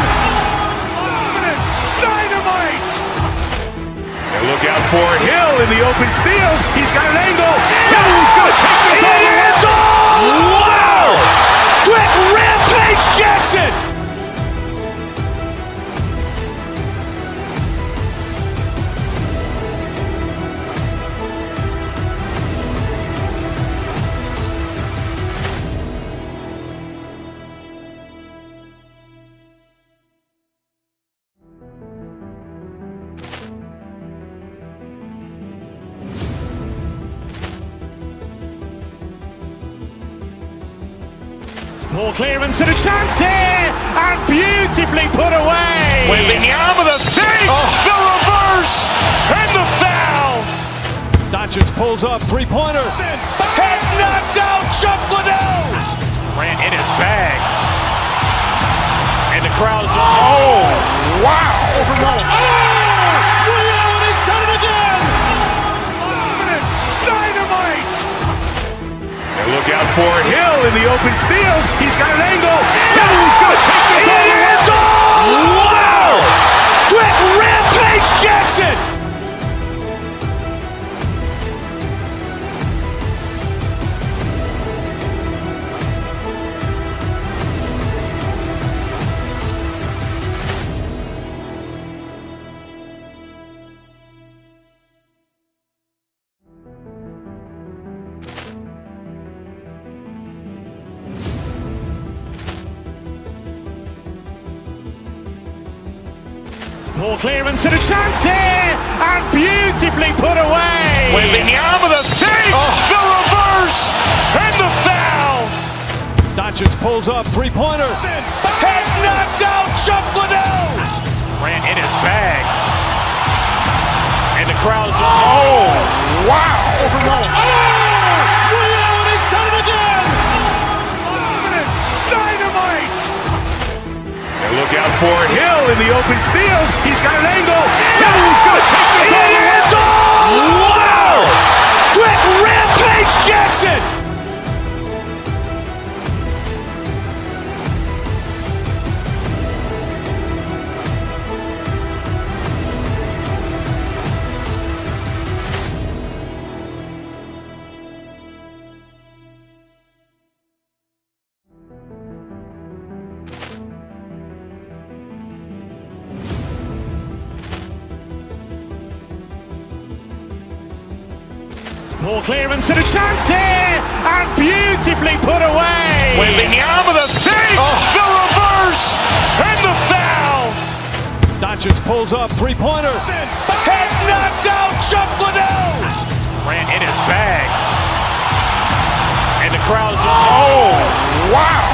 Dynamite. And look out for Hill in the open field. He's got an angle. Hill's going to take this all the way. Wow. Quick rampage Jackson. Ball clearance and a chance here, and beautifully put away. Wembanyama the save, the reverse, and the foul. Doncic pulls up, three-pointer. Has knocked out Chuck Liddell. Grant in his bag. And the crowd is, oh, wow. Liddell, he's done it again. Dynamite. And look out for Hill in the open field. He's got an angle. Hill's going to take this all the way. Wow. Quick rampage Jackson. Ball clearance and a chance here, and beautifully put away. Wembanyama the save, the reverse, and the foul. Doncic pulls up, three-pointer. Has knocked out Chuck Liddell. Grant in his bag. And the crowd is, oh, wow. Liddell, he's done it again. Dynamite. And look out for Hill in the open field. He's got an angle. Hill's going to take this all the way. Wow. Quick rampage Jackson. Ball clearance and a chance here, and beautifully put away. Wembanyama the save, the reverse, and the foul. Doncic pulls up, three-pointer. Has knocked out Chuck Liddell. Grant in his bag. And the crowd is, oh, wow.